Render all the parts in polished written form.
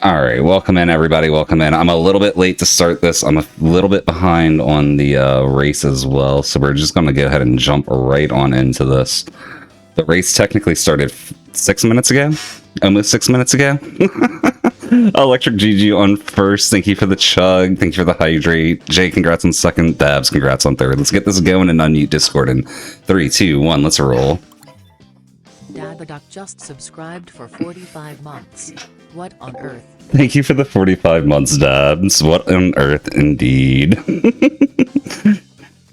Alright, welcome in everybody, welcome in. I'm a little bit late to start this. I'm a little bit behind on the race as well, so we're just going to go ahead and jump right on into this. The race technically started 6 minutes ago? Almost 6 minutes ago? Electric GG on first, thank you for the chug, thank you for the hydrate. Jay, congrats on second, Dabs, congrats on third. Let's get this going and unmute Discord in 3, 2, 1, let's roll. Dabaduck just subscribed for 45 months. What on earth? Thank you for the 45 months, Dabs. What on earth, indeed.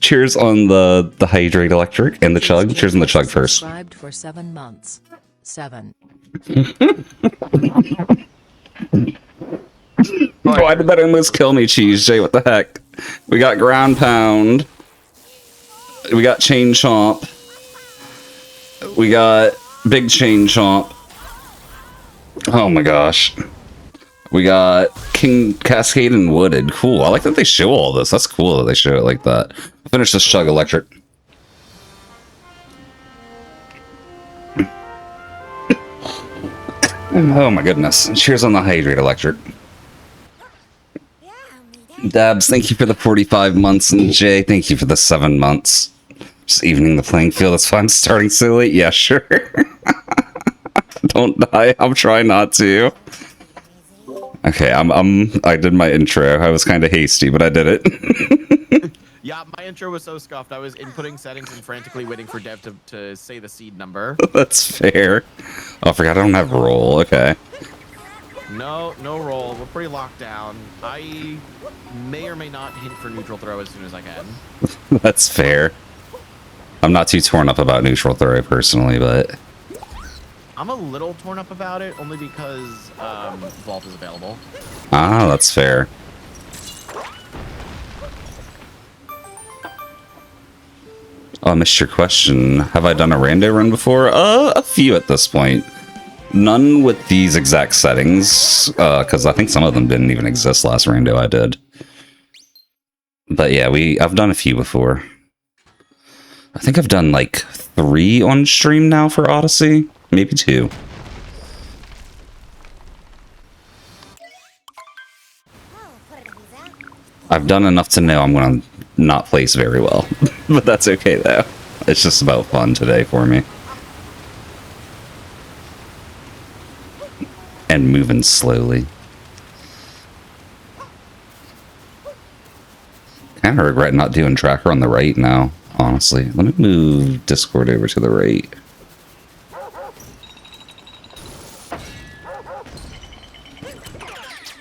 Cheers on the hydrate electric and the chug. Cheers on the chug first. Subscribed for 7 months. 7. Why did that almost kill me, Cheese Jay? What the heck? We got ground pound. We got chain chomp. We got big chain chomp. Oh my gosh. We got King Cascade and Wooded. Cool. I like that they show all this. That's cool that they show it like that. Finish this chug electric. Oh my goodness. Cheers on the hydrate electric. Dabs, thank you for the 45 months. And Jay, thank you for the 7 months. Just evening the playing field. That's fine. Starting so late. Yeah, sure. Don't die. I'm trying not to. Okay, I did my intro. I was kind of hasty, but I did it. Yeah, my intro was so scuffed. I was inputting settings and frantically waiting for Dev to say the seed number. That's fair. Oh, I forgot I don't have roll. Okay. No roll. We're pretty locked down. I may or may not hint for neutral throw as soon as I can. That's fair. I'm not too torn up about neutral throw personally, but I'm a little torn up about it only because Vault is available. ah, that's fair. Oh, I missed your question. Have I done a rando run before? A few at this point. None with these exact settings, because I think some of them didn't even exist last rando I did. But yeah, I've done a few before. I think I've done like 3 on stream now for Odyssey. Maybe 2. I've done enough to know I'm going to not place very well. But that's okay, though. It's just about fun today for me. And moving slowly. Kind of regret not doing tracker on the right now, honestly. Let me move Discord over to the right.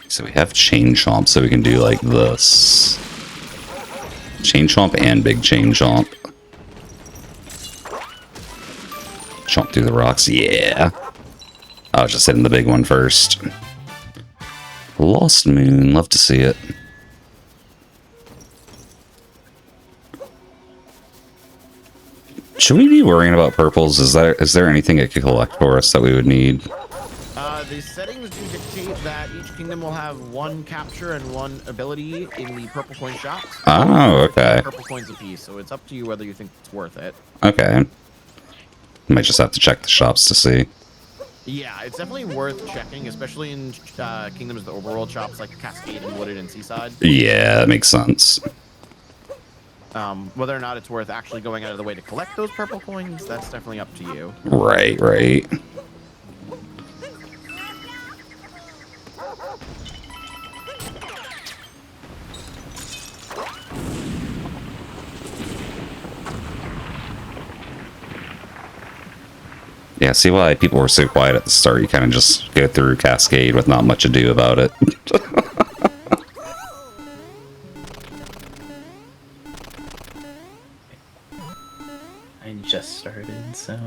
So we have chain chomp, so we can do like this. Chain chomp and big chain chomp. Chomp through the rocks, yeah. I was just hitting the big one first. Lost Moon, love to see it. Should we be worrying about purples? Is there anything it could collect for us that we would need? The settings do dictate that each kingdom will have 1 capture and 1 ability in the purple coin shops. Oh, okay. Purple coins apiece, so it's up to you whether you think it's worth it. Okay. Might just have to check the shops to see. Yeah, it's definitely worth checking, especially in kingdoms of the overworld shops like Cascade and Wooded and Seaside. Yeah, that makes sense. Whether or not it's worth actually going out of the way to collect those purple coins, that's definitely up to you. Right, right. Yeah, see why people were so quiet at the start. You kind of just go through Cascade with not much ado about it. I just started, so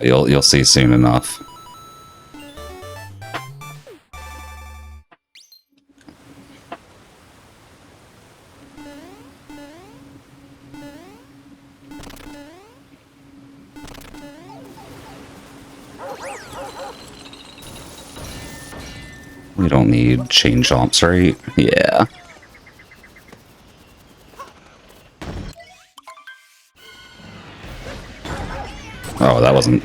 You'll see soon enough. We don't need chain jumps, right? Yeah. Oh, that wasn't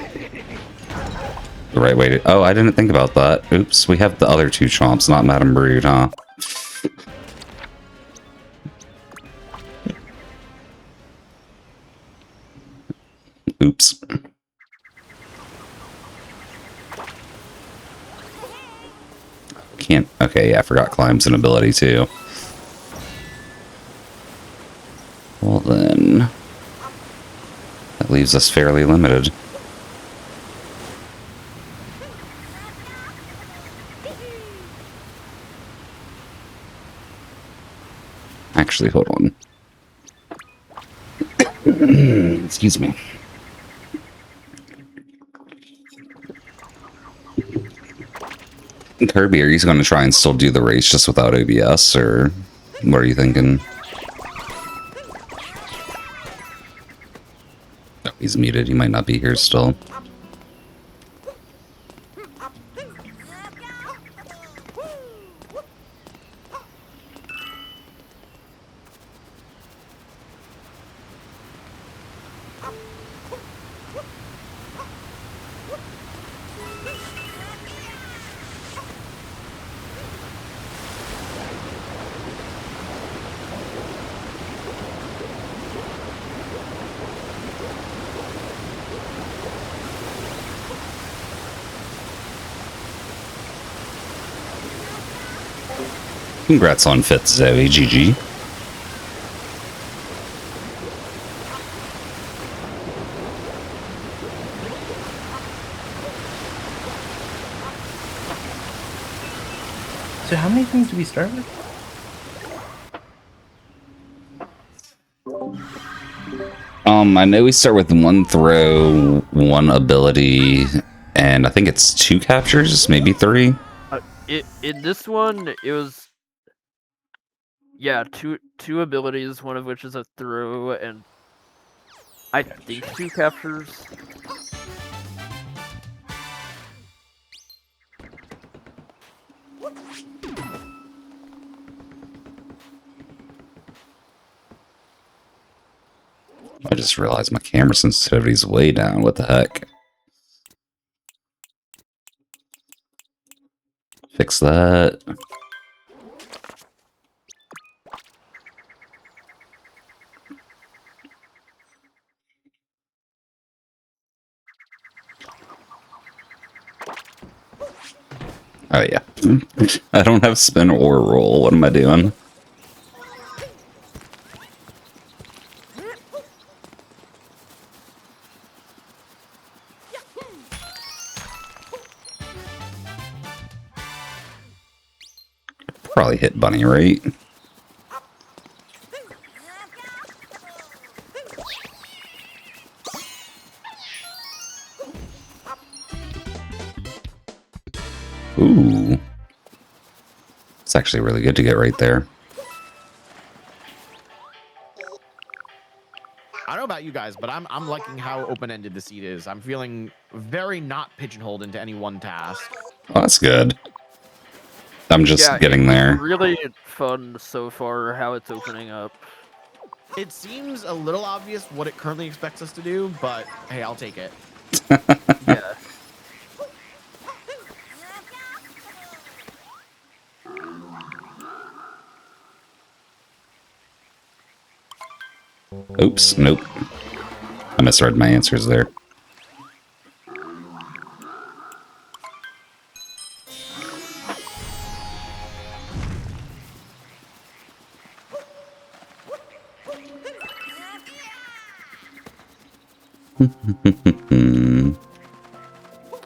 the right way to... Oh, I didn't think about that. Oops, we have the other two chomps, not Madame Brood, huh? Oops. Can't... Okay, yeah, I forgot Climb's an ability, too. Well, then... That leaves us fairly limited. Actually, hold on. Excuse me. Kirby, are you going to try and still do the race just without OBS, or what are you thinking? Oh, he's muted. He might not be here still. Congrats on 5th, Zoe. GG. So how many things do we start with? I know we start with 1 throw, 1 ability, and I think it's 2 captures, maybe 3. In this one, it was two abilities, one of which is a throw, and I think 2 captures. I just realized my camera sensitivity is way down. What the heck? Fix that. Oh yeah. I don't have spin or roll. What am I doing? Probably hit Bunny, right? Ooh. It's actually really good to get right there. I don't know about you guys, but I'm liking how open-ended the seat is. I'm feeling very not pigeonholed into any one task. Oh, that's good. I'm just getting there. Really fun so far how it's opening up. It seems a little obvious what it currently expects us to do, but hey, I'll take it. Yeah. Oops, nope. I misread my answers there. I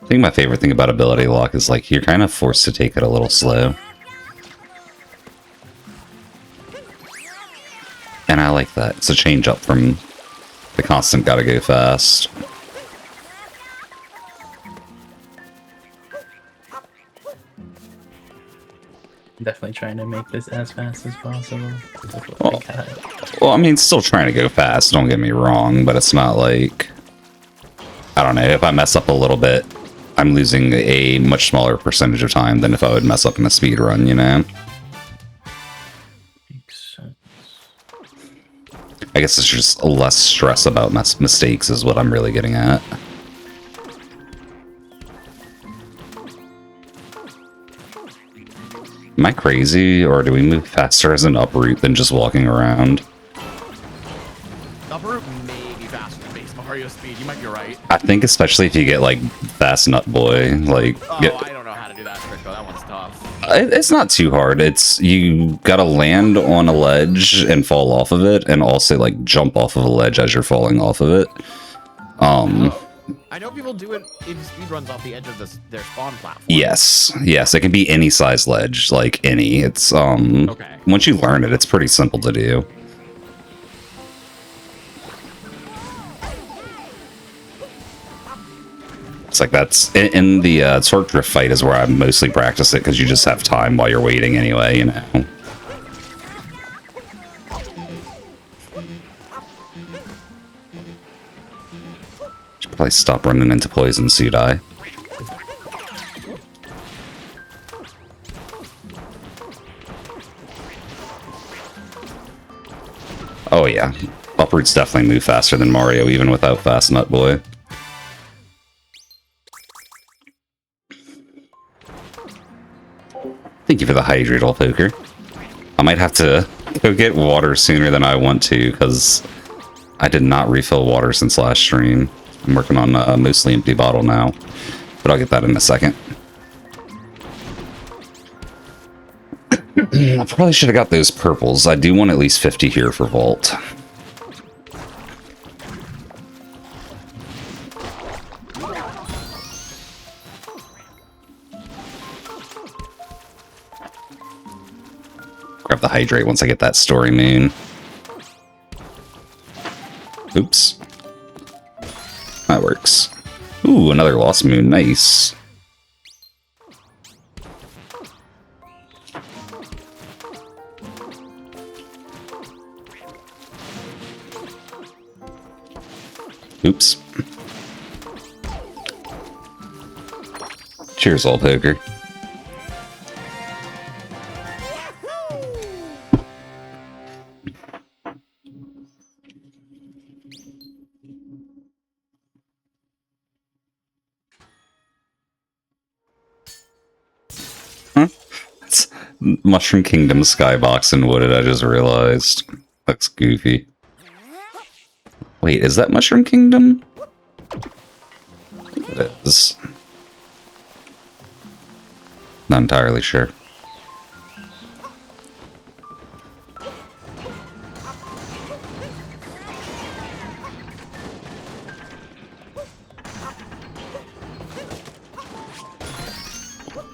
think my favorite thing about ability lock is like you're kind of forced to take it a little slow. And I like that. It's a change up from the constant gotta go fast. Definitely trying to make this as fast as possible. Well, I mean, still trying to go fast, don't get me wrong, but it's not like... I don't know, if I mess up a little bit, I'm losing a much smaller percentage of time than if I would mess up in a speed run, you know? Makes sense. I guess it's just less stress about mistakes is what I'm really getting at. Am I crazy, or do we move faster as an uproot than just walking around? Upper root may be faster than base Mario speed. You might be right. I think especially if you get, like, Fast Nut Boy, like... Oh, I don't know how to do that trick, though. That one's tough. It's not too hard. It's, you gotta land on a ledge and fall off of it, and also, like, jump off of a ledge as you're falling off of it. I know people do it in speedruns off the edge of their spawn platform. Yes, it can be any size ledge, like any. It's Okay. Once you learn it, it's pretty simple to do. It's like that's in the Torque Drift fight is where I mostly practice it because you just have time while you're waiting anyway, you know. Should probably stop running into poison suit eye. Oh yeah, uproots definitely move faster than Mario even without Fast Nut Boy. Thank you for the hydrate, old poker. I might have to go get water sooner than I want to, because I did not refill water since last stream. I'm working on a mostly empty bottle now, but I'll get that in a second. I probably should have got those purples. I do want at least 50 here for Vault. Grab the hydrate once I get that story moon. Oops. That works. Ooh, another lost moon. Nice. Oops. Cheers, old poker. It's Mushroom Kingdom Skybox in Wooded, I just realized. Looks goofy. Wait, is that Mushroom Kingdom? It is. Not entirely sure.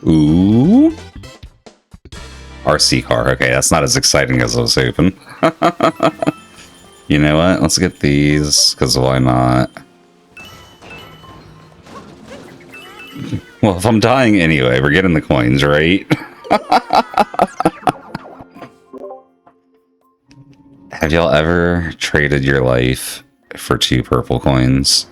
Ooh. RC car. Okay, that's not as exciting as I was hoping. You know what? Let's get these, because why not? Well, if I'm dying anyway, we're getting the coins, right? Have y'all ever traded your life for 2 purple coins?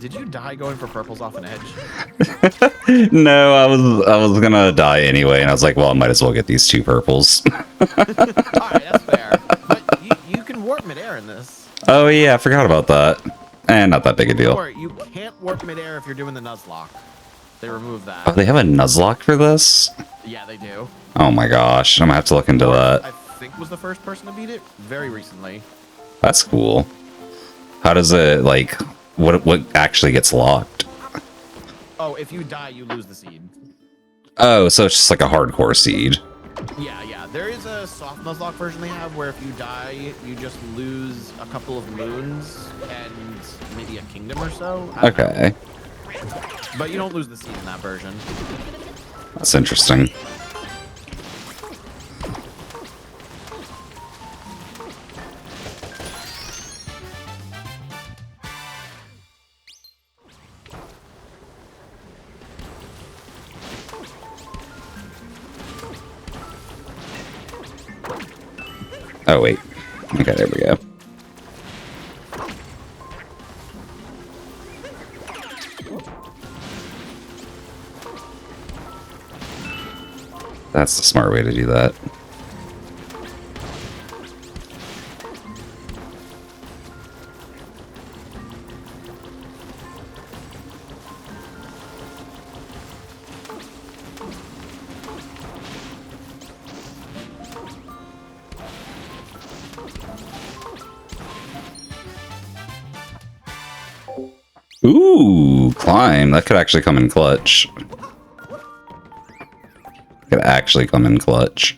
Did you die going for purples off an edge? No, I was gonna die anyway, and I was like, well, I might as well get these 2 purples. Alright, that's fair. But you can warp midair in this. Oh yeah, I forgot about that. And not that big a deal. Or you can't warp midair if you're doing the Nuzlocke. They remove that. Oh, they have a Nuzlocke for this? Yeah, they do. Oh my gosh, I'm gonna have to look into that. I think was the first person to beat it very recently. That's cool. How does it, like, what actually gets locked? Oh, if you die, you lose the seed. Oh, so it's just like a hardcore seed. Yeah. There is a soft Nuzlocke version they have where if you die, you just lose a couple of moons and maybe a kingdom or so. I don't know. Okay, But you don't lose the seed in that version. that's interesting. Oh, wait. Okay, there we go. That's the smart way to do that. Ooh, climb. That could actually come in clutch. Could actually come in clutch.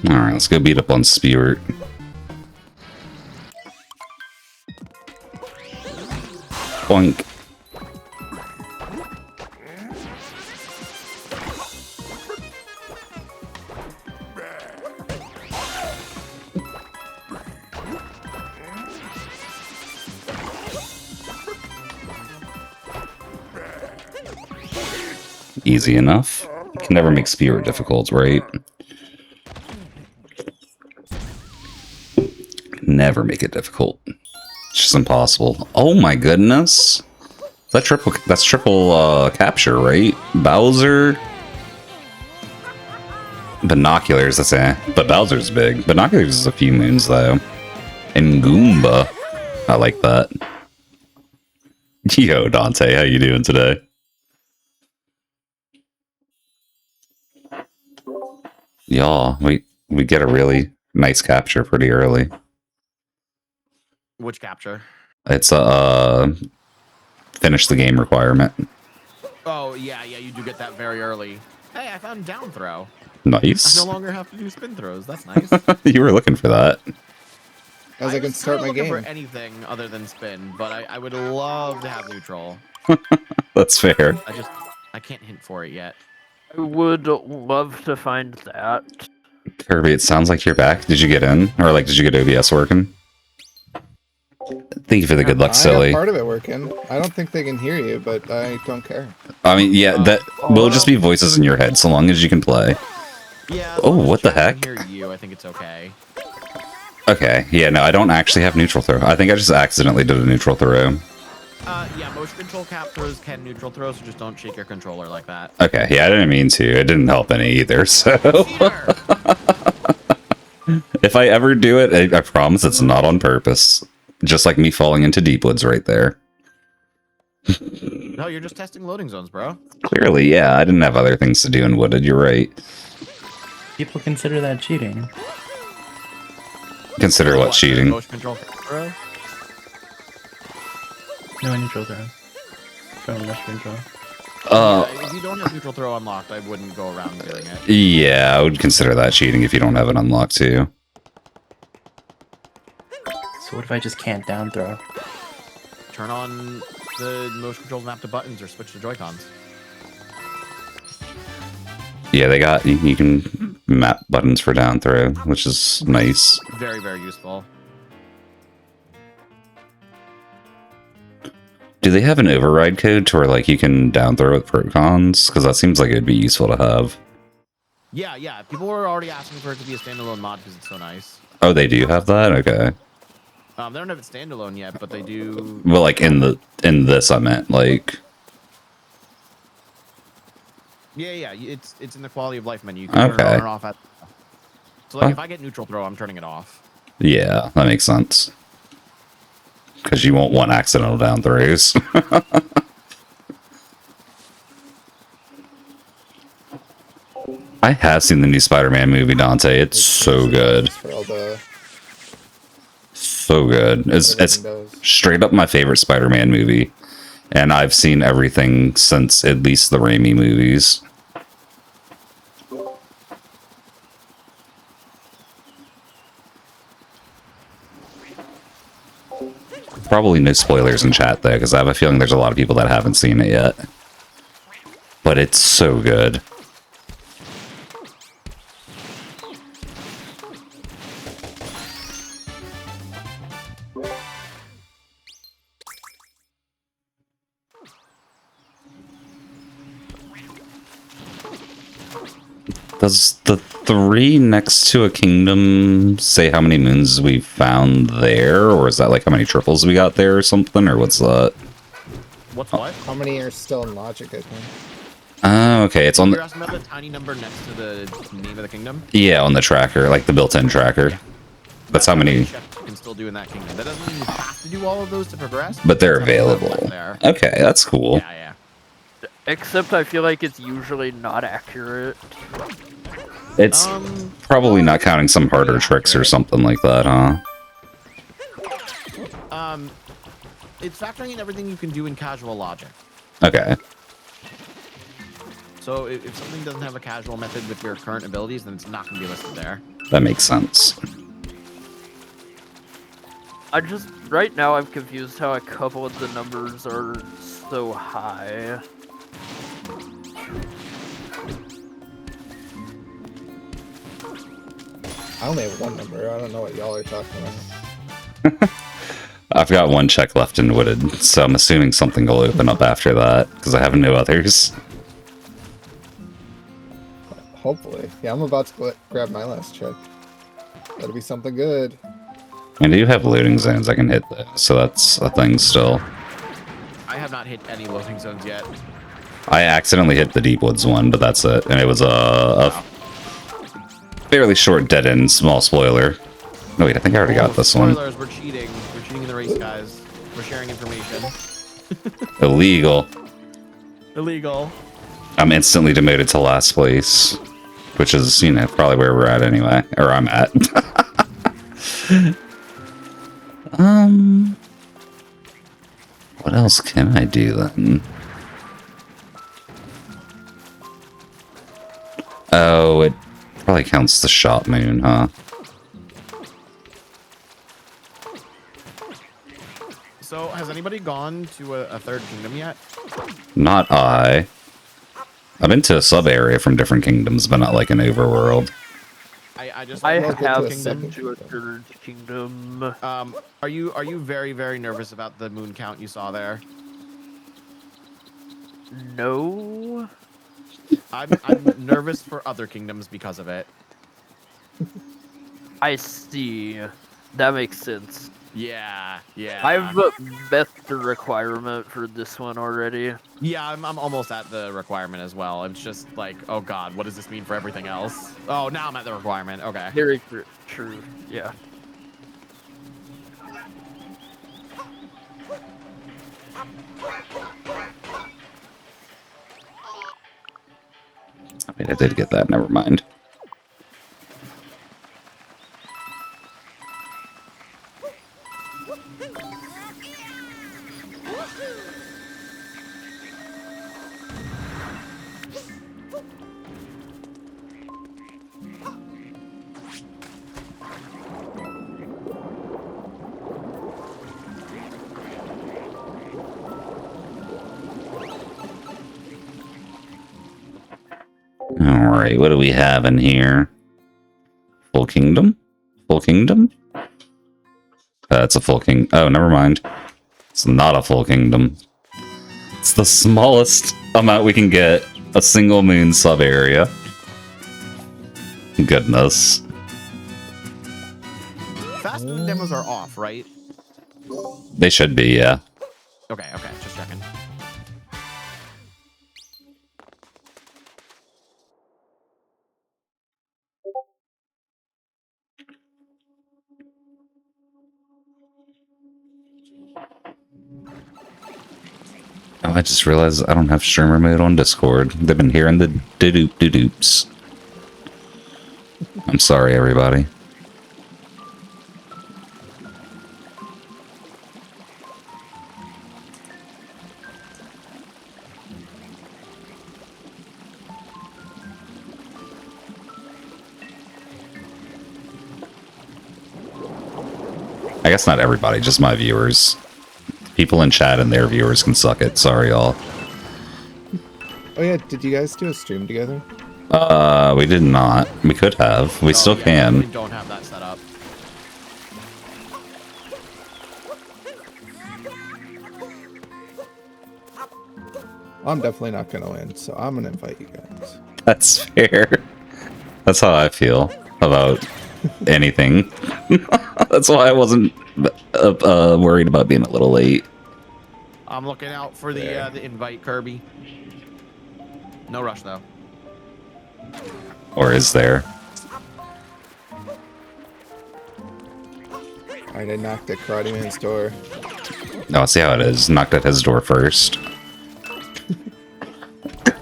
Alright, let's go beat up on Spewart. Boink. Easy enough. Can never make Spewart difficult, right? Never make it difficult. It's just impossible. Oh my goodness. That's triple capture, right? Bowser. Binoculars, that's it. But Bowser's big. Binoculars is a few moons though. And Goomba. I like that. Yo, Dante, how you doing today? Y'all, we get a really nice capture pretty early. Which capture? It's a finish the game requirement. Oh, yeah, you do get that very early. Hey, I found down throw. Nice. I no longer have to do spin throws. That's nice. You were looking for that. As I can start my game. For anything other than spin, but I would love to have neutral. That's fair. I can't hint for it yet. I would love to find that. Kirby, it sounds like you're back. Did you get in? Or like, did you get OBS working? Thank you for the good luck, I silly. have part of it working. I don't think they can hear you, but I don't care. I mean, yeah, that will just be voices in your head so long as you can play. Yeah. Oh, what the heck? I can hear you. I think it's okay. Okay, yeah, no, I don't actually have neutral throw. I think I just accidentally did a neutral throw. Yeah, motion control captures can neutral throw, so just don't shake your controller like that. Okay, yeah, I didn't mean to. It didn't help any either, so... If I ever do it, I promise it's not on purpose. Just like me falling into deep woods right there. No, you're just testing loading zones, bro. Clearly, yeah, I didn't have other things to do in Wooded, you're right. People consider that cheating. Consider what cheating? Motion control throw? No neutral throw. From motion control. If you don't have neutral throw unlocked, I wouldn't go around doing it. Yeah, I would consider that cheating if you don't have it unlocked too. So what if I just can't down throw? Turn on the motion controls map to buttons or switch to Joy-Cons. Yeah, they got, you can map buttons for down throw, which is nice. Very, very useful. Do they have an override code to where like you can down throw with Procons? Because that seems like it'd be useful to have. Yeah. People were already asking for it to be a standalone mod because it's so nice. Oh, they do have that? Okay. They don't have it standalone yet, but they do. Well, like in this, I meant like. Yeah. It's in the quality of life menu. You can turn it on or off at. So like, if I get neutral throw, I'm turning it off. Yeah, that makes sense. Because you won't want accidental down throws. I have seen the new Spider-Man movie, Dante. It's so good. So good. It's straight up my favorite Spider-Man movie. And I've seen everything since at least the Raimi movies. Probably no spoilers in chat though, because I have a feeling there's a lot of people that haven't seen it yet. But it's so good. Does the 3 next to a kingdom say how many moons we found there? Or is that like how many triples we got there or something? Or what's that? What's what? How many are still in logic, I think? Oh, okay. It's on You're the... asking about the tiny number next to the name of the kingdom? Yeah, on the tracker, like the built-in tracker. That's how many... You can still do in that kingdom. That doesn't mean you have to do all of those to progress. But they're That's how many available. left there. Okay, that's cool. Yeah. Except I feel like it's usually not accurate. It's probably not counting some harder yeah, tricks or right. something like that, huh? It's factoring in everything you can do in casual logic. Okay. So if something doesn't have a casual method with your current abilities, then it's not going to be listed there. That makes sense. Right now I'm confused how a couple of the numbers are so high. I only have one number. I don't know what y'all are talking about. I've got one check left in Wooded, so I'm assuming something will open up after that, because I have no others. Hopefully. Yeah, I'm about to grab my last check. That'll be something good. I do have loading zones I can hit, though, so that's a thing still. I have not hit any loading zones yet. I accidentally hit the Deep Woods one, but that's it. And it was a fairly short dead-end, small spoiler. No, wait, I think I already got this one. Spoilers, we're cheating. We're cheating in the race, guys. We're sharing information. Illegal. Illegal. I'm instantly demoted to last place, which is, you know, probably where we're at anyway. Or I'm at. What else can I do then? Oh, it probably counts the shot moon, huh? So, has anybody gone to a third kingdom yet? Not I. I've been to a sub-area from different kingdoms, but not like an overworld. I Welcome to have a been second to a kingdom. third kingdom. Are you very, very nervous about the moon count you saw there? No. I'm nervous for other kingdoms because of it. I see. That makes sense. Yeah. I've met the requirement for this one already. Yeah, I'm almost at the requirement as well. It's just like, oh god, what does this mean for everything else? Oh, now I'm at the requirement. Okay. Very true. Yeah. I mean, I did get that, never mind. Alright, what do we have in here? Full kingdom? Full kingdom? It's a full king. Oh, never mind. It's not a full kingdom. It's the smallest amount we can get. A single moon sub-area. Goodness. Fast moon demos are off, right? They should be, yeah. Okay, just checking. Oh, I just realized I don't have streamer mode on Discord. They've been hearing the doo-doops. I'm sorry, everybody. I guess not everybody, just my viewers. People in chat and their viewers can suck it. Sorry, y'all. Oh yeah, did you guys do a stream together? We did not. We could have. We still We can. don't have that set up. I'm definitely not gonna win, so I'm gonna invite you guys. That's fair. That's how I feel about anything. That's why I wasn't worried about being a little late. I'm looking out for the invite, Kirby. No rush though. Or is there? Alright, I knocked at Karate Man's door. No, I'll see how it is. Knocked at his door first.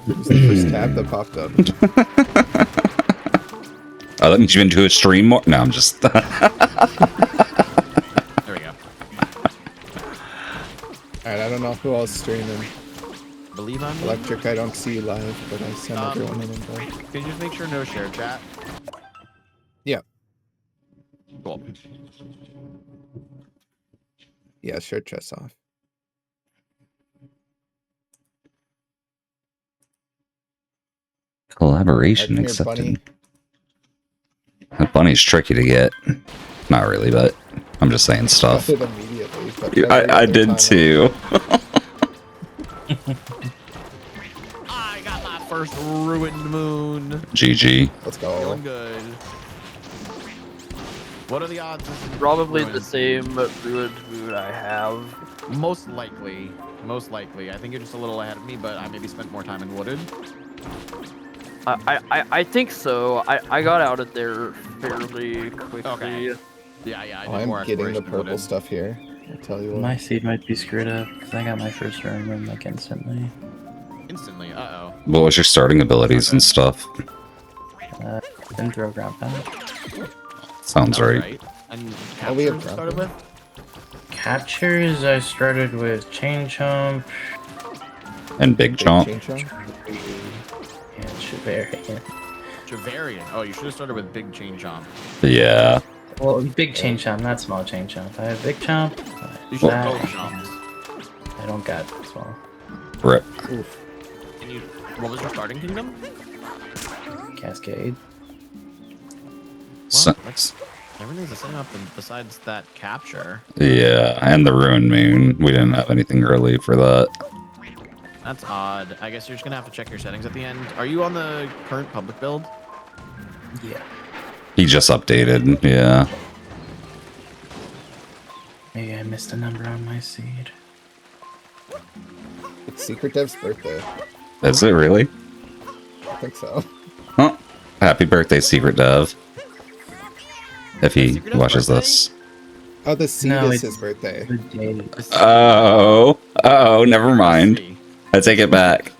It was the first tab that popped up. Oh, that means you've been to a stream more? No, I'm just... There we go. Alright, I don't know who else streaming. Believe on me. Electric, I don't see you live, but I send everyone an invite. Can you just make sure no share chat? Yeah. Cool. Yeah, share chat's off. Collaboration Alright, come here, accepted. Bunny. That bunny's tricky to get. Not really, but I'm just saying stuff. Got it immediately, but Yeah, every I other did time too. I got my first ruined moon. GG. Let's go. Feeling good. What are the odds? this is Probably the ruined? same ruined moon I have. Most likely. Most likely. I think you're just a little ahead of me, but I maybe spent more time in wooded. I think so. I got out of there fairly quickly. Okay. Yeah, I did I'm more getting the exploration in purple wooded. stuff here. I'll tell you what. My seed might be screwed up because I got my first run room like instantly. Instantly. Uh-oh. What was your starting abilities and stuff? Then throw ground pound. Sounds That was right. And Oh, we have captures started with? Captures, I started with chain chomp And big Big jump. chain chomp? and Chivarian. Javarian. Oh, you should have started with big chain chomp. Yeah. Well, big chain chomp, not small chain chomp. I have big chomp. You should have that, both chomps. I don't got small. Rip. Oof. And you, what was your starting kingdom? Cascade. So- Everything's the same up besides that capture. yeah, and the Ruined Moon. We didn't have anything early for that. That's odd. I guess you're just gonna have to check your settings at the end. Are you on the current public build? Yeah. He just updated, yeah. Maybe I missed a number on my seed. It's Secret Dev's birthday. Is it really? I think so. Huh. Happy birthday, Secret Dev. If he Secret Dev's watches birthday? this. Oh, the seed No, is it's- his birthday. The day. Oh, never mind. I take it back.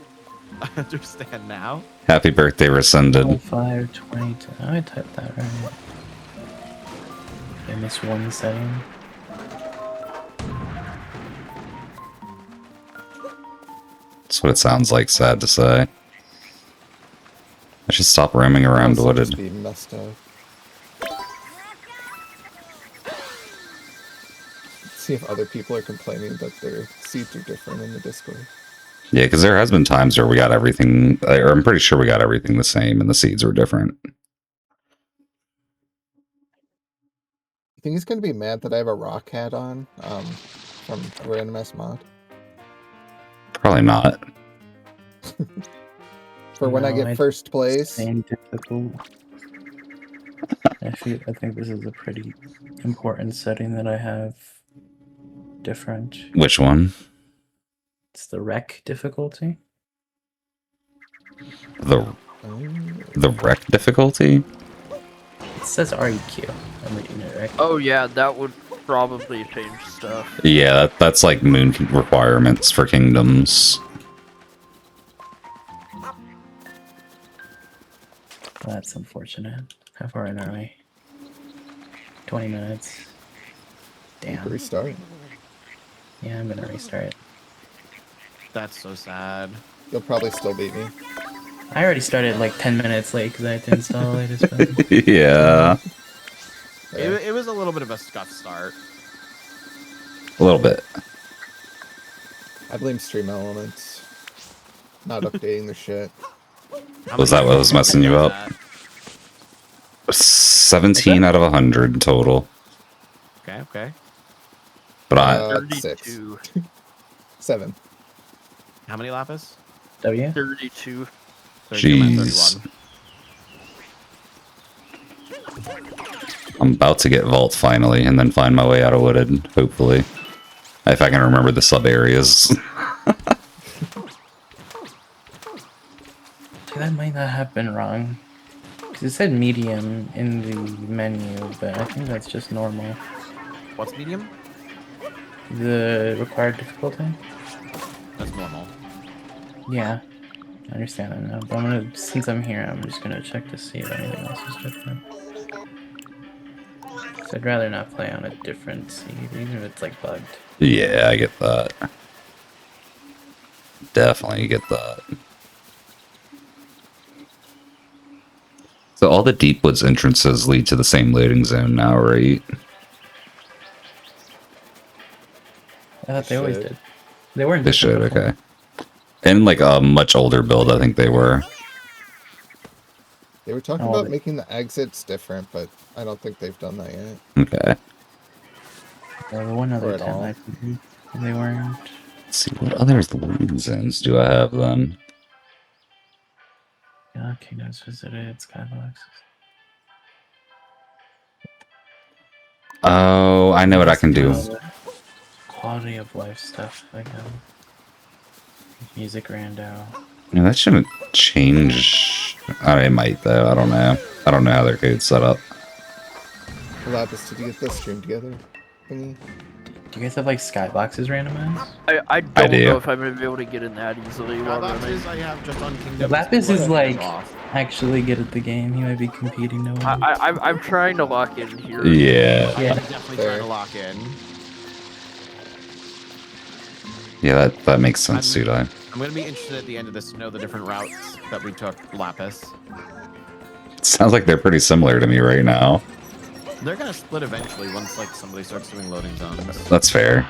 I understand now. Happy birthday, rescinded. 05, 22. Oh, I typed that right. I missed one setting. That's what it sounds like, sad to say. I should stop roaming around Also just wooded. be messed up. See if other people are complaining that their seeds are different in the Discord. Yeah, because there has been times where we got everything, or I'm pretty sure we got everything the same and the seeds were different. You think he's gonna be mad that I have a rock hat on? From Randomizer mod. Probably not. For when I No, get first place. Same difficult. I think this is a pretty important setting that I have different. Which one? It's the rec difficulty. The Oh, wreck difficulty? It says REQ. I'm reading it right. Oh yeah, that would probably change stuff. Yeah, that's like moon requirements for kingdoms. That's unfortunate. How far in are we? 20 minutes. Damn. restart. Yeah, I'm gonna restart. That's so sad. You'll probably still beat me. I already started like 10 minutes late because I had to install it as well. Yeah, Yeah. It was a little bit of a scuff start. a little bit. I blame stream elements. Not updating the shit. How Was many that what was people messing you was up? that? 17 out of 100 total. Okay, okay. But I, 32. 7. How many lapis? W? 32. 30, I'm at Jeez. 31. I'm about to get vault finally, and then find my way out of wooded. Hopefully, if I can remember the sub areas. That might not have been wrong. Because it said medium in the menu, but I think that's just normal. What's medium? The required difficulty? That's normal. Yeah. I understand that now, but I'm gonna, since I'm here, I'm just gonna check to see if anything else is different. So I'd rather not play on a different seed, even if it's like bugged. Yeah, I get that. Definitely get that. So all the Deep Woods entrances lead to the same loading zone now, right? I thought they always Should. did. They weren't They different should, before. okay. In like a much older build, I think they were. They were talking Oh, about they- making the exits different, but I don't think they've done that yet. Okay. Yeah, the one other Or at time all. I played, they weren't. Let's see, what other loading zones do I have then? Yeah, Kingdoms visited, Skyboxes. Oh, I know what I can do. Quality of life stuff, like music rando. No, that shouldn't change. It might though. I don't know. I don't know how their code's set up. Lapis, did you get the stream together thingy? Do you guys have like skyboxes randomized? I don't do. know if I'm gonna be able to get in that easily while running. Lapis I have just on Kingdom. Lapis is like off. actually good at the game. He might be competing to win. I'm trying to lock in here. Yeah. Yeah. I'm definitely Fair. trying to lock in. Yeah, that makes sense, I'm- Sudai. I'm gonna be interested at the end of this to know the different routes that we took Lapis. Sounds like they're pretty similar to me right now. They're gonna split eventually once like somebody starts doing loading zones. That's fair.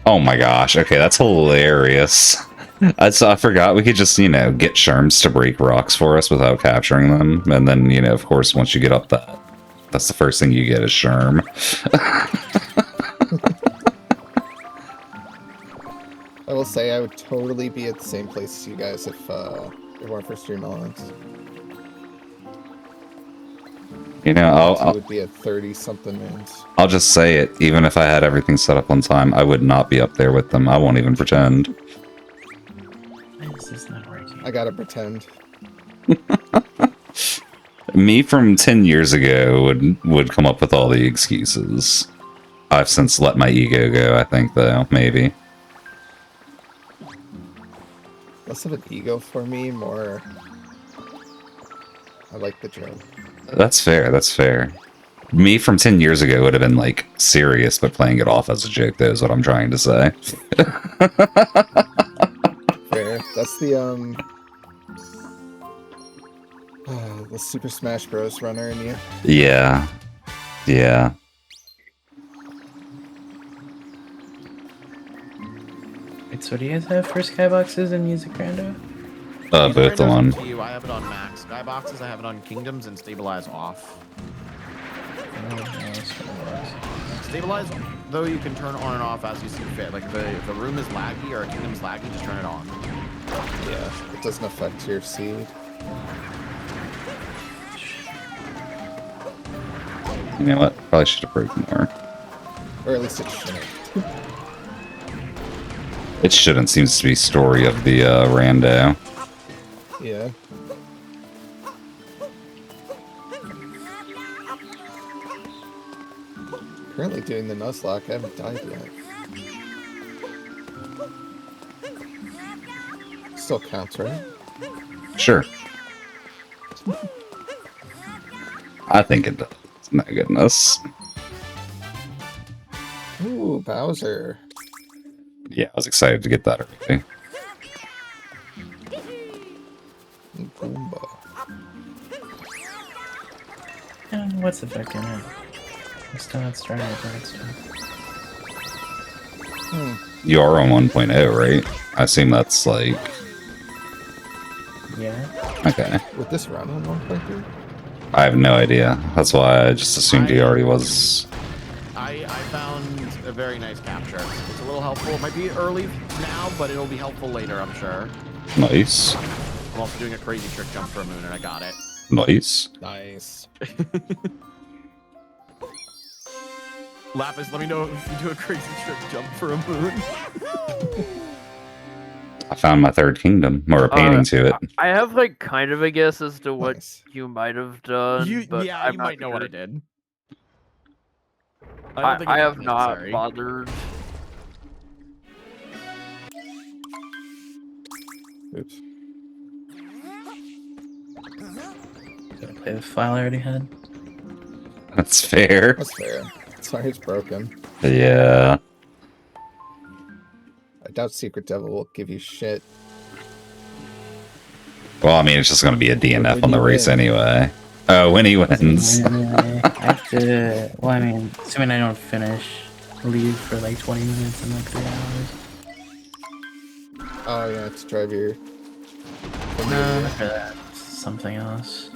Oh my gosh. Okay, that's hilarious. I forgot we could just, get Sherms to break rocks for us without capturing them. And then, of course, once you get up that, that's the first thing you get is Sherm. I will say I would totally be at the same place as you guys if it weren't for stream elements. You know, I I'll, would be at 30-something mins. I'll just say it. Even if I had everything set up on time, I would not be up there with them. I won't even pretend. Why is this not working? I gotta pretend. Me from 10 years ago would come up with all the excuses. I've since let my ego go, I think, though. Maybe. Less of an ego for me, more... I like the joke. That's fair, that's fair. Me from 10 years ago would have been, like, serious, but playing it off as a joke, though, is what I'm trying to say. Fair. That's the Super Smash Bros. Runner in you. Yeah. Yeah. Wait, so what do you guys have for skyboxes and music rando? Both Rando's up on. to you. I have it on max. Skyboxes, I have it on Kingdoms, and Stabilize off. Oh, no, skyboxes. Stabilize, though, you can turn on and off as you see fit. Like, if the room is laggy or a Kingdom's laggy, just turn it on. Yeah. It doesn't affect your seed. You know what? Probably should have broken more. Or at least it shouldn't. It shouldn't. Seems to be story of the rando. Yeah. Currently doing the Nuzlocke. I haven't died yet. Still counts, right? Sure. I think it does. My goodness. Ooh, Bowser. Yeah, I was excited to get that already. Goomba. What's affecting it? I'm still not starting with that stuff. You are on 1.0, right? I assume that's like... Yeah. Okay. With this round on 1.3? I have no idea. That's why I just assumed he already was... I found a very nice capture. It's a little helpful. It might be early now, but it'll be helpful later, I'm sure. Nice. I'm also doing a crazy trick jump for a moon, and I got it. Nice. Nice. Lapis, let me know if you do a crazy trick jump for a moon. I found my third kingdom, or a painting to it. I have like kind of a guess as to what Nice. you might have done, but Yeah, I'm you not might know what I sure. did. don't think I it's have not necessary. bothered. Oops. Gonna play the file I already had. That's fair. That's fair. Sorry, it's broken. Yeah. I doubt Secret Devil will give you shit. Well, I mean, it's just going to be a DNF When on the you race win. anyway. Oh, when he wins. I have to. Well, I mean, assuming I don't finish, leave for like 20 minutes in like 3 hours. Oh, yeah, to drive your. No, not for that. Something else.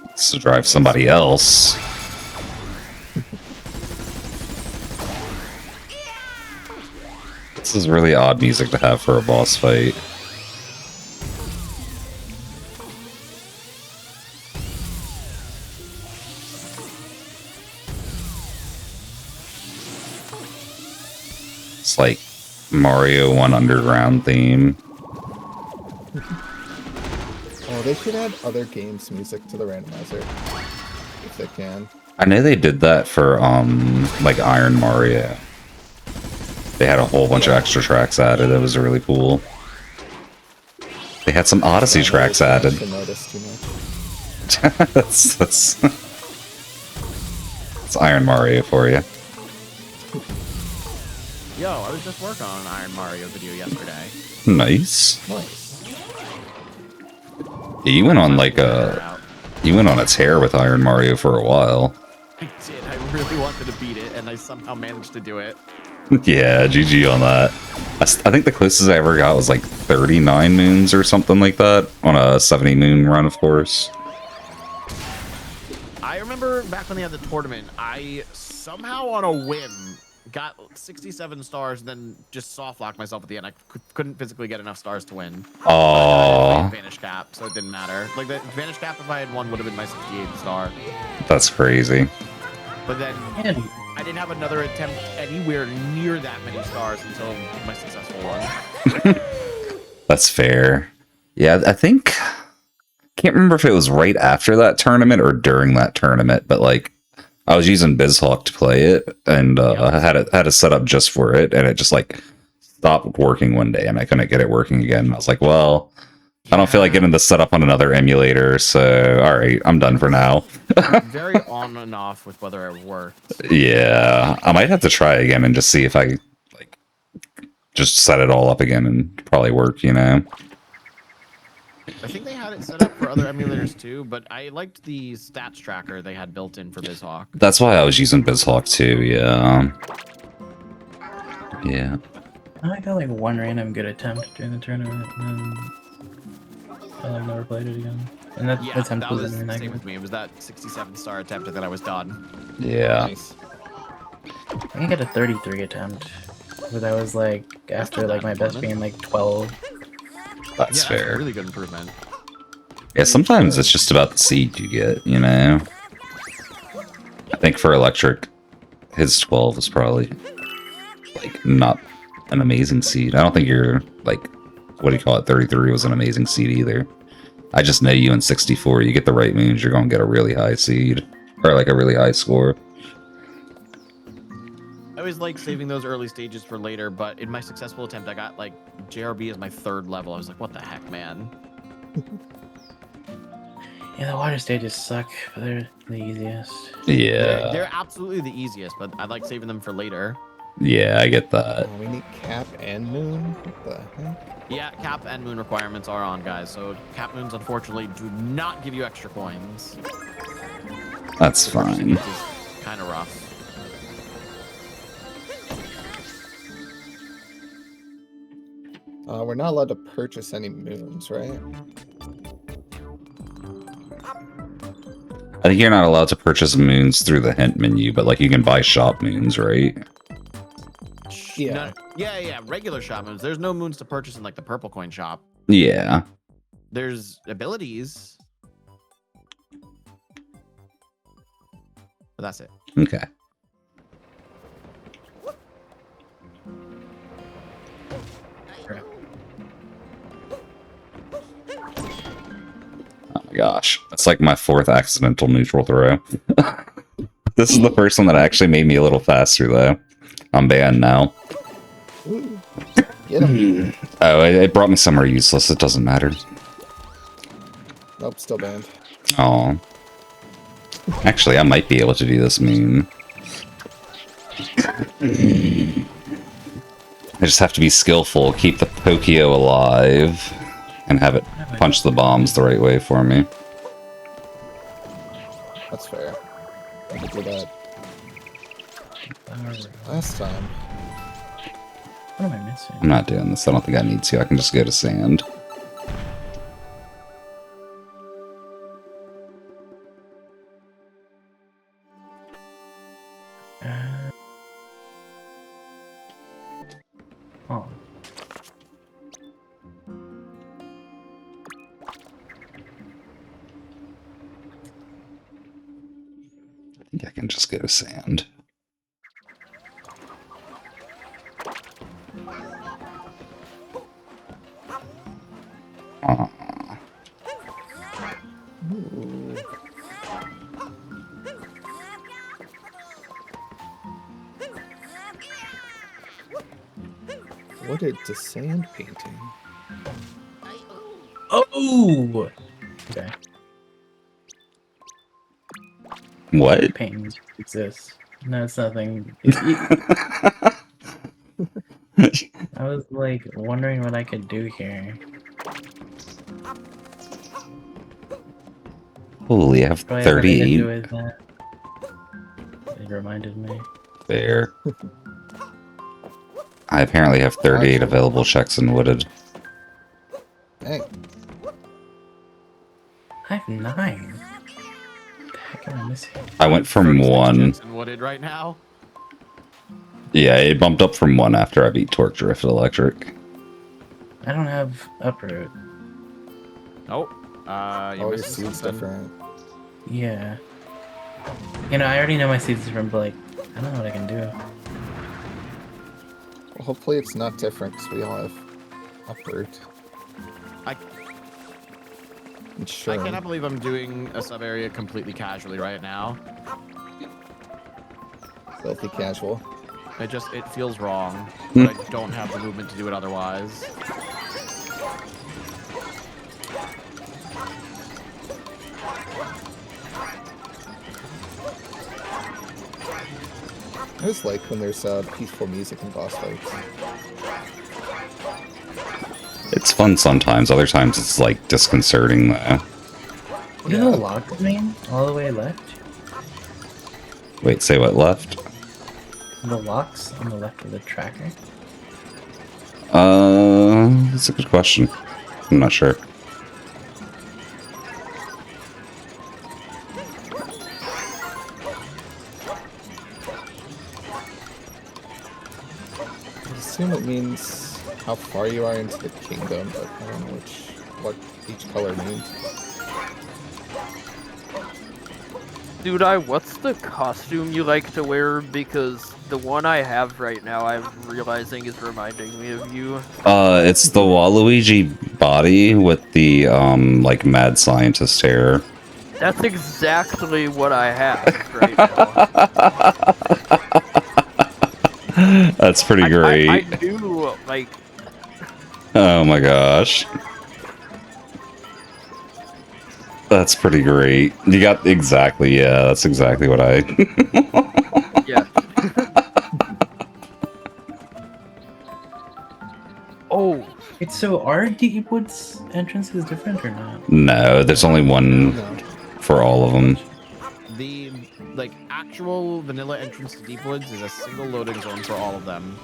It's to drive somebody else. This is really odd music to have for a boss fight. It's like Mario 1 Underground theme. Oh, they should add other games' music to the randomizer. If they can. I know they did that for, like Iron Mario. They had a whole bunch of extra tracks added. It was really cool. They had some Odyssey tracks added. I notice too much. that's Iron Mario for you. Yo, I was just working on an Iron Mario video yesterday. Nice. Nice. Yeah, you went on like you went on a tear with Iron Mario for a while. I did. I really wanted to beat it, and I somehow managed to do it. Yeah, GG on that. I think the closest I ever got was like 39 moons or something like that on a 70 moon run, of course. I remember back when they had the tournament, I somehow on a whim got 67 stars, then just soft locked myself at the end. I couldn't physically get enough stars to win. Oh, Vanish cap, so it didn't matter. Like the Vanish cap, if I had won, would have been my 68th star. that's crazy. But then I didn't have another attempt anywhere near that many stars until my successful one. That's fair. Yeah, I think can't remember if it was right after that tournament or during that tournament, but like I was using BizHawk to play it, and I had a setup just for it, and it just like stopped working one day, and I couldn't get it working again. I was like, well, I don't feel like getting this set up on another emulator, so all right, I'm done for now. Very on and off with whether it worked. Yeah, I might have to try again and just see if I like just set it all up again and probably work, you know. I think they had it set up for other emulators too, but I liked the stats tracker they had built in for BizHawk. That's why I was using BizHawk too, yeah. Yeah. I got like one random good attempt during the tournament, and then I like never played it again. And that Yeah, attempt that was wasn't the even same that with me. It was that 67-star attempt, and then I was done. Yeah. Nice. I think I got a 33 attempt, but that was like after not like my bad best improvement. being like 12. That's Yeah, fair. a really good improvement. Yeah, sometimes it's just about the seed you get, you know? I think for Electric, his 12 is probably, like, not an amazing seed. I don't think you're, like, what do you call it, 33 was an amazing seed either. I just know you in 64, you get the right moons, you're going to get a really high seed. Or, like, a really high score. I always like saving those early stages for later, but in my successful attempt, I got, like, JRB as my 3rd level. I was like, what the heck, man? Yeah, the water stages suck, but they're the easiest. Yeah. They're absolutely the easiest, but I like saving them for later. Yeah, I get that. Oh, we need Cap and Moon? What the heck? Yeah, cap and moon requirements are on, guys. So cap moons, unfortunately, do not give you extra coins. That's fine. Kind of rough. We're not allowed to purchase any moons, right? I think you're not allowed to purchase moons through the hint menu, but, like, you can buy shop moons, right? Yeah. No, yeah. Regular shop moons. There's no moons to purchase in like the purple coin shop. Yeah. There's abilities, but that's it. Okay. Oh my gosh. That's like my 4th accidental neutral throw. This is the first one that actually made me a little faster, though. I'm banned now. Ooh. Yeah, Get him. Oh, it brought me somewhere useless. It doesn't matter. Nope, still banned. Oh. Actually, I might be able to do this meme. I just have to be skillful, keep the Pokio alive, and have it punch the bombs the right way for me. That's fair. I could do that Alright. last time. What am I missing? I'm not doing this. I don't think I need to. I can just go to sand. Oh. I think I can just go to sand. Aw. Ooh. What a sand painting. Oh! Okay. What? Paintings exist. No, it's nothing. I was like wondering what I could do here. Holy, I have Probably has nothing to 38. do with that. It reminded me. Fair. I apparently have 38 available checks in Wooded. Dang. I have 9. What the heck am I missing? I went from 1. Jensen Wooded right now. Yeah, it bumped up from 1 after I beat Torque Drift Electric. I don't have uproot. Oh, you're Oh, your missing seed's something. different. Yeah. You know, I already know my seeds different, but like, I don't know what I can do. Well, hopefully it's not different because we all have upward. I Sure. cannot believe I'm doing a sub area completely casually right now. Filthy casual. It feels wrong, but I don't have the movement to do it otherwise. I just like when there's peaceful music in boss fights. It's fun sometimes, other times it's like disconcerting though. What do the locks mean? All the way left? Wait, say what left? The locks on the left of the tracker? That's a good question. I'm not sure. I assume it means how far you are into the kingdom, but I don't know what each color means. Dude, what's the costume you like to wear? Because the one I have right now, I'm realizing is reminding me of you. It's the Waluigi body with the, like, mad scientist hair. That's exactly what I have right now. That's pretty great. I do, like... Oh my gosh. That's pretty great. You got exactly, yeah, that's exactly what I... Yeah. Oh, It's so are Deepwood's entrance is different or not? No, there's only one No. for all of them. The actual vanilla entrance to Deep Woods is a single loading zone for all of them,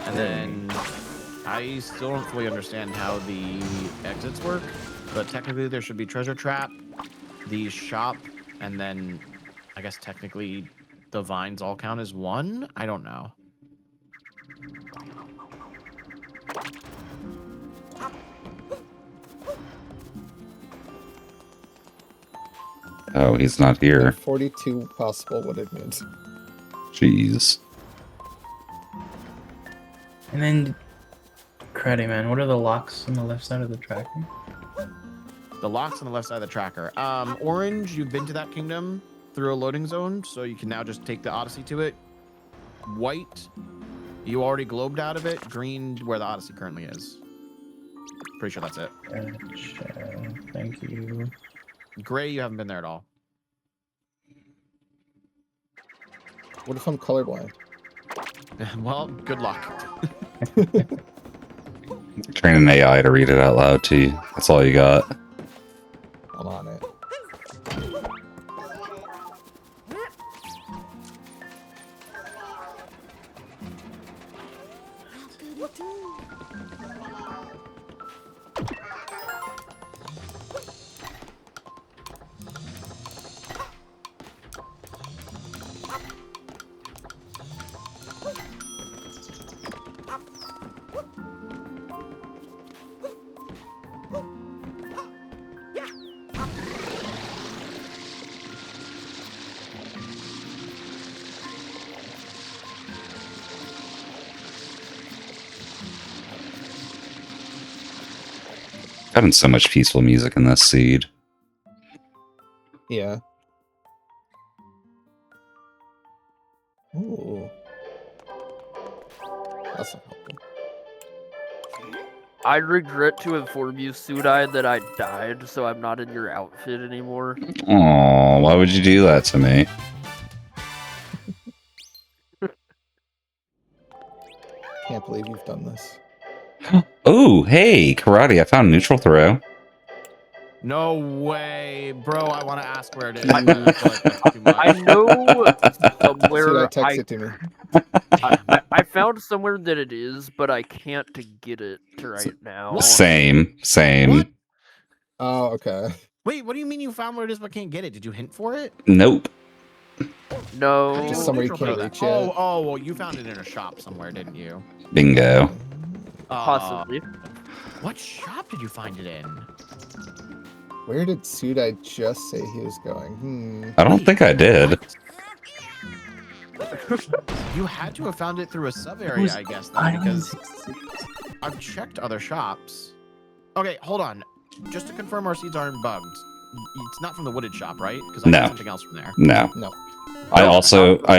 and then I still don't fully understand how the exits work, but technically there should be treasure trap, the shop, and then I guess technically the vines all count as one. I don't know. Oh, he's not here. 42 possible what it means. Jeez. And then, cruddy man, what are the locks on the left side of the tracker? The locks on the left side of the tracker. Orange, you've been to that kingdom through a loading zone, so you can now just take the Odyssey to it. White, You already globed out of it. Green, where the Odyssey currently is. Pretty sure that's it. Gotcha. Thank you. Gray, you haven't been there at all. What if I'm colorblind? Well, good luck. Train an AI to read it out loud to you. That's all you got. I'm on it. Having so much peaceful music in this seed. Yeah. Ooh. That's not helpful. I regret to inform you, Sudai, that I died, so I'm not in your outfit anymore. Aw, why would you do that to me? Can't believe you've done this. Oh, hey, karate, I found neutral throw. No way, bro. I want to ask where it is. I- I feel like that's too much. I know somewhere Sudai, text it to me. I found somewhere that it is, but I can't to get it right now. Same. What? Oh, okay. Wait, what do you mean you found where it is but can't get it? Did you hint for it? Nope. No. How do you Just know somewhere you neutral can't throw reach that? it. Well, you found it in a shop somewhere, didn't you? Bingo. Possibly. What shop did you find it in? Where did Sudai just say he was going? I don't think I did. You had to have found it through a sub area, I guess, then, because I've checked other shops. Okay, hold on. Just to confirm our seeds aren't bugged. It's not from the wooded shop, right? Because I No. got something else from there. No. No. I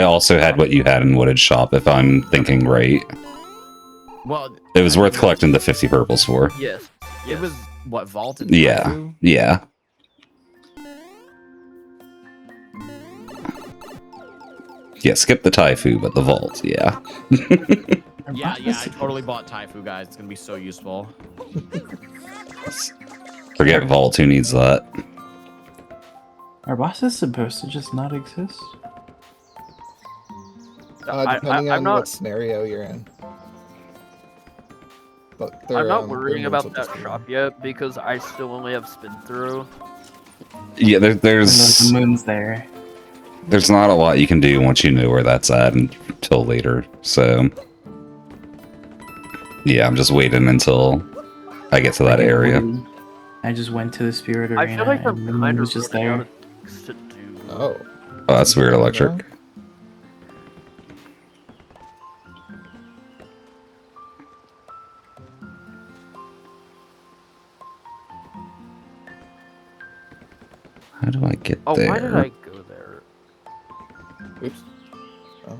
also had what you had in Wooded Shop, if I'm thinking right. Well, It was worth collecting the 50 purples for. Yes. It was what, Vault and Yeah. Taifu? Yeah. Yeah, skip the Taifu, but the vault, yeah. Yeah, I totally bought Taifu, guys. It's gonna be so useful. Forget vault, who needs that? Are bosses supposed to just not exist? Depending I'm on not. what scenario you're in. But I'm not their worrying moons will about that just be- shop yet because I still only have spin through. Yeah, And there's the moon's there. there's not a lot you can do once you know where that's at until later. So yeah, I'm just waiting until I get to that area. I just went to the spirit arena I feel like I'm and the moon kind was of just running out there. of things to do. Oh. Oh, that's weird electric. How do I get Oh, there? why did I go there? Oops. Oh.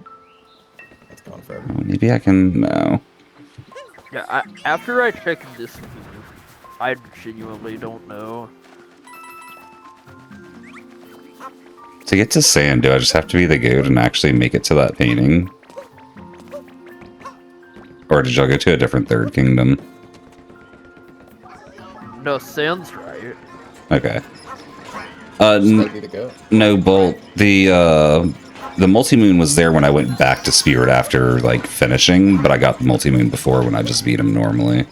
That's going forever. Oh, maybe I can. No. Yeah, after I check this food, I genuinely don't know. To get to sand, do I just have to be the goat and actually make it to that painting? Or did y'all go to a different third kingdom? No, Sand's right. Okay. Just gotta be the goat. No, Bolt. The multi-moon was there when I went back to Spirit after, like, finishing, but I got the multi-moon before when I just beat him normally.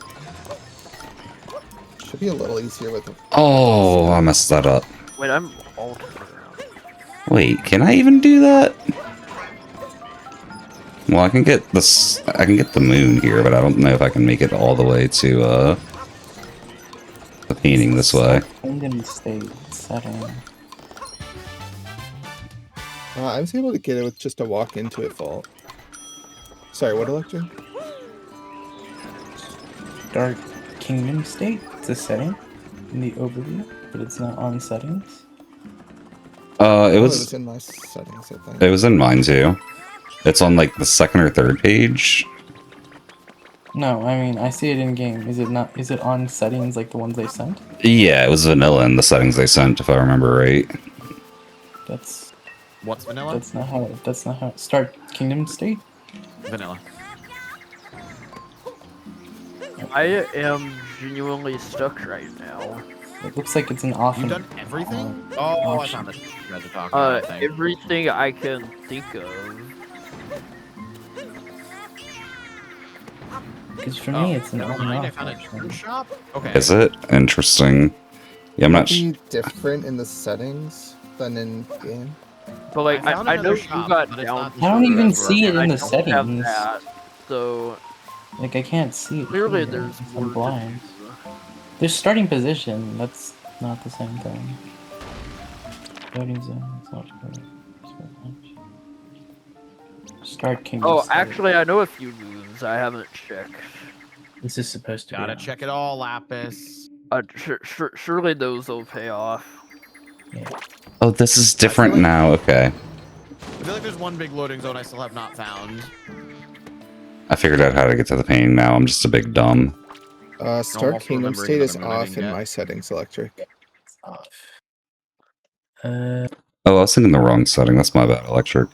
Should be a little easier with the Oh, I messed that up. Wait, I'm all turned around. Wait, can I even do that? Well, I can get this. I can get the moon here, but I don't know if I can make it all the way to the painting this way. Kingdom state setting. I was able to get it with just a walk into it vault. Sorry, what electric? Dark Kingdom state. It's a setting in the overview, but it's not on settings. It It was. was in my settings, I think. It was in mine too. It's on like the second or third page. No, I mean I see it in game. Is it not? Is it on settings like the ones they sent? Yeah, it was vanilla in the settings they sent, if I remember right. That's What's vanilla? that's not how. That's not how. Start Kingdom State. Vanilla. I am genuinely stuck right now. It looks like it's an off. You've and done everything? on Oh, I option. found it. You guys are talking about thing. Everything I can think of. Because for me, it's an never on and mind. I off found a option. different shop. Okay. Is it? Interesting. Yeah, I'm not Be different in the settings than in game. But like, I found I know another you shop, got but it's down. not in I don't the even server. see it in I the don't have settings. that, so Like I can't see it. clearly here. there's I'm more to blind. do. There's starting position. That's not the same thing. Loading zone. It's not good. Start Kingdom Oh, State. actually, I know a few moves. I haven't checked. This is supposed to Gotta be. check it all, Lapis. Surely those will pay off. Yeah. Oh, this is different like- now. Okay. I feel like there's one big loading zone I still have not found. I figured out how to get to the painting now. I'm just a big dumb. Start Almost Kingdom remembering State is another move I off didn't in get. my settings, Electric. It's off. Oh, I was thinking the wrong setting. That's my bad, Electric.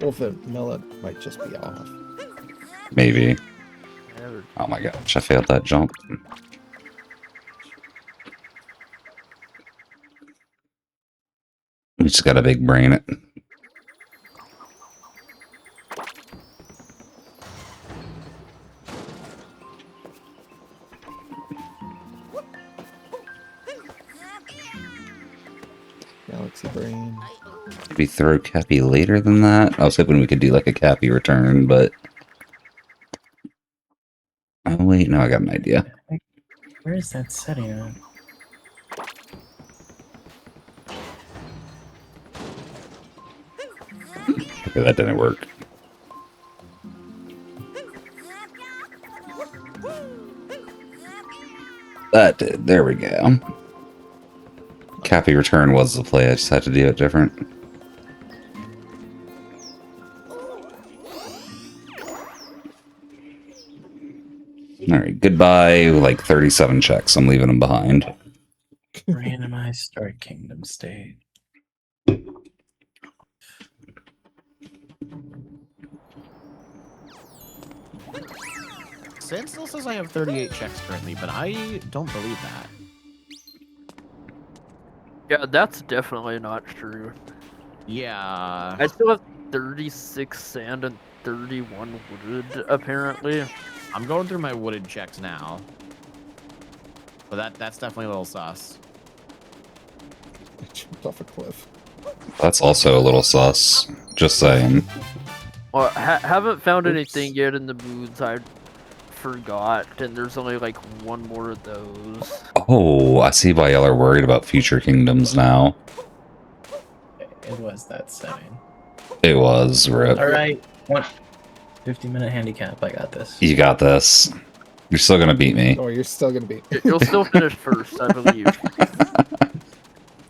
Well, vanilla might just be off. Maybe. Oh my gosh, I failed that jump. We just got a big brain it. Galaxy Brain. Maybe throw Cappy later than that. I was hoping we could do like a Cappy return, but... Oh wait, no, I got an idea. Where is that setting at? Okay, that didn't work. That did. There we go. Cappy return was the play. I just had to do it different. Alright, goodbye. Like 37 checks. I'm leaving them behind. Randomize Start Kingdom State. Sand still says I have 38 checks currently, but I don't believe that. Yeah, that's definitely not true. Yeah. I still have 36 sand and 31 wood, apparently. I'm going through my wooded checks now. But that's definitely a little sus. I jumped off a cliff. That's also a little sus. Just saying. Well, haven't found anything yet in the moods I forgot, and there's only like one more of those. Oh, I see why y'all are worried about future kingdoms now. It was that setting. It was, Rip. Alright. 50-minute handicap. I got this. You got this. You're still gonna beat me. Oh, you're still gonna be. You'll still finish first, I believe.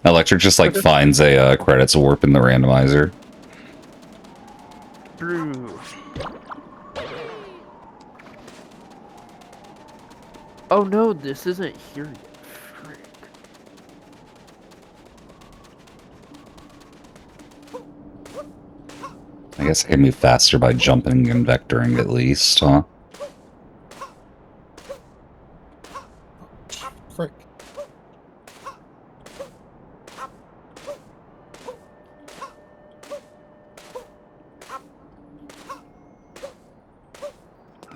Electric just like finds a credits warp in the randomizer. True. Oh no, this isn't here yet. Frick. I guess I can move faster by jumping and vectoring at least, huh? Frick.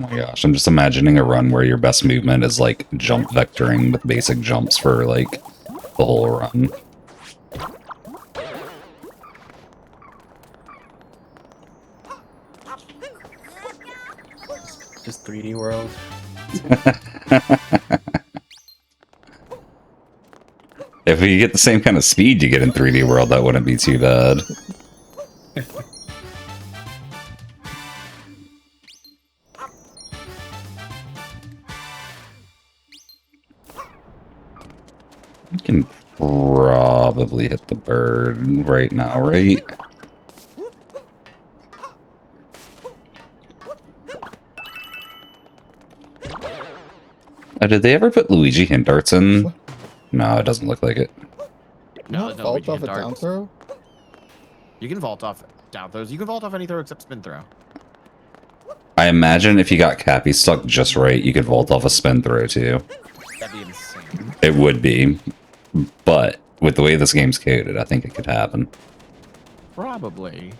Oh my gosh, I'm just imagining a run where your best movement is like jump vectoring with basic jumps for like the whole run. Just 3D world. If we get the same kind of speed you get in 3D World, that wouldn't be too bad. We can probably hit the bird right now, right? Did they ever put Luigi hint darts in? No, it doesn't look like it. No, there's no Vault Luigi off hit a down darts. throw? You can vault off down throws. You can vault off any throw except spin throw. I imagine if you got Cappy stuck just right, you could vault off a spin throw too. That'd be insane. It would be, but with the way this game's coded, I think it could happen. Probably.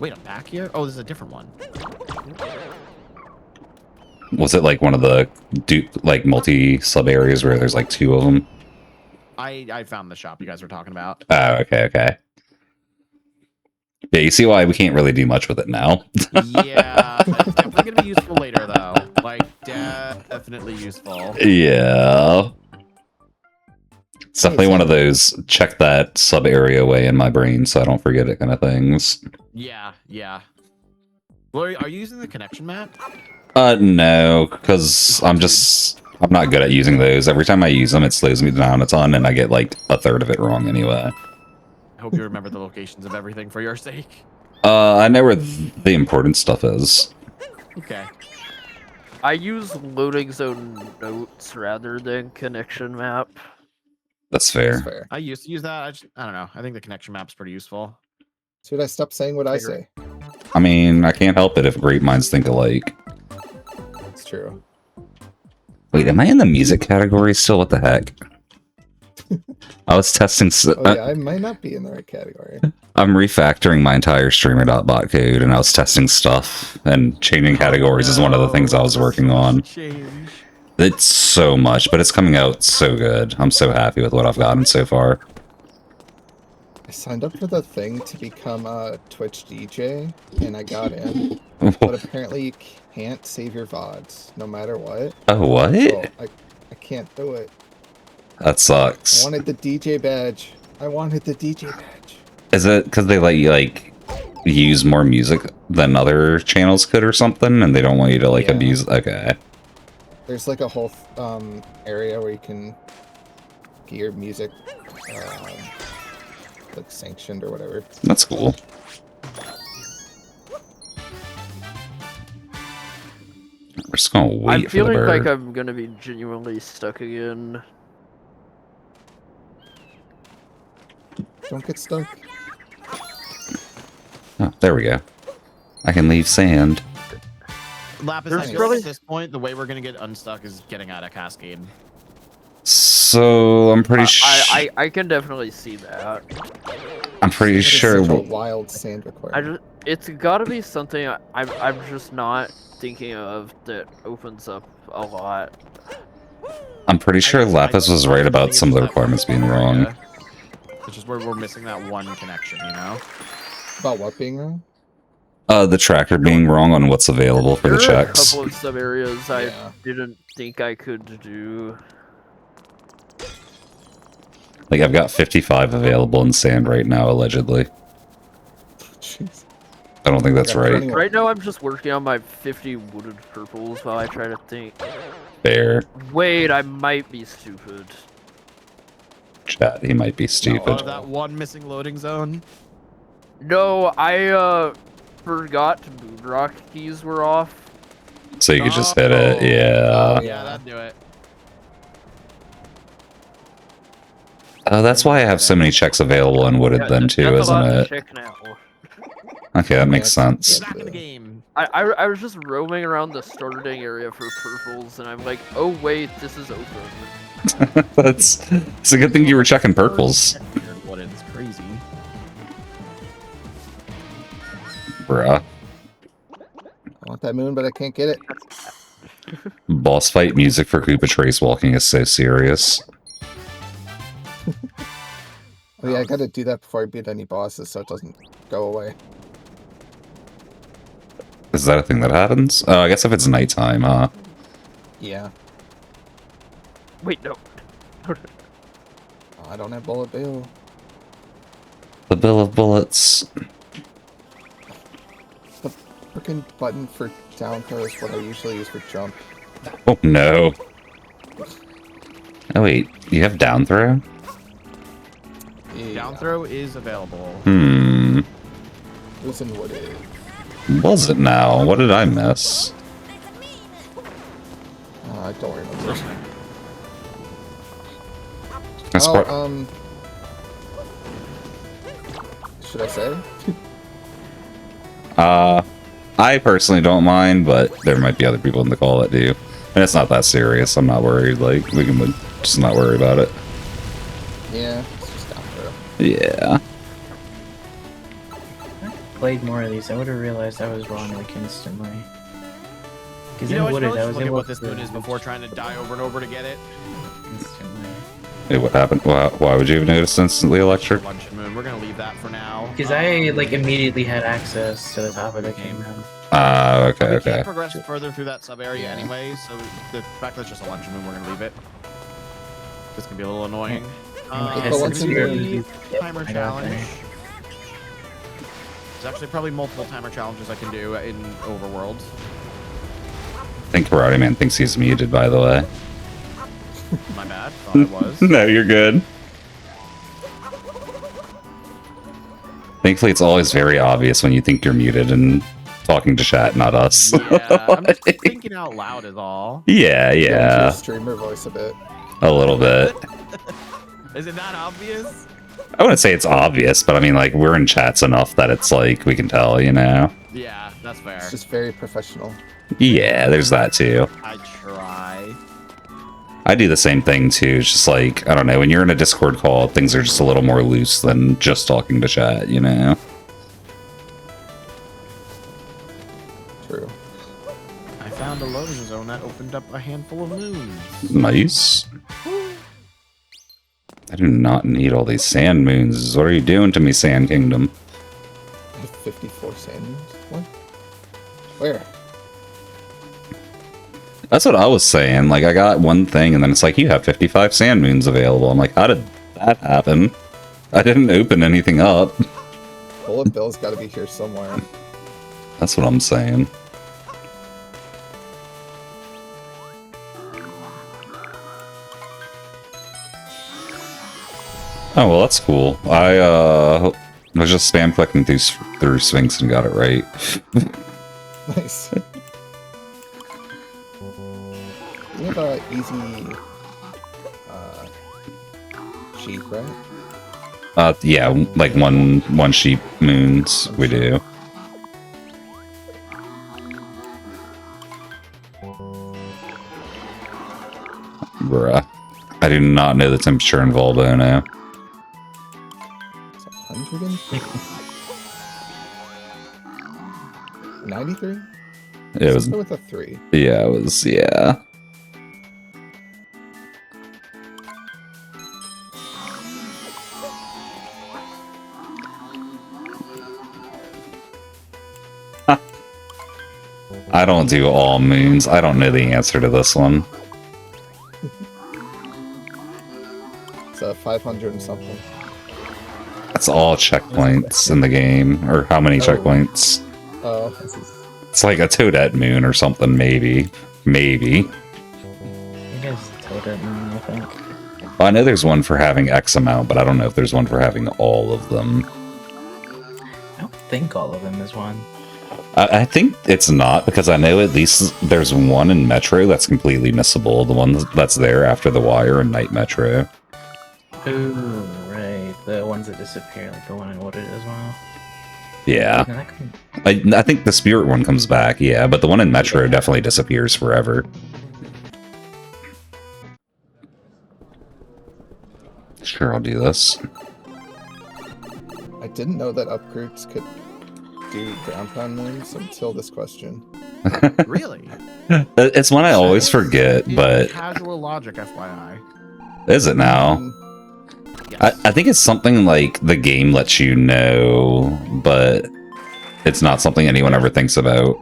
Wait, I'm back here? Oh, this is a different one. Was it like one of the multi-sub areas where there's like 2 of them? I found the shop you guys were talking about. Oh, okay. Yeah, you see why we can't really do much with it now. Yeah, it's definitely gonna be useful later though. Like, definitely useful. Yeah. It's definitely one of those check that sub area away in my brain so I don't forget it kind of things. Yeah. Well, are you using the connection map? No, because I'm not good at using those. Every time I use them, it slows me down a ton, and I get like a third of it wrong anyway. I hope you remember the locations of everything for your sake. I know where the important stuff is. Okay. I use loading zone notes rather than connection map. That's fair. That's fair. I used to use that. I don't know. I think the connection map's pretty useful. Should I stop saying what I say? I mean, I can't help it if great minds think alike. It's true. Wait, am I in the music category still? What the heck? I was testing... Oh yeah, I might not be in the right category. I'm refactoring my entire streamer.bot code, and I was testing stuff, and changing categories is one of the things I was working on. Change. It's so much, but it's coming out so good. I'm so happy with what I've gotten so far. I signed up for the thing to become a Twitch DJ, and I got in. But apparently you can't save your VODs, no matter what. Oh, what? So I can't do it. That I sucks. wanted the DJ badge. Is it because they let you, like, use more music than other channels could or something, and they don't want you to, like, Yeah. abuse... Okay. There's like a whole area where you can get your music like sanctioned or whatever. That's cool. We're just gonna wait I'm for the feeling bird. like I'm gonna be genuinely stuck again. Don't get stuck. Oh, there we go. I can leave sand. Lapis, There's I feel probably- like at this point, the way we're gonna get unstuck is getting out of Cascade. So I'm pretty sure. I can definitely see that. I'm pretty That is sure. such a wild sand requirement. It's gotta be something I'm just not thinking of that opens up a lot. I'm pretty sure Lapis was right about some of the That requirements being area, wrong. Which is where we're missing that one connection, you know? About what being wrong? The tracker being wrong on what's available for the There are a checks. couple of sub areas I Yeah. didn't think I could do. Like I've got 55 available in sand right now, allegedly. Jeez. I don't think that's Yeah, right. running- Right now, I'm just working on my 50 wooded purples while I try to think. Fair. Wait, I might be stupid. Chat, he might be Oh, stupid. that one missing loading zone. No, I forgot Moonrock keys were off. So you could just hit it, yeah. Yeah, that'd do it. Oh, that's why I have so many checks available in Wooded Yeah, then too, that's isn't allowed to it? check now. Okay, that makes Yeah, sense. Back in the game. I was just roaming around the starting area for purples, and I'm like, oh wait, this is open. It's a good thing you were checking purples, What is crazy. bruh. I want that moon, but I can't get it. Boss fight music for Koopa Trace walking is so serious. Oh yeah, I gotta do that before I beat any bosses so it doesn't go away. Is that a thing that happens? Oh, I guess if it's nighttime, huh? Yeah. Wait, no. Oh, I don't have bullet bill. The bill of bullets. The freaking button for down throw is what I usually use for jump. Oh no. Oh wait, you have down throw? Yeah. Down throw is available. Hmm. Listen what it is. Was it now? What did I miss? Don't worry about it. That's Oh, part- should I say? I personally don't mind, but there might be other people in the call that do. And it's not that serious. I'm not worried. Like, we can just not worry about it. Yeah, it's just after. Yeah. Played more of these, I would have realized I was wrong like instantly. Because You know, I should I probably was just look at able what this to moon is before trying to die over and over to get it. instantly. Hey, what happened? Why would you have noticed instantly electric? Luncheon moon. We're gonna leave that for now. Because I like immediately had access to the top of the game now. Okay, We okay. can't progress further through that sub area anyway, so the fact that it's just a luncheon moon, we're gonna leave it. This can be a little annoying. The luncheon moon- Timer I got challenge. there. There's actually probably multiple timer challenges I can do in Overworld. I think Karate Man thinks he's muted, by the way. My bad. Thought I was. No, you're good. Thankfully, it's always very obvious when you think you're muted and talking to chat, not us. Yeah, I'm just thinking out loud is all. Yeah, Go into your yeah. streamer voice a bit. A little bit. Is it not obvious? I wouldn't say it's obvious, but I mean, like, we're in chats enough that it's like, we can tell, you know? Yeah, that's fair. It's just very professional. Yeah, there's that too. I try. I do the same thing too. It's just like, I don't know, when you're in a Discord call, things are just a little more loose than just talking to chat, you know? True. I found a loading zone that opened up a handful of moons. Nice. I do not need all these sand moons. What are you doing to me, Sand Kingdom? I have 54 sand moons. What? Where? That's what I was saying. Like, I got one thing, and then it's like, you have 55 sand moons available. I'm like, how did that happen? I didn't open anything up. Bullet Bill's got to be here somewhere. That's what I'm saying. Oh, well, that's cool. I was just spam clicking through Sphinx and got it right. Nice. We have a easy sheep, right? Yeah, like one sheep moons we do. Bruh. I do not know the temperature in Voldo now. It's 93? It was, Something with a 3. yeah, it was, yeah. I don't do all moons. I don't know the answer to this one. It's 500 and something. That's all checkpoints in the game. Or how many Oh. checkpoints? Oh, It's like a Toadette moon or something, maybe. Maybe. I guess Toadette Moon, I think. Well, I know there's one for having X amount, but I don't know if there's one for having all of them. I don't think all of them is one. I think it's not, because I know at least there's one in Metro that's completely missable. The one that's there after the Wire and Night Metro. Ooh, right. The ones that disappear, like the one in Wooded as well. Yeah. No, that could- I think the Spirit one comes back, yeah, but the one in Metro definitely disappears forever. Sure, I'll do this. I didn't know that upgroups could do ground pound moves until this question. Really? It's one I always forget, but Casual logic, FYI. is it now? Mm, Yes. I think it's something like the game lets you know, but it's not something anyone ever thinks about.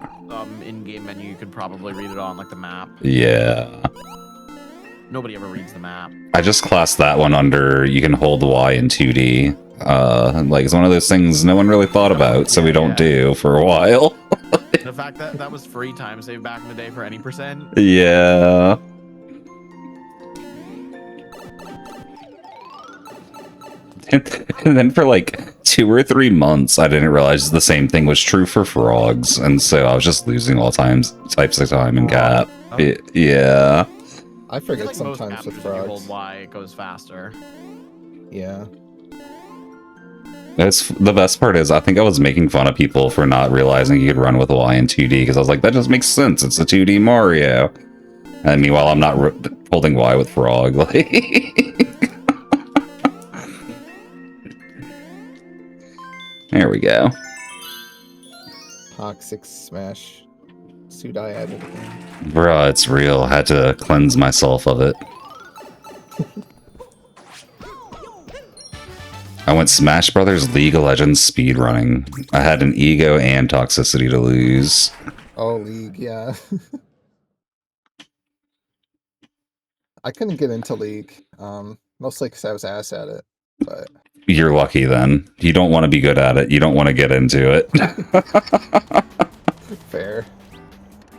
In-game menu, you could probably read it on like the map. Yeah. Nobody ever reads the map. I just classed that one under you can hold Y in 2D. Like, it's one of those things no one really thought about, so we don't do for a while. The fact that that was free time save back in the day for any percent. Yeah. And then for like 2 or 3 months, I didn't realize the same thing was true for frogs, and so I was just losing all types of time in cap. Oh. Yeah. I I feel forget like most sometimes maps, with if you hold frogs. Y, it goes faster. Yeah. That's the best part is I think I was making fun of people for not realizing you could run with Y in 2D because I was like, that just makes sense. It's a 2D Mario. And meanwhile, I'm not holding Y with Frog. Like, there we go. Toxic Smash. Sudai added again. Bruh, it's real. I had to cleanse myself of it. I went Smash Brothers League of Legends speedrunning. I had an ego and toxicity to lose. Oh, League, yeah. I couldn't get into League, mostly because I was ass at it, but... You're lucky then. You don't want to be good at it. You don't want to get into it. Fair.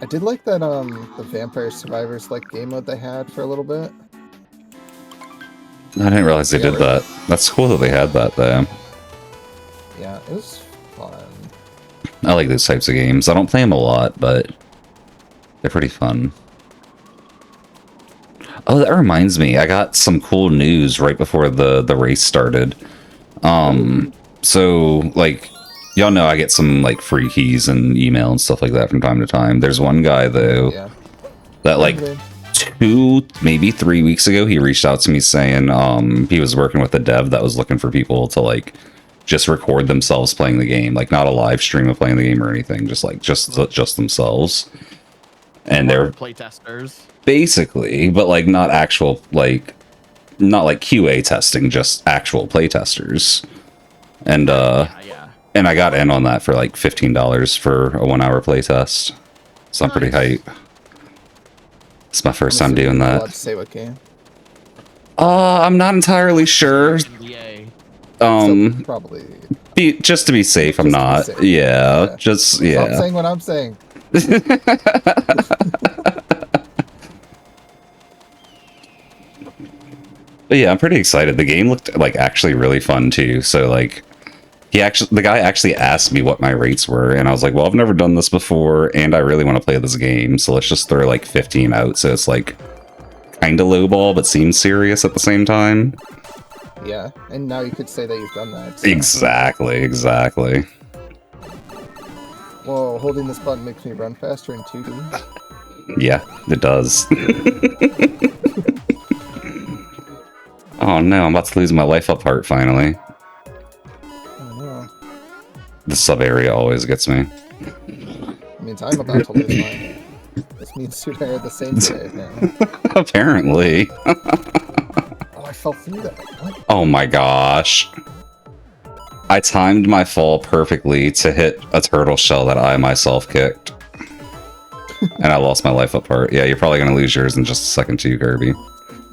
I did like that, the Vampire Survivors, like, game mode they had for a little bit. I didn't realize they did that. That's cool that they had that, though. Yeah, it was fun. I like those types of games. I don't play them a lot, but they're pretty fun. Oh, that reminds me. I got some cool news right before the race started. So, like, y'all know I get some, like, free keys and email and stuff like that from time to time. There's one guy, though, Yeah. that, like, 2, maybe 3 weeks ago, he reached out to me saying he was working with a dev that was looking for people to, like, just record themselves playing the game. Like, not a live stream of playing the game or anything. Just, like, just themselves. And they're playtesters. basically, but, like, not actual, like, not like QA testing, just actual playtesters. And, Yeah. and I got in on that for, like, $15 for a 1-hour playtest. So I'm pretty hype. It's my first time doing Allowed that. to say what game? I'm not entirely sure. Yay. So probably. Just to be safe, I'm Just to be not. safe. Yeah, Yeah. just, Stop yeah. saying what I'm saying. But yeah, I'm pretty excited. The game looked, like, actually really fun, too. So, like, the guy actually asked me what my rates were, and I was like, well, I've never done this before, and I really want to play this game, so let's just throw, like, 15 out, so it's, like, kind of lowball, but seems serious at the same time. Yeah, and now you could say that you've done that. So. Exactly. Whoa, holding this button makes me run faster in 2D. Yeah, it does. Oh no, I'm about to lose my life up heart finally. Oh no. The sub area always gets me. It means I'm about to lose mine. This means Sudai are the same day now. Apparently. Oh, I fell through that. What? Oh my gosh. I timed my fall perfectly to hit a turtle shell that I myself kicked. And I lost my life apart. Yeah, you're probably going to lose yours in just a second too, Kirby.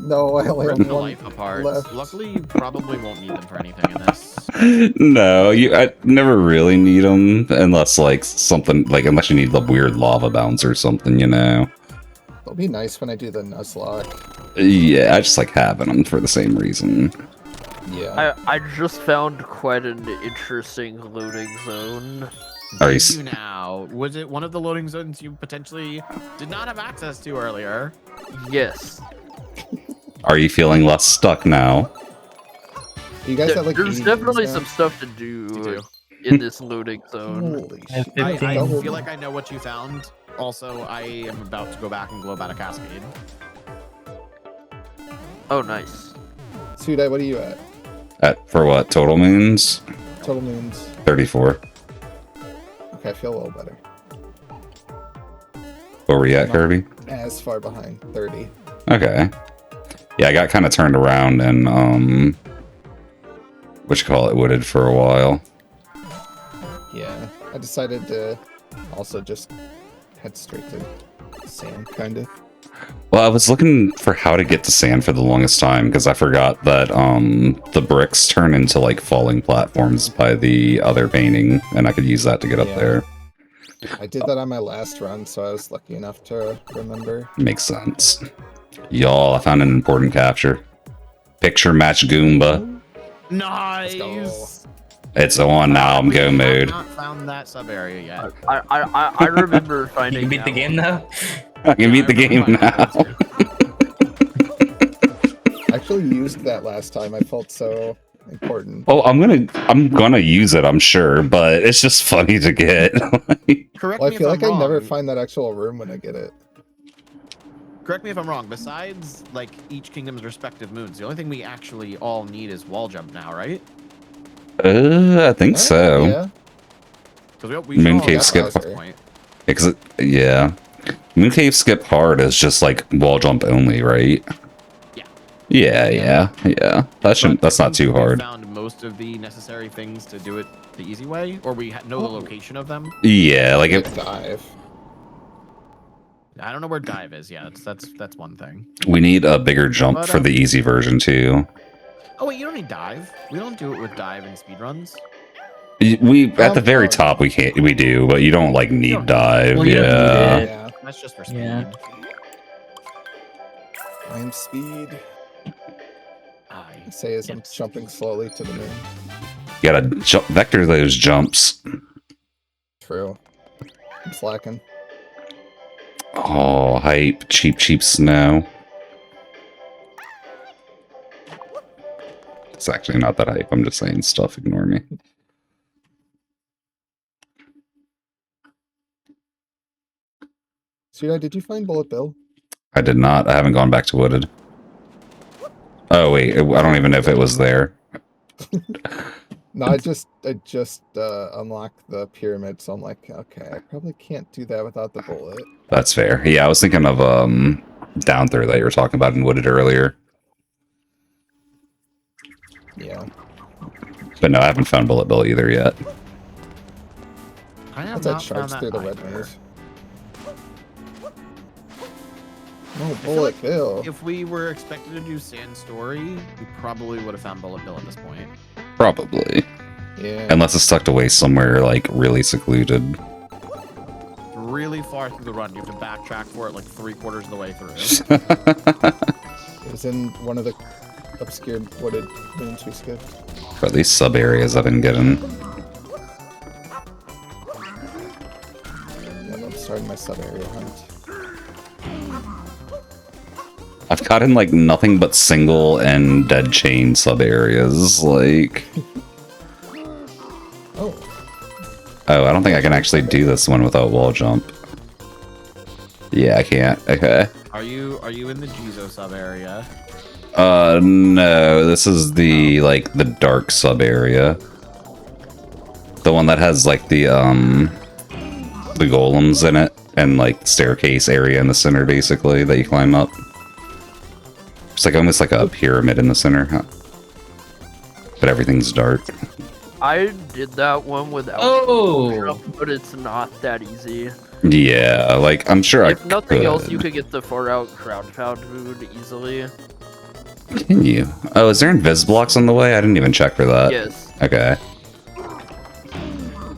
No, I only Rip have the one life apart. left. Luckily, you probably won't need them for anything in this. No, I never really need them unless, like, something, like, unless you need the weird lava bounce or something, you know? It'll be nice when I do the Nuzlocke. Yeah, I just like having them for the same reason. Yeah. I just found quite an interesting loading zone. Are you Thank you now. Was it one of the loading zones you potentially did not have access to earlier? Yes. Are you feeling less stuck now? You guys have like There's 80 definitely now? some stuff to do do. in this loading zone. Holy I have shit. I 15. feel like I know what you found. Also, I am about to go back and globe out a cascade. Oh, nice. Sudai, what are you at? For what? Total moons? Total moons. 34. Okay, I feel a little better. Where were you at, Kirby? As far behind. 30. Okay. Yeah, I got kind of turned around and, wooded for a while. Yeah. I decided to also just head straight to sand, kind of. Well, I was looking for how to get to sand for the longest time because I forgot that the bricks turn into like falling platforms by the other painting, and I could use that to get up Yeah. there. I did that on my last run, so I was lucky enough to remember. Makes sense. Y'all, I found an important capture. Picture match Goomba. Nice. Let's It's on now. I'm We go have mode. not found that sub area yet. I remember You finding can beat the that game one. now? I can beat the I remember game finding now. that too. actually used that last time. I felt so important. Oh, I'm gonna use it, I'm sure, but it's just funny to get. Correct Well, I me feel if like I'm I never wrong. find that actual room when I get it. Correct me if I'm wrong. Besides, like, each kingdom's respective moons, the only thing we actually all need is wall jump now, right? I think so. Yeah. Because we Moon should all cave have skip. at this point. Yeah. Mooncave skip hard is just like wall jump only, right? Yeah. That's not too We hard. found most of the necessary things to do it the easy way, or we know the location of them. Yeah, like if Dive. I don't know where dive is. Yeah, that's one thing. we need a bigger jump But, for the easy version too. Oh wait, you don't need dive. We don't do it with dive in speedruns. We at the very Oh, top we do, but you don't like need dive. Well, you don't need Yeah. it. Yeah. That's just for speed. Yeah. I'm speed. I I say as I'm Yes. jumping slowly to the moon. You gotta vector those jumps. True. I'm slacking. Oh, hype. Cheap snow. It's actually not that hype. I'm just saying stuff. Ignore me. Sudai, did you find Bullet Bill? I did not. I haven't gone back to Wooded. Oh, wait. I don't even know if it was there. No, I just unlocked the pyramid, so I'm like, okay, I probably can't do that without the bullet. That's fair. Yeah, I was thinking of down through that you were talking about in Wooded earlier. Yeah. But no, I haven't found Bullet Bill either yet. I have That's that not found sharks that through the red either. maze. No, feel Bullet like Bill. If we were expected to do Sand Story, we probably would have found Bullet Bill at this point. Probably. Yeah. Unless it's tucked away somewhere, like, really secluded. Really far through the run, you have to backtrack for it like 3/4 of the way through. It was in one of the obscure wooded moons we skipped. For these sub areas I've been getting. And I'm starting my sub area hunt. I've gotten like nothing but single and dead chain sub areas. Like, Oh, oh, I don't think I can actually do this one without wall jump. Yeah, I can't. Okay. Are you in the Jizo sub area? No, this is the like the dark sub area. The one that has like the golems in it and like staircase area in the center, basically, that you climb up. It's like almost like a pyramid in the center, huh? But everything's dark. I did that one without Oh! jump, but it's not that easy. Yeah, like I'm sure If I nothing could. else, you could get the 4-out crowd pound mood easily. Can you? Oh, is there invis blocks on the way? I didn't even check for that. Yes. Okay.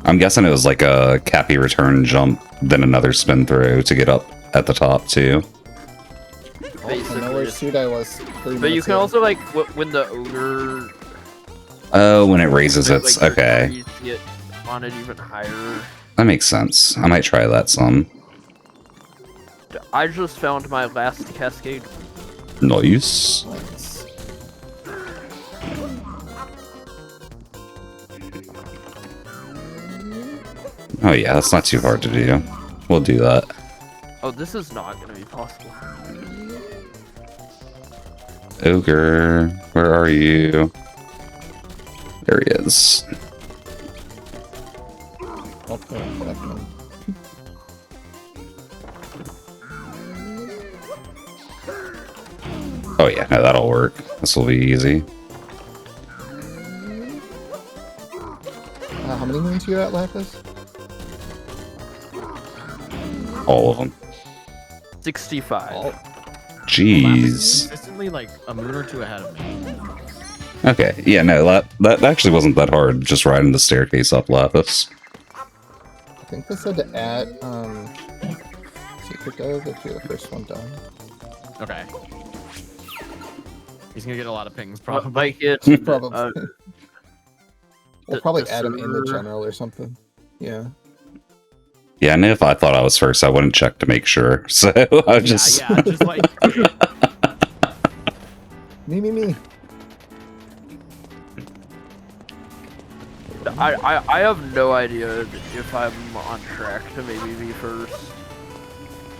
I'm guessing it was like a Cappy return jump, then another spin throw to get up at the top too. I know where Sudai was. But you can also, like, when the ogre... Oh, when it raises its... like, Okay. you get on it even higher. That makes sense. I might try that some. I just found my last cascade. Nice. Nice. Oh yeah, that's not too hard to do. We'll do that. Oh, this is not going to be possible. Ogre, where are you? There he is. Okay, back in. Oh yeah, no, that'll work. This will be easy. How many moons are you at, Lapis? All of them. 65. Oh, Jeez. Consistently like a moon or two ahead of me. Okay, yeah, no, that actually wasn't that hard. Just riding the staircase up Lapis. I think they said to add secret dive if you're the first one done. Okay. He's gonna get a lot of pings, Probably. probably. Might get, Probably. We'll probably the add them in the server- general or something. Yeah. Yeah, and if I thought I was first, I wouldn't check to make sure. So I just... Yeah, just like Me. I have no idea if I'm on track to maybe be first.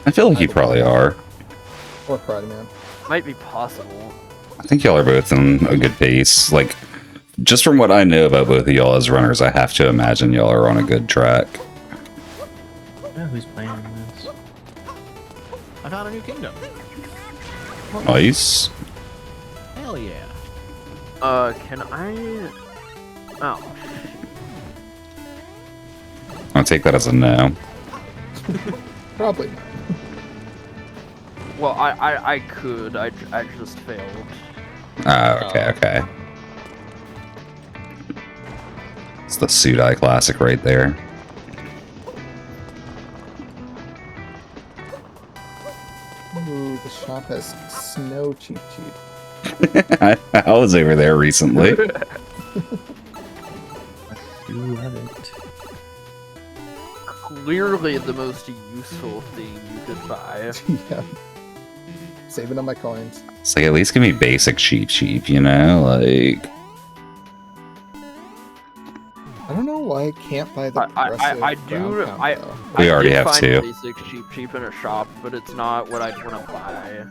I feel like you probably are. Or Karate Man. Might be possible. I think y'all are both in a good pace. Like, just from what I know about both of y'all as runners, I have to imagine y'all are on a good track. I know who's playing this. I found a new kingdom. Nice. Hell yeah. Can I? Oh. I'll take that as a no. Probably not. Well, I could. I just failed. Ah, okay. It's the Sudai Classic right there. Ooh, the shop has snow cheap. I was over there recently. I do love it. Clearly the most useful thing you could buy. Yeah. Saving on my coins. It's like, at least give me basic cheap, you know? Like, I don't know why I can't buy the I progressive do. ground pound, I though. We I already did have find two. basic cheap in a shop, but it's not what I'd want to buy.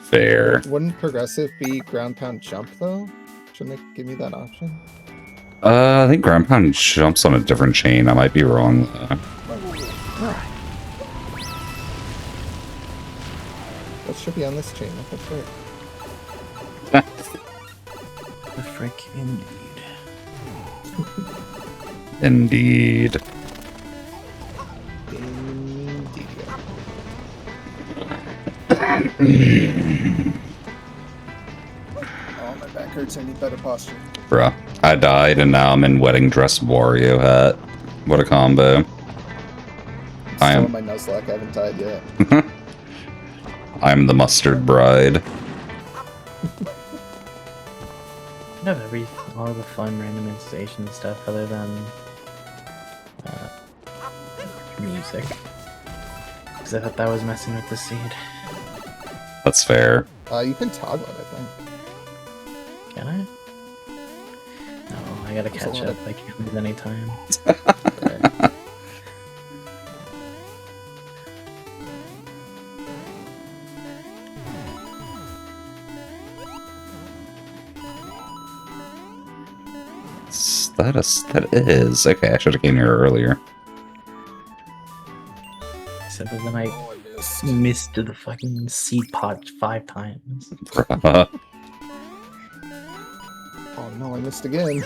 fair. Wouldn't progressive be ground pound jump though? Shouldn't it give me that option? I think Ground Pound jumps on a different chain. I might be wrong, though. That should be on this chain. That's right. The frick Indeed. indeed. Oh, my back hurts. I need better posture. Bruh. I died and now I'm in wedding dress Wario hat. What a combo. I Still am- on my Nuzlocke. I haven't died yet. I'm the mustard bride. I have all the fun randomization stuff other than music. Because I thought that was messing with the seed. That's fair. You can toggle it, I think. Can I? No, I gotta There's a catch lot up. of- I can't lose any time. That is. Okay, I should have came here earlier. So but then I Oh, I missed. missed the fucking seed pot 5 times. Bruh. Oh no, I missed again.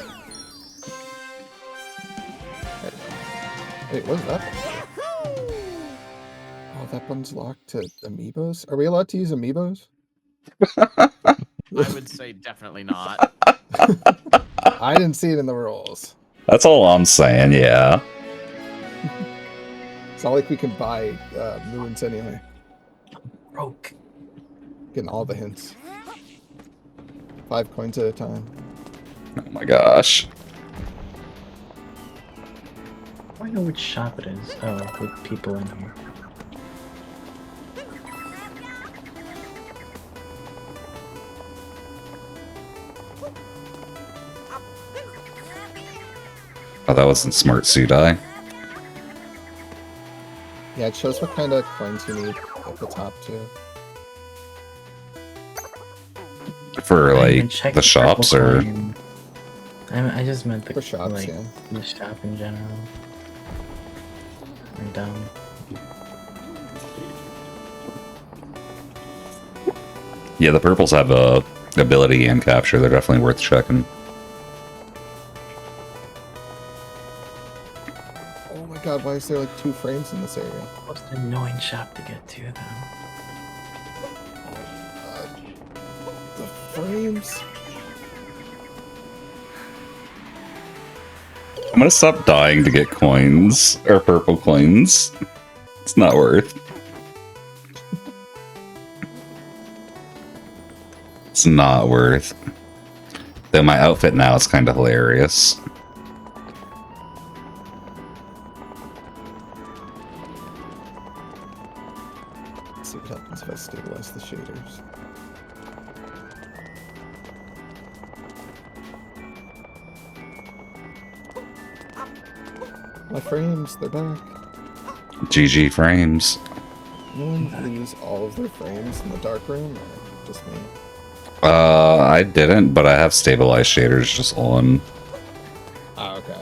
Wait, what's that? Oh, that one's locked to amiibos? Are we allowed to use amiibos? I would say definitely not. I didn't see it in the rules. That's all I'm saying, yeah. It's not like we can buy moons anyway. Broke. Getting all the hints. 5 coins at a time. Oh my gosh. I know which shop it is. Oh, with people in here. Oh, that wasn't smart Sudai. Yeah, it shows what kind of coins you need at the top too. For, I didn't like, even check the shops purple or... coin. I just meant the For shops, like, yeah. the shop in general. I'm dumb. Yeah, the purples have a ability and capture. They're definitely worth checking. Oh my god, why is there like 2 frames in this area? Most annoying shop to get to, though. The frames? I'm gonna stop dying to get coins, or purple coins. It's not worth. It's not worth. Though my outfit now is kind of hilarious. Let's see what happens if I stabilize the shaders. My frames, they're back. GG frames. No one lose all of their frames in the dark room, or just me? I didn't, but I have stabilized shaders just on. Oh, okay.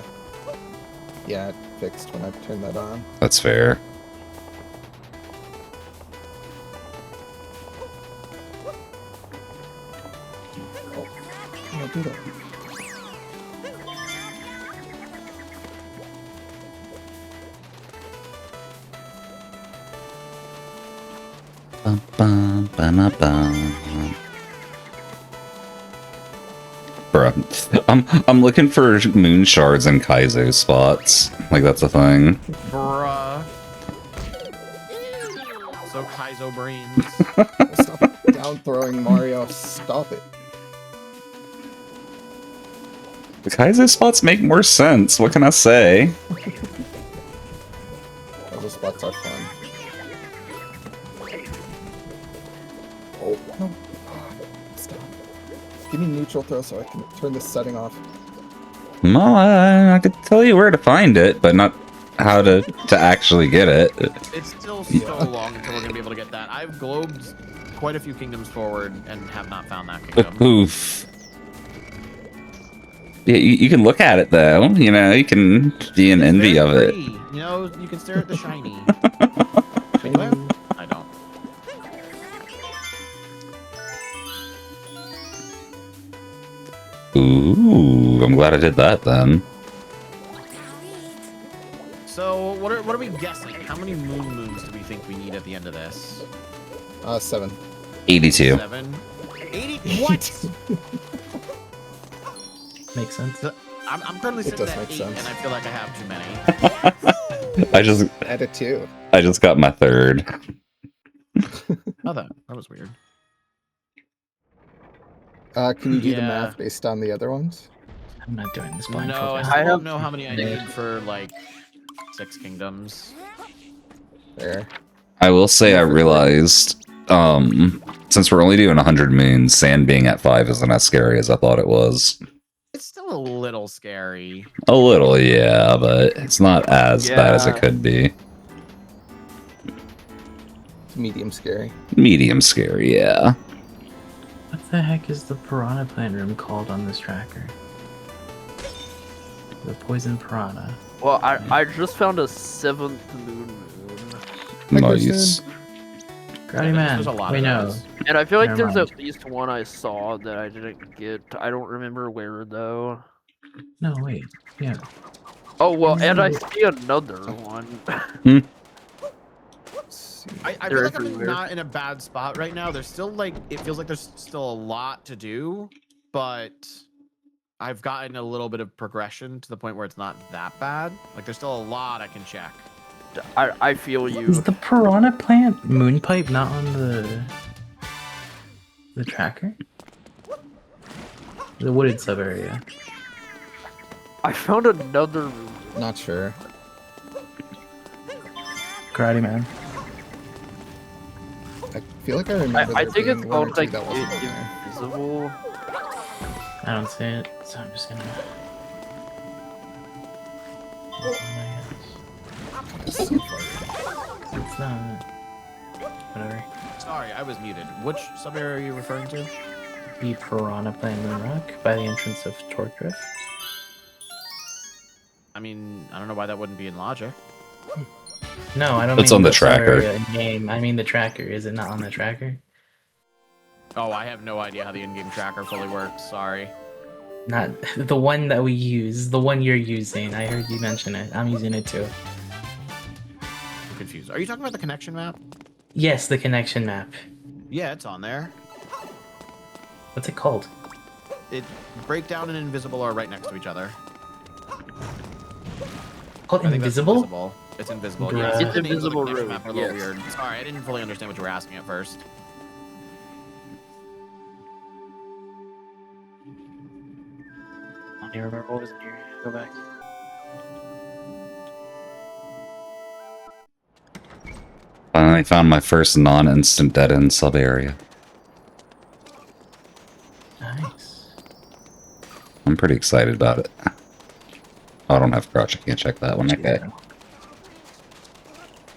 Yeah, it fixed when I turned that on. That's fair. I'll do that. Bum, bum, ba-na-bum. Bruh. I'm looking for moon shards and Kaizo spots. Like, that's a thing. Bruh. So Kaizo brains. Stop down throwing Mario. Stop it. The Kaizo spots make more sense. What can I say? Those spots are fun. Oh, no. Stop. Give me neutral throw so I can turn this setting off. Well, I could tell you where to find it, but not how to actually get it. It's still so long until we're gonna be able to get that. I've globed quite a few kingdoms forward and have not found that kingdom. Oof. Yeah, you can look at it though. You know, you can be in envy of it. Pretty. You know, you can stare at the shiny. Wait, do I don't. Ooh, I'm glad I did that then. So, what are we guessing? How many moons do we think we need at the end of this? 7. 82. 7? 80? What? Makes sense. I'm currently It sitting does at make 8, sense. and I feel like I have too many. Edit 2. I just got my third. Oh, that was weird. Can you do the Yeah. math based on the other ones? I'm not doing this No, blindfold. I I still have- don't know how many I Yeah. need for, like, 6 kingdoms. There. I will say I realized, since we're only doing 100 moons, sand being at 5 isn't as scary as I thought it was. It's still a little scary. A little, yeah, but it's not as bad as it Yeah. could be. It's medium scary. Medium scary, yeah. What the heck is the piranha plant room called on this tracker? The poison piranha. Well, I just found a 7th moon. Hi, Nice. Grotty man, There's a lot we of know. those. And I feel like Never there's mind. at least one I saw that I didn't get. I don't remember where though. No, wait. Yeah. Oh well, and I see another one. Let's see. I They're feel like I'm everywhere. not in a bad spot right now. There's still, like, it feels like there's still a lot to do, but I've gotten a little bit of progression to the point where it's not that bad. Like, there's still a lot I can check. I feel Is you. the piranha plant moon pipe not on the tracker? The wooded sub area. I found another. Not sure. Karate man. I feel like I remember I there think being it's one or called two like that wasn't in there. invisible. I don't see it, so I'm just gonna. It's so far. It's not. Whatever. Sorry, I was muted. Which sub area are you referring to? The piranha plant moon rock by the entrance of Torque Drift. I mean, I don't know why that wouldn't be in logic. No, I don't It's mean on the sub tracker. area in game. I mean the tracker. Is it not on the tracker? Oh, I have no idea how the in-game tracker fully works. Sorry. Not the one that we use. The one you're using. I heard you mention it. I'm using it too. I'm confused. Are you talking about the connection map? Yes, the connection map. Yeah, it's on there. What's it called? It Breakdown and Invisible are right next to each other. Called I think that's invisible? It's invisible. Bruh. Yeah, It's the names of the Invisible connection Room, map are a little yes. weird. Sorry, I didn't fully understand what you were asking at first. I don't even remember what was in here. Go back. Finally found my first non-instant dead end sub area. Nice. I'm pretty excited about it. Oh, I don't have crouch. I can't check that one. Okay. Yeah.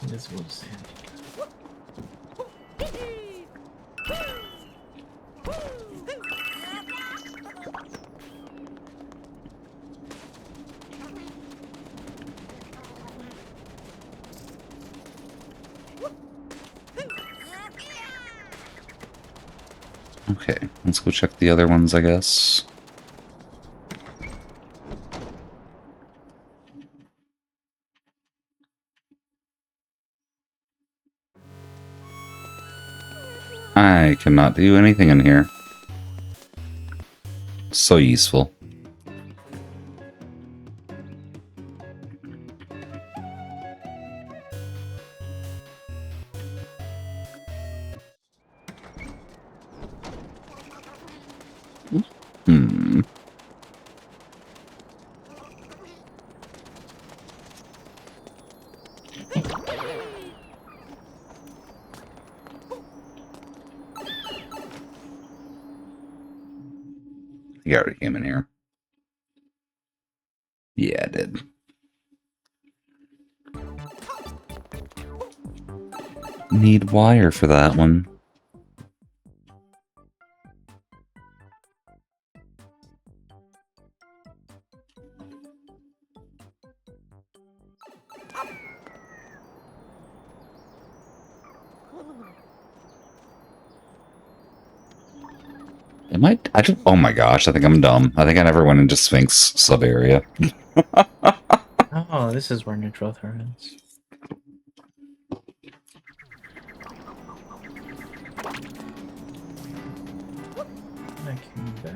Invisible sand. Okay, let's go check the other ones, I guess. I cannot do anything in here. So useful. Hmm. You already came in here. Yeah, I did. Need wire for that one. Am I just, oh my gosh, I think I'm dumb. I think I never went into Sphinx sub area. Oh, this is where neutral throw is. I came back.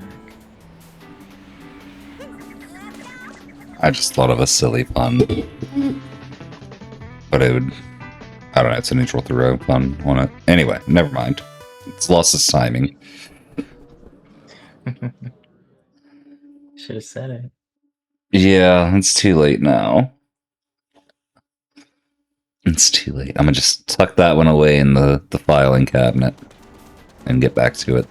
I just thought of a silly pun. But it would, I don't know, it's a neutral throw pun on it. Anyway, never mind. It's lost its timing. Should have said it. Yeah, it's too late now. It's too late. I'm gonna just tuck that one away in the filing cabinet and get back to it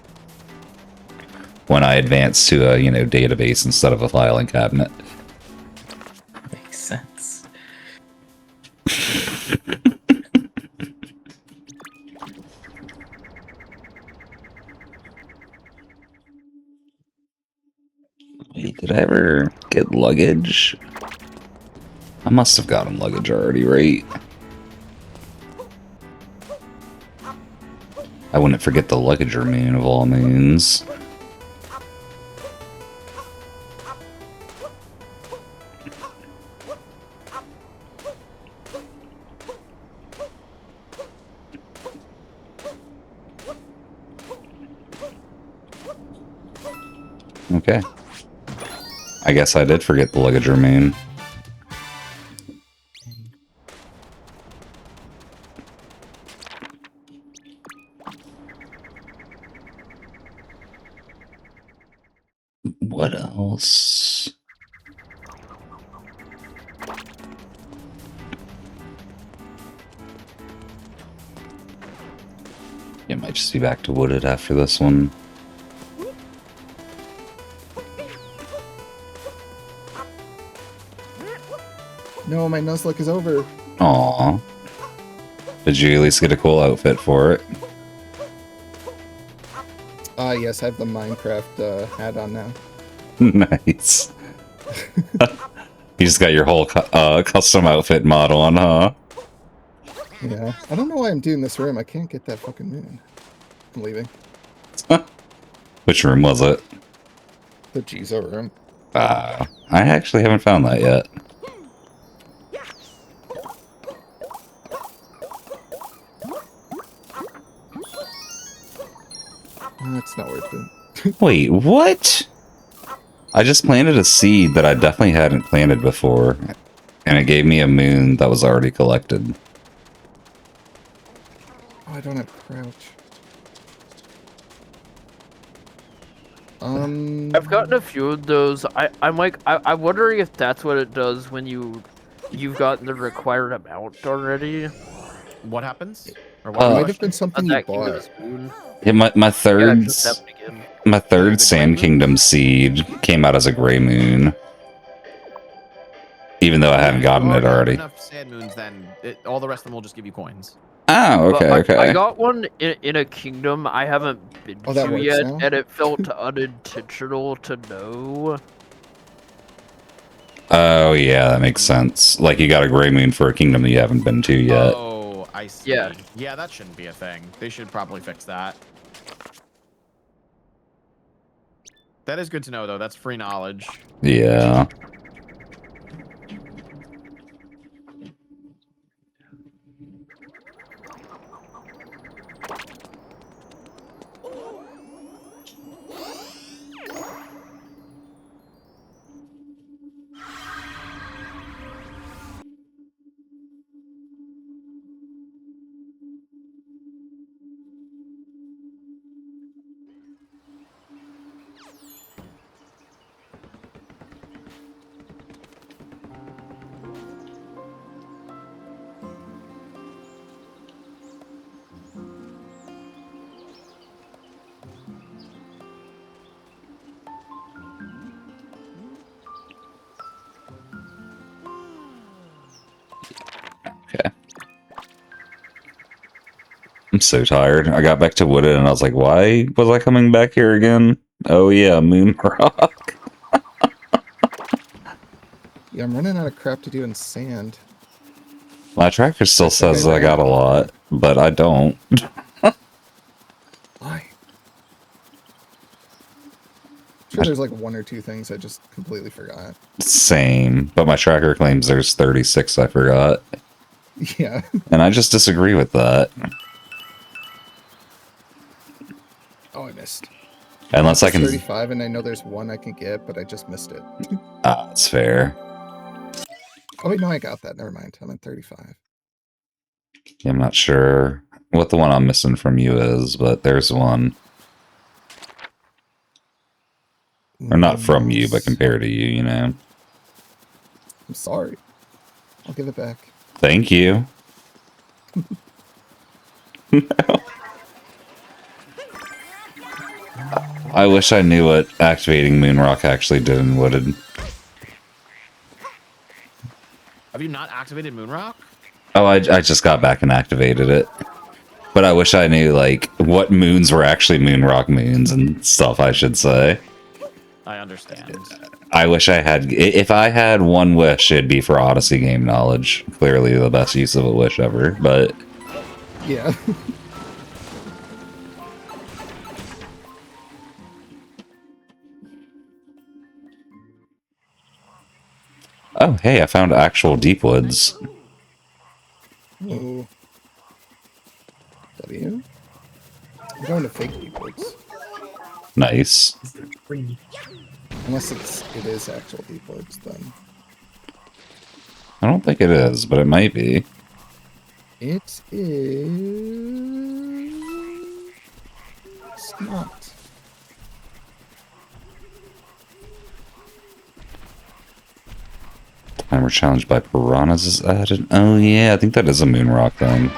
when I advance to a, database instead of a filing cabinet. Makes sense. Wait, did I ever get luggage? I must have gotten luggage already, right? I wouldn't forget the luggage moon of all moons. Okay. I guess I did forget the luggage moon. What else? It might just be back to wooded after this one. No, my Nuzlocke is over. Aww. Did you at least get a cool outfit for it? Yes, I have the Minecraft hat on now. Nice. You just got your whole custom outfit model on, huh? Yeah. I don't know why I'm doing this room. I can't get that fucking moon. I'm leaving. Which room was it? The Jizo room. I actually haven't found that yet. It's not worth it. Wait, what? I just planted a seed that I definitely hadn't planted before, and it gave me a moon that was already collected. Oh, I don't have crouch. I've gotten a few of those. I'm wondering if that's what it does when you've gotten the required amount already. What happens? Or It what? might have been something you That came bought. as a spoon. Yeah, my third Yeah, just happened again. my third The Sand Gray Moon? Kingdom seed came out as a gray moon. Even though I haven't gotten it You have already. enough sand moons, then all the rest of them will just give you coins. Oh, okay, But okay. I got one in a kingdom I haven't been Oh, that to works yet, now? and it felt unintentional to know. Oh, yeah, that makes sense. Like, you got a gray moon for a kingdom that you haven't been to yet. Oh, I see. Yeah. Yeah, that shouldn't be a thing. They should probably fix that. That is good to know, though. That's free knowledge. Yeah. Okay. I'm so tired. I got back to Wooded and I was like, why was I coming back here again? Oh yeah, Moon Rock. Yeah, I'm running out of crap to do in sand. My tracker still says I got a lot, but I don't. Why? Sure, there's like 1 or 2 things I just completely forgot. Same, but my tracker claims there's 36 I forgot. Yeah. And I just disagree with that. Oh, I missed. Unless I can... 35, and I know there's 1 I can get, but I just missed it. Ah, that's fair. Oh, wait, no, I got that. Never mind. I'm at 35. Yeah, I'm not sure what the one I'm missing from you is, but there's one. Or not from you, but compared to you, you know? I'm sorry. I'll give it back. Thank you. No. I wish I knew what activating Moonrock actually did in Wooded. Have you not activated Moonrock? Oh, I just got back and activated it. But I wish I knew, like, what moons were actually Moonrock moons and stuff, I should say. I understand. I wish I had... If I had one wish, it'd be for Odyssey game knowledge. Clearly the best use of a wish ever, but... Yeah. Oh, hey, I found actual deep woods. Oh. W? I'm going to fake deep woods. Nice. Unless it is actual deep woods, then. I don't think it is, but it might be. It is... It's not. Timer challenged by piranhas is added. Oh yeah, I think that is a Moonrock thing.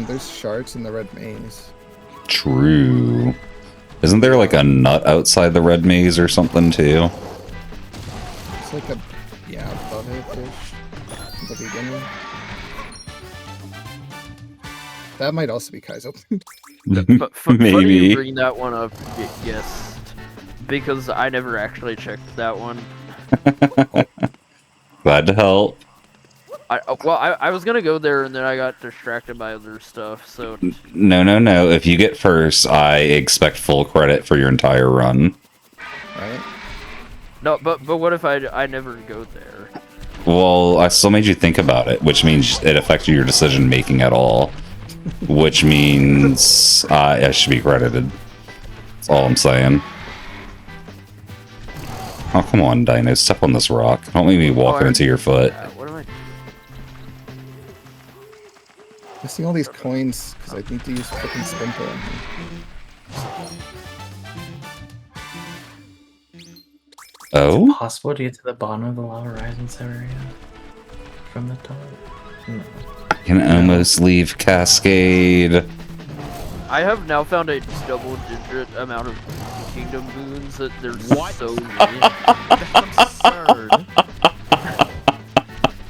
There's shards in the red maze. True. Isn't there like a nut outside the red maze or something too? It's like a... Yeah, above it-ish. In the beginning. That might also be Kaizo. Funny you Maybe. bring that one up, yes, because I never actually checked that one. Glad to help. I was gonna go there and then I got distracted by other stuff. So No. If you get first, I expect full credit for your entire run. Right? no, but what if I never go there? Well, I still made you think about it, which means it affected your decision making at all. Which means I should be credited. That's all I'm saying. Oh, come on, Dino. Step on this rock. Don't make me walk I- into your foot. What am I? I'm seeing all these coins because I think to use fucking Spinto on here. Oh? Possible to get to the bottom of the Lava Horizons area from the top? No. I can almost leave Cascade. I have now found a double-digit amount of Kingdom boons that they're What? so many. That's absurd.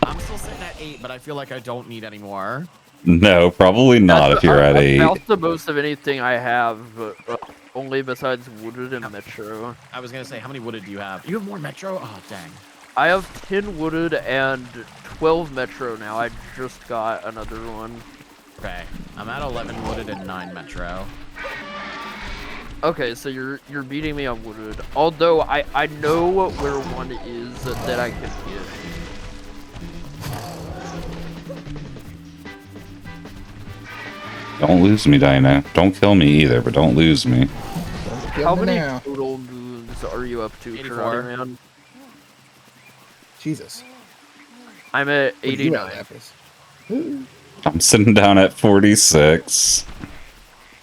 I'm still sitting at 8, but I feel like I don't need any more. No, probably not if you're at I've 8. bounced the most of anything I have, only besides Wooded and Metro. I was gonna say, how many wooded do you have? You have more Metro? Oh, dang. I have 10 Wooded and 12 Metro now. I just got another one. Okay, I'm at 11 wooded and 9 Metro. Okay, so you're beating me on Wooded. Although I know where one is that I can get. Don't lose me, Dino. Don't kill me either, but don't lose me. Don't kill How me many now. total moons are you up to, 84. Karate Man? Jesus. I'm at What are you at, 89. Lapis? I'm sitting down at 46.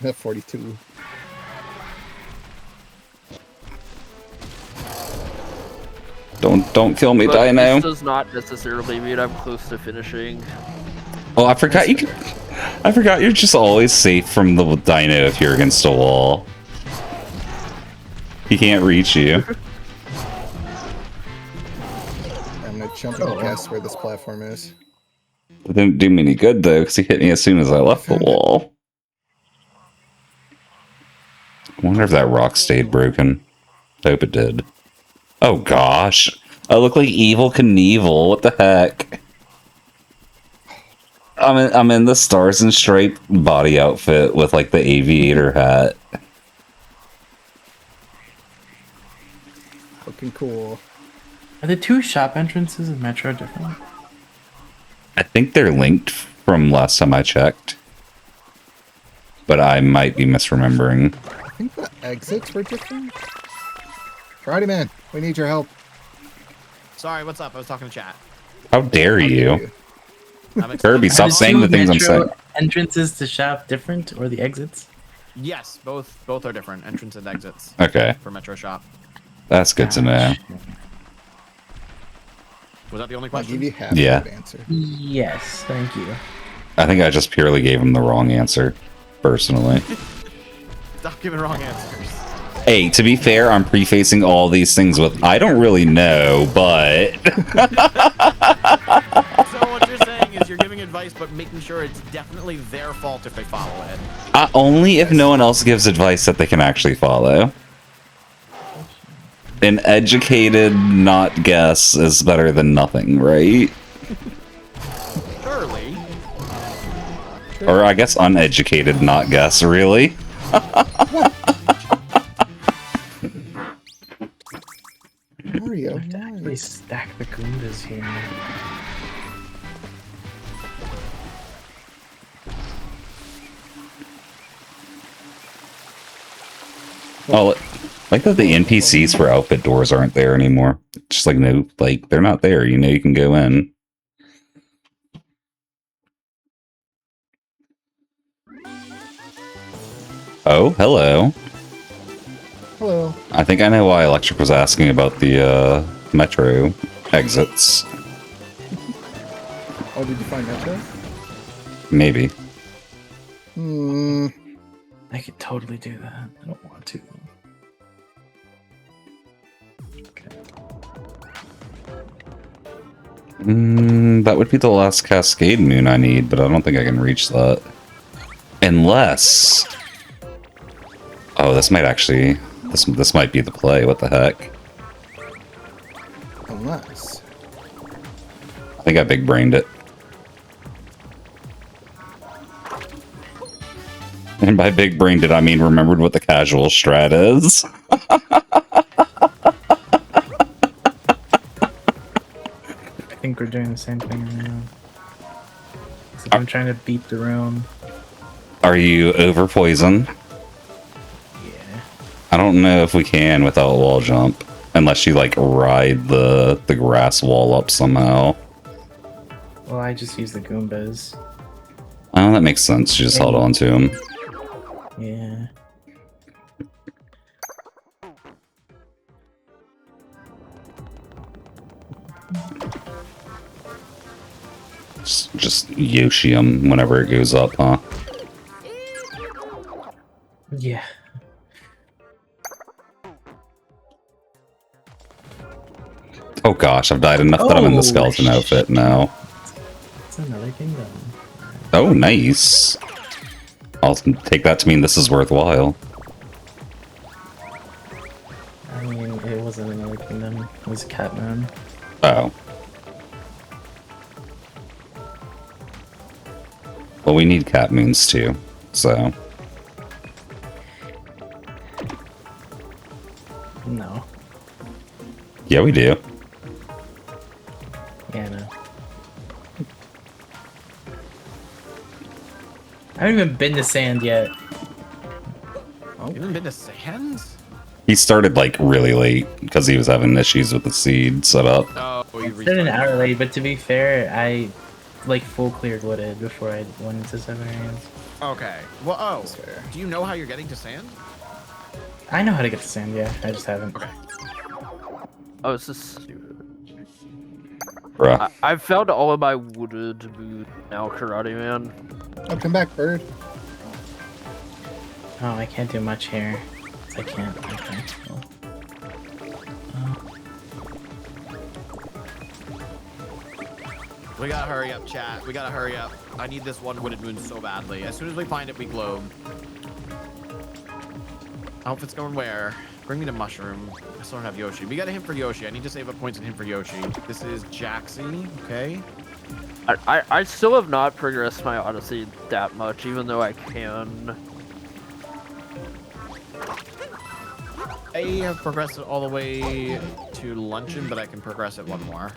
I'm at 42. Don't kill me, But Dino. this does not necessarily mean I'm close to finishing. Oh, I forgot you can. I forgot you're just always safe from the Dino if you're against a wall. He can't reach you. I'm gonna jump and guess where this platform is. It didn't do me any good though, because he hit me as soon as I left the wall. I wonder if that rock stayed broken. Hope it did. Oh gosh. I look like Evil Knievel. What the heck? I'm in the Stars and Stripe body outfit with like the aviator hat. Looking cool. Are the two shop entrances in Metro different? I think they're linked from last time I checked. But I might be misremembering. I think the exits were different. Karate Man, we need your help. Sorry, what's up? I was talking to chat. How dare How dare you? I'm Kirby, explaining- stop Are the saying two the things I'm Metro saying. Entrances to shop different, or the exits? Yes, both are different. Entrance and exits Okay, for Metro Shop. that's good to know. Was that the only I'll give question? you half Yeah. the answer. Yes, thank you. I think I just purely gave him the wrong answer, personally. Stop giving wrong answers. Hey, to be fair, I'm prefacing all these things with, I don't really know, but... So what you're saying is you're giving advice, but making sure it's definitely their fault if they follow it. Only if no one else gives advice that they can actually follow. An educated not guess is better than nothing, right? Surely. Or I guess uneducated not guess, really? Mario, I have to actually stack the Goombas here. Oh, like that the NPCs for outfit doors aren't there anymore. Just like, no, like, they're not there. You know you can go in. Oh, hello. hello. I think I know why Electric was asking about the metro exits. Oh, did you find Metro? Maybe. I could totally do that. I don't want to. Okay. That would be the last Cascade Moon I need, but I don't think I can reach that. Unless... Oh, this might actually... This might be the play. What the heck? Unless. I think I big-brained it. And by big-brained it, I mean remembered what the casual strat is. I think we're doing the same thing right now. So I'm trying to beat the room. Are you over poison? Yeah. I don't know if we can without a wall jump. Unless you, like, ride the grass wall up somehow. Well, I just use the Goombas. Oh, that makes sense. You just held on to him. Yeah. Just Yoshi him whenever it goes up, huh? Yeah. Oh gosh, I've died enough that I'm in the Oh, skeleton outfit now. It's another kingdom. Oh, nice. I'll take that to mean this is worthwhile. I mean, it wasn't another kingdom. It was Cat Moon. Oh. Well, we need cat moons too, so... No. Yeah, we do. Yeah, no. I haven't even been to sand yet. You haven't been to Sands? He started, like, really late, because he was having issues with the seed setup. Oh, I started an hour late, but to be fair, I like full cleared Wooded before I went into 7 a.m. Okay. Well, oh. That's fair. Do you know how you're getting to Sand? I know how to get to sand, yeah. I just haven't. Okay. Oh, it's just stupid. Bruh. I've found all of my wooded food now, Karate Man. Oh, come back, bird. Oh, I can't do much here. I can't. Okay. Well. We gotta hurry up, chat. We gotta hurry up. I need this one wooded moon so badly. As soon as we find it, we globe. Outfit's going where? Bring me to Mushroom. I still don't have Yoshi. We got a hint for Yoshi. I need to save up points and hint for Yoshi. This is Jaxie, okay? I still have not progressed my Odyssey that much, even though I can. I have progressed it all the way to Luncheon, but I can progress it one more.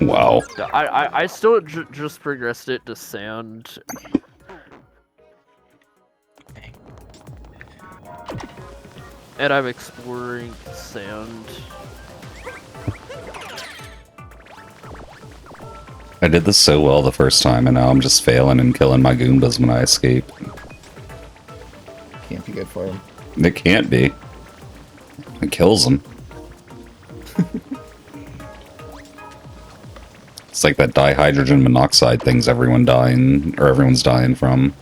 Wow. I still just progressed it to Sand. And I'm exploring Sand. I did this so well the first time, and now I'm just failing and killing my Goombas when I escape. Can't be good for him. It can't be. It kills them. It's like that dihydrogen monoxide things everyone's dying from.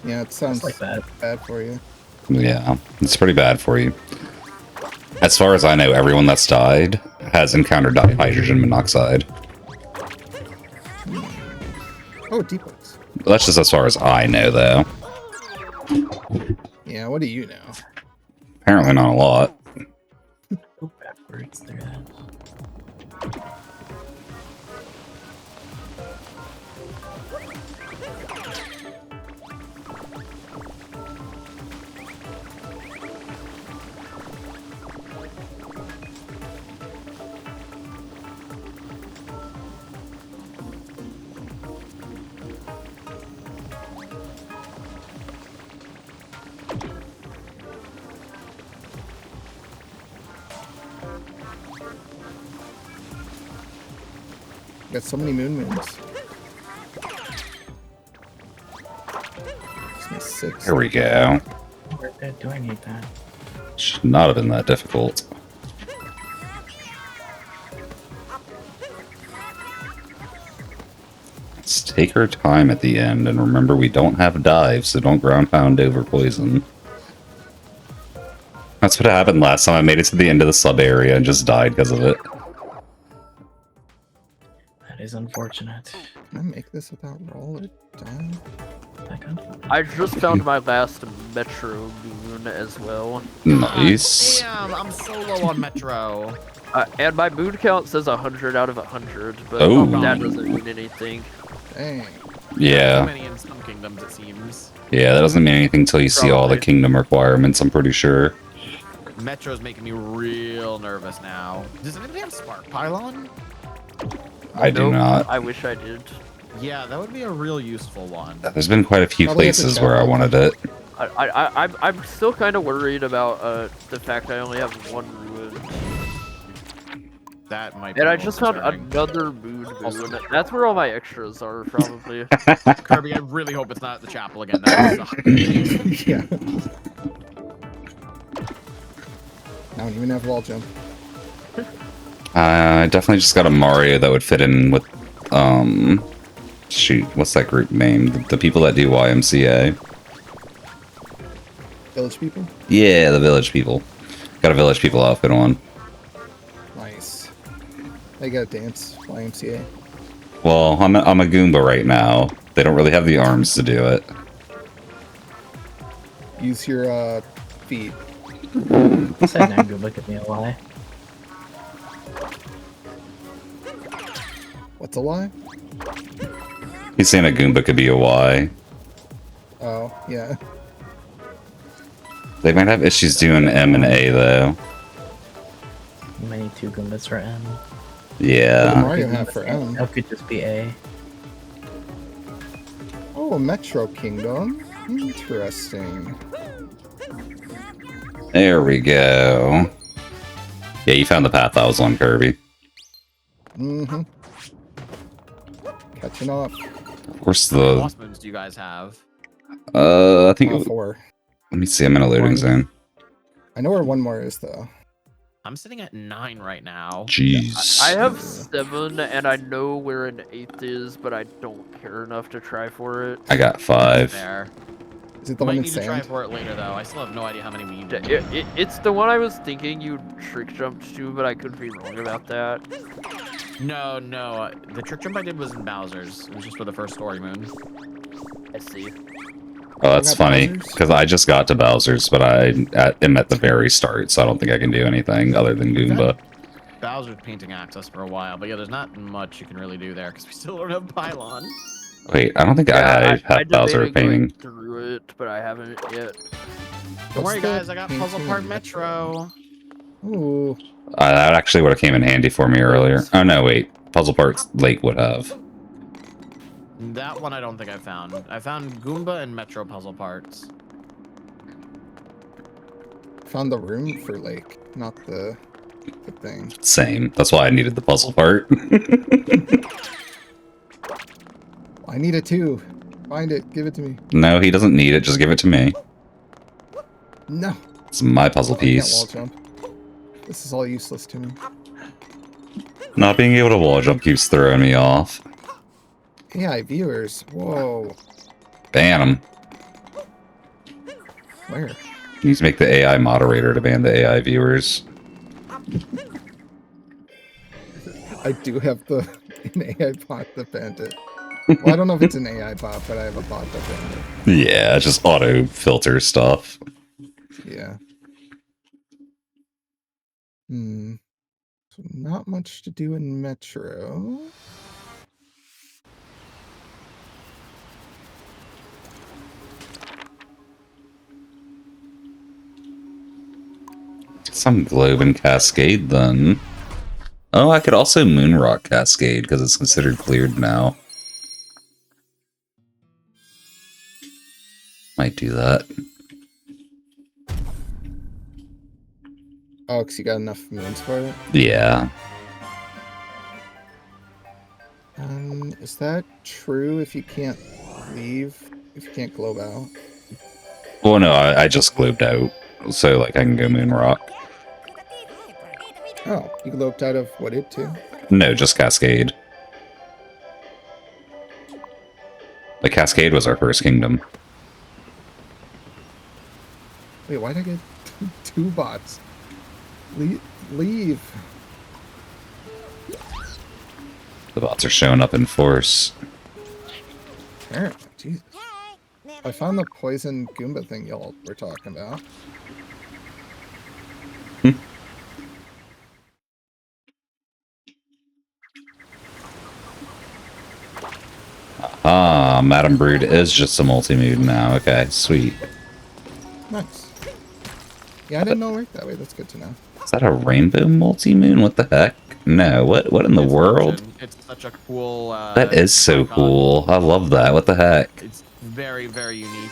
Yeah, it sounds like that. bad for you. Yeah, it's pretty bad for you. As far as I know, everyone that's died has encountered dihydrogen monoxide. Oh, deep woods. That's just as far as I know, though. Yeah, what do you know? Apparently not a lot. Go backwards through that. Got so many moons. Six. Here we go. Do I need that? Should not have been that difficult. Let's take our time at the end, and remember we don't have dives, so don't ground pound over poison. That's what happened last time. I made it to the end of the sub area and just died because of it. That is unfortunate. Can I make this without roll it down? I can. I just found my last Metro moon as well. Nice. Damn, I'm so low on Metro. And my moon count says 100 out of 100, but Oh. that doesn't mean anything. Dang. Too Yeah. many in some kingdoms, it seems. Yeah, that doesn't mean anything until you see all the Probably. kingdom requirements, I'm pretty sure. Metro's making me real nervous now. Does anybody have Spark Pylon? I do Nope, not. I wish I did. Yeah, that would be a real useful one. There's been quite a few Probably have to places where I check. wanted it. I'm still kind of worried about the fact I only have one ruin. That might be And a I little just found concerning. another moon Also- moon. That's where all my extras are, probably. Kirby, I really hope it's not at the chapel again. That would suck. Yeah. I don't even have wall jump. I definitely just got a Mario that would fit in with, shoot, what's that group name? The people that do YMCA. Village people? Yeah, the village people. Got a village people outfit on. Nice. I got to dance, YMCA. Well, I'm a Goomba right now. They don't really have the arms to do it. Use your feet. I said now good look at me a lie. What's a lie? He's saying a Goomba could be a Y. Oh, yeah. They might have issues doing M and A though. You might need 2 Goombas for M. What do Yeah. Mario have for M? L could just be A. Oh, Metro Kingdom. Interesting. There we go. Yeah, you found the path I was on, Kirby. Mm-hmm. Catching up. Of course, How many the boss moves do you guys have? I think. Oh, 4. Let me see. I'm in a loading zone. I know where one more is, though. I'm sitting at 9 right now. Jeez. I have 7, and I know where an 8th is, but I don't care enough to try for it. I got 5. There. Is it the Might one in need to try sand? for it later though. I still have no idea how many we need. It's the one I was thinking you'd trick jump to, but I could be wrong about that. No, the trick jump I did was in Bowser's. It was just for the first story moon. I see. Oh, that's got funny Bowser's? because I just got to Bowser's, but I am at the very start, so I don't think I can do anything other than Goomba. Bowser's painting access for a while, but yeah, there's not much you can really do there because we still don't have pylon. Wait, I don't think I have Bowser debated going painting. through it, but I haven't yet. Don't worry, What's the guys. I got Puzzle painting Part in Metro. Ooh. That actually would have came in handy for me earlier. Oh no, wait. Puzzle Parts Lake would have. That one I don't think I found. I found Goomba and Metro puzzle parts. Found the room for Lake, not the thing. Same. That's why I needed the puzzle part. I need it too. Find it. Give it to me. No, he doesn't need it. Just give it to me. No. It's my puzzle I can't wall piece. jump. This is all useless to me. Not being able to wall jump keeps throwing me off. AI viewers. Whoa. Ban him. Where? You need to make the AI moderator to ban the AI viewers. I do have an AI bot that banned it. Well, I don't know if it's an AI bot, but I have a bot that banned it. Yeah, just auto filter stuff. Yeah. So not much to do in Metro. Some globe and cascade then. Oh, I could also moonrock cascade because it's considered cleared now. Might do that. Oh, because you got enough moons for it? Yeah. Is that true if you can't leave? If you can't globe out? Well, no, I just globed out. So, like, I can go moonrock. Oh, you globed out of what it too? No, just cascade. The cascade was our first kingdom. Wait, why'd I get 2 bots? Leave. The bots are showing up in force. Apparently, Jesus. I found the poison Goomba thing y'all were talking about. Ah, Madam Brood is just a multi-mood now. Okay, sweet. Nice. Yeah, I didn't know it worked that way. That's good to know. Is that a rainbow multi-moon? What the heck? No, what in the It's world? It's such a cool. That is so icon. cool. I love that. What the heck? It's very, very unique.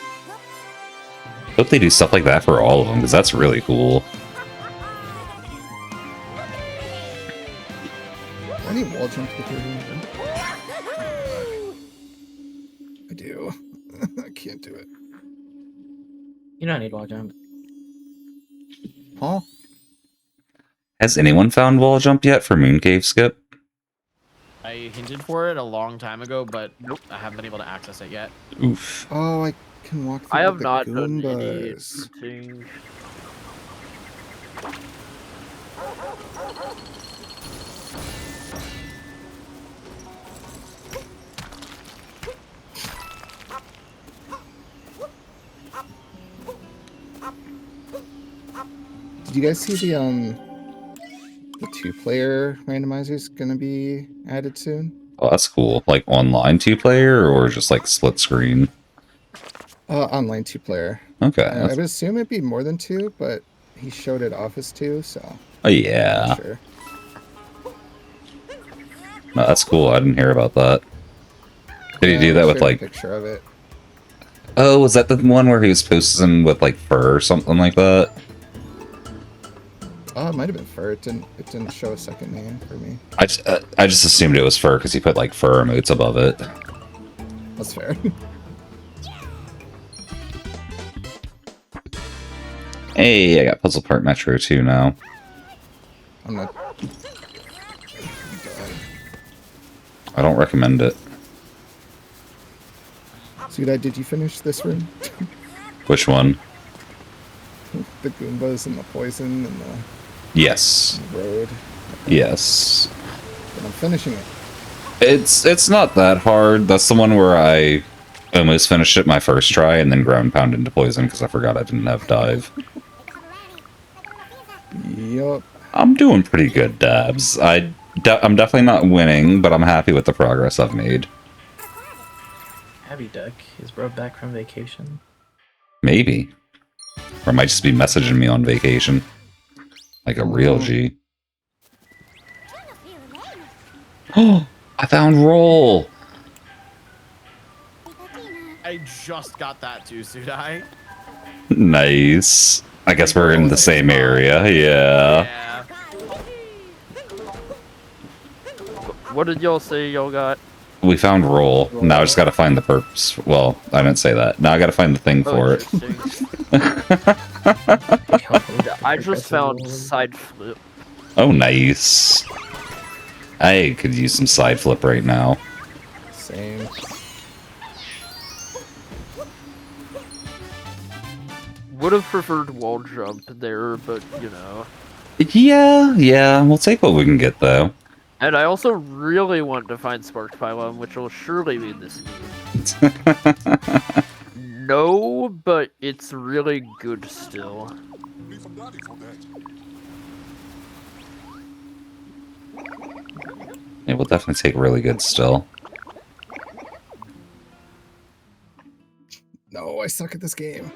Hope they do stuff like that for all of them, because that's really cool. I need wall jump to get I do. I can't do it. You don't need wall jump. Huh? Has anyone found wall jump yet for Moon Cave Skip? I hinted for it a long time ago, but nope, I haven't been able to access it yet. Oof. Oh, can walk through I have with the not done any Goombas. thing. Did you guys see the 2-player randomizer is gonna be added soon? Oh, that's cool. Like online 2-player or just like split screen? Online 2-player. Okay. I would assume it'd be more than 2, but he showed it off as 2, so Oh, yeah. I'm not sure. No, that's cool. I didn't hear about that. Did he do that with shared a like... picture of it? Oh, was that the one where he was posting with like fur or something like that? Oh, it might have been fur. It didn't show a second name for me. I just assumed it was fur because he put like fur emotes above it. That's fair. Hey, I got Puzzle Part Metro 2 now. I'm not. I don't recommend it. Sudai, did you finish this room? Which one? The Goombas and the poison and the Yes. road. Yes. But I'm finishing it. It's not that hard. That's the one where I almost finished it my first try and then ground pound into poison because I forgot I didn't have dive. Yup. I'm doing pretty good, Dabs. I'm definitely not winning, but I'm happy with the progress I've made. Abby Duck is bro back from vacation. Maybe. Or it might just be messaging me on vacation. Like a real G. Oh, I found roll. I just got that too, Sudai. Nice. I guess we're in the same area. Yeah. Yeah. What did y'all say y'all got? We found roll. Now I just gotta find the purpose. Well, I didn't say that. Now I gotta find the thing for it. I just found side flip. Oh, nice. I could use some side flip right now. Same. Would have preferred wall jump there, but you know. Yeah, we'll take what we can get, though. And I also really want to find Spark Pylon, which will surely be this move. No, but it's really good still. It will definitely take really good still. No, I suck at this game.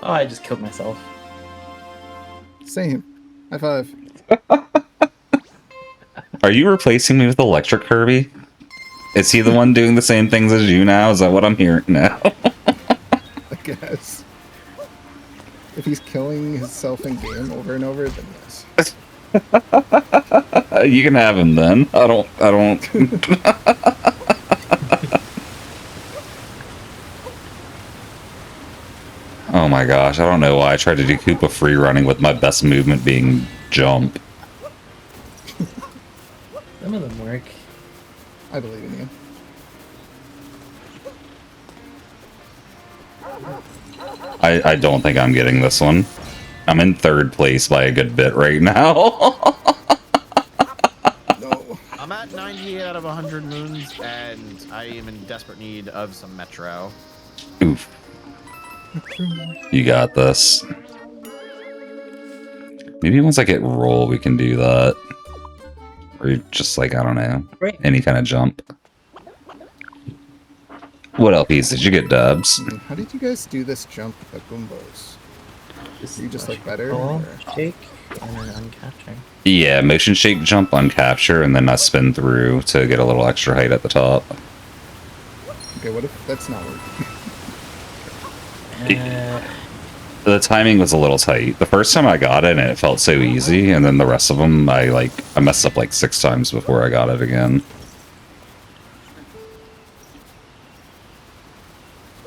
Oh, I just killed myself. Same. High five. Are you replacing me with Electric Kirby? Is he the one doing the same things as you now? Is that what I'm hearing now? I guess. If he's killing himself in game over and over, then yes. You can have him then. I don't. Oh my gosh, I don't know why I tried to do Koopa free running with my best movement being jump. Some of them work. I believe in you. I don't think I'm getting this one. I'm in third place by a good bit right now. No. I'm at 98 out of 100 moons, and I am in desperate need of some Metro. Oof. You got this. Maybe once I get roll, we can do that. Or just like, I don't know, Right. any kind of jump. What LPs did you get, Dubs? How did you guys do this jump with the Goombos? This Are you just like better? Roll, or- shake, and then uncapturing. Yeah, motion shake jump on capture, and then I spin through to get a little extra height at the top. Okay, what if that's not working? The timing was a little tight. The first time I got it, and it felt so easy, and then the rest of them, I messed up like 6 times before I got it again.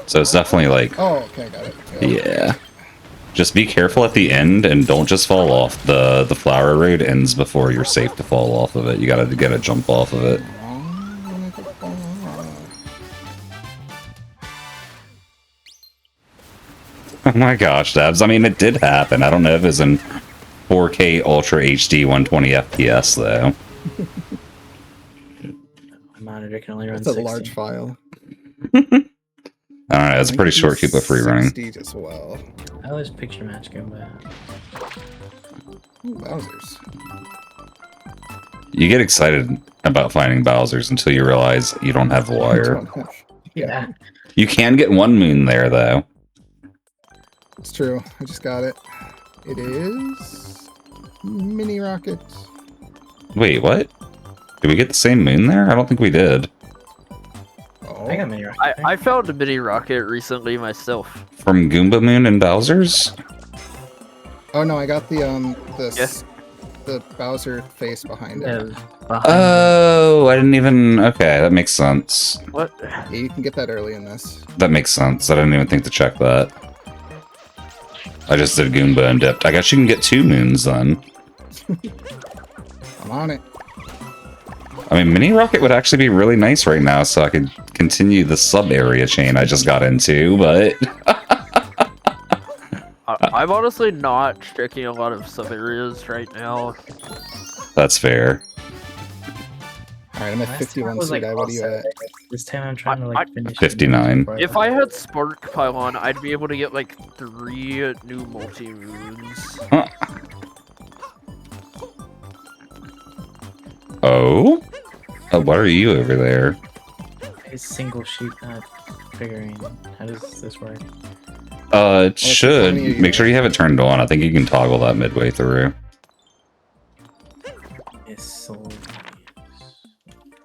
So it's definitely like, Oh, okay, I got it. yeah. Just be careful at the end, and don't just fall off. The flower road ends before you're safe to fall off of it. You gotta get a jump off of it. my gosh, Dabs. I mean, it did happen. I don't know if it's in 4K Ultra HD 120 FPS, though. My monitor can only run It's a 60. large file. I don't know. It's a I pretty can short do Koopa free running. 60 as well. I always picture match Goomba. Ooh, Bowser's. You get excited about finding Bowser's until you realize you don't have the wire. Yeah. You can get one moon there, though. It's true. I just got it. It is mini rocket. Wait, what? Did we get the same moon there? I don't think we did. Oh, I got mini rocket. I found a mini rocket recently myself. From Goomba Moon and Bowser's? oh no, I got the Bowser face behind it. Oh, I didn't even... Okay, that makes sense. What? Yeah, you can get that early in this. That makes sense. I didn't even think to check that. I just did Goomba and dipped. I guess you can get 2 moons then. I'm on it. I mean, Mini Rocket would actually be really nice right now, so I could continue the sub-area chain I just got into, but... I'm honestly not checking a lot of sub areas right now. That's fair. Alright, I'm at Last 51 time was, seed. What are you at? This time I'm trying to like finish. 59. If I had Spark Pylon, I'd be able to get like 3 new multi-moons. Huh. Oh? What are you over there? A single sheep, not figuring. How does this work? It so should. funny you- Make sure you have it turned on. I think you can toggle that midway through.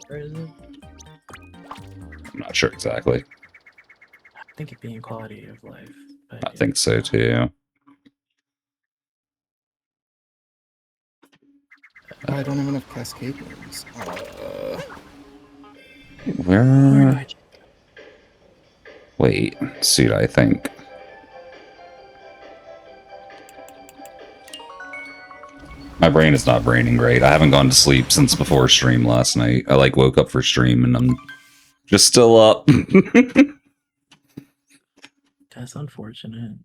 Where is it? I'm not sure exactly. I think it being quality of life. But I think so too. Oh, I don't have enough cascade moves. Where? Wait, suit, I think. My brain is not braining great. I haven't gone to sleep since before stream last night. I like woke up for stream and I'm just still up. That's unfortunate.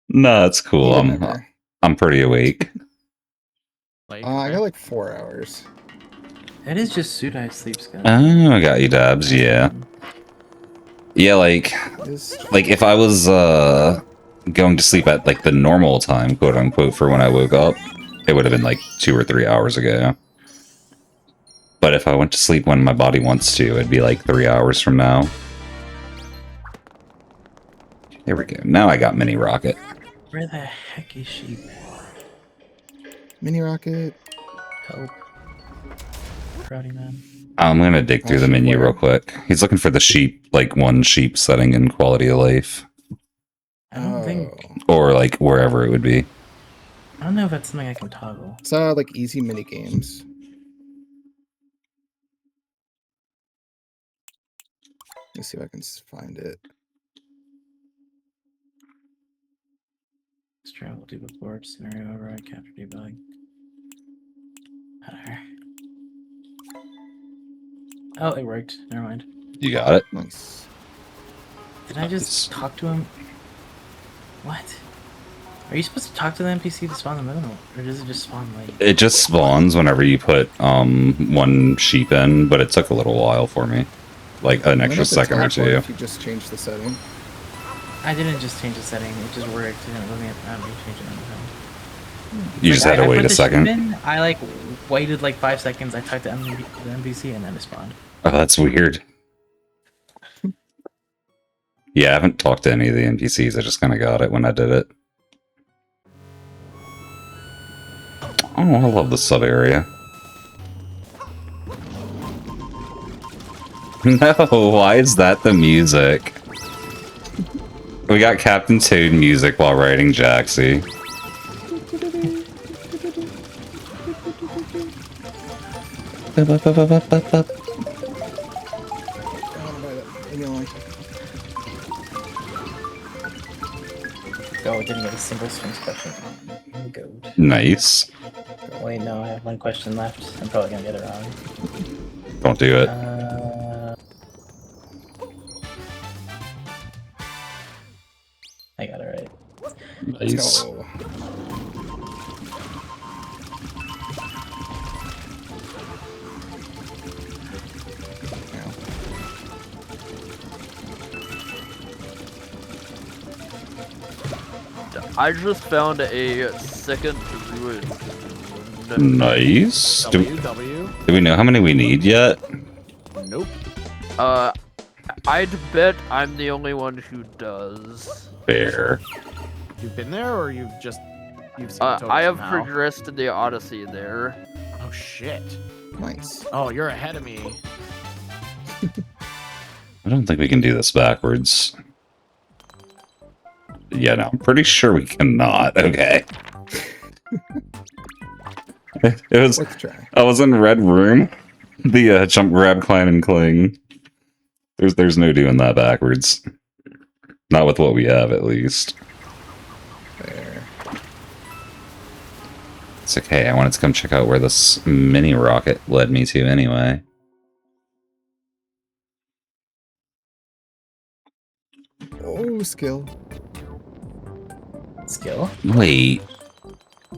No, it's cool. Whatever. I'm pretty awake. Like, I got like 4 hours. That is just Sudai sleeps, guys. Oh, I got you, Dabs. Yeah, yeah. Like if I was going to sleep at like the normal time, quote unquote, for when I woke up, it would have been like 2 or 3 hours ago. But if I went to sleep when my body wants to, it'd be like 3 hours from now. There we go. Now I got Mini Rocket. Where the heck is she? Mini rocket. Help. Crowdy man. I'm gonna dig through the menu Where? real quick. He's looking for the sheep, like one sheep setting in quality of life. I don't think. Or like wherever it would be. I don't know if that's something I can toggle. It's like easy mini games. Let's see if I can find it. Let's travel to the board scenario override capture debug. Oh, it worked. Never mind. You got it? Nice. Did I just talk to him? What? Are you supposed to talk to the NPC to spawn the middle, or does it just spawn like? It just spawns whenever you put one sheep in, but it took a little while for me. Like an I extra wonder if it's second or helpful two. If you just change the setting. I didn't just change the setting; it just worked, and it wasn't let me change it on the phone. You just had to I wait put a the second. sheep in, I like waited like 5 seconds. I talked to the NPC, and then it spawned. Oh, that's weird. Yeah, I haven't talked to any of the NPCs. I just kind of got it when I did it. Oh, I love the sub area. No, why is that the music? We got Captain Toad music while riding Jaxie. I want to buy that. Leave me alone. Oh, I didn't get a single Sphinx question. Goat. Nice. Wait, no, I have one question left. I'm probably gonna get it wrong. Don't do it. I got it right. Nice. go. I just found a second ruin. Nice. W. Do we know how many we need yet? Nope. I'd bet I'm the only one who does. Fair. You've been there, or you've seen the totem I have somehow? progressed in the Odyssey there. Oh shit. Nice. Oh, you're ahead of me. I don't think we can do this backwards. Yeah, no, I'm pretty sure we cannot. Okay. It was. Let's try. I was in red room. The jump, grab, climb, and cling. There's no doing that backwards. Not with what we have, at least. There. It's okay. I wanted to come check out where this mini rocket led me to anyway. Oh, skill. Skill? Wait,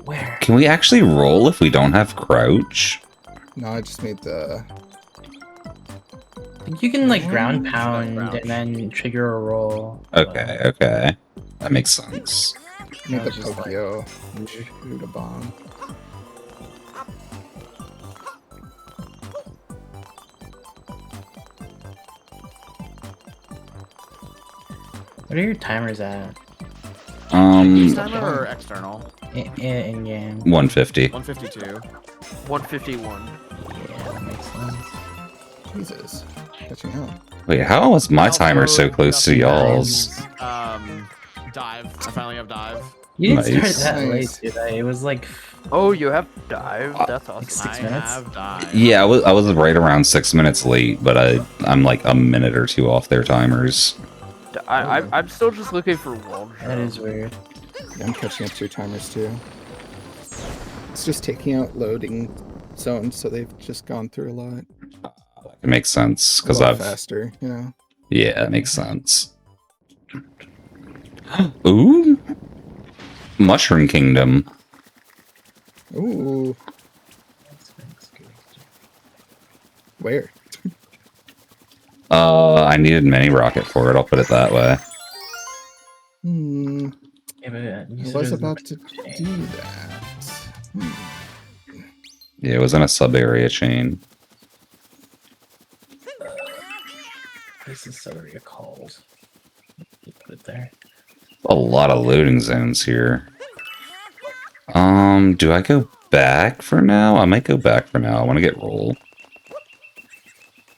Where? can we actually roll if we don't have crouch? No, I just made the. I think you can like ground Just pound like and then trigger a roll. Okay, okay. That makes sense. Made the was just like- Pokio. And shoot a bomb. What are your timers at? Timer or external? In game. 150. 152. 151. Yeah, that makes sense. Jesus. Catching up. Wait, how was my timer so Also, close to got y'all's? Dive. I finally have dive. You didn't Nice. start that Nice. late, did I? It was like Oh, you have dive? That's awesome. 6 I minutes? have dive. Yeah, I was right around 6 minutes late, but I'm like a minute or two off their timers. I'm still just looking for wall jump. that is weird. Yeah, I'm catching up to your timers too. It's just taking out loading zones, so they've just gone through a lot. It makes sense A because lot I've faster, you know. yeah, it makes sense. Ooh, Mushroom Kingdom. Ooh, where? I needed mini rocket for it. I'll put it that way. Hmm. Yeah, but I you said was it about to do that. Yeah, it was in a sub area chain. This is area called. You put it there. A lot of loading zones here. Do I go back for now? I might go back for now. I want to get roll.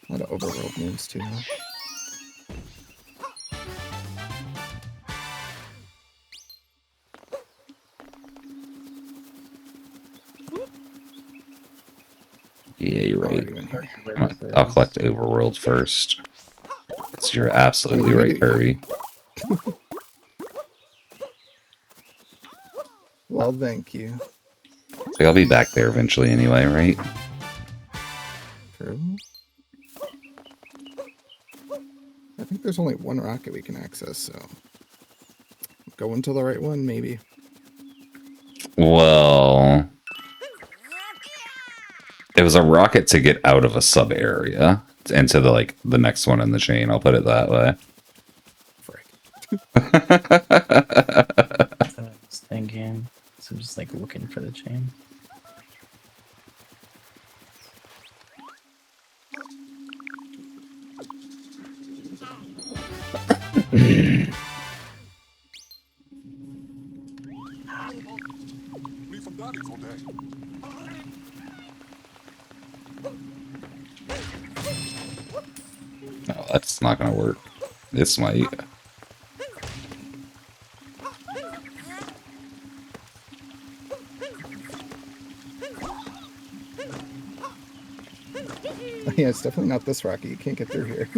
A lot of overworld moves too. Yeah, you're Oh, right. are you in here? I'll collect overworld first. 'Cause you're absolutely right, Kirby. Well, thank you. So I'll be back there eventually anyway, right? True. I think there's only one rocket we can access, so go into the right one, maybe. Well, it was a rocket to get out of a sub area into the next one in the chain. I'll put it that way. Frick. That's what I was thinking. So I'm just like looking for the chain. No, that's not gonna work. This might. Yeah, it's definitely not this rocket. You can't get through here.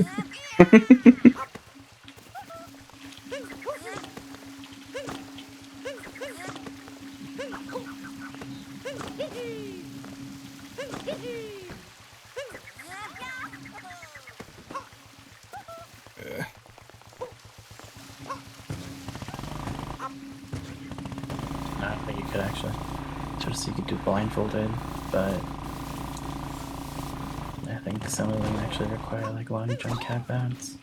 so you could do blindfolded, but I think some of them actually require like long jump cat bounce.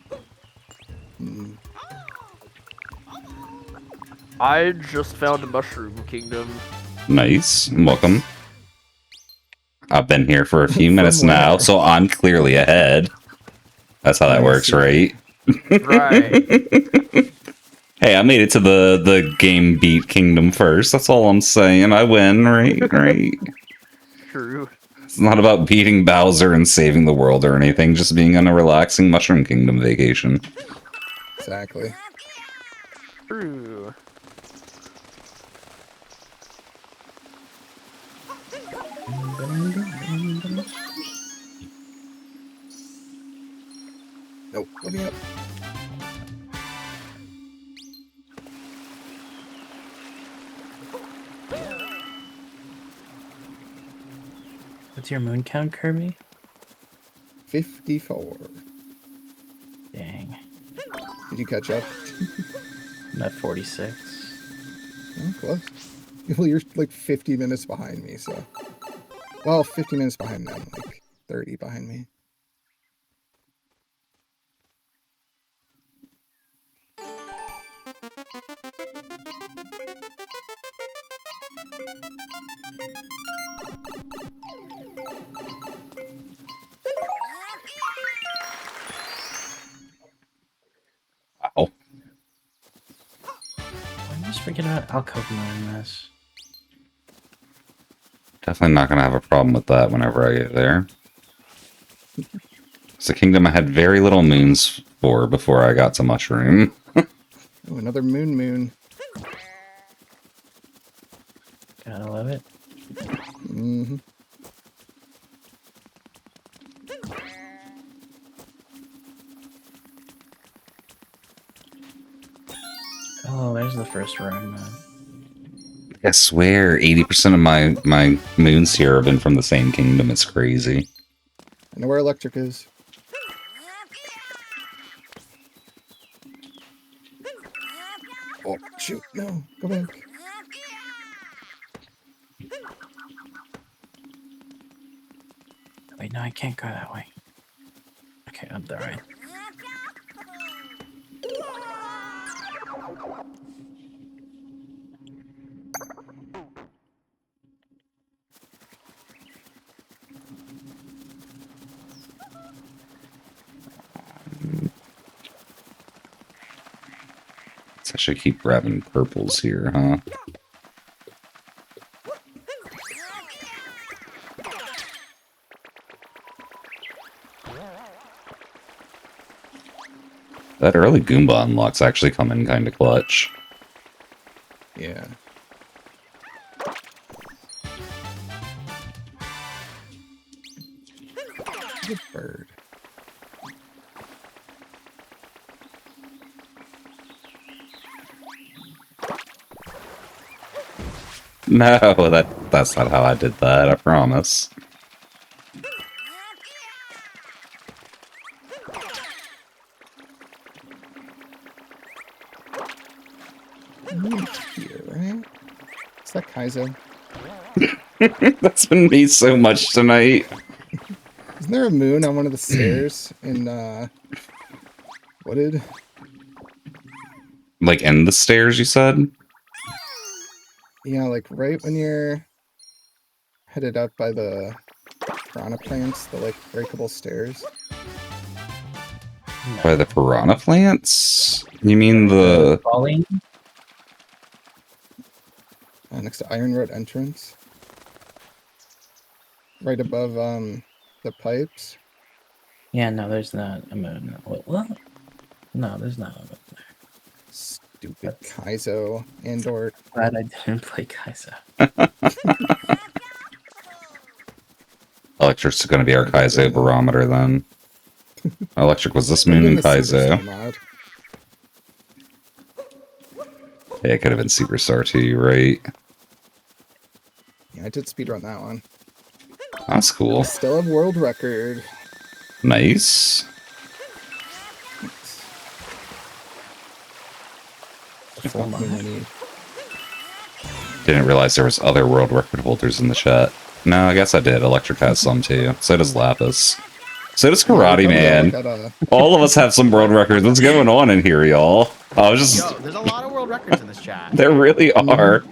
Hmm. I just found a Mushroom Kingdom. Nice. Welcome. I've been here for a few From minutes now, where? so I'm clearly ahead. That's how that I works, see. right? Right. Hey, I made it to the game beat kingdom first. That's all I'm saying. I win, right? Right. True. It's not about beating Bowser and saving the world or anything, just being on a relaxing Mushroom Kingdom vacation. Exactly. True. Nope. Let me up. What's your moon count, Kirby? 54. Dang. Did you catch up? I'm at 46. Oh, close. Well, you're like 50 minutes behind me, so. Well, 50 minutes behind them, like 30 behind me. Wow. I just forget about Alcobma in this. Definitely not going to have a problem with that whenever I get there. It's a kingdom I had very little moons for before I got to Mushroom. Oh, another moon. Gotta love it. Mm-hmm. Oh, there's the first run. I swear, 80% of my moons here have been from the same kingdom. It's crazy. I know where electric is. Oh, shoot. No. Go back. Wait, no, I can't go that way. Okay, I'm there, right? So I should keep grabbing purples here, huh? That early Goomba unlock's actually coming kind of clutch. Yeah. Good bird. No, that's not how I did that, I promise. Here, right? Is that Kaizo? That's been me so much tonight. Isn't there a moon on one of the stairs in, Wooded? Like in the stairs, you said? Yeah, like right when you're headed up by the piranha plants, the like breakable stairs. By the piranha plants? You mean the... Falling? Next to Iron Road entrance. Right above, the pipes. Yeah, no, there's not a moon. What? No, there's not a moon there. Stupid Kaizo and or... Glad I didn't play Kaizo. Electric's going to be our Kaizo barometer then. Electric was this Could've moon been and the Kaizo. Superstar mod. Yeah, it could have been Superstar too, you're right? Yeah, I did speedrun that one. That's cool. Still have world record. Nice. The full Fuck me, mod. I need. Didn't realize there was other world record holders in the chat. No, I guess I did. Electric has some too. So does Lapis. So does Karate Man. All of us have some world records. What's going on in here, y'all? I was just... Yo, there's a lot of world records in this chat. There really are.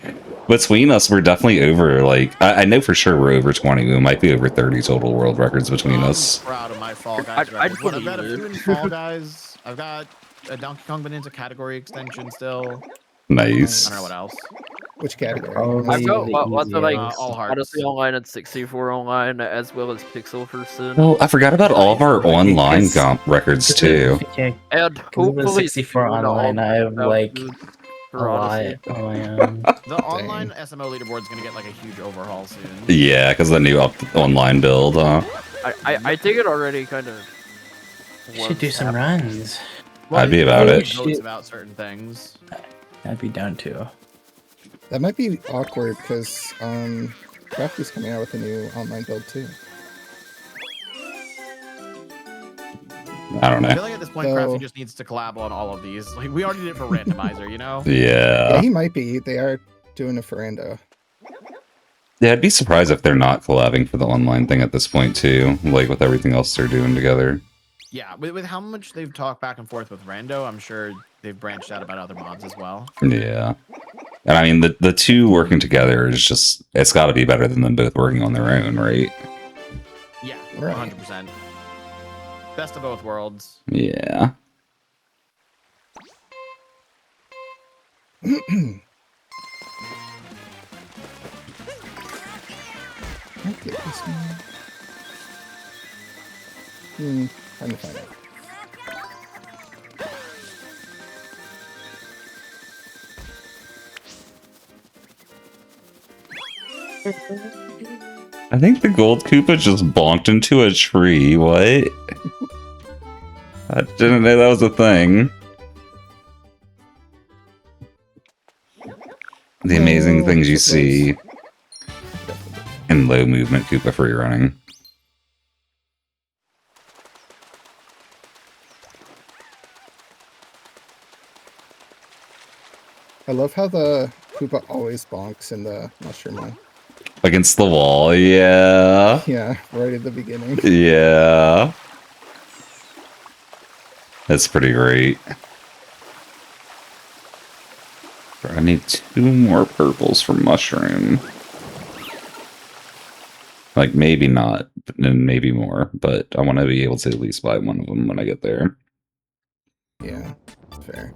Between us, we're definitely over, like... I know for sure we're over 20. We might be over 30 total world records between us. I'm proud of my Fall Guys records. I'd I've got a believe few in Fall Guys. I've got a Donkey Kong Bonanza category extension still. Nice. I don't know what else. Which category? Probably I've got the lots of like all hearts. Odyssey Online and 64 Online, as well as Pixel for Sin. Well, I forgot about all of our online comp records, too. Yeah, And because of the hopefully 64 soon online, I have I'll like do a for Odyssey. lot on my own. The online SMO leaderboard is going to get like a huge overhaul soon. Yeah, because the new online build, huh? I think it already kind of. Should do some runs. I'd be about it. Votes about certain things. I'd be down to. That might be awkward because Crafty's coming out with a new online build too. I don't I know. feel like at this point, So- Crafty just needs to collab on all of these. Like we already did it for Randomizer, you know? Yeah, Yeah. he might be. They are doing a Ferrando. Yeah, I'd be surprised if they're not collabing for the online thing at this point, too. Like, with everything else they're doing together. Yeah, with how much they've talked back and forth with Rando, I'm sure they've branched out about other mods as well. Yeah. And I mean, the two working together is just... It's got to be better than them both working on their own, right? Yeah, Right. 100%. Best of both worlds. Yeah. Okay, this one. Trying to find out. I think the gold Koopa just bonked into a tree. What? I didn't know that was a thing. The amazing Oh, things you so see in low movement Koopa free running. I love how the Koopa always bonks in the mushroom one. Against the wall, yeah. Yeah, right at the beginning. Yeah. That's pretty great. I need 2 more purples for mushroom. Like, maybe not, and maybe more, but I want to be able to at least buy one of them when I get there. Yeah, fair.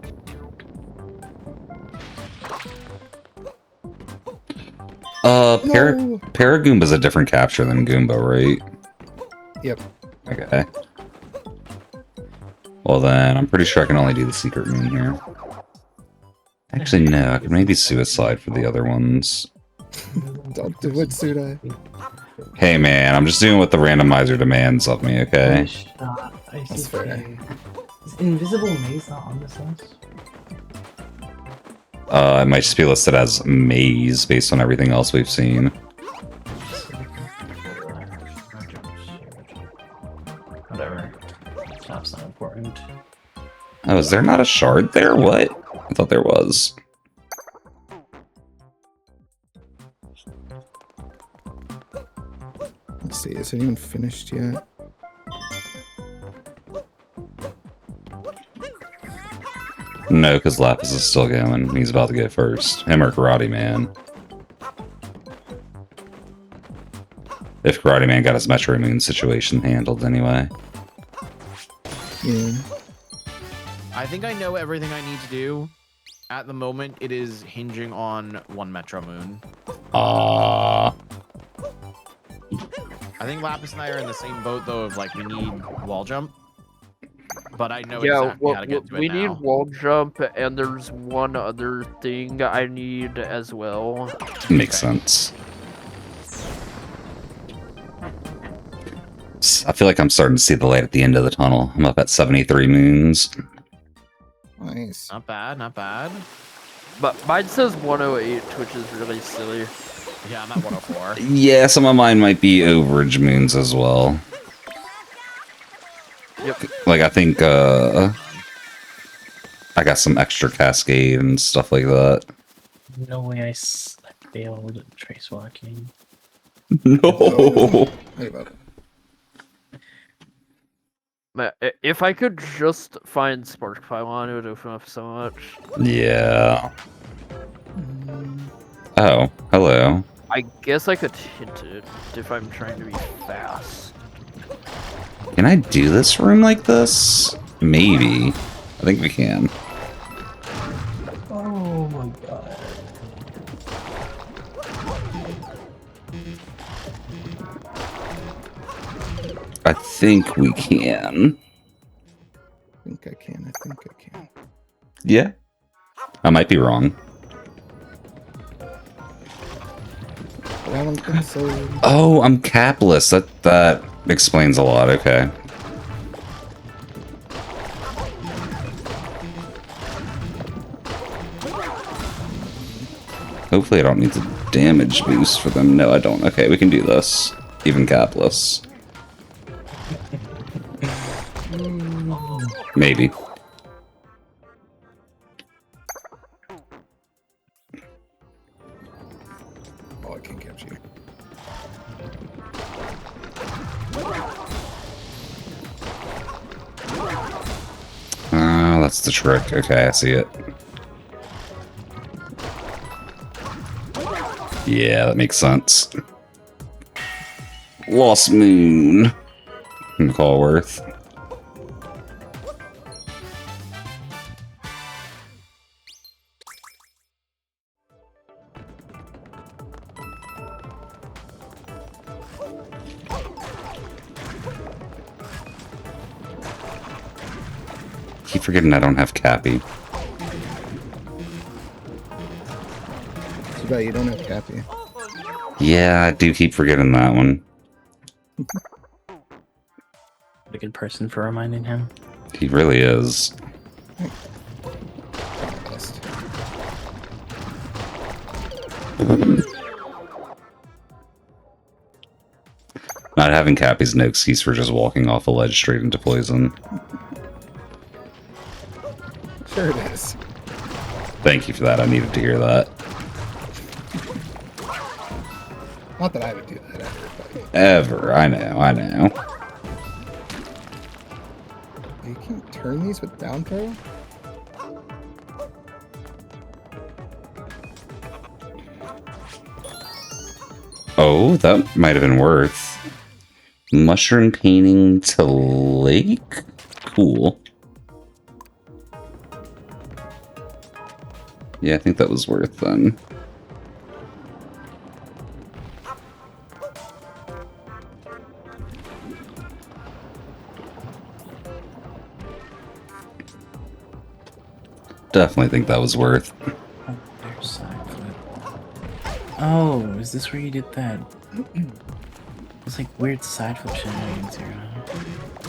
No! Paragoomba is a different capture than Goomba, right? Yep. Okay. Well then, I'm pretty sure I can only do the secret moon here. Actually, no, I could maybe suicide for the other ones. Don't do it, Sudai. Hey man, I'm just doing what the randomizer demands of me, okay? That's fair. Is Invisible Maze not on this list? It might just be listed as maze based on everything else we've seen. Whatever. That's not important. Oh, is there not a shard there? What? I thought there was. Let's see, is it even finished yet? No, because Lapis is still going. He's about to get first. Him or Karate Man. If Karate Man got his Metro Moon situation handled anyway. Yeah. I think I know everything I need to do. At the moment, it is hinging on one Metro Moon. Ah. I think Lapis and I are in the same boat, though, of like we need wall jump. But I know Yeah, exactly how to get to it we now. need wall jump, and there's one other thing I need as well. Makes sense. I feel like I'm starting to see the light at the end of the tunnel. I'm up at 73 moons. Nice. Not bad, not bad. But mine says 108, which is really silly. Yeah, I'm at 104. Yeah, some of mine might be overage moons as well. Yep. Like, I think, I got some extra cascade and stuff like that. No way failed trace walking. No. Hey, about If I could just find Spark Pylon, it would open up so much. Yeah. Oh, hello. I guess I could hint it if I'm trying to be fast. Can I do this room like this? Maybe. I think we can. Oh my god. I think we can. I think I can. I think I can. Yeah. I might be wrong. But I don't think so. Oh, I'm capless. That explains a lot. Okay. Hopefully I don't need the damage boost for them. No, I don't. Okay, we can do this. Even capless. Maybe. Oh, I can't catch you. Ah, that's the trick. Okay, I see it. Yeah, that makes sense. Lost Moon. McCallworth. Keep forgetting I don't have Cappy. Too bad you don't have Cappy. Yeah, I do keep forgetting that one. A good person for reminding him. He really is. Best. Not having Cappy's no excuse for just walking off a ledge straight into poison. Sure it is. Thank you for that. I needed to hear that. Not that I would do that ever, Ever. I know. but you can't turn these with down throw? Oh, that might have been worth. Mushroom painting to lake? Cool. Yeah, I think that was worth then. Definitely think that was worth. Oh, there's side flip. Oh, is this where you did that? It's like weird side flip shenanigans here, huh?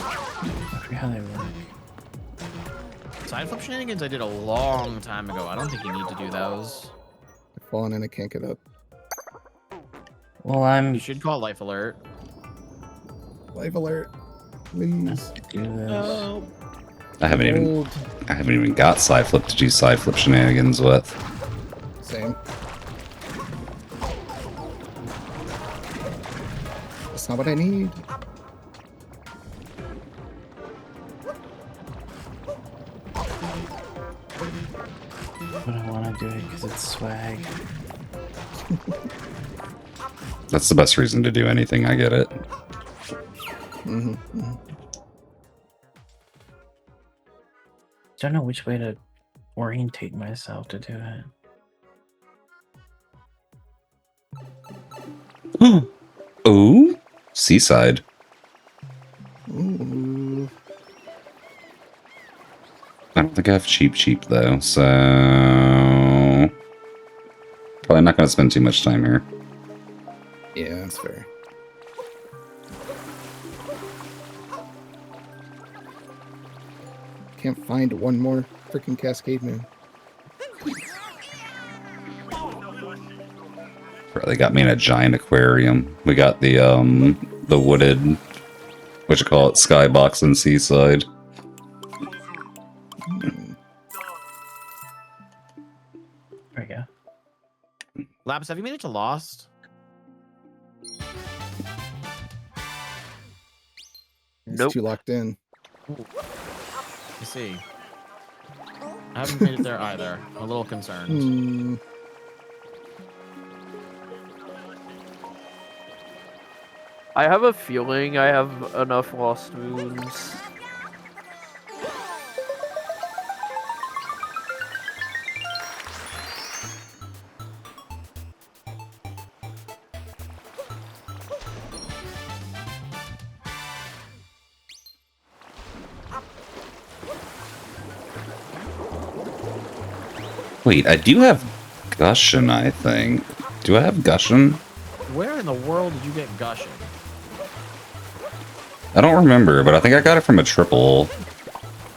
I forget how they work. Side flip shenanigans I did a long time ago. I don't think you need to do those. I've fallen and I can't get up. Well, I'm You should call life alert. Live alert. Please. do this. I haven't even got side flip to do side flip shenanigans with. Same. That's not what I need. But I want to do it because it's swag. That's the best reason to do anything, I get it. Don't know which way to orientate myself to do it. Ooh, seaside. Ooh. I don't think I have cheap though, so probably not going to spend too much time here. Yeah, that's fair. Can't find one more freaking Cascade Moon. They got me in a giant aquarium. We got the wooded, what you call it, skybox and seaside. There we go. Lapis, have you made it to Lost? He's Nope. too locked in. I see. I haven't made it there either. I'm a little concerned. Hmm. I have a feeling I have enough lost moons. Wait, I do have Gushin, I think. Do I have Gushin? Where in the world did you get Gushing? I don't remember, but I think I got it from a triple.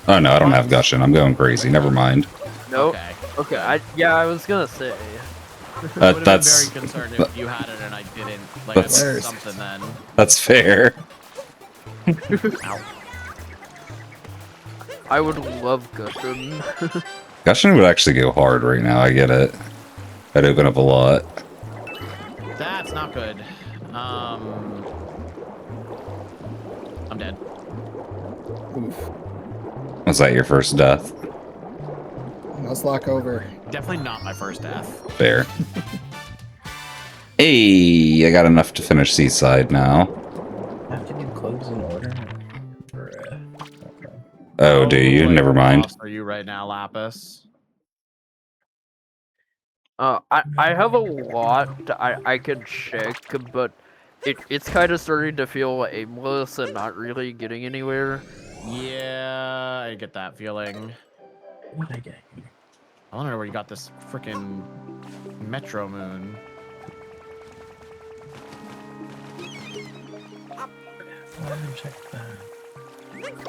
Oh no, I don't have Gushin. I'm going crazy. Never mind. Nope. Okay. Okay, I was gonna say. I would have That's been very concerned if you had it and I didn't. Like, That's- I missed something then. that's fair. Ow. I would love Gushing. Gushin would actually go hard right now. I get it. I'd open up a lot. That's not good. I'm dead. Oof. Was that your first death? Let's lock over. Definitely not my first death. Fair. Hey, I got enough to finish Seaside now. I have to do clothes in order. For, Oh, do you? like, Never mind. lost for you right now, Lapis. I have a lot I could check, but it's kind of starting to feel aimless and not really getting anywhere. Yeah, I get that feeling. what did I get here? I wonder where you got this freaking Metro Moon. I haven't checked that.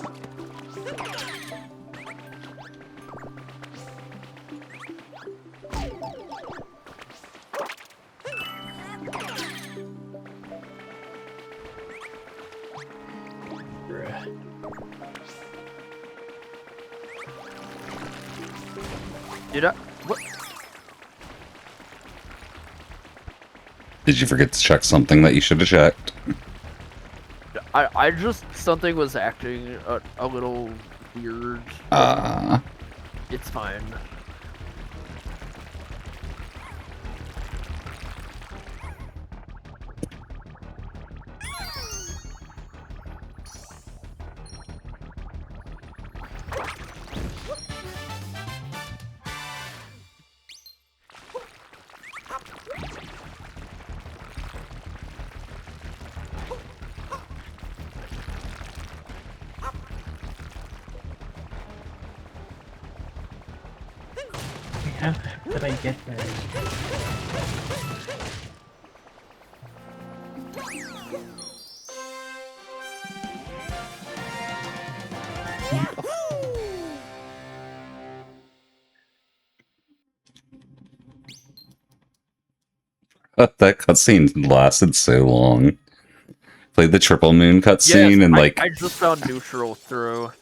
Bruh. Did I? What? Did you forget to check something that you should have checked? I just something was acting a little weird. It's fine. How did I get there? That cutscene lasted so long. Played the triple moon cutscene and like I just found neutral through.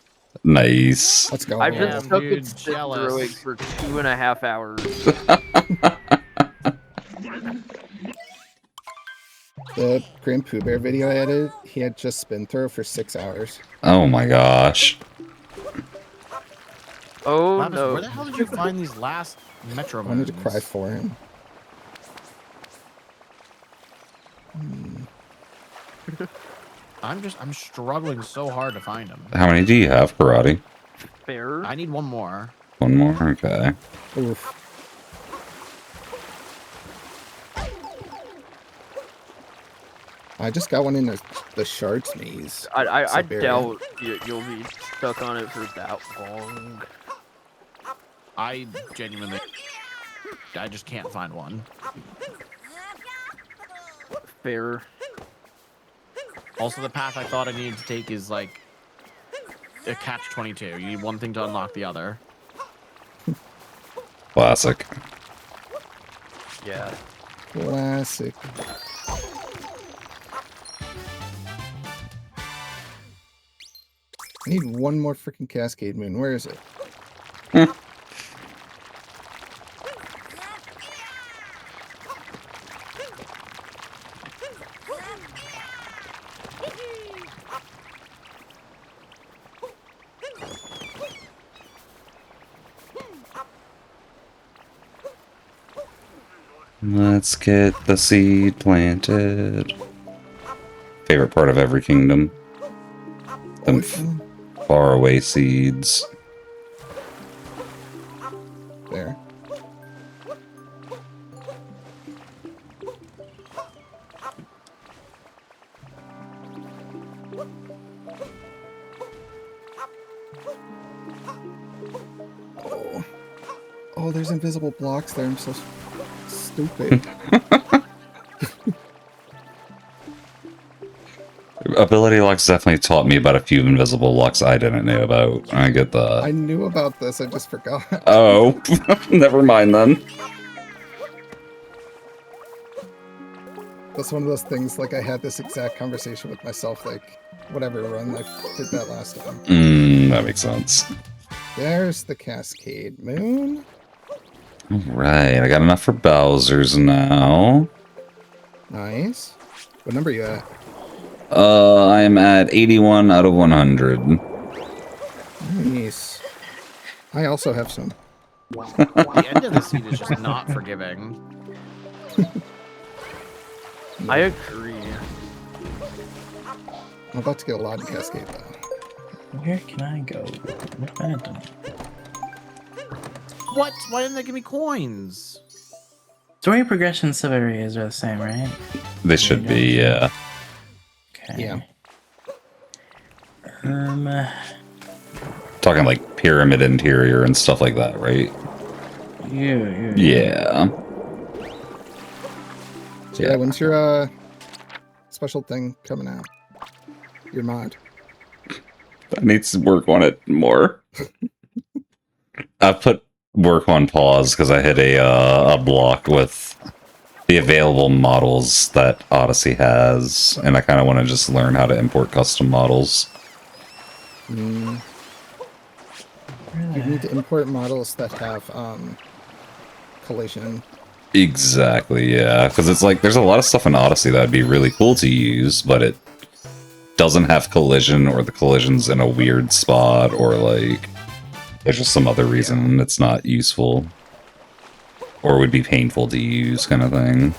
nice. Let's go. I've been Damn, stuck dude, in spin jealous. throwing for 2.5 hours. The Grand Pooh Bear video I edited, he had just spin throw for 6 hours. Oh my gosh. Oh Lapis, no. where the hell did you find these last Metro I Moons? wanted to cry for him. I'm struggling so hard to find them. How many do you have, Karate? Fair. I need one more. One more? Okay. Oof. I just got one in the shards maze. I Siberia. doubt you'll be stuck on it for that long. I genuinely, I just can't find one. Fair. Also, the path I thought I needed to take is like a catch-22. You need one thing to unlock the other. Classic. Yeah. Classic. I need one more freaking Cascade Moon. Where is it? Let's get the seed planted. Favorite part of every kingdom. Them Which one? faraway seeds. There. Oh. Oh, there's invisible blocks there. I'm so stupid. Ability locks definitely taught me about a few invisible locks I didn't know about. I get that. I knew about this, I just forgot. Oh, never mind then. That's one of those things, like, I had this exact conversation with myself, like, whatever run I did that last time. That makes sense. There's the Cascade Moon. Alright, I got enough for Bowser's now. Nice. What number are you at? I'm at 81 out of 100. Nice. I also have some. The end of the seed is just not forgiving. I agree. I'm about to get a lot in Cascade, though. Where can I go? What have I done? What? Why didn't they give me coins? Story progression sub-areas are the same, right? They should be, yeah. Okay. Yeah. Talking like pyramid interior and stuff like that, right? Yeah. So yeah, when's your special thing coming out? Your mod. I need to work on it more. I put work on pause because I hit a block with the available models that Odyssey has, and I kind of want to just learn how to import custom models. You need to import models that have collision. Exactly, yeah. Because it's like, there's a lot of stuff in Odyssey that would be really cool to use, but it doesn't have collision, or the collision's in a weird spot, or like, there's just some other reason it's not useful. Or would be painful to use, kind of thing.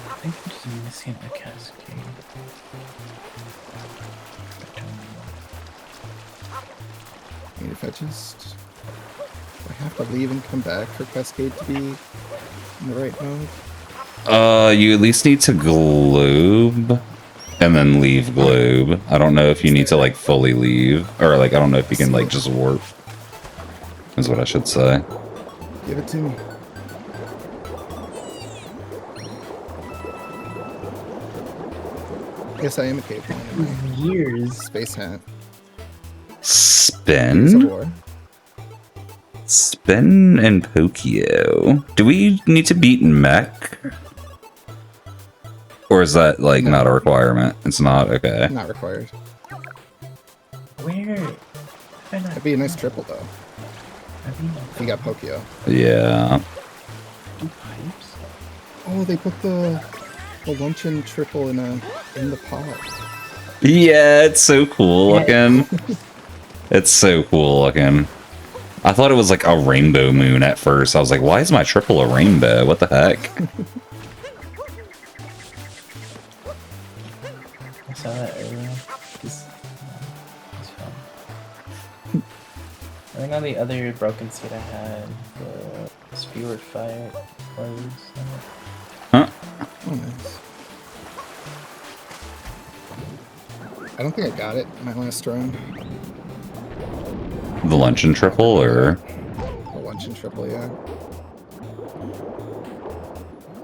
I think I'm just missing a cascade. Maybe if I just... I have to leave and come back for Cascade to be in the right mode. You at least need to globe, and then leave globe. I don't know if you need to, like, fully leave, or, like, I don't know if you can, like, just warp. Is what I should say. Give it to me. Yes, I am a caveman in my Years. space hat. It's a Spin? war. Spin and Pokio. Do we need to beat Mech? Or is that, like, not a requirement? It's not? Okay. Not required. Where? That'd be a nice triple, though. If you got Pokio. Yeah. Pipes? Oh, they put the luncheon triple in the pod. Yeah, it's so cool looking. It's so cool looking. I thought it was like a rainbow moon at first. I was like, why is my triple a rainbow? What the heck? I saw that earlier. It's fun. I think on the other broken seat I had the Spearward Fire was. Huh? Oh, nice. I don't think I got it in my last round. The luncheon triple, or? The luncheon triple, yeah. I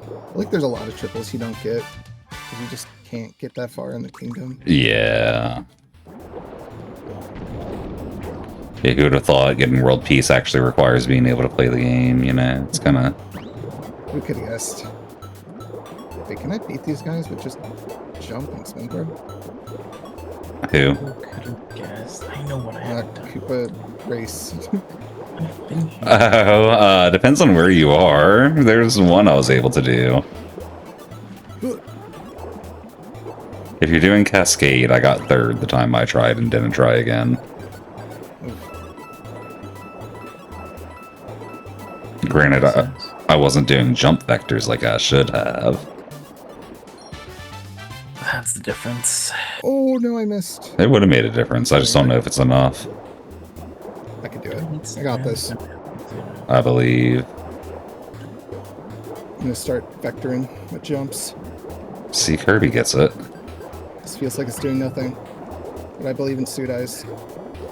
feel like there's a lot of triples you don't get, because you just can't get that far in the kingdom. Yeah. Yeah, who would have thought getting world peace actually requires being able to play the game, you know? It's kind of... Who could have guessed? Wait, can I beat these guys with just jump and spin guard? Who? Who could have guessed? I know what I have done. Koopa race. I've been here. Oh, depends on where you are. There's one I was able to do. If you're doing Cascade, I got third the time I tried and didn't try again. Granted, I I wasn't doing jump vectors like I should have. That's the difference. Oh no, I missed. It would have made a difference. I just don't know if it's enough. I can do it. I got this. I believe. I'm gonna start vectoring with jumps. See, Kirby gets it. This feels like it's doing nothing. But I believe in Suit Eyes.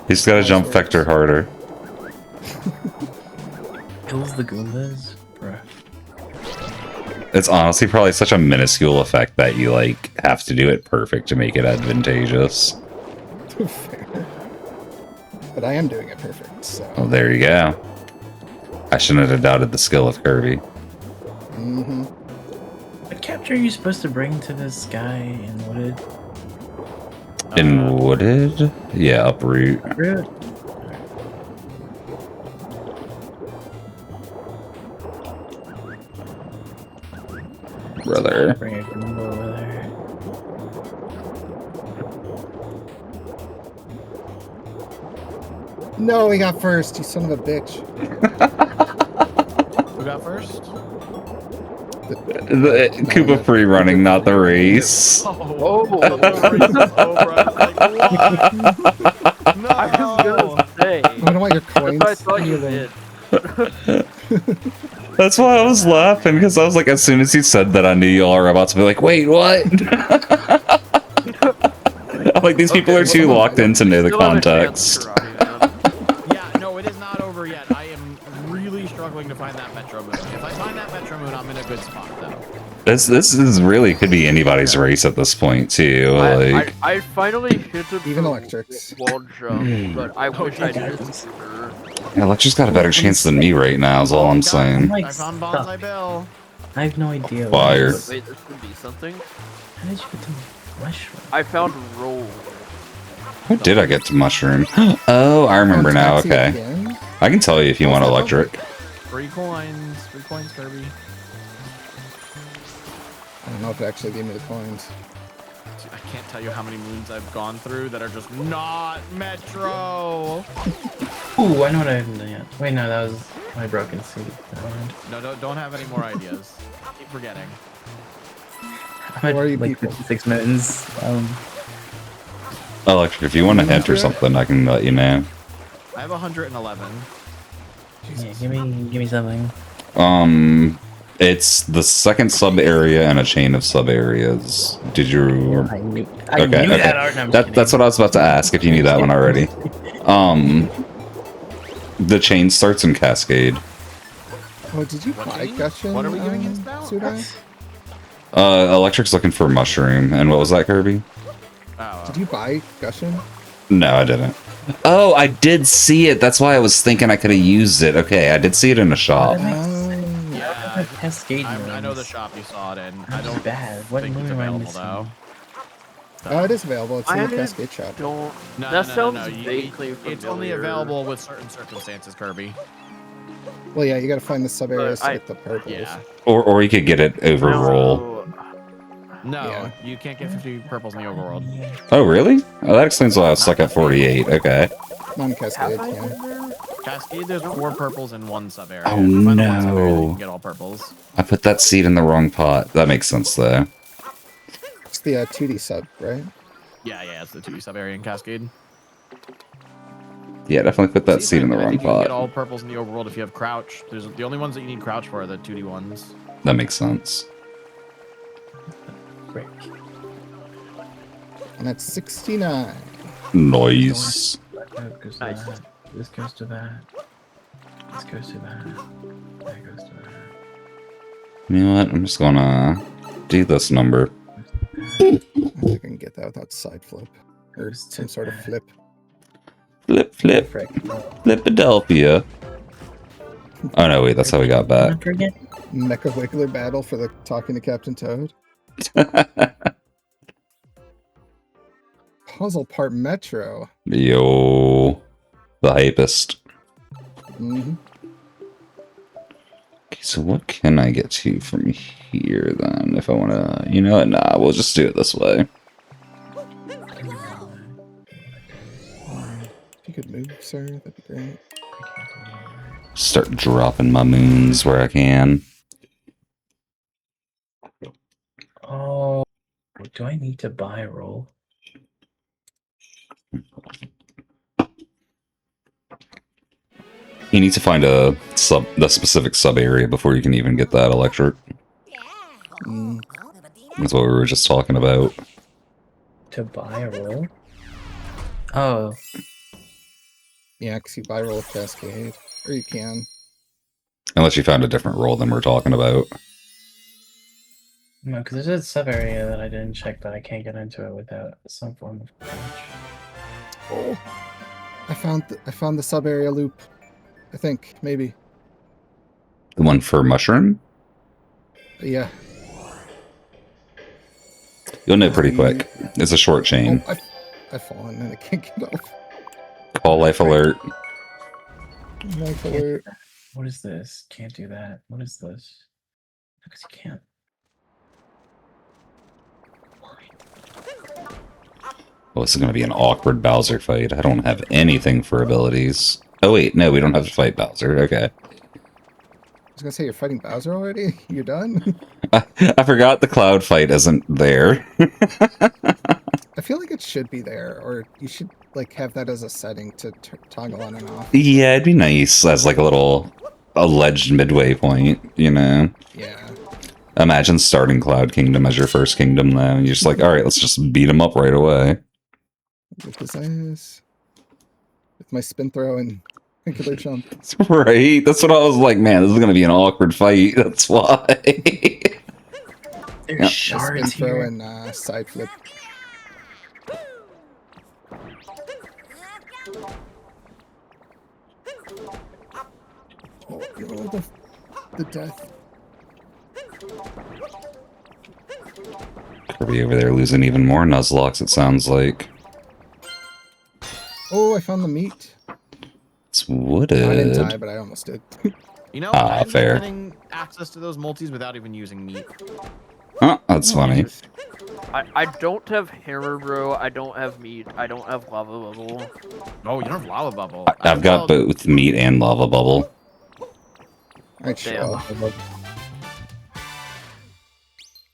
He's got to jump vector harder. Kills the Goombas? Bruh. It's honestly probably such a minuscule effect that you, like, have to do it perfect to make it advantageous. Fair. But I am doing it perfect, so. Well, there you go. I shouldn't have doubted the skill of Kirby. Mm-hmm. What capture are you supposed to bring to this guy in Wooded? In Wooded? Yeah, uproot. Root? Brother. Bring a Goomba over there. No, he got first, you son of a bitch. Who got first? The Koopa free running, not the race. Oh, the race is over. I was like, what? No. say. I don't want your coins. That's what I thought you Either. did. That's why I was laughing, because I was like, as soon as he said that, I knew y'all were about to be like, wait, what? I'm like, these people are too locked in to know the Still have a chance, context. Karate, man. Yeah, no, it is not over yet. I am really struggling to find that Metro Moon. If I find that Metro Moon, I'm in a good spot, though. This is really could be anybody's race at this point, too. Like, I finally hit it Even for electrics. wall jump, but I wish I did it sooner. yeah, Electra's got a better chance than me right now, is all I'm saying. Like, I found stuck. Bonsai Bill. I have no idea. Fire. What Wait, this could be something. How did you get to mushroom? I found roll. How did I get to mushroom? Oh, I remember Oh, now. taxi Okay. again? I can tell you if you want electric. 3 coins. 3 coins, Kirby. I don't know if it actually gave me the coins. Dude, I can't tell you how many moons I've gone through that are just not Metro. Ooh, I know what I haven't done yet. Wait, no, that was my broken seat. Never mind. No, don't have any more ideas. Keep forgetting. I'm at Who are you like people? 56 minutes. Electric, if you want to hint or something, I can let you know. I have 111. Yeah, give me something. It's the second sub area and a chain of sub areas. Did you? I knew Okay, that art. No, I'm just That's what I was about to ask. If you knew that one already. The chain starts in Cascade. Oh, did you What buy are we- Gushin? what are we giving hints now? Sudai? Electric's looking for mushroom, and what was that, Kirby? Oh, Did you buy Gushin? No, I didn't. Oh, I did see it. That's why I was thinking I could have used it. Okay, I did see it in a shop. yeah. Cascade. I know the shop you saw it in. I That's don't bad. What think it's moon am I available missing? though. Oh, it is available. It's in I the Cascade shop. Don't. No, That no, sounds no, no. vaguely It's only familiar. available with certain circumstances, Kirby. Well, yeah, you gotta find the sub areas But to I- get the purples. Yeah. Or you could get it overroll. No. No, Yeah. you can't get 50 purples in the overworld. Oh, really? Oh, that explains why I was stuck at 48. Okay. Non-Cascade, Have I yeah. been there? Cascade, there's 4 purples in 1 sub area. Oh, Find the one sub-area that no. You can get all purples. I put that seed in the wrong pot. That makes sense, though. It's the 2D sub, right? Yeah, it's the 2 sub area in Cascade. Yeah, definitely put that See, seed in the I wrong think you can get pot. all purples in the overworld if you have crouch. There's the only ones that you need crouch for are the 2D ones. That makes sense. Frick. And that's 69. Noise. That goes to Nice. that. This goes to that. This goes to that. That goes to that. You know what? I'm just gonna do this number. I think I can get that without side flip. Or Goes to some sort of that. flip. Flip, flip, Frick. Flipadelphia. Oh no, wait, that's how we got back. Not forget. Mecha Wiggler battle for the talking to Captain Toad. Puzzle part Metro. Yo, the hypest. Mm-hmm. Okay, so what can I get to from here then? If I want to, you know what? Nah, we'll just do it this way. If you could move, sir, that'd be great. Start dropping my moons where I can. Do I need to buy a roll? You need to find the specific sub area before you can even get that electric. Mm. That's what we were just talking about. To buy a roll? Oh, Yeah, because you buy roll cascade. Or you can. Unless you found a different role than we're talking about. no, because there's a sub area that I didn't check, but I can't get into it without some form of glitch. Oh, I found the sub area loop. I think maybe. The one for mushroom? Yeah. You'll know pretty quick. It's a short chain. Oh, I've fallen and I can't get off. Call life alert. Life alert. What is this? Can't do that. What is this? Because you can't. Well, this is going to be an awkward Bowser fight. I don't have anything for abilities. Oh, wait. No, we don't have to fight Bowser. Okay. I was gonna say you're fighting Bowser already? You're done? I forgot the cloud fight isn't there. I feel like it should be there, or you should like have that as a setting to toggle on and off. Yeah, it'd be nice as like a little alleged midway point, you know? Yeah. Imagine starting Cloud Kingdom as your first kingdom, though. And you're just like, alright, let's just beat him up right away. With his ass. With my spin throw and killer jump. Right? That's what I was like, man, this is gonna be an awkward fight. That's why. There's Yep. Spin shards throw here. and side flip. Oh, the death. Kirby over there losing even more Nuzlocke, it sounds like. Oh, I found the meat. It's I didn't die, wooded. but I almost did. You know, Ah, I'm fair. getting access to those multis without even using meat. Huh, that's funny. I don't have hammer, bro. I don't have meat. I don't have lava bubble. Oh, you don't have lava bubble. I've got both meat and lava bubble. Alright, show Damn. off.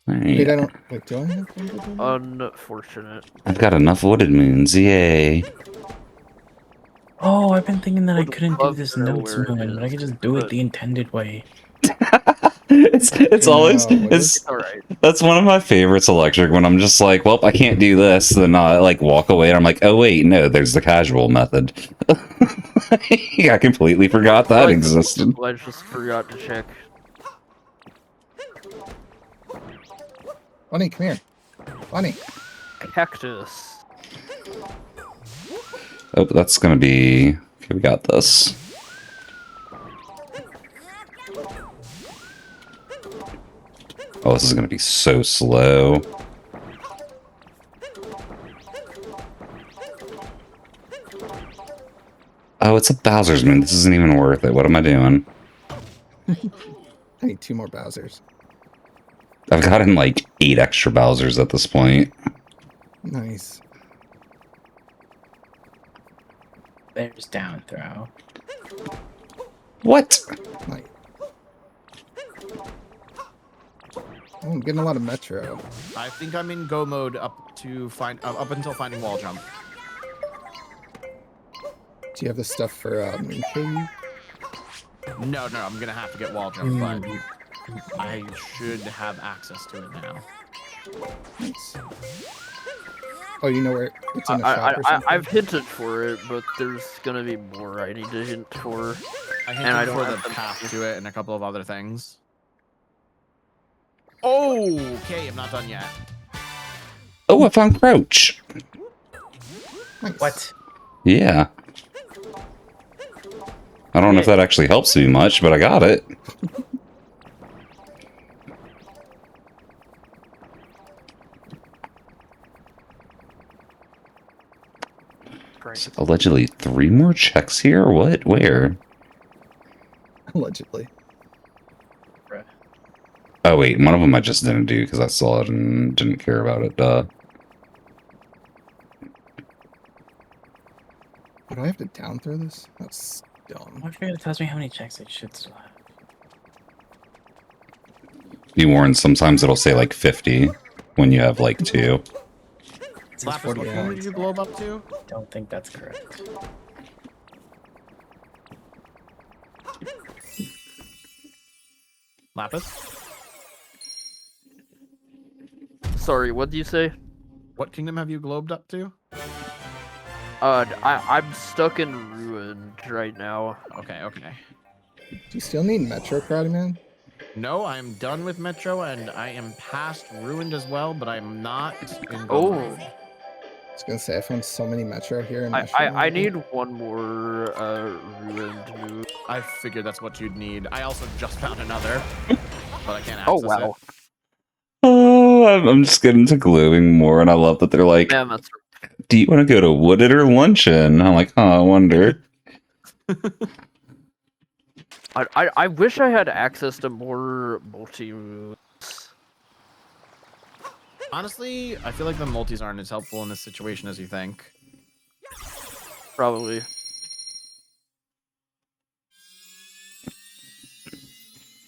Alright. Wait, I don't. Wait, do I have one? Unfortunate. I've got enough wooded moons, yay. Oh, I've been thinking that I Would couldn't do love this to know notes where it moon, but I is, could just do it but- the intended way. It's always No, it's Alright. that's one of my favorites, Electric, when I'm just like, well, I can't do this, then I like walk away and I'm like, oh wait, no, there's the casual method. I completely forgot that Like, existed. I just forgot to check. Bunny, come here. Bunny. Cactus. Oh, that's gonna be okay, we got this. Oh, this is gonna be so slow. Oh, it's a Bowser's Moon. This isn't even worth it. What am I doing? I need 2 more Bowsers. I've gotten like 8 extra Bowsers at this point. Nice. There's down throw. What? Nice. Oh, I'm getting a lot of Metro. I think I'm in go mode up until finding wall jump. Do you have the stuff for Moon Cave? No, I'm gonna have to get wall jump, but I should have access to it now. Nice. Oh, you know where it's in the shop or something? I've hinted for it, but there's gonna be more I need to hint for. I And I hinted don't for the have them. path to it and a couple of other things. Oh, okay, I'm not done yet. Oh, I found Crouch. Nice. What? Yeah. I don't know if that actually helps me much, but I got it. Great. Allegedly 3 more checks here? What? Where? Allegedly. Oh, wait. One of them I just didn't do because I saw it and didn't care about it. Duh. Oh, do I have to down throw this? That's dumb. I forget it tells me how many checks I should still have. Be warned, sometimes it'll say like 50. when you have like 2. It says Lapis, what 40 kingdom did you globe up to? I don't think that's correct. Lapis? Sorry, what did you say? What kingdom have you globed up to? I'm stuck in ruined right now. Okay, okay. Do you still need Metro, Karate Man? No, I'm done with Metro, and I am past Ruined as well, but I'm not in Oh. Gold Ruined. I was gonna say I found so many Metro here in I Mushroom. need one more ruined move. I figured that's what you'd need. I also just found another, but I can't access Oh wow. it. Oh, I'm just getting to glowing more, and I love that they're like, Yeah, that's do you want to go to Wooded or Luncheon? I'm like, I wonder. I wish I had access to more multi moves. Honestly, I feel like the multis aren't as helpful in this situation as you think. Probably.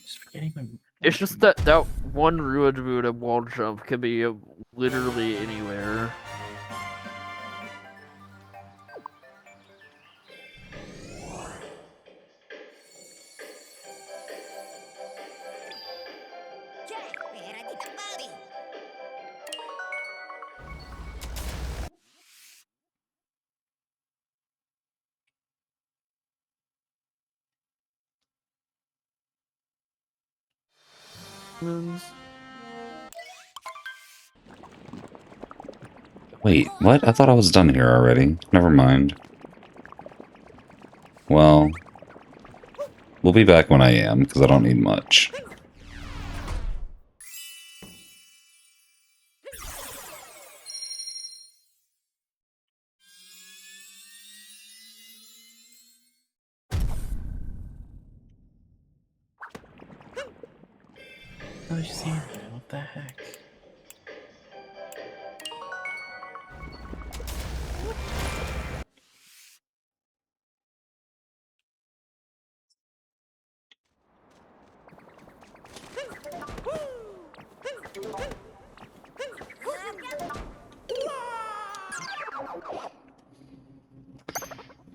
Just forgetting my. It's just that one ruined move and wall jump can be literally anywhere. Moons. Wait, what? I thought I was done here already. Never mind. Well, we'll be back when I am, because I don't need much. I was just saying, what the heck?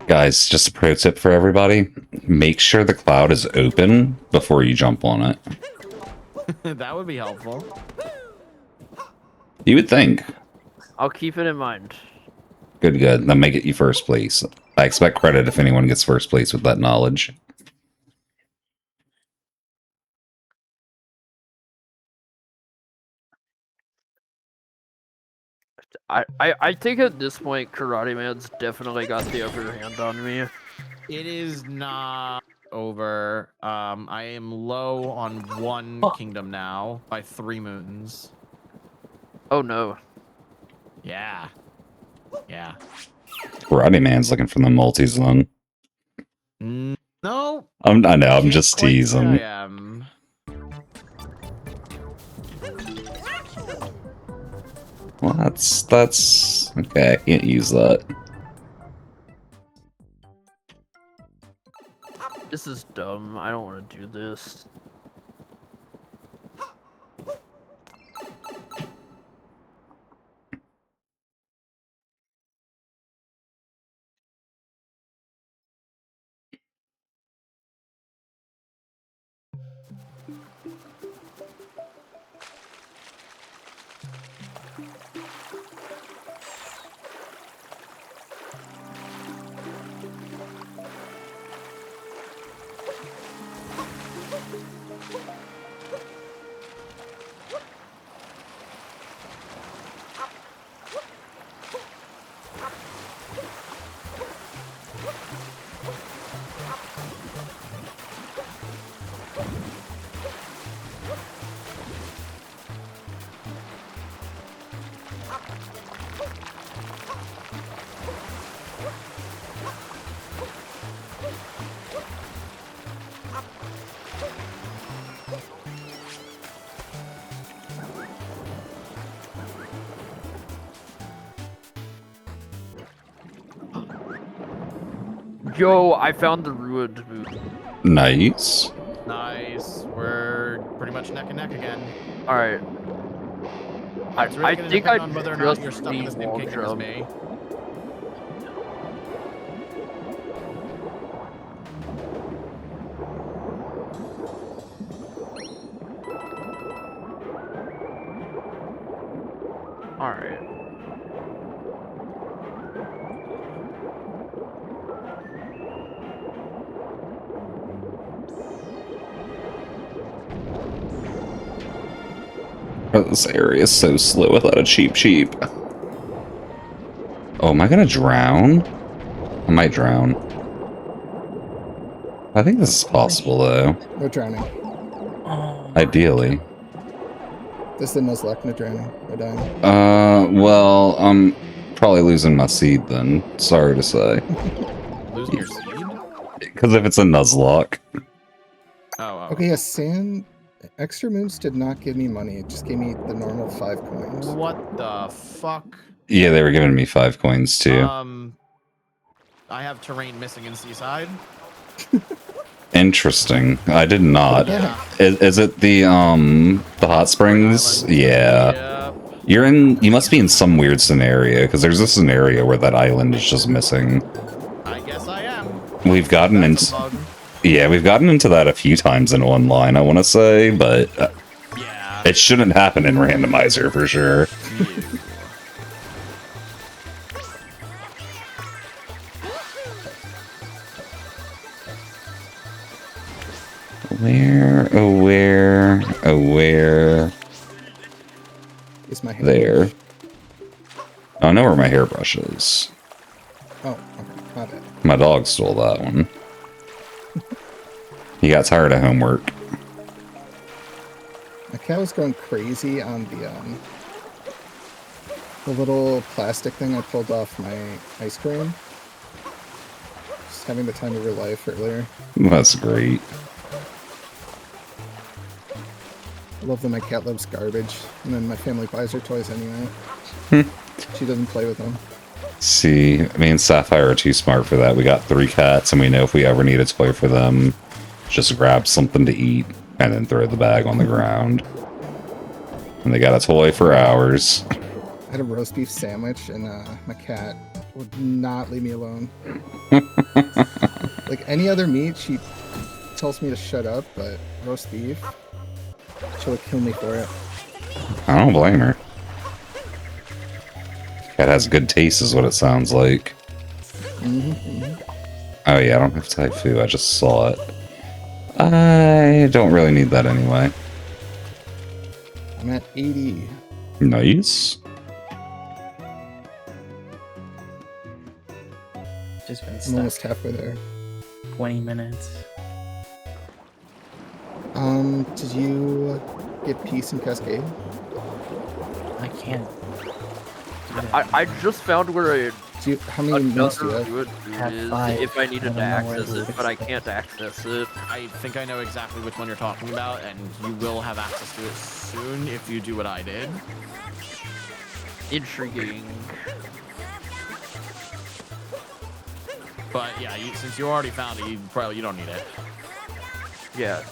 Guys, just a pro tip for everybody. Make sure the cloud is open before you jump on it. That would be helpful. You would think. I'll keep it in mind. Good, good. Then make it you first place. I expect credit if anyone gets first place with that knowledge. I think at this point Karate Man's definitely got the upper hand on me. It is not over. I am low on one kingdom now by 3 moons. Oh no. Yeah. Yeah. Karate Man's looking for the multis then. No. I know, I'm can't just quite say teasing. I am. Well, that's okay. I can't use that. This is dumb. I don't want to do this. Yo, I found the ruined move. Nice. Nice. We're pretty much neck and neck again. Alright. It's really I gonna think depend I on whether or not just you're stuck in the need same wall kingdom as jump. me. Alright. Oh, this area is so slow without a cheap. Oh, am I gonna drown? I might drown. I think this is possible, though. No drowning. Oh, Ideally. This is the Nuzlocke, no drowning. No dying. Well, I'm probably losing my seed then. Sorry to say. Losing your seed? Because if it's a Nuzlocke. Oh. Okay, yeah, sand. Extra moons did not give me money. It just gave me the normal 5 coins. What the fuck? Yeah, they were giving me 5 coins, too. I have terrain missing in Seaside. Interesting. I did not. Yeah. Is it the hot springs? Island. Yeah. Yep. You must be in some weird scenario, because there's this scenario where that island is just missing. I guess I am. We've gotten That's into... a bug. Yeah, we've gotten into that a few times in online, I want to say, but Yeah. it shouldn't happen in Randomizer, for sure. Ew. Where? Is my hair There. I know where my hairbrush is. Oh, okay. My bad. My dog stole that one. He got tired of homework. My cat was going crazy on the little plastic thing I pulled off my ice cream. Just having the time of her life earlier. That's great. I love that my cat loves garbage, and then my family buys her toys anyway. She doesn't play with them. See, me and Sapphire are too smart for that. We got 3 cats, and we know if we ever need a toy for them, just grab something to eat, and then throw the bag on the ground. And they got a toy for hours. I had a roast beef sandwich, and my cat would not leave me alone. Like any other meat, she tells me to shut up, but roast beef, she would kill me for it. I don't blame her. Cat has good taste is what it sounds like. Oh yeah, I don't have Typhoon, I just saw it. I don't really need that anyway. I'm at 80. Nice. Just been I'm stuck almost halfway there. 20 minutes. Did you get peace in Cascade? I can't. I just found where How many minutes do you another have? good Have is 5. if I needed to I don't know where access it it, is. but I can't access it. I think I know exactly which one you're talking about, and you will have access to it soon if you do what I did. Intriguing. But yeah, since you already found it, you don't need it. Yeah.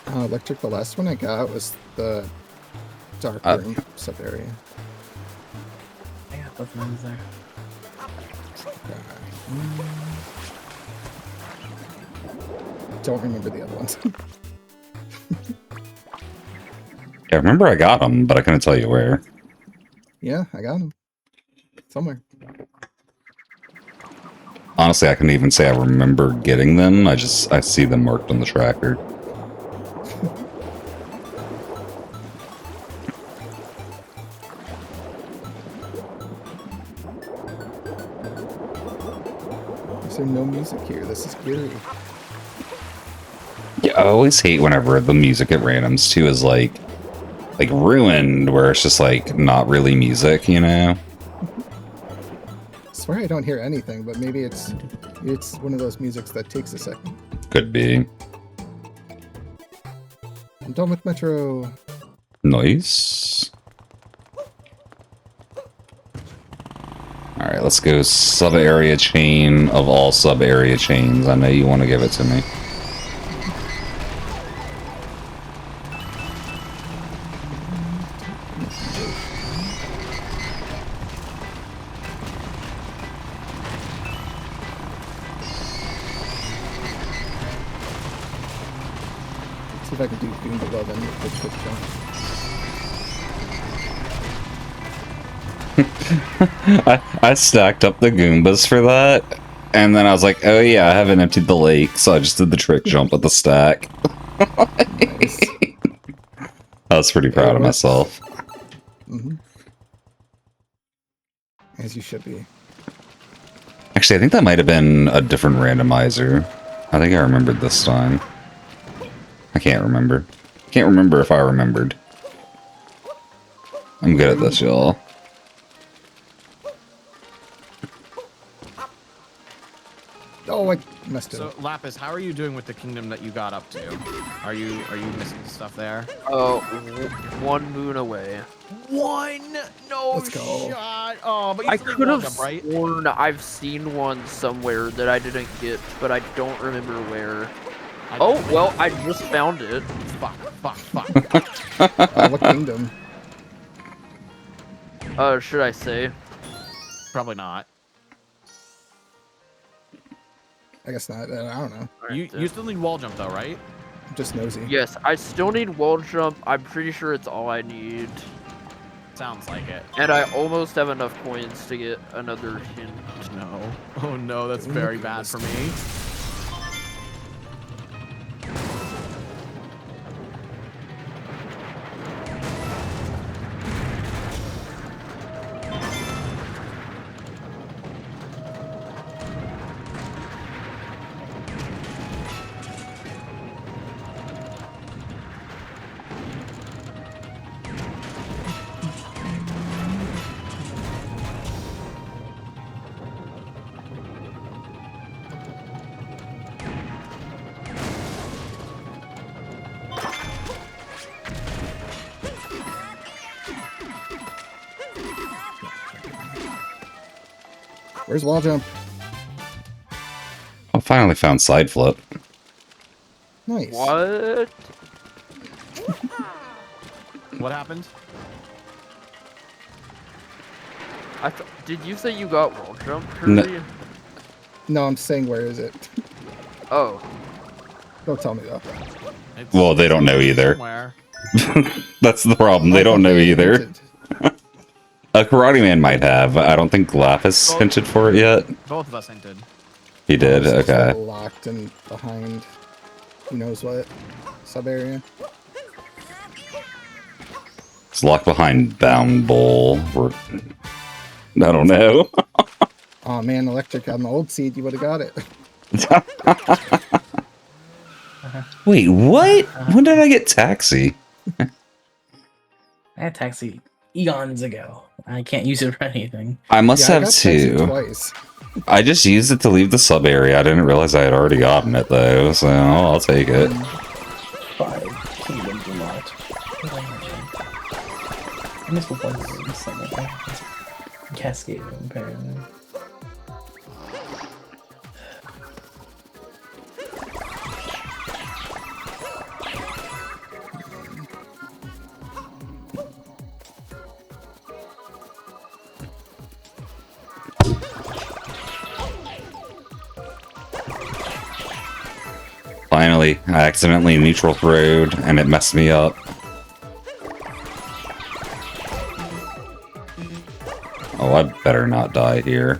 Electric, the last one I got was the dark room sub area. I got both mines there. Don't remember the other ones. Yeah, I remember I got them, but I couldn't tell you where. Yeah, I got them. Somewhere. Honestly, I couldn't even say I remember getting them. I see them marked on the tracker. Is there no music here? This is eerie. Yeah, I always hate whenever the music at randoms too is like ruined, where it's just like not really music, you know? I swear I don't hear anything, but maybe it's one of those musics that takes a second. Could be. I'm done with Metro. Nice. Alright, let's go sub-area chain of all sub-area chains. I know you want to give it to me. See if I can do Goomba 11 with the quick jump. I stacked up the Goombas for that, and then I was like, oh yeah, I haven't emptied the lake, so I just did the trick jump with the stack. Nice. I was pretty proud of works. myself. As you should be. Actually, I think that might have been a different randomizer. I think I remembered this time. I can't remember. Can't remember if I remembered. I'm good at this, y'all. Oh, I messed it So up. Lapis, how are you doing with the kingdom that you got up to? Are you missing stuff there? Oh, 1 moon away. One? No Let's go. shot. Oh, but you I still need could one have jump, right? sworn I've seen one somewhere that I didn't get, but I don't remember where. Oh, well, I just found it. Fuck. What kingdom? Should I say? Probably not. I guess not. I don't know. You still need wall jump though, right? I'm just nosy. Yes, I still need wall jump. I'm pretty sure it's all I need. Sounds like it. And I almost have enough coins to get another hint. No. Oh no, that's very bad for me. Where's wall jump? I finally found side flip. Nice. What? What happened? Did you say you got wall jump, No. Kirby? No, I'm saying where is it? Oh. Don't tell me though. It's Well, they don't know either. somewhere. That's the problem. They don't know either. Hinted. A Karate Man might have. I don't think Lapis hinted for it yet. Both of us hinted. He did. It's just, Okay. like, locked and behind. Who knows what sub area? It's locked behind Bound Bowl. Or I don't know. Oh man, electric on the old seed, you would have got it. Wait, what? When did I get Taxi? I had taxi eons ago. I can't use it for anything. I must I have got Taxi two. twice. I just used it to leave the sub area. I didn't realize I had already gotten it though, so I'll take it. 5 kingdoms unlocked. What did I mention? I missed the points somewhere. Cascade, apparently. Finally, I accidentally neutral throwed and it messed me up. Oh, I better not die here.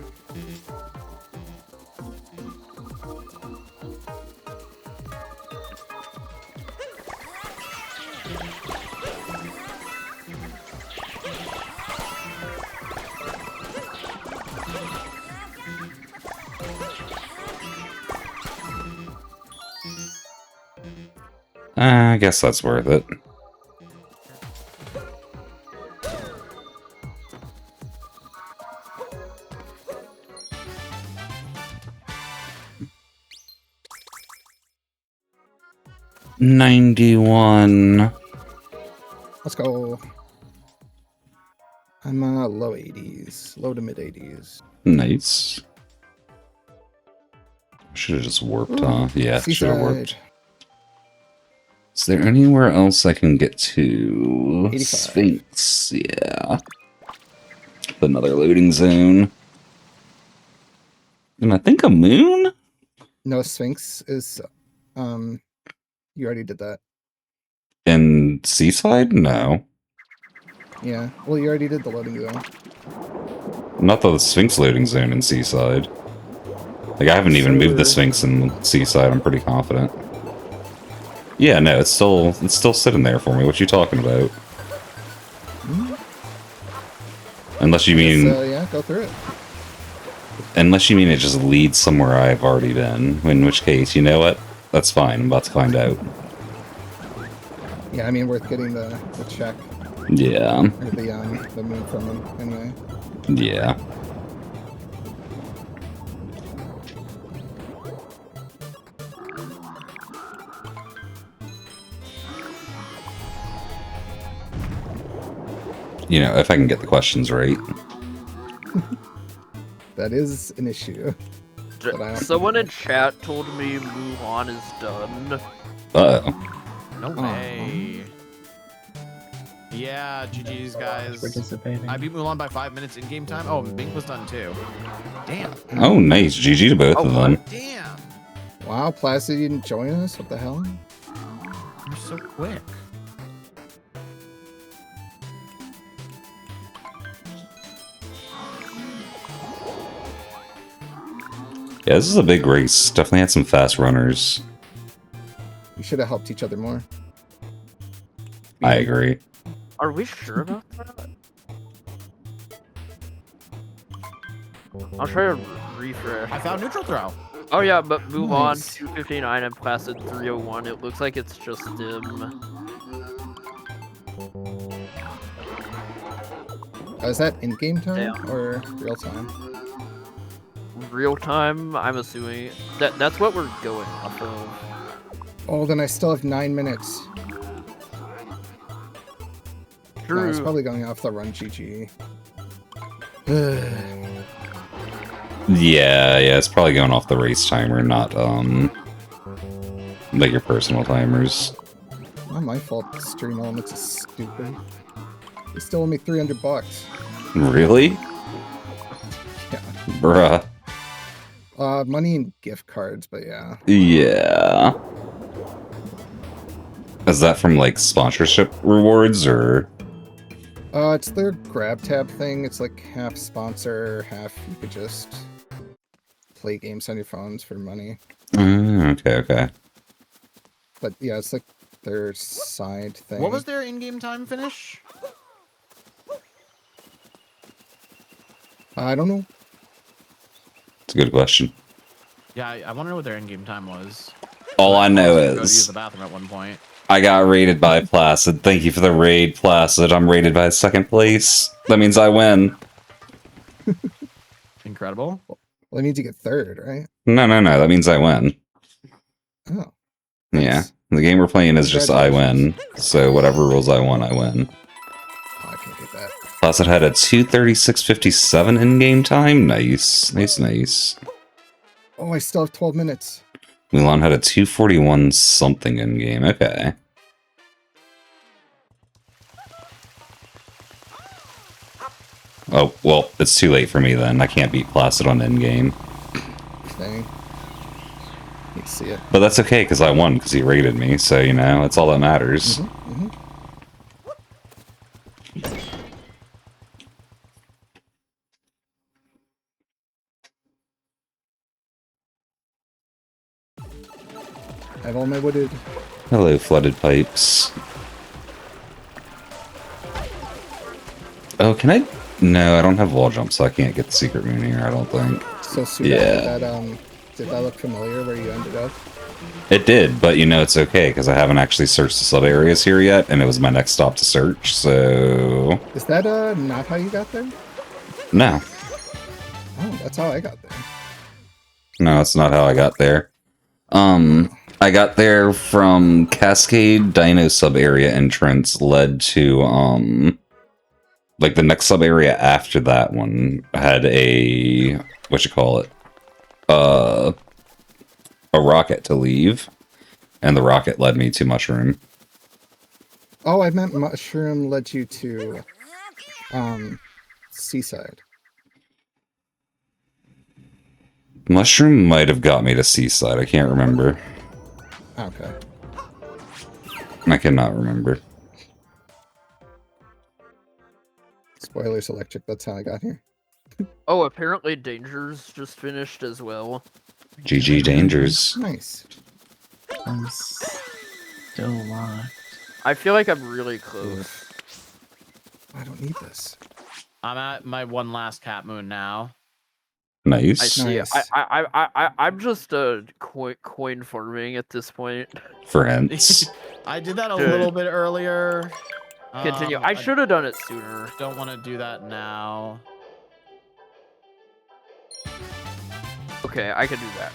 I guess that's worth it. $91. Let's go. I'm low 80s, low to mid 80s. Nice. Should have just warped, huh? Yeah, should have warped. Seaside. Is there anywhere else I can get to? 85. Sphinx, yeah. Another loading zone. And I think a moon? No, Sphinx is you already did that. In Seaside? No. Yeah. Well, you already did the loading zone. Not the Sphinx loading zone in Seaside. Like, I haven't even moved the Sphinx in Seaside, I'm pretty confident. Yeah, no, it's still sitting there for me. What you talking about? Unless you mean... yeah, go through it. Unless you mean it just leads somewhere I've already been. In which case, you know what? That's fine, I'm about to find out. Yeah, I mean, worth getting the check. Yeah. Or the moon from them, anyway. Yeah. You know, if I can get the questions right. That is an issue. But I don't Someone know. in chat told me Mulan is done. Uh-oh. No way. Yeah, GG's, guys. Participating. I beat Mulan by 5 minutes in game time. Oh, Bink was done too. Damn. Oh, nice. GG to both Oh, of them. Damn. Wow, Placid, you didn't join us? What the hell? You're so quick. Yeah, this is a big race. Definitely had some fast runners. We should have helped each other more. I agree. Are we sure about that? I'll try to refresh. I found neutral throw. Oh yeah, but Mulan Nice. 259 and Placid 301. It looks like it's just dim. Is that in-game time Damn. or real time? Real time, I'm assuming. That's what we're going off of. Oh, then I still have 9 minutes. No, it's True. probably going off the run GG. Yeah, it's probably going off the race timer, not, like your personal timers. Not my fault. Stream Elements is stupid. They still owe me $300. Really? Yeah. Bruh. Money and gift cards, but yeah. Yeah. Is that from, like, sponsorship rewards, or...? It's their grab tab thing. It's like half sponsor, half you could just play games on your phones for money. Okay. But yeah, it's like their side thing. What was their in-game time finish? I don't know. It's a good question. Yeah, I want to know what their in-game time was. All I know was gonna go to use is... the bathroom at one point. I got raided by Placid. Thank you for the raid, Placid. I'm rated by second place. That means I win. Incredible. Well, that means you get third, right? No. That means I win. Oh. Yeah. Nice. The game we're playing is just I win. So whatever rules I want, I win. Oh, I can't get that. Placid had a 2:36:57 in-game time. Nice. Oh, I still have 12 minutes. Mulan had a 2:41 something in-game. Okay. Oh, well, it's too late for me then. I can't beat Placid on in-game. Dang. Need to see it. But that's okay, because I won, because he rated me. So, you know, that's all that matters. I have all my wooded. Hello, flooded pipes. Oh, can I? No, I don't have wall jump, so I can't get the secret moon here, I don't think. So soon Yeah. did that look familiar where you ended up? It did, but you know it's okay, because I haven't actually searched the sub-areas here yet, and it was my next stop to search, so... Is that not how you got there? No. Oh, that's how I got there. No, that's not how I got there. I got there from Cascade Dino sub-area entrance led to, Like the next sub area after that one had a uh a rocket to leave, and the rocket led me to Mushroom. Oh, I meant Mushroom led you to Seaside. Mushroom might have got me to Seaside. I can't remember. Okay. I cannot remember. Spoilers electric, that's how I got here. Oh, apparently Dangers just finished as well. GG Dangers. Nice. I'm still locked. I feel like I'm really close. I don't need this. I'm at my one last cat moon now. I Nice. see. Nice. I'm just coin farming at this point. For hints. I did that a Good. little bit earlier. Continue. I should have done it sooner. Don't want to do that now. Okay, I can do that.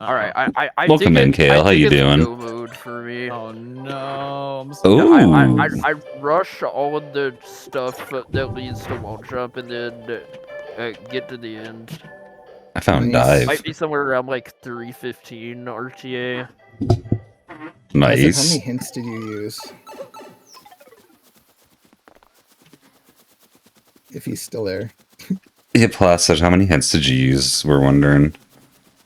All right, I Welcome think in, Kale. I How think you it's doing? Go mode for me. Oh no! I'm so Ooh. I rush all of the stuff that leads to wall jump and then get to the end. I found Nice. dive. Might be somewhere around like 315 RTA. Isaac, how Nice. many hints did you use? If he's still there. Yeah, Placid, how many hints did you use? We're wondering.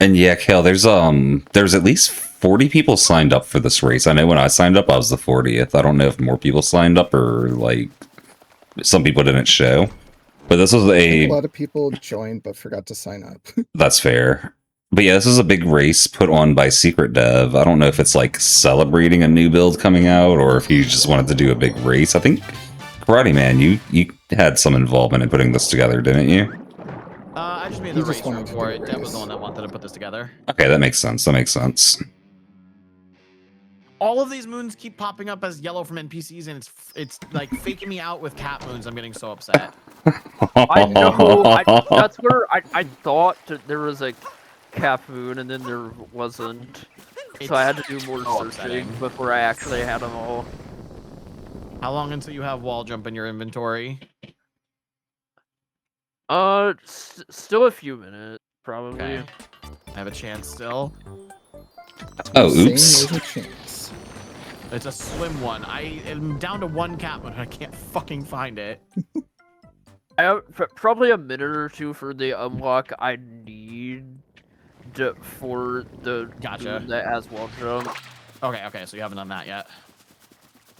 And yeah, Kale, there's at least 40 people signed up for this race. I know when I signed up, I was the 40th. I don't know if more people signed up or like some people didn't show. But this was A lot of people joined but forgot to sign up. that's fair. But yeah, this is a big race put on by Secret Dev. I don't know if it's like celebrating a new build coming out or if you just wanted to do a big race. I think Karate Man, you had some involvement in putting this together, didn't you? I just made You the just race wanted room to for do it. a Deb was race. the one that wanted to put this together. Okay, that makes sense. That makes sense. All of these moons keep popping up as yellow from NPCs, and it's like faking me out with cat moons. I'm getting so upset. I know. That's where I thought that there was a cap moon and then there wasn't. So I had to do more so searching upsetting. before I actually had them all. How long until you have wall jump in your inventory? Still a few minutes, probably. Okay. I have a chance still. Oh, Saying oops. there's a chance. It's a slim one. I am down to one cat moon and I can't fucking find it. I have probably a minute or two for the unlock I need for the Gotcha. moon that has wall jump. Okay, so you haven't done that yet.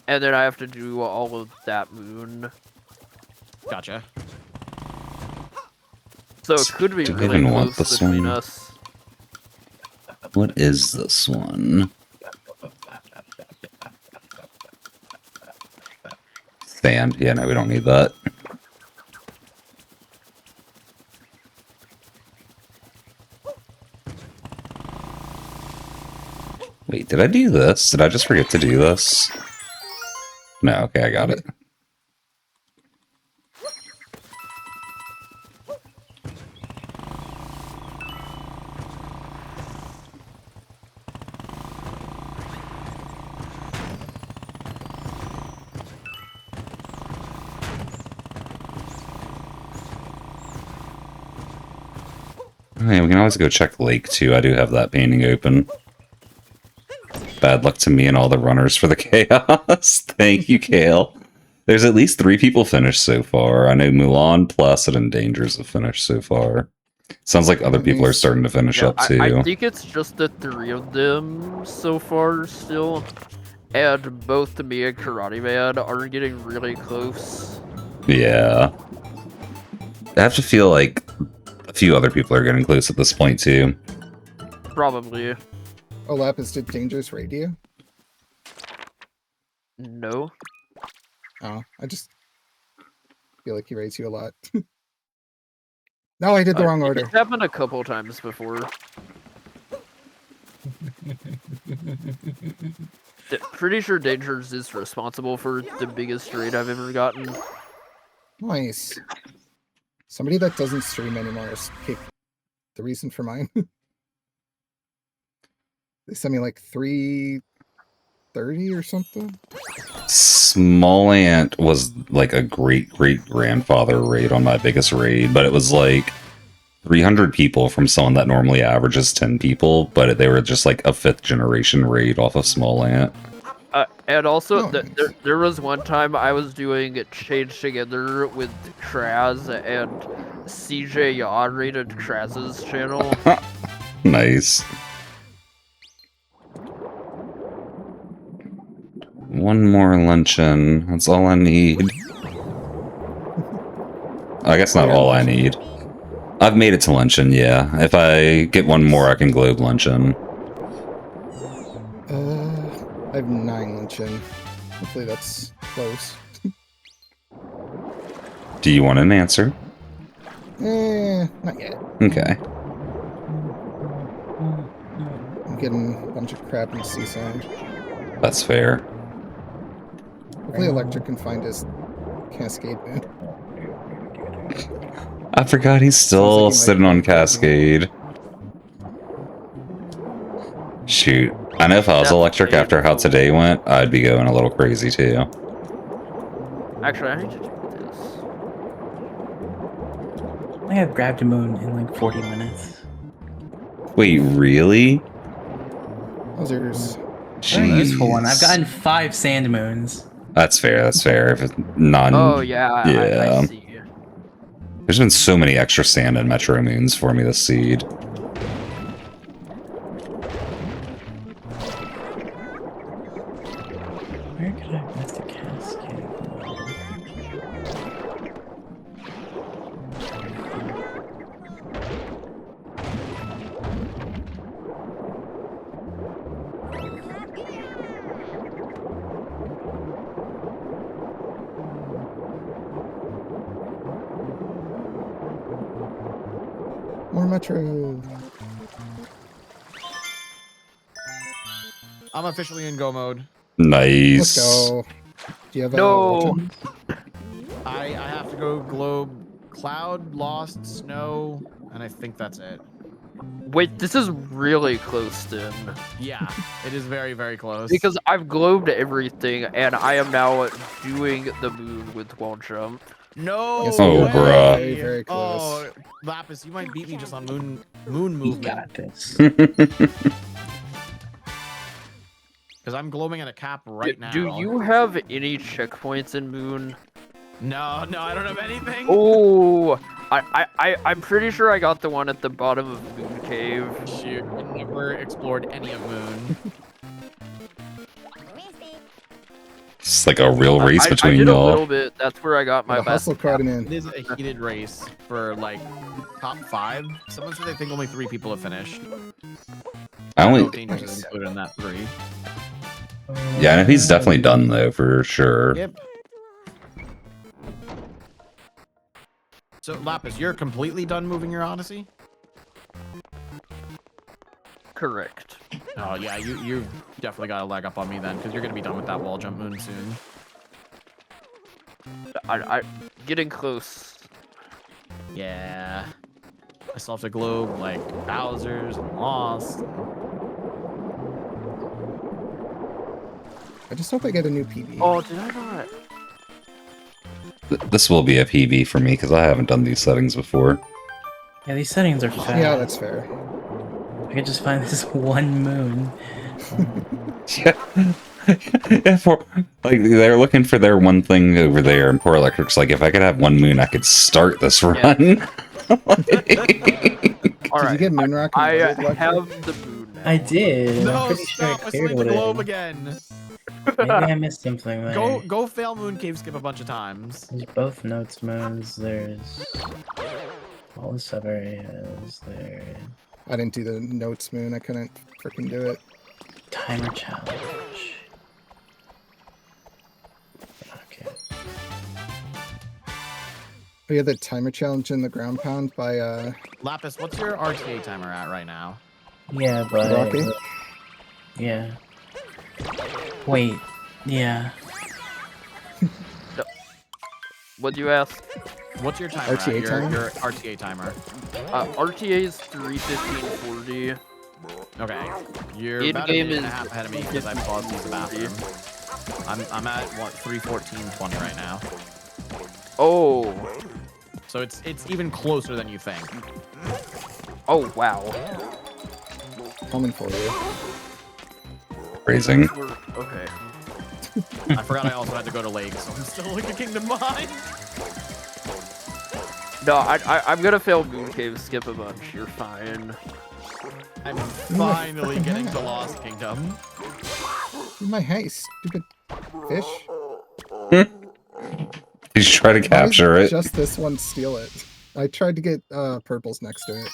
And then I have to do all of that moon. Gotcha. So it could be Do I really even want close this between one? us. What is this one? Sand. Yeah, no, we don't need that. Wait, did I do this? Did I just forget to do this? No, okay, I got it. Hey, we can always go check Lake too. I do have that painting open. Bad luck to me and all the runners for the chaos. Thank you, Kale. There's at least 3 people finished so far. I know Mulan, Placid, and Dangers have finished so far. Sounds like other people are starting to finish Yeah, up too. I think it's just the 3 of them so far still. And both me and Karate Man are getting really close. Yeah. I have to feel like a few other people are getting close at this point too. Probably. Oh, Lapis, did Dangerous raid you? No. Oh, I just feel like he raids you a lot. No, I did the wrong order. It's happened a couple times before. Pretty sure Dangers is responsible for the biggest raid I've ever gotten. Nice. Somebody that doesn't stream anymore is the reason for mine. They sent me like 3 30 or something. Small Ant was like a great-great-grandfather raid on my biggest raid, but it was like 300 people from someone that normally averages 10 people, but they were just like a 5th generation raid off of Small Ant. And also, Oh, nice. there was one time I was doing Change Together with Kraz, and CJ Yaw raided Kraz's channel. Nice. One more luncheon. That's all I need. I guess not all I need. I've made it to luncheon, yeah. If I get one more, I can globe luncheon. I have 9 luncheon. Hopefully that's close. Do you want an answer? Not yet. Okay. I'm getting a bunch of crap in Seaside. That's fair. Hopefully Electric can find his Cascade Moon. I forgot he's still Sounds like he sitting might on be working. Cascade. Shoot. I know if I was That's electric after how today went, I'd be going a little crazy too. Actually, I need to do this. I think I've grabbed a moon in like 40 minutes. Wait, really? How's yours? Very useful one. I've Jeez. gotten 5 sand moons. That's fair, that's fair. If it's none... Oh yeah, I see. There's been so many extra sand and Metro Moons for me this seed. Where could I miss the cascade? More Metro. I'm officially in go mode. Nice. Let's go. Do you have a No. Legend? I have to go globe cloud, lost, snow, and I think that's it. Wait, this is really close then. Yeah, it is very, very close. Because I've globed everything, and I am now doing the moon with wall jump. no Yes, Oh, way. bruh. Very, very close. Oh, Lapis, you might beat me just on moon You movement. got this. Because I'm glowing at a cap right now. Do you have any checkpoints in moon? No, I don't have anything. Oh, I'm pretty sure I got the one at the bottom of Moon Cave. Shoot, I never explored any of moon. It's like a real race I between did a y'all. little bit. That's where I got my The best. hustle card him It in. is a heated race for like top 5. Someone said they think only 3 people have finished. I No only... Dangers is included in that 3. Yeah, I know he's definitely done though, for sure. Yep. So Lapis, you're completely done moving your Odyssey? Correct. Oh yeah, you definitely got a leg up on me then, because you're gonna be done with that wall jump moon soon. I getting close. Yeah. I still have to globe like Bowser's and Lost. I just hope I get a new PB. Oh, did I not? This will be a PB for me, because I haven't done these settings before. Yeah, these settings are fast. Yeah, that's fair. I could just find this one moon. Yeah. Yeah, like, they're looking for their one thing over there, and poor Electric's like, if I could have one moon, I could start this run. All Did right. you get Moonrock? I Electric? have the moon now. I did. I'm No, pretty sure I stop! I cleared slayed the it. globe again. Maybe I missed something there. Go fail moon cave skip a bunch of times. There's both notes moons. There's all the sub areas. There. I didn't do the notes moon. I couldn't freaking do it. Timer challenge. Okay. We had the timer challenge in the ground pound by Lapis, what's your RTA timer at right now? Yeah, but Rocky? yeah. Wait. Yeah. What'd you ask? What's your timer RTA at? timer? Your RTA timer. RTA is 3:15:40. Okay, you're In about a game minute and a is- half ahead of me because I paused to use the bathroom. I'm at what 3:14:20 right now, Oh. so it's even closer than you think. Oh wow. Coming for you. Phrasing. Okay. I forgot I also had to go to Lake, so I'm still like a Kingdom behind. No, I'm gonna fail Moon Cave, skip a bunch. You're fine. I'm finally getting to Lost Kingdom. In my hat, you stupid fish. Did you try to Why capture did it? just this one steal it? I tried to get purples next to it.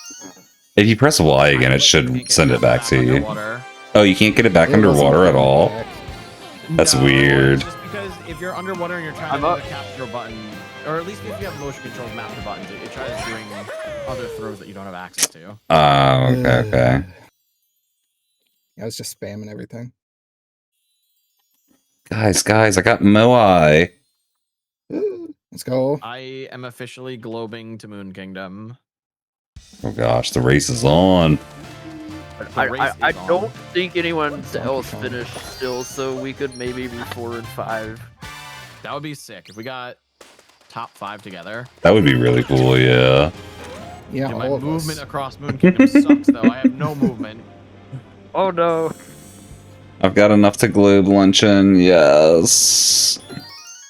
If you press Y again, it should send it back to you. Underwater. Oh, you can't get it back It wasn't underwater at coming all? back. That's No, weird. It's just because if you're underwater and you're trying I'm to up. do the capture button, or at least if you have motion controls mapped to buttons, it tries doing other throws that you don't have access to. Oh, okay. I was just spamming everything. Guys, I got Moai. Let's go. I am officially globing to Moon Kingdom. Oh gosh, the race is on. The race I is on. don't think anyone Donkey else Kong. finished still, so we could maybe be 4 and 5. That would be sick if we got top 5 together. That would be really cool, yeah. Yeah, Dude, my all of movement us. across Moon Kingdom sucks though. I have no movement. Oh no. I've got enough to globe luncheon, yes.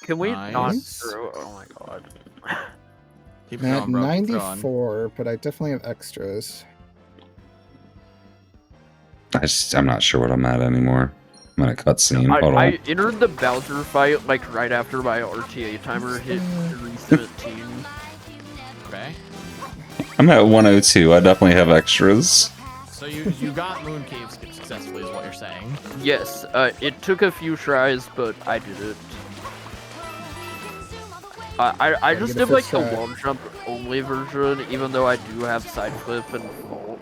Can we not Nice. throw? Oh my god. Keep I'm at going, bro. Keep going. 94, but I definitely have extras. I'm not sure what I'm at anymore. I'm in a cutscene. Hold I on. entered the Bowser fight like right after my RTA timer hit 317. Okay. I'm at 102. I definitely have extras. So you got Moon Cave skip successfully, is what you're saying. Yes, it took a few tries, but I did it. I just get a did like first the try. wall jump only version, even though I do have side flip and vault.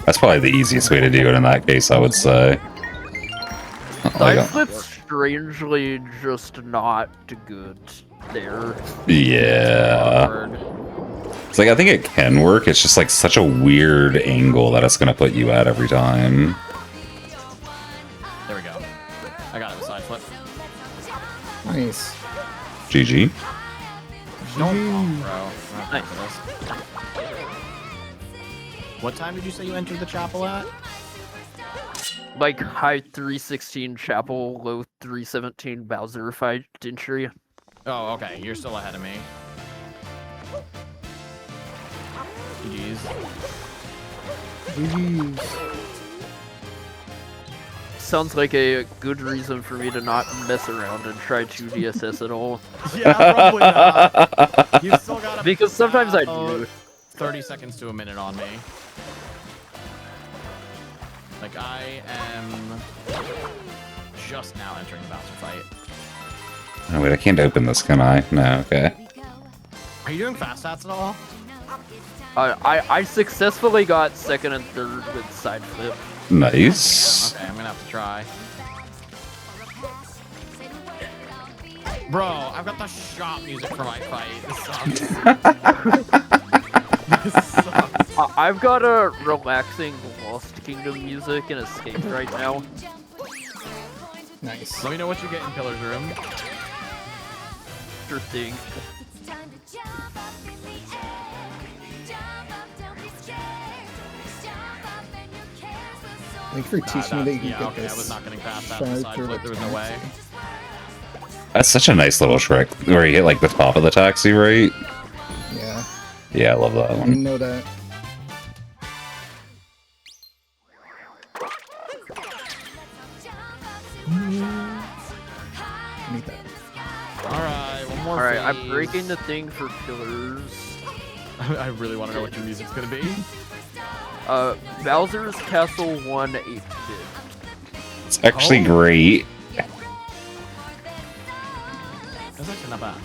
That's probably the easiest way to do it in that case, I would say. Side Like, flip's strangely just not good there. yeah. Awkward. It's like, I think it can work. It's just like such a weird angle that it's going to put you at every time. There we go. I got it with side flip. Nice. GG. Don't bump, bro. Not Nice. for this. What time did you say you entered the chapel at? Like high 316 Chapel, low 317 Bowser fight entry. Oh, okay. You're still ahead of me. GG's. GG's. Sounds like a good reason for me to not mess around and try 2DSS at all. Yeah, probably not. You've still got Because sometimes I do. 30 seconds to a minute on me. Like, I am just now entering the Bowser fight. Oh, wait, I can't open this, can I? No, okay. Are you doing fast stats at all? I successfully got second and third with side flip. Nice. Okay, I'm gonna have to try. Bro, I've got the shop music for my fight. This sucks. This sucks. I've got a relaxing Lost Kingdom music and Escape right now. Nice. Let me know what you get in Pillar's room. Sure thing. Thank you for teaching me that you can yeah, get okay, this. I was not getting past that. shard The side through flip, the there was no way. That's such a nice little trick where you hit like the top of the taxi, right? Yeah, Yeah, I love that I one. didn't know that. I need that. Alright, one more Alright, I'm phase. breaking the thing for pillars. I really want to know what your music's gonna be. Bowser's Castle 1 8-bit. It's actually Oh. great. That's actually not bad.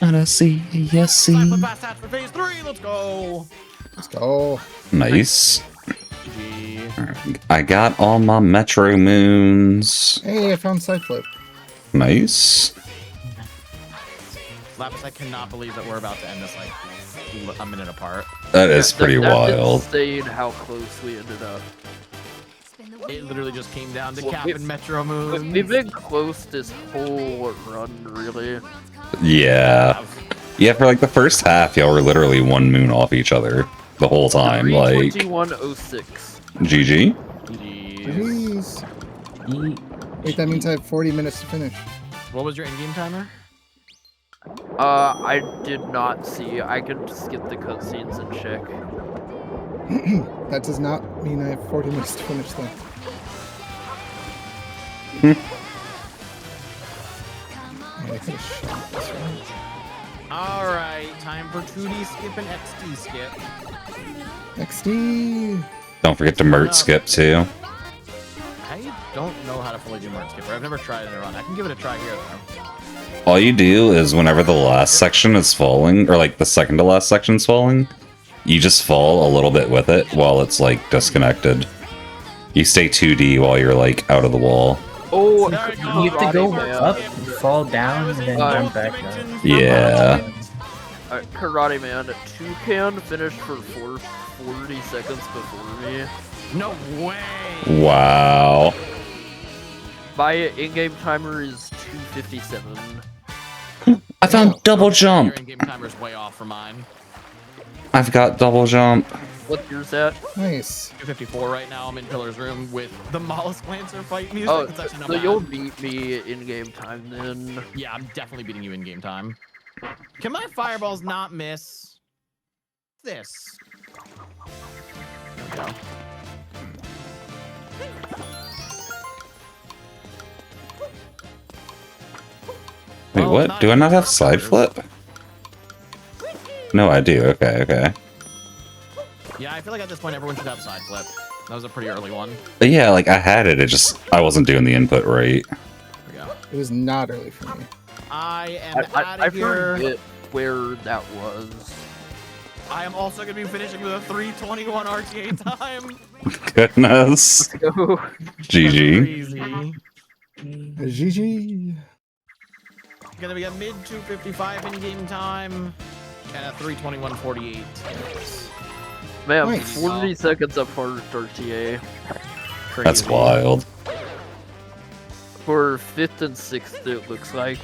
And I see, yes, Side flip fast stats for phase 3, let's go! Let's go. Nice. GG. I got all my Metro Moons. Hey, I found side flip. Nice. Lapis, I cannot believe that we're about to end this like a minute apart. That is pretty That's wild. insane how close we ended up. It literally just came down to Well, Cap we've- and Metro Moon. We've been close this whole run, really. Yeah. Yeah, for like the first half, y'all were literally one moon off each other the whole time. Like, 3:21:06. GG. Jeez. Jeez. Wait, that means I have 40 minutes to finish. What was your in-game timer? I did not see. I could skip the cutscenes and check. That does not mean I have 40 minutes to finish though. Yeah, I could've shot this one. All right, time for 2D skip and XD skip. XD! Don't forget to Mert skip too. I don't know how to fully do Mert skipper. I've never tried it in a run. I can give it a try here though. All you do is whenever the last section is falling, or like the second to last section is falling, you just fall a little bit with it while it's like disconnected. You stay 2D while you're like out of the wall. Oh, There we You have to go Karate up, Man. fall down, and then jump back up. Yeah. Karate Man, Toucan finished for 40 seconds before me. No way. Wow. My in-game timer is 2:57. I found double Your jump. in-game timer is way off from mine. I've got double jump. What's yours at? Nice. 254 right now. I'm in Pillar's room with the Mollusk Lancer fight music. Oh, It's actually not so bad. you'll beat me in-game time then. Yeah, I'm definitely beating you in game time. Can my fireballs not miss? This. There we go. Wait, Well, what? not Do I not have even side close. flip? No, I do. Okay, okay. Yeah, I feel like at this point everyone should have side flip. That was a pretty early one. But yeah, like I had it. It just I wasn't doing the input right. There we go. It was not early for me. I am I out of here. forget where that was. I am also going to be finishing with a 3:21 RTA time. Goodness. Go. GG. Crazy. GG. Gonna be a mid 255 in game time and a 3:21:48. Man, Nice. 40 seconds apart RTA. That's Crazy. wild. For 5th and 6th, it looks like.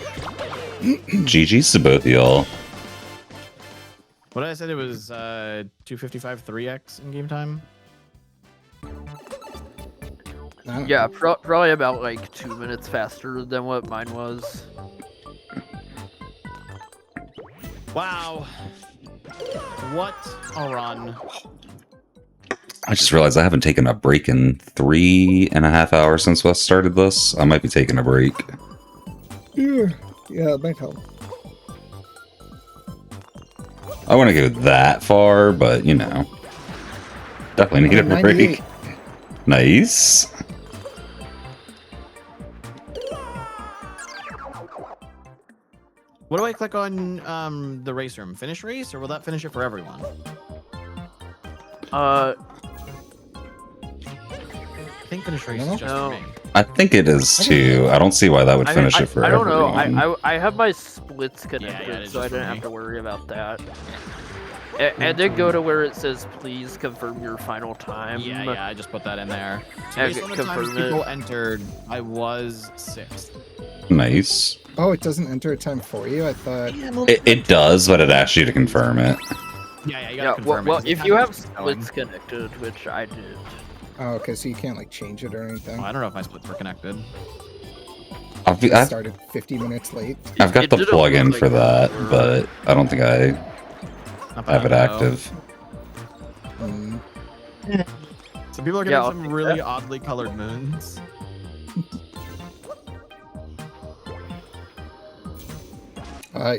GG's to both of y'all. What did I said? It was 255 3x in game time. I don't Yeah, know. probably about like 2 minutes faster than what mine was. Wow. What a run. I just realized I haven't taken a break in 3.5 hours since Wes started this. I might be taking a break. Yeah, it might help. I want to go that far, but you know. Definitely need a break. 98. Nice. What do I click on the race room? Finish race, or will that finish it for everyone? Uh, I think finish race is just No. for me. I think it is too. I don't see why that would finish it for I don't know. everyone. I have my splits connected, it is so I just for didn't me. have to worry about that. And then go to where it says, please confirm your final time. Yeah, I just put that in there. So Yeah, based on the confirm times it. people entered, I was 6th. Nice. Oh, it doesn't enter a time for you? I thought... It does, but it asks you to confirm it. Yeah, you Yeah, gotta confirm it, well, 'cause it if you have keeps going. splits connected, which I did. Oh, okay, so you can't, like, change it or anything. Oh, I don't know if my splits were connected. I've It got started 50 minutes late. the It didn't plugin look for like that, it were- but I don't think I Not that have it I know. active. Mm. So people are getting Yeah, I'll some take really that. oddly colored moons.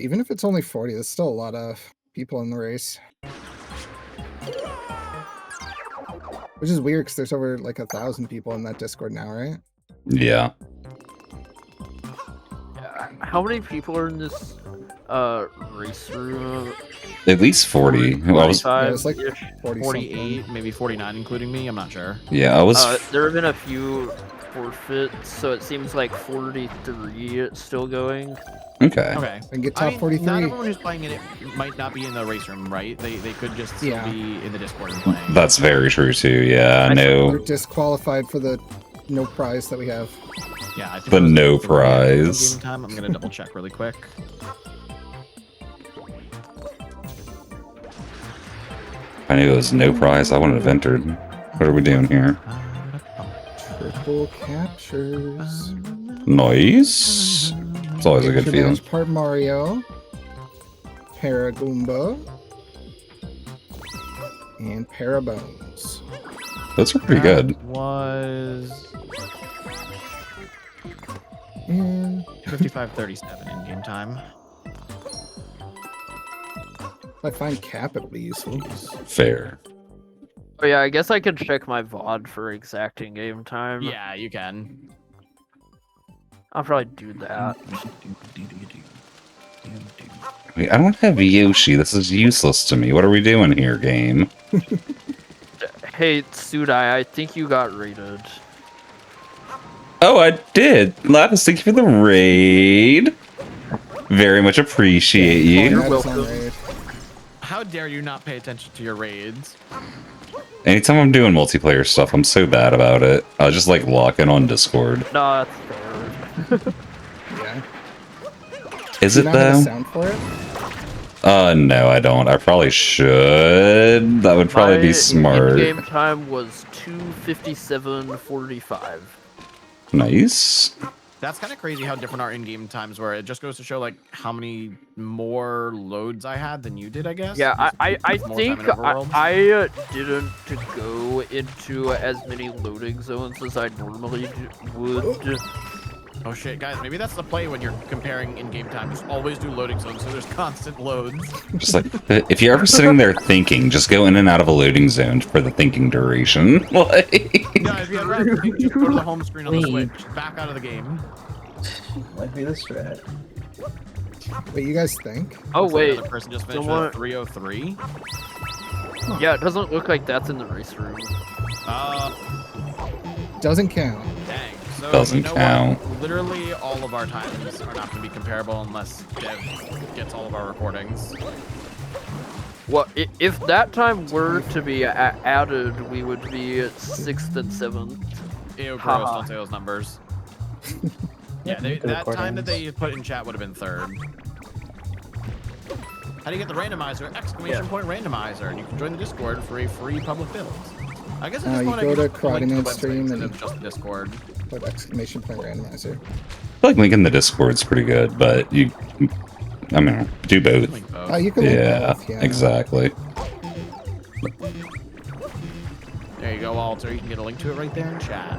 Even if it's only 40, there's still a lot of people in the race. Which is weird, because there's over, like, 1,000 people in that Discord now, right? Yeah. Yeah. How many people are in this? race room. At least 40. Well, I was, Yeah, it was like 45-ish. 40 48, maybe 49, including me. I'm not sure. yeah, I was. There have been a few forfeits, so it seems like 43 still going. Okay. Okay. I can get I top mean, 43. not everyone who's playing it might not be in the race room, right? They could just still Yeah. be in the Discord and playing. That's very true too. Yeah, I They're know. disqualified for the no prize that we have. Yeah, I think The it was no 3 prize. Game time. I'm gonna double check really quick. I knew it was no prize. I wouldn't have entered. What are we doing here? Triple captures. Noise. It's always a good Extra feeling. Match Part Mario. Paragoomba. And Parabones. Those are pretty good. Was And 55:37 in game time. if I find cap, it'll be useful. Fair. Oh yeah, I guess I could check my VOD for exacting game time. Yeah, you can. I'll probably do that. Wait, I don't have Yoshi. This is useless to me. What are we doing here, game? Hey, Sudai, I think you got rated. Oh, I did. Lapis, thank you for the raid. Very much appreciate you. That's on welcome. raid. How dare you not pay attention to your raids? Anytime I'm doing multiplayer stuff, I'm so bad about it. I just like lock in on Discord. No, that's fair. Yeah. Is Do it you not have a though? sound for it? No, I don't. I probably should. That would probably be smart. Game time was 2:57:45. Nice. That's kind of crazy how different our in-game times were. It just goes to show like how many more loads I had than you did, I guess. Yeah, I More time think in Overworld. I didn't go into as many loading zones as I normally would. Oh shit, guys, maybe that's the play when you're comparing in-game time. Just always do loading zones so there's constant loads. Just like, if you're ever sitting there thinking, just go in and out of a loading zone for the thinking duration. Like, Yeah, if you had rather think, just go to the home screen on the Switch, back out of the game. Might be the strat. What you guys think? Oh Looks like wait, another person just finished someone- with a 303. yeah, it doesn't look like that's in the race room. Doesn't count. Dang. So, Doesn't you know count. What? Literally all of our times are not going to be comparable unless Dev gets all of our recordings. Well, if that time were to be added, we would be at 6th and 7th. Ew, gross, Haha. don't say those numbers. Yeah, that time that they put in chat would have been 3rd. How do you get the randomizer? Exclamation point randomizer, and you can join the Discord for a free public build. I guess at this You point go I to can just link Karate the Man website stream instead and- of just the Discord. Put exclamation point randomizer. I feel like linking the Discord's pretty good, but you, I mean, do both. Link both. Oh, you can link Yeah, both, yeah. exactly. There you go, Walter. You can get a link to it right there in chat.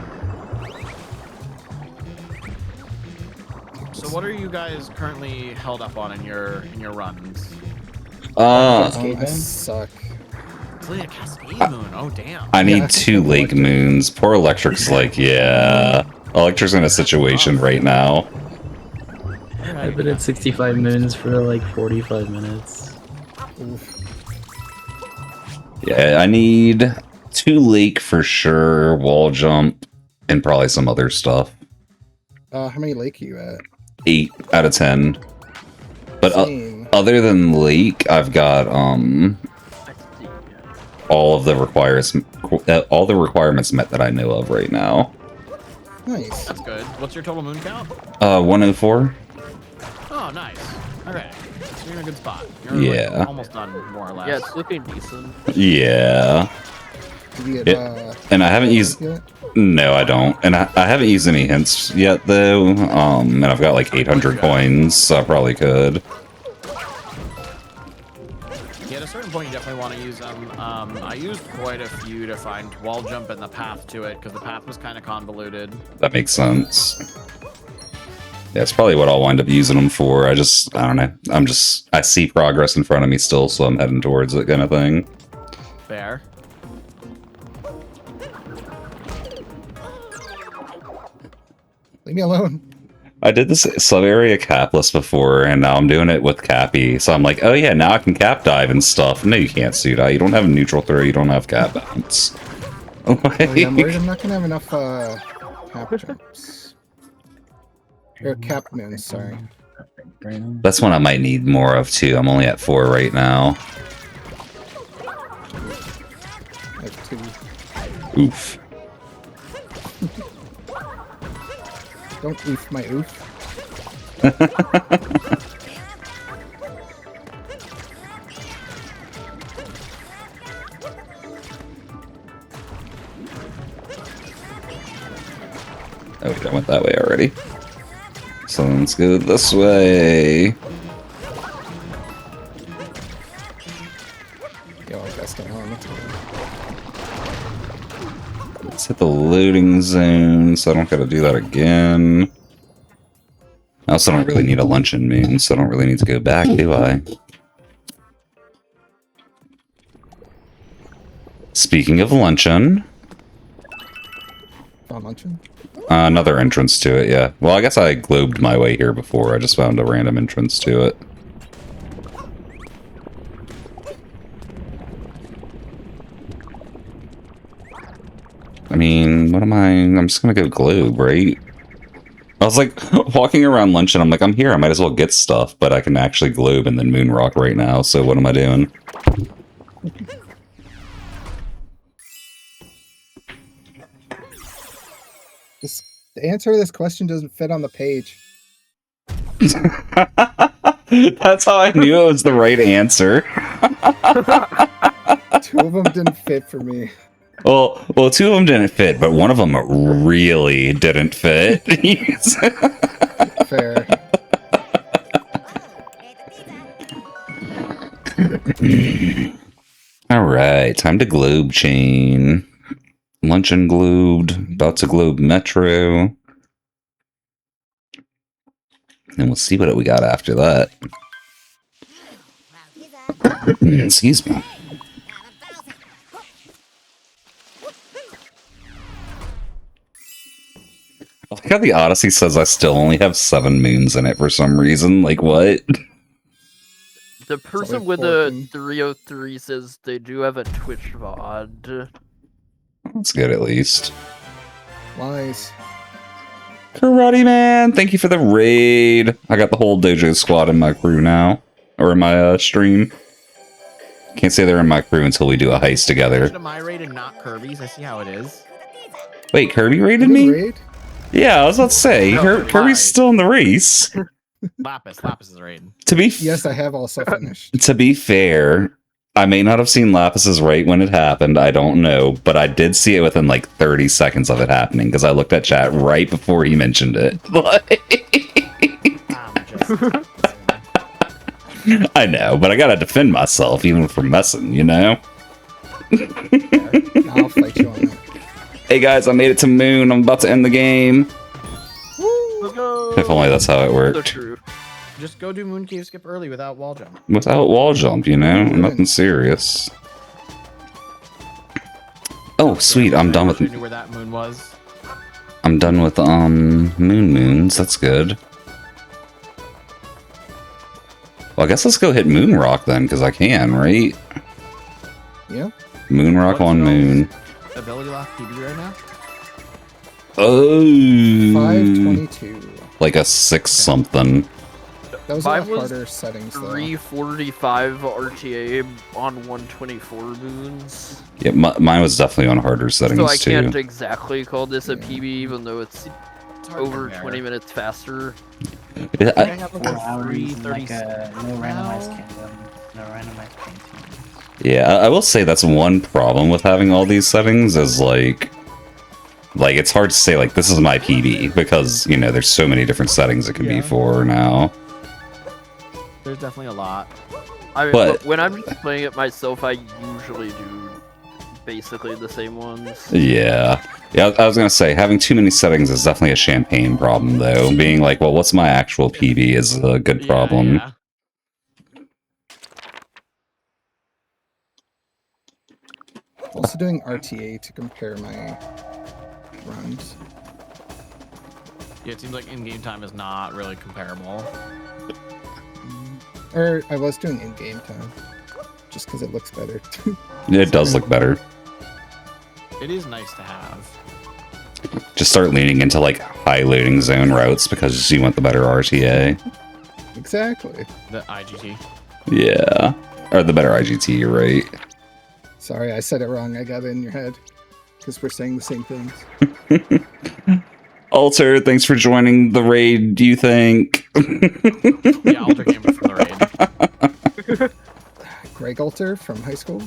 So what are you guys currently held up on in your runs? I suck. It's a Cascade Moon. Oh damn. I need Yeah. 2 lake moons. Poor Electric's like, yeah. Electric's in a situation right now. I've been at 65 moons for like 45 minutes. Oof. Yeah, I need 2 lake for sure, wall jump, and probably some other stuff. How many lake are you at? 8 out of 10. But Same. other than lake, I've got all the requirements met that I know of right now. Nice. That's good. What's your total moon count? 104. Oh, nice. Okay. So you're in a good spot. You're Yeah. like almost done, more or less. Yeah, it's looking decent. Yeah. Did you It- get, And I haven't used. yet? No, I don't. And I haven't used any hints yet, though. And I've got like 800 coins, so I probably could. Yeah, at a certain point, you definitely want to use them. I used quite a few to find wall jump and the path to it, because the path was kind of convoluted. That makes sense. Yeah, it's probably what I'll wind up using them for. I don't know. I see progress in front of me still, so I'm heading towards it kind of thing. Fair. Leave me alone. I did this sub-area capless before, and now I'm doing it with Cappy. So I'm like, oh yeah, now I can cap dive and stuff. No, you can't see that. You don't have a neutral throw. You don't have cap bounce. Oh, yeah, I'm worried I'm not gonna have enough cap jumps. Or cap moons, sorry. That's one I might need more of too. I'm only at 4 right now. I have 2. Oof. Don't oof my oof. Oh, wait, I went that way already. So let's go this way. Yo, I guess down. Let's hit the loading zone, so I don't gotta do that again. I also don't really need a luncheon moon, so I don't really need to go back, do I? Speaking of luncheon... Found luncheon? another entrance to it, yeah. Well, I guess I globed my way here before. I just found a random entrance to it. I mean, what am I... I'm just gonna go globe, right? I was like, walking around luncheon, I'm like, I'm here, I might as well get stuff, but I can actually globe and then moon rock right now, so what am I doing? The answer to this question doesn't fit on the page. That's how I knew it was the right answer. 2 of them didn't fit for me. Well, 2 of them didn't fit, but one of them really didn't fit. Fair. Alright, time to globe chain. Luncheon globed, about to globe metro. And we'll see what we got after that. Excuse me. I like how the Odyssey says I still only have 7 moons in it for some reason. Like, what? The person with the 303 says they do have a Twitch VOD. That's good, at least. Lies. Karate Man, thank you for the raid. I got the whole dojo squad in my crew now. Or in my stream. Can't say they're in my crew until we do a heist together. My raid and not Kirby's. I see how it is. Wait, Kirby raided me? Raid? Yeah, I was about to say, No, Kirby's still in the race. Lapis is raid. Yes, I have also finished. To be fair, I may not have seen Lapis's raid when it happened, I don't know, but I did see it within like 30 seconds of it happening, because I looked at chat right before he mentioned it. I know, but I gotta defend myself, even from messing, you know? I'll fight you on that. Hey guys, I made it to Moon, I'm about to end the game. Let's go. If only that's how it So worked. true. Just go do Moon Cave Skip early without wall jump. Without wall jump, you know? Nothing serious. Oh, sweet, I'm done with... I knew where that moon was. I'm done with, moons, that's good. Well, I guess let's go hit Moon Rock then, because I can, right? Yeah. Moon Rock What's on y'all's Moon. Ability lock PB right now? Oh! 522. Like a 6 something. That was Mine a lot was harder settings, though. 345 RTA on 124 moons. Yeah, mine was definitely on harder settings So I too. can't exactly call this a PB, even though it's It's hard to over compare. 20 minutes faster. Yeah, I I- have like 4 a hours, 330. like no randomized kingdom, no randomized painting. yeah, I will say that's one problem with having all these settings is like it's hard to say like this is my PB because you know there's so many different settings it could be Yeah. for now. There's definitely a lot. I mean, But- when I'm just playing it myself, I usually do basically the same ones. Yeah. Yeah, I was gonna say, having too many settings is definitely a champagne problem, though. Being like, well, what's my actual PB is a good problem. Yeah. Also doing RTA to compare my runs. Yeah, it seems like in-game time is not really comparable. Or I was doing in-game time, just because it looks better. It does look better. It is nice to have. Just start leaning into like high loading zone routes because you want the better RTA. Exactly. The IGT. Yeah. Or the better IGT, you're right. Sorry, I said it wrong. I got it in your head. Because we're saying the same things. Alter, thanks for joining the raid, do you think? Yeah, Alter came from the raid. Greg Alter from high school?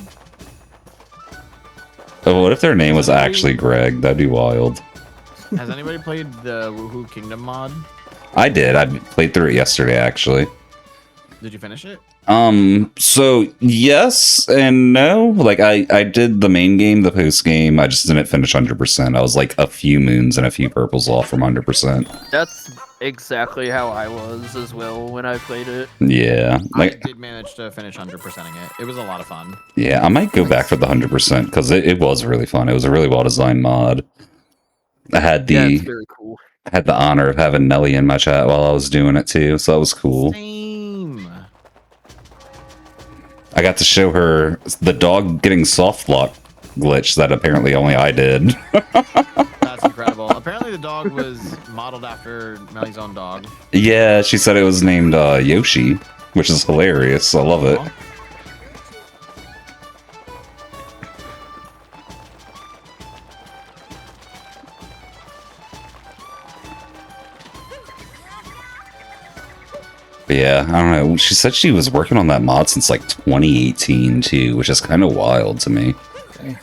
Oh, what if their name was actually Greg? That'd be wild. Has anybody played the Woohoo Kingdom mod? I did. I played through it yesterday, actually. Did you finish it? So yes and no. Like I did the main game, the post game. I just didn't finish 100%. I was like a few moons and a few purples off from 100%. That's exactly how I was as well when I played it. Yeah, I like did manage to finish 100%ing it. It was a lot of fun. yeah, I might go back for the 100% because it was really fun. It was a really well designed mod. I had Yeah, the it's very cool. had the honor of having Nelly in my chat while I was doing it too, so that was cool. Same. I got to show her the dog getting soft lock glitch that apparently only I did. That's incredible. Apparently the dog was modeled after Melly's own dog. Yeah, she said it was named Yoshi, which is hilarious. I love it. But yeah, I don't know. She said she was working on that mod since like 2018 too, which is kind of wild to me. Okay.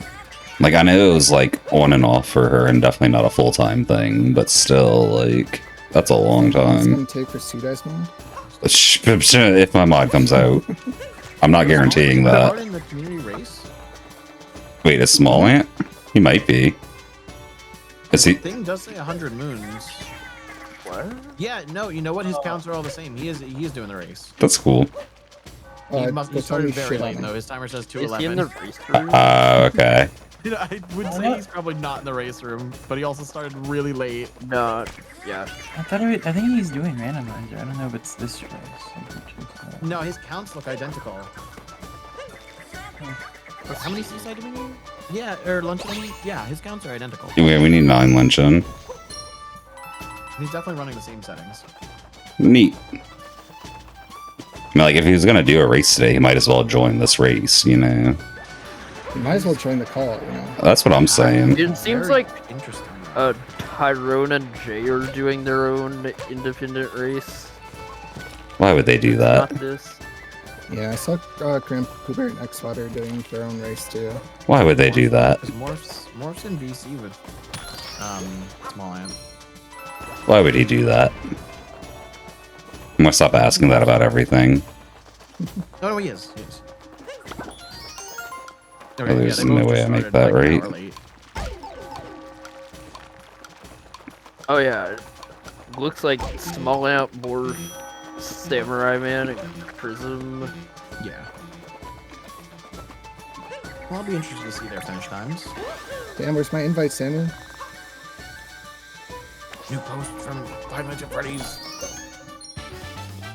Like, I know it was like on and off for her and definitely not a full-time thing, but still, like, that's a long It's time. going to take for Sudai's mod? If my mod comes out, I'm not guaranteeing that. In the community race? Wait, is Small Ant? He might be. Is he? The thing does say 100 moons. What? Yeah, no, you know what? His counts are all the same. He is doing the race. That's cool. He Go must tell he started me very shit late on though. it. His timer says Is he in 211. the race room? Okay. I would say he's probably not in the race room, but he also started really late. No. Yeah. I think he's doing randomizer. I don't know if it's this race. No, his counts look identical. How many seaside do we need? Yeah, or lunch do we need? Yeah, his counts are identical. Yeah, we need 9 luncheon. He's definitely running the same settings. Neat. I mean, like, if he was gonna do a race today, he might as well join this race, you know? You might as well join the call, you know? That's what I'm saying. It seems Very like interesting. Tyrone and Jay are doing their own independent race. Why would they do Not that? this. Yeah, I saw Grandpa Cooper and X-Water doing their own race too. Why would they do that? Morph's in VC with Small Ant. Why would he do that? I'm gonna stop asking that about everything. No, he is. He is. Oh, there's they no both way just I make started, that like, an right. hour late. Oh yeah. Looks like Small Ant, Morph, Samurai Man, and Prism. Yeah. Well, I'll be interested to see their finish times. Damn, where's my invite, Sammy? New post from Five Nights at Freddy's.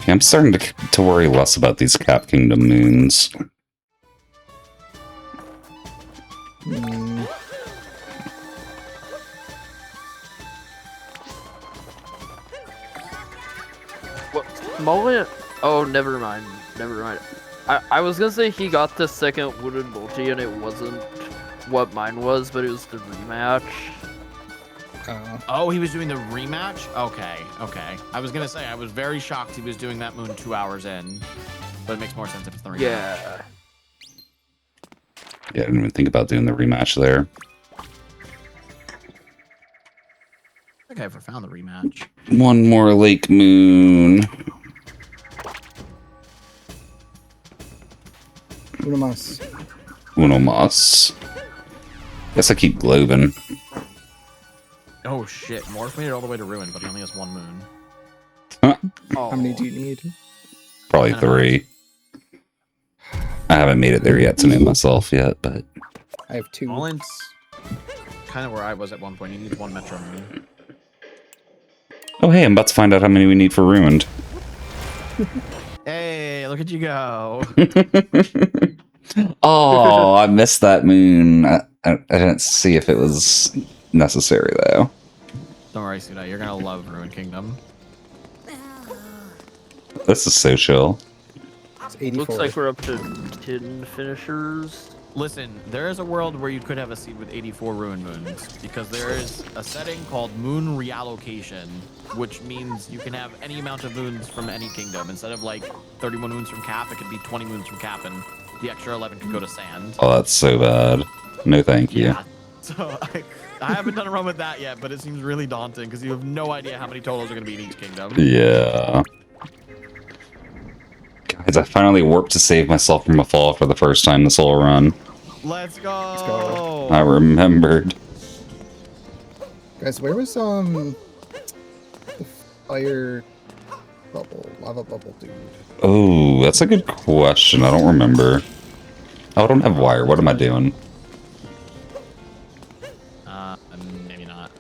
Yeah, I'm starting to worry less about these Cap Kingdom moons. Hmm. What? Small Ant? Oh, never mind. Never mind. I was gonna say he got the second wooden multi and it wasn't what mine was, but it was the rematch. Oh, he was doing the rematch? Okay, okay. I was gonna say, I was very shocked he was doing that moon 2 hours in. But it makes more sense if it's the rematch. Yeah. Yeah, I didn't even think about doing the rematch there. I think I ever found the rematch. One more Lake Moon. Uno mas. Uno mas. Guess I keep globing. Oh shit, Morph made it all the way to Ruin, but he only has one moon. Oh. How many do you need? Probably 3. I haven't made it there yet to know myself yet, but I have 2. Mullins, kind of where I was at one point. He needs 1 Metro moon. Oh, hey, I'm about to find out how many we need for ruined. Hey, look at you go. Oh, I missed that moon. I didn't see if it was necessary, though. Don't worry, Suda. You're gonna love Ruined Kingdom. This is so chill. It's 84. Looks like we're up to 10 finishers. Listen, there is a world where you could have a seed with 84 ruined moons because there is a setting called moon reallocation, which means you can have any amount of moons from any kingdom. Instead of like 31 moons from Cap, it could be 20 moons from Cap, and the extra 11 could go to Sand. Oh, that's so bad. No, thank you. Yeah. So I haven't done a run with that yet, but it seems really daunting because you have no idea how many totals are going to be in each kingdom. Yeah. Guys, I finally warped to save myself from a fall for the first time this whole run. Let's go. go. I remembered. Guys, where was the fire bubble, lava bubble dude? Oh, that's a good question. I don't remember. Oh, I don't have wire. What am I doing? Maybe not.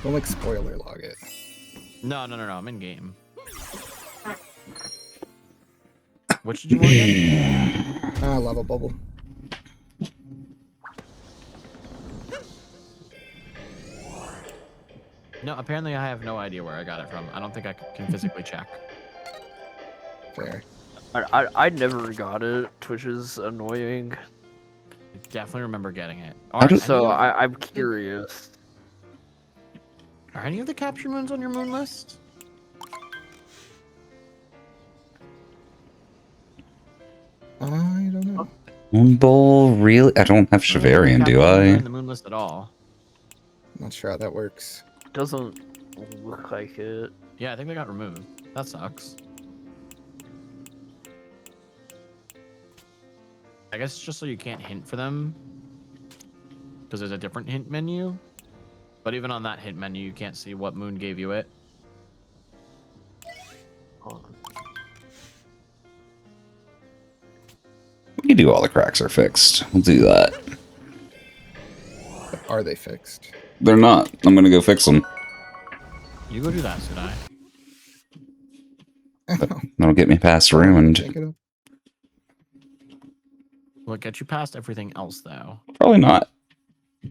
Don't like spoiler log it. No. I'm in game. Which did you want again? Ah, lava bubble. No, apparently I have no idea where I got it from. I don't think I can physically check. Fair. I never got it, which is annoying. I definitely remember getting it. So I'm curious. Are any of the capture moons on your moon list? I don't know. Moon Bowl, really? I don't have Shavarian, do I? In the moon list at all? Not sure how that works. Doesn't look like it. Yeah, I think they got removed. That sucks. I guess it's just so you can't hint for them. Because there's a different hint menu. But even on that hint menu, you can't see what moon gave you it. Hold on. We can do all the cracks are fixed. We'll do that. Are they fixed? They're not. I'm gonna go fix them. You go do that, Sudai. That'll get me past ruined. Take it up. Will it get you past everything else, though? Probably not.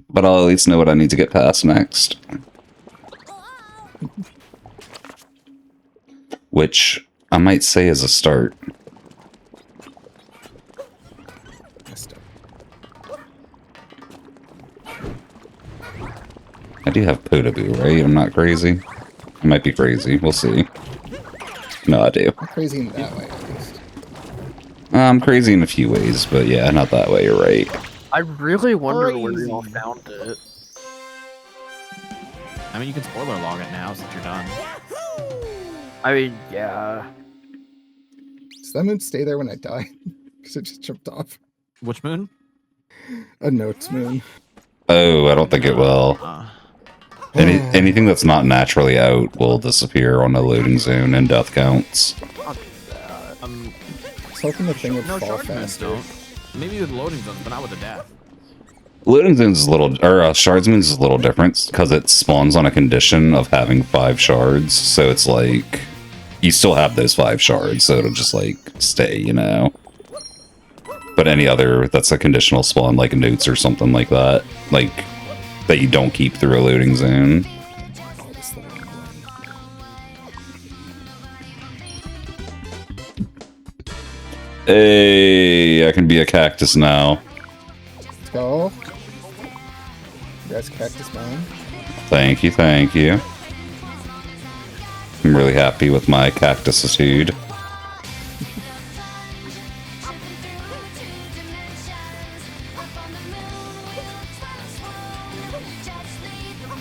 But I'll at least know what I need to get past next. Which I might say is a start. Messed up. I do have Potaboo, right? I'm not crazy. I might be crazy. We'll see. No, I do. Not crazy in that way, at least. I'm crazy in a few ways, but yeah, not that way. You're right. I really wonder where Crazy. y'all found it. I mean, you can spoiler log it now since you're done. I mean, yeah. Does that moon stay there when I die? Because it just jumped off. Which moon? A notes moon. Oh, I don't think it will. Anything that's not naturally out will disappear on a loading zone and death counts. I'll do that. I was hoping the thing would No, fall shard moons faster. don't. Maybe with loading zones, but not with the death. Loading zones is a little, or shards moons is a little different because it spawns on a condition of having 5 shards. So it's like you still have those 5 shards, so it'll just like stay, you know. But any other that's a conditional spawn, like notes or something like that, like that you don't keep through a loading zone. Oh, this thing. Hey, I can be a cactus now. Let's go. Congrats, Cactus Mine. Thank you, thank you. I'm really happy with my cactusitude.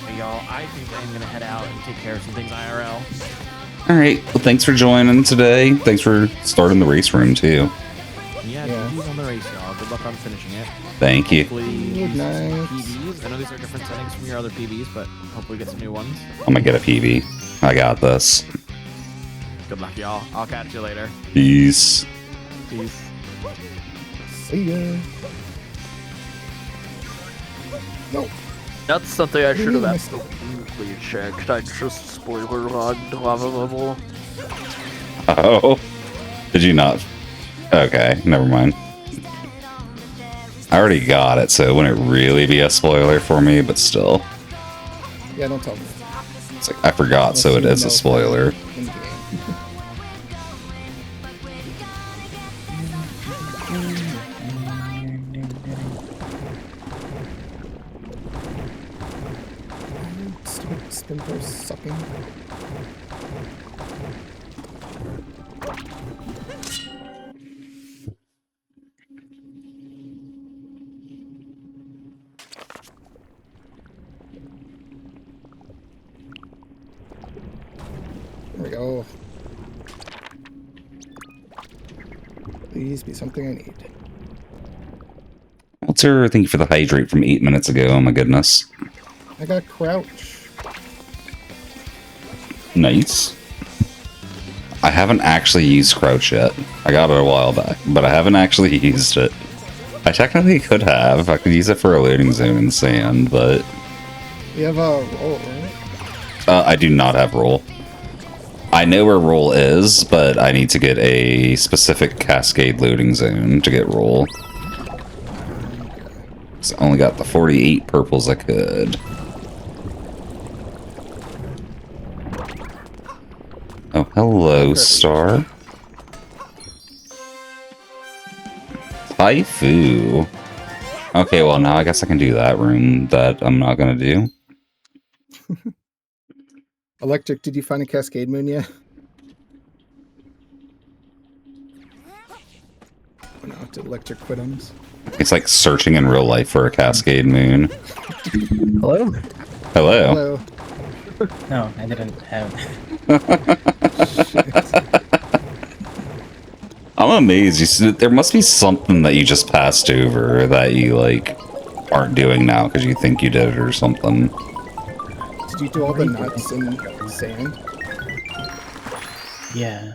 Hey, y'all, I think I'm gonna head out and take care of some things IRL. Alright, well thanks for joining today. Thanks for starting the race room too. Yeah, Yeah. PBs on the race, y'all. Good luck on finishing it. Thank you. Hopefully, Good night. PBs. I know these are different settings from your other PBs, but hopefully get some new ones. I'm gonna get a PB. I got this. Good luck, y'all. I'll catch you later. Peace. Peace. See ya. No. That's something I do you should have mean I absolutely checked. I just spoiler logged lava level. Oh. Did you not? Okay, never mind. I already got it, so it wouldn't really be a spoiler for me, but still. Yeah, don't tell me. It's like, I forgot, so it is a spoiler. In game. Stupid spin throw sucking. There we go. Please be something I need. Walter, thank you for the hydrate from 8 minutes ago. Oh my goodness. I got crouch. Nice. I haven't actually used crouch yet. I got it a while back, but I haven't actually used it. I technically could have. I could use it for a loading zone in sand, but... You have a roll, right? I do not have roll. I know where roll is, but I need to get a specific cascade loading zone to get roll. So I only got the 48 purples I could. Oh, hello, Star. Haifu. Okay, well, now I guess I can do that room that I'm not gonna do. Electric, did you find a cascade moon yet? Oh no, did Electric quit on us? It's like searching in real life for a cascade moon. Hello? Hello. Hello. No, I didn't have. I'm amazed. There must be something that you just passed over that you, like, aren't doing now because you think you did it or something. Did you do all the nuts in sand? Yeah,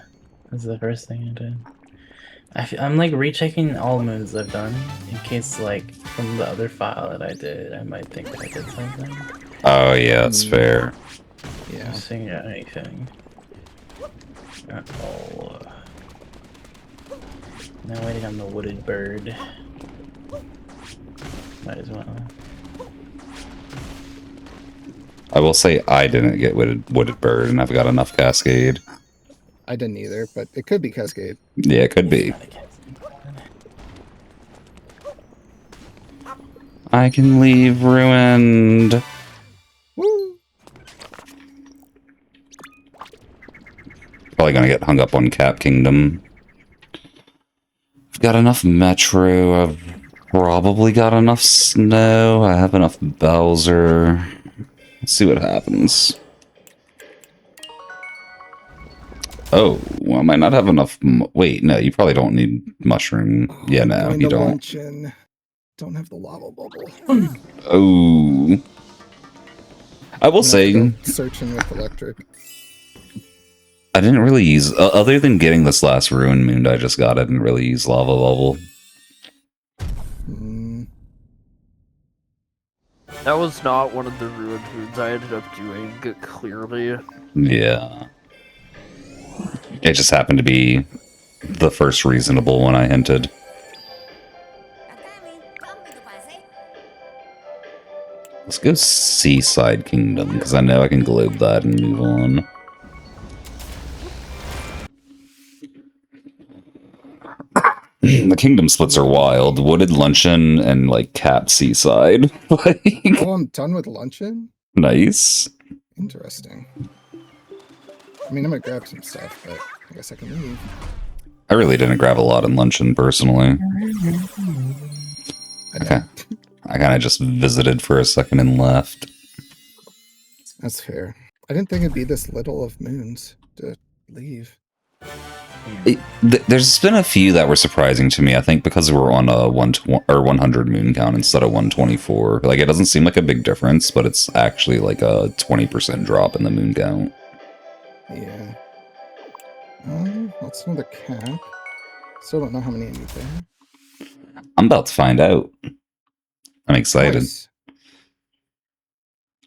that's the first thing I did. I'm like rechecking all moons I've done in case, like, from the other file that I did, I might think that I did something. Oh, yeah, that's fair. Yeah. Just figuring out anything. Oh. Now waiting on the wooded bird. Might as well. I will say I didn't get wooded bird, and I've got enough cascade. I didn't either, but it could be cascade. Yeah, it could be. I can leave ruined. Woo! Probably gonna get hung up on Cap Kingdom. I've got enough Metro. I've probably got enough Snow. I have enough Bowser. Let's see what happens. Oh, well, I might not have enough. Wait, no, you probably don't need mushroom. Yeah, no, Going you to don't. luncheon. Don't have the lava bubble. Oh. I will say, Searching with electric. I didn't really use, other than getting this last Ruin Moon I just got, I didn't really use Lava Bubble. That was not one of the ruined moons I ended up doing, clearly. Yeah. It just happened to be the first reasonable one I hinted. Let's go Seaside Kingdom, because I know I can globe that and move on. The kingdom splits are wild. Wooded Luncheon and, like, Cap Seaside. Like, Oh, I'm done with luncheon? nice. Interesting. I mean, I'm gonna grab some stuff, but I guess I can leave. I really didn't grab a lot in Luncheon, personally. Okay. I kind of just visited for a second and left. That's fair. I didn't think it'd be this little of moons to leave. There's been a few that were surprising to me. I think because we're on a 100 moon count instead of 124. Like, it doesn't seem like a big difference, but it's actually like a 20% drop in the moon count. Yeah. That's another cap. Still don't know how many I need there. I'm about to find out. I'm excited. Nice.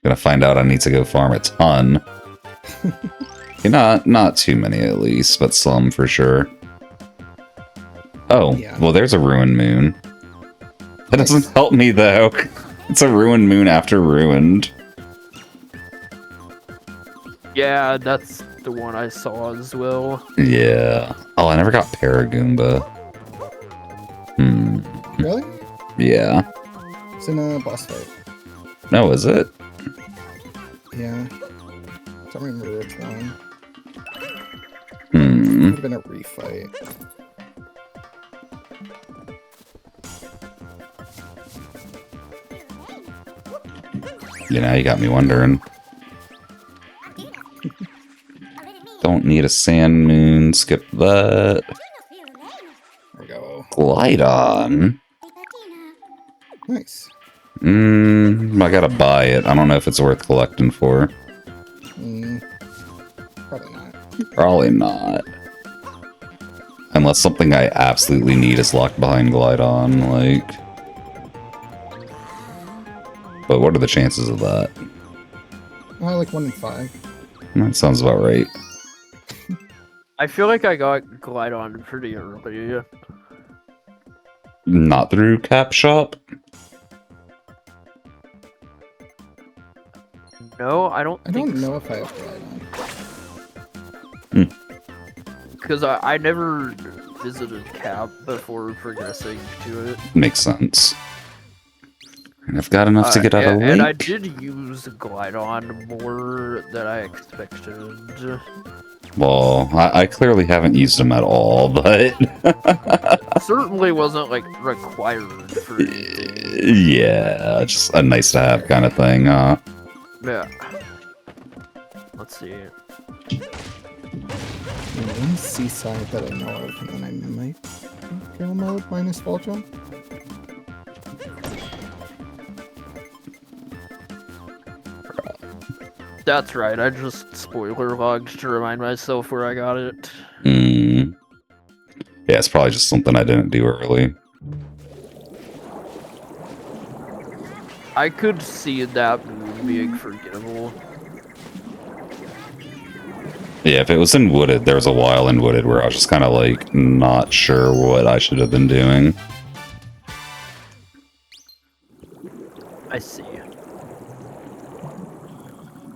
Gonna find out I need to go farm a ton. Not too many at least, but some for sure. Oh, Yeah. well, there's a ruined moon. That doesn't help me though. It's a ruined moon after ruined. Yeah, that's the one I saw as well. Yeah. Oh, I never got Paragoomba. Hmm. Really? Yeah. It's in a boss fight. No, is it? Yeah. Don't remember which one. Hmm. Would have been a refight. You know, you got me wondering. Don't need a sand moon. Skip that. There we go. Glidon. Nice. I gotta buy it. I don't know if it's worth collecting for. Probably not. Probably not. Unless something I absolutely need is locked behind Glidon, like... But what are the chances of that? Like 1 in 5. That sounds about right. I feel like I got Glidon pretty early. Not through Cap Shop? No, I don't I think don't so. know if I have Glidon. Because I never visited Cap before progressing to it. Makes sense. And I've got enough to get out of and I Lake. did use Glidon more than I expected. Well, I clearly haven't used them at all, but... Certainly wasn't like required for anything. Yeah, just a nice to have kind of thing, huh? Yeah. Let's see. One seaside that I know of, and then I might go mode minus fall jump. That's right, I just spoiler logged to remind myself where I got it. Yeah, it's probably just something I didn't do early. I could see that moon being forgettable. Yeah, if it was in Wooded, there was a while in Wooded where I was just kind of like not sure what I should have been doing. I see.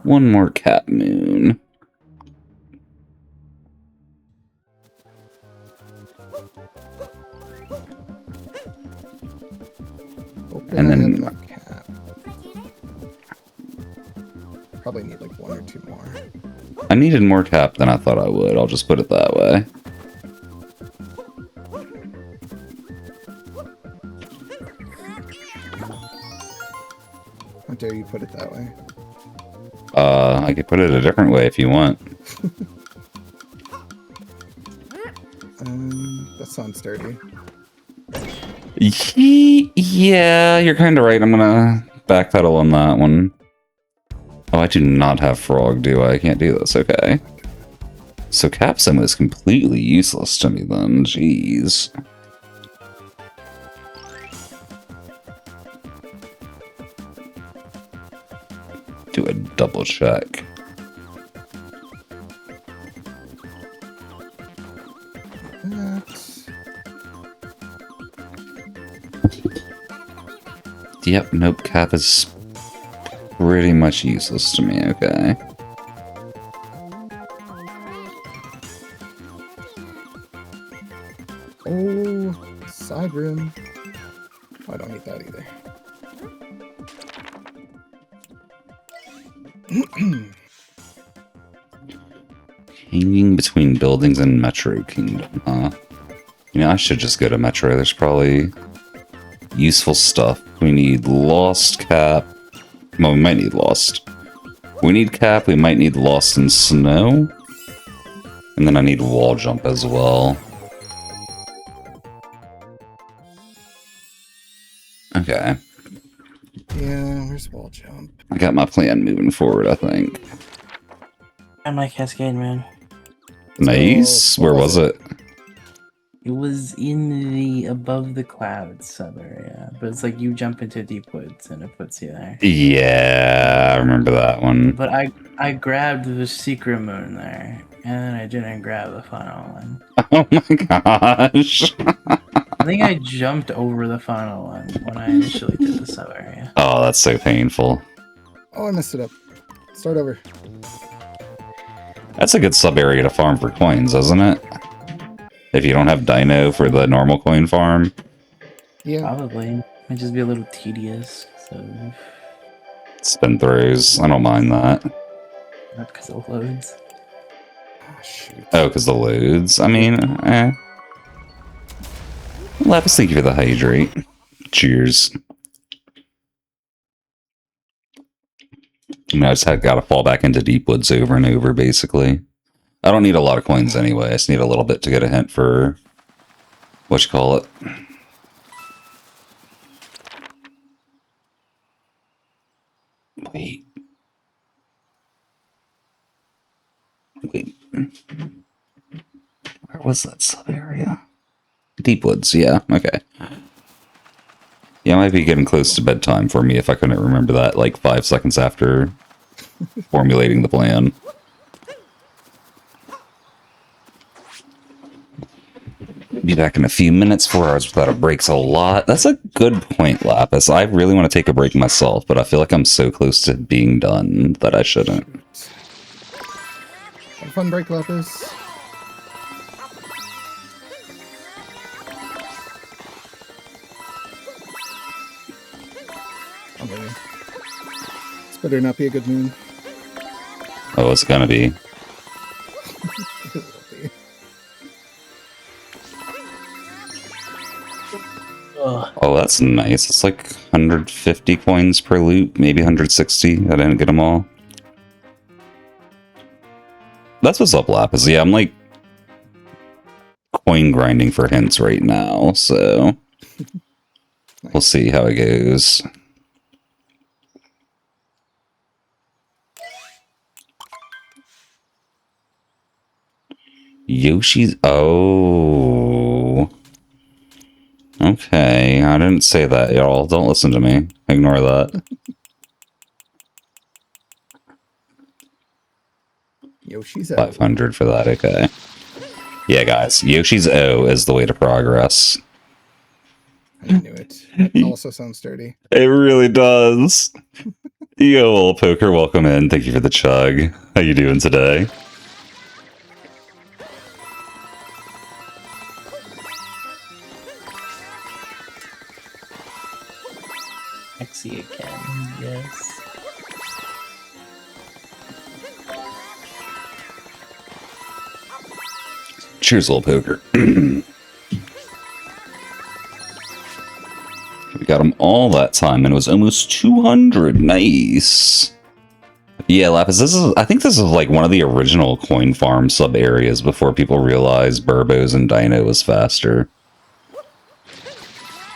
One more Cat Moon. Hoping And I then- have enough cap. Probably need like 1 or 2 more. I needed more cap than I thought I would. I'll just put it that way. How dare you put it that way? I could put it a different way if you want. That sounds dirty. Yeah, you're kind of right. I'm gonna backpedal on that one. Oh, I do not have Frog, do I? I can't do this. Okay. So Capsim is completely useless to me then. Jeez. Do a double check. Yep, nope, Cap is pretty much useless to me, okay. Oh, side room. Oh, I don't need that either. Hanging between buildings in Metro Kingdom, huh? You know, I should just go to Metro. There's probably useful stuff. We need Lost Cap. Well, we might need Lost. We need Cap. We might need Lost in Snow. And then I need Wall Jump as well. Okay. Yeah, where's wall jump? I got my plan moving forward, I think. I my Cascade, man. Nice. So, Where what was was it? It was in the above the clouds sub area, but it's like you jump into deep woods and it puts you there. Yeah, I remember that one. But I grabbed the secret moon there, and then I didn't grab the final one. Oh my gosh. I think I jumped over the final one when I initially did the sub area. Oh, that's so painful. Oh, I messed it up. Start over. That's a good sub area to farm for coins, isn't it? If you don't have dino for the normal coin farm. Yeah. Probably. Might just be a little tedious, so Spin throws. I don't mind that. not because of loads. Oh, shoot. Oh, because the loads. I mean, eh. Lapis, thank you for the hydrate. Cheers. I mean, I just got to fall back into deep woods over and over, basically. I don't need a lot of coins anyway. I just need a little bit to get a hint for what you call it. Wait. Where was that sub area? Deep woods, yeah, okay. Yeah, it might be getting close to bedtime for me if I couldn't remember that like 5 seconds after formulating the plan. Be back in a few minutes. 4 hours without a break's a lot. That's a good point, Lapis. I really want to take a break myself, but I feel like I'm so close to being done that I shouldn't. Have a fun break, Lapis. Oh, baby. This better not be a good moon. Oh, it's gonna be. It will be. Ugh. Oh, that's nice. It's like 150 coins per loot, maybe 160. I didn't get them all. That's what's up, Lapis. Yeah, I'm like coin grinding for hints right now, so we'll see how it goes. Yoshi's... Oh. Okay, I didn't say that, y'all. Don't listen to me. Ignore that. Yoshi's out. 500 for that, okay. Yeah, guys, Yoshi's O is the way to progress. I knew it. That also sounds dirty. It really does. Yo, old poker, welcome in. Thank you for the chug. How you doing today? Sexy again, yes. Cheers, old poker. We got them all that time, and it was almost 200. Nice. Yeah, Lapis, I think this is like one of the original coin farm sub areas before people realized Burbos and Dino was faster.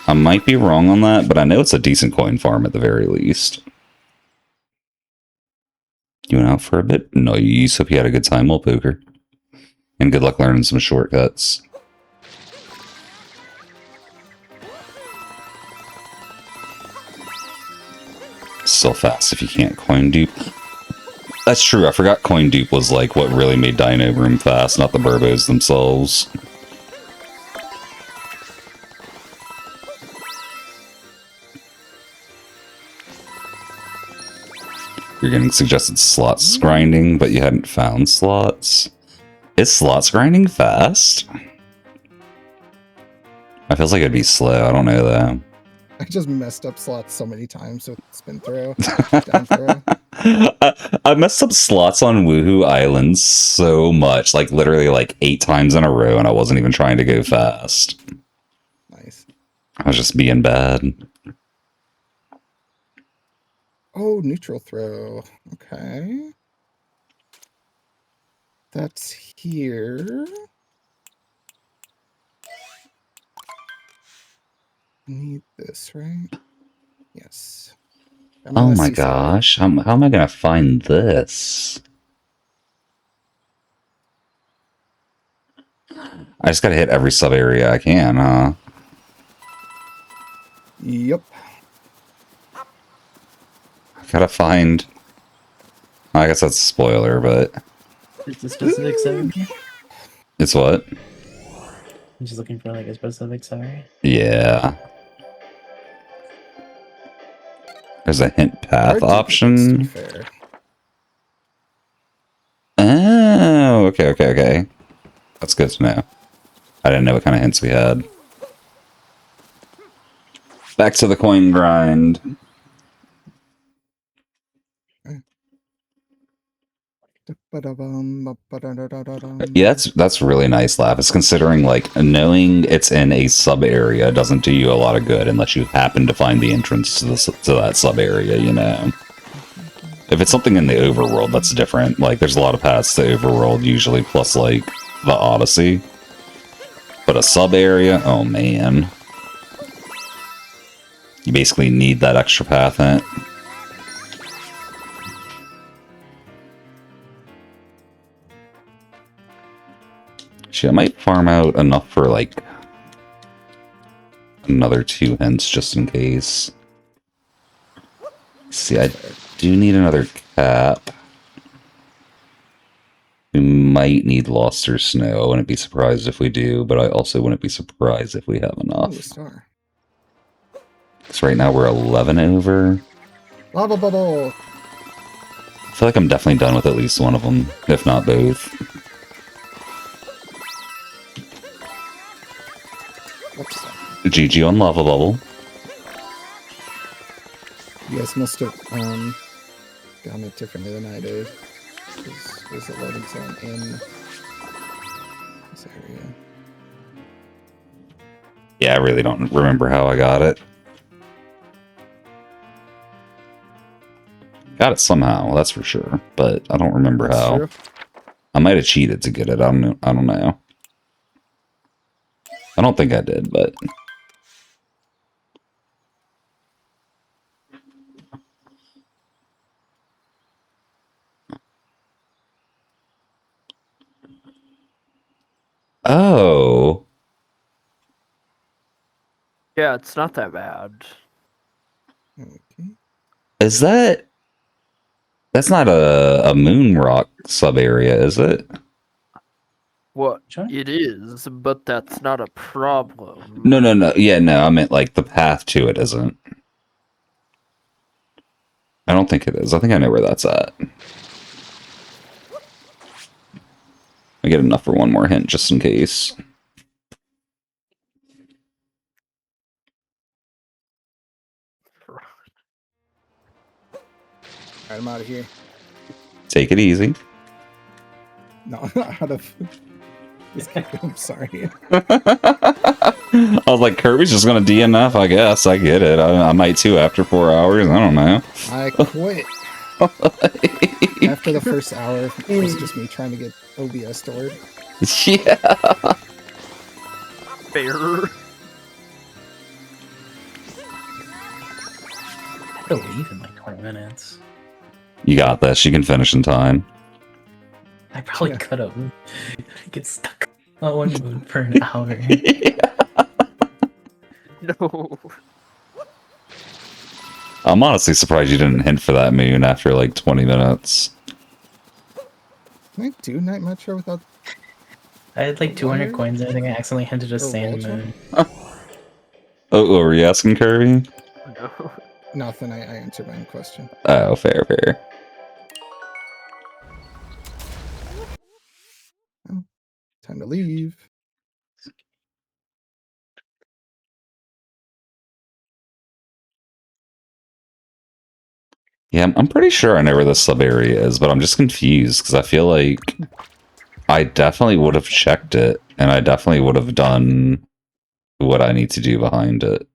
I might be wrong on that, but I know it's a decent coin farm at the very least. You went out for a bit? Nice. Hope you had a good time, old poker. And good luck learning some shortcuts. Still fast if you can't coin dupe. That's true, I forgot coin dupe was like what really made Dino Room fast, not the Burbos themselves. You're getting suggested slots grinding, but you hadn't found slots. Is slots grinding fast? I feels like it'd be slow, I don't know though. I just messed up slots so many times with spin throw, down throw. I messed up slots on Woohoo Island so much, like literally like 8 times in a row, and I wasn't even trying to go fast. Nice. I was just being bad. Oh, neutral throw. Okay. That's here. Need this, right? Yes. Oh my gosh, how am I gonna find this? I just gotta hit every sub area I can, huh? Yep. I gotta find... I guess that's a spoiler, but... Is the specific sub here? It's what? I'm just looking for like a specific sorry. Yeah. There's a hint path Hard duplicates, to be option. fair. Oh, okay. That's good to know. I didn't know what kind of hints we had. Back to the coin grind. Yeah, that's really nice, Lapis, considering, like, knowing it's in a sub-area doesn't do you a lot of good unless you happen to find the entrance to that sub-area, you know? If it's something in the overworld, that's different. Like, there's a lot of paths to overworld, usually, plus, like, the Odyssey. But a sub-area? Oh, man. You basically need that extra path hint. Actually, I might farm out enough for, like, another 2 hints just in case. See, I do need another cap. We might need Lost or Snow. I wouldn't be surprised if we do, but I also wouldn't be surprised if we have Ooh, enough. a star. Because right now we're 11 over. Lava bubble! I feel like I'm definitely done with at least one of them, if not both. Whoops. GG on Lava Bubble. You guys must have gotten it differently than I did. There's a loading zone in this area. Yeah, I really don't remember how I got it. Got it somehow, that's for sure, but I don't remember That's how. true. I might have cheated to get it. I don't know. I don't think I did, but oh, Yeah, it's not that bad. Okay. is that? That's not a moon rock sub area, is it? What Sure. it is, but that's not a problem. No. Yeah, no. I meant like the path to it isn't. I don't think it is. I think I know where that's at. I get enough for one more hint just in case. Alright, I'm out of here. Take it easy. No, not out of this game. I'm sorry. I was like, Kirby's just gonna DNF, I guess. I get it. I might too after 4 hours. I don't know. I quit. After the first hour, it was just me trying to get OBS stored. Yeah. Fair. I have to leave in like 20 minutes. You got this. You can finish in time. I probably Yeah. could have. Get stuck on one mood for an hour. No. I'm honestly surprised you didn't hint for that moon after like 20 minutes. Can I do Night Metro without... I had like 200 Wire? coins and I think I accidentally hinted a Or sand Vulture? moon. Oh, what were you asking, Kirby? No. Nothing, I answered my own question. Oh, fair. Time to leave. Yeah, I'm pretty sure I know where this sub area is, but I'm just confused because I feel like I definitely would have checked it, and I definitely would have done what I need to do behind it.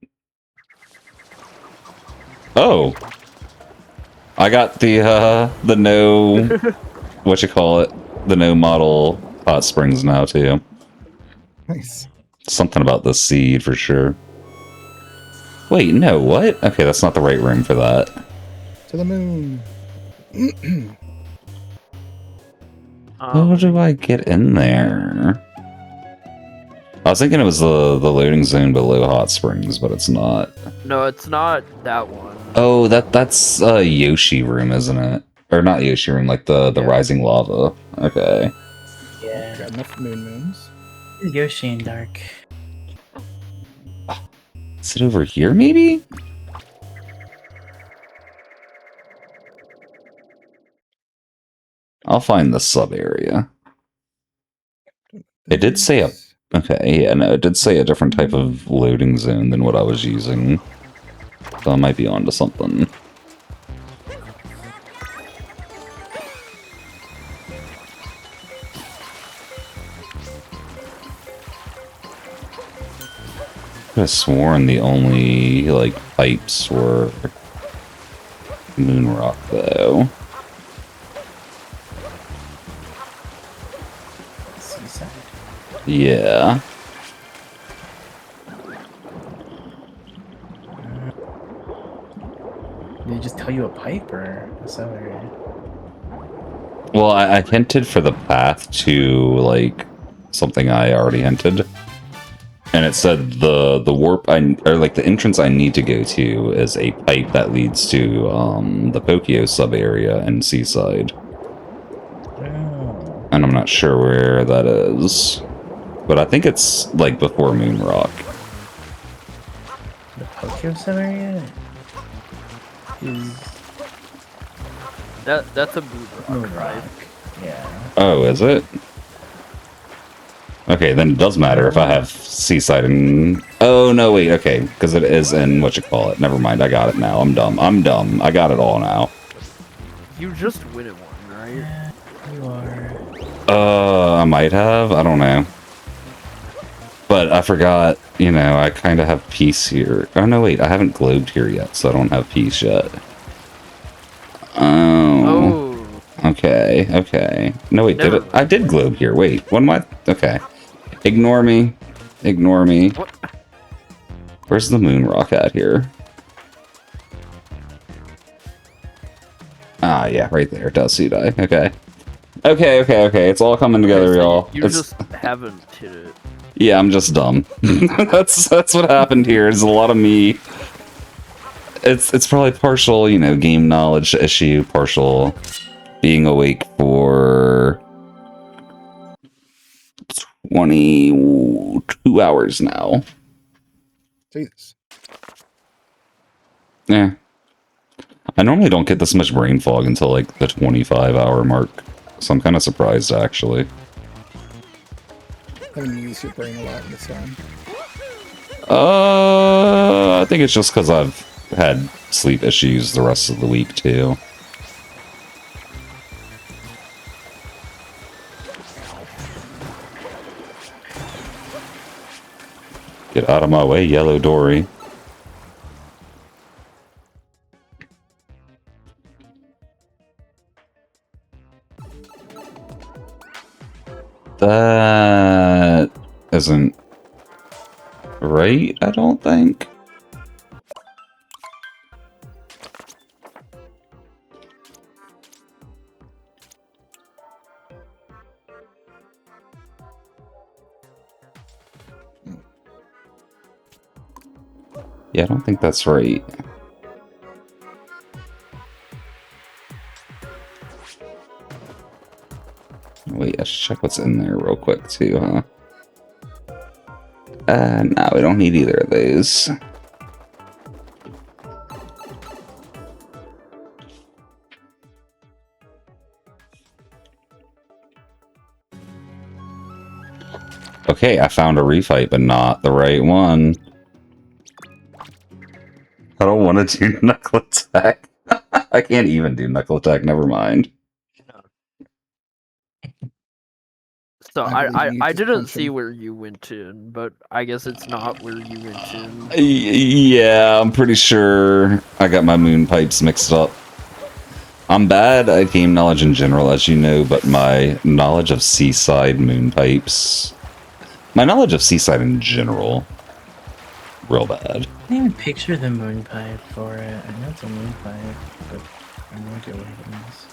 Oh, I got the no, what you call it, the no model hot springs now too. Nice. Something about the seed for sure. Wait, no, what? Okay, that's not the right room for that. To the moon. How do I get in there? I was thinking it was the loading zone below Hot Springs, but it's not. No, it's not that one. Oh, that's Yoshi Room, isn't it? Or not Yoshi Room, like the Yeah. Rising Lava. Okay. Yeah. Got enough moons. Yoshi and Dark. Is it over here, maybe? I'll find the sub area. It did say a... Okay, yeah, no, it did say a different type of loading zone than what I was using. So I might be onto something. I could have sworn the only, like, pipes were Moonrock, though. Seaside. Yeah. Did they just tell you a pipe or a cellar? Well, I hinted for the path to, like, something I already hinted. And it said the warp or like the entrance I need to go to is a pipe that leads to the Pokio sub area in Seaside. Oh. And I'm not sure where that is. But I think it's like before Moonrock. The Pokio cellar area is That's a blue rock, right? Yeah. Oh, is it? Okay, then it does matter if I have Seaside and... Oh, no, wait, okay. Because it is in whatchamacallit. Never mind, I got it now. I'm dumb. I'm dumb. I got it all now. You just win at one, right? Yeah, you are. I might have. I don't know. But I forgot, you know, I kind of have peace here. Oh, no, wait, I haven't globed here yet, so I don't have peace yet. Oh. Okay, okay. No, wait, did it? I did globe here. Wait, what am I? Okay. Ignore me. Ignore me. What? Where's the moon rock at here? Ah, yeah, right there. It does see die. Okay. Okay, okay, okay. It's all coming together, y'all. You just haven't hit it. Yeah, I'm just dumb. that's what happened here. There's a lot of me. It's probably partial, you know, game knowledge issue, partial being awake for 22 hours now. Jesus. Yeah. I normally don't get this much brain fog until like the 25-hour mark. So I'm kind of surprised, actually. Having to use your brain a lot in this time. I think it's just because I've had sleep issues the rest of the week, too. Get out of my way, Yellow Dory. That isn't right, I don't think. Yeah, I don't think that's right. Wait, I should check what's in there real quick too, huh? No, we don't need either of those. Okay, I found a refight, but not the right one. I don't want to do knuckle attack. I can't even do knuckle attack, never mind. So I believe you I just didn't punch see him. where you went in, but I guess it's not where you went in. Yeah, I'm pretty sure I got my moon pipes mixed up. I'm bad at game knowledge in general, as you know, but my knowledge of Seaside moon pipes... My knowledge of Seaside in general... Real bad. I can't even picture the moon pipe for it. I know it's a moon pipe, but I have no idea what it is.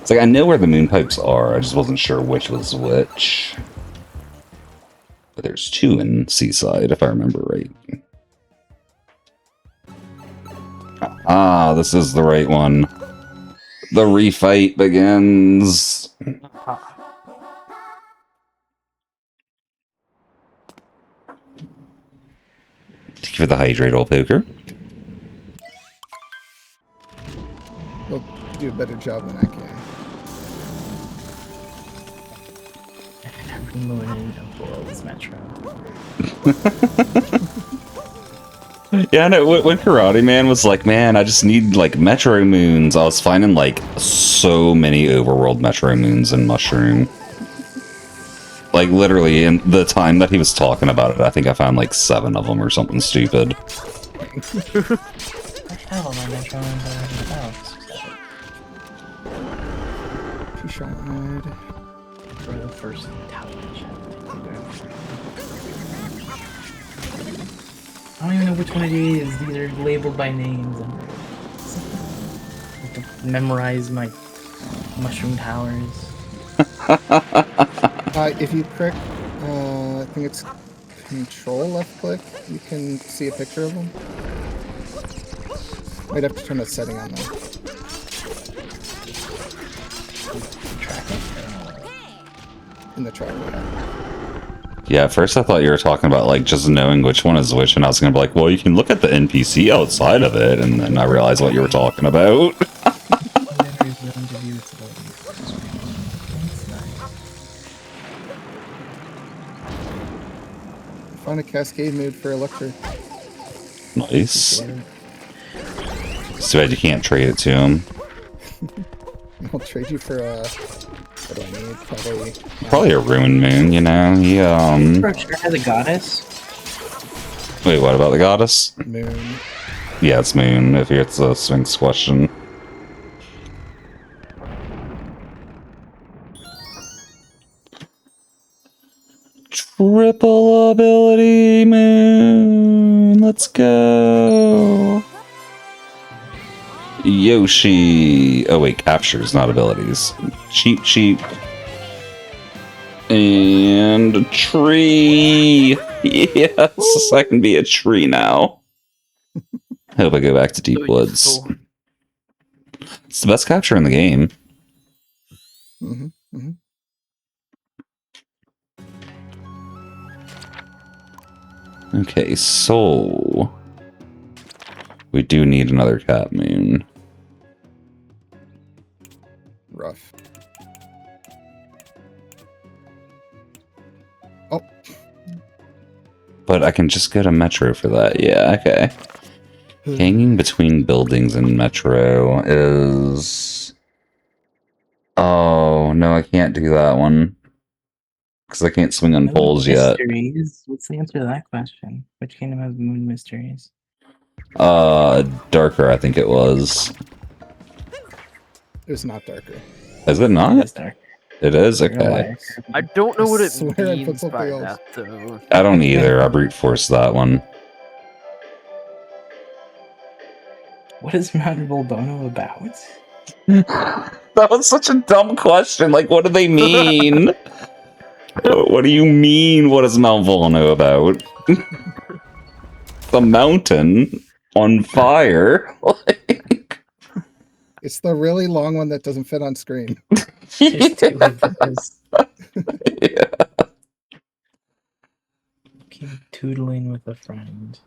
It's like I know where the moon pipes are, I just wasn't sure which was which. But there's 2 in Seaside, if I remember right. Ah, this is the right one. The refight begins. Thank you for the hydrate, old poker. We'll do a better job than I can. Every moon of world's metro. Yeah, no, when Karate Man was like, man, I just need, like, Metro Moons, I was finding, like, so many overworld Metro Moons in Mushroom. Like, literally, in the time that he was talking about it, I think I found, like, 7 of them or something stupid. I have all my metro moons already. Two-shot mode. For the first talent check. I don't even know which one it is. These are labeled by names. I have to memorize my mushroom towers. If you click, I think it's Control left click, you can see a picture of them. Might have to turn a setting on them. Track it. In the tracker. Yeah, at first I thought you were talking about, like, just knowing which one is which, and I was gonna be like, well, you can look at the NPC outside of it, and then I realized what you were talking about. Find a cascade mode for electric. Nice. Too bad you can't trade it to him. I'll trade you for what do I need? Probably a Ruined Moon, you know? He, For sure has a goddess. Wait, what about the goddess? Moon. Yeah, it's Moon, if it's a Sphinx question. Triple ability Moon! Let's go! Yoshi! Oh wait, captures, not abilities. Cheap, cheap. And a tree! Yes, I can be a tree now. Hope I go back to Deep Woods. It's the best capture in the game. Mm-hmm. Mm-hmm. Okay, so we do need another Cat Moon. Rough. Oh. But I can just go to Metro for that. Yeah, okay. Hanging between buildings in Metro is... Oh, no, I can't do that one. Because I can't swing on poles yet. Mysteries? What's the answer to that question? Which kingdom has moon mysteries? Darker, I think it was. It was not darker. Is it not? It is dark. It is? You're a Okay. liar. I don't know what I it swear I put means something by else. that, though. I don't either. I brute force that one. What is Mount Volbono about? That was such a dumb question. Like, what do they mean? What do you mean? What is Mount Volcano about? The mountain on fire. It's the really long one that doesn't fit on screen. There's two of those. Yeah. Keep tootling with a friend.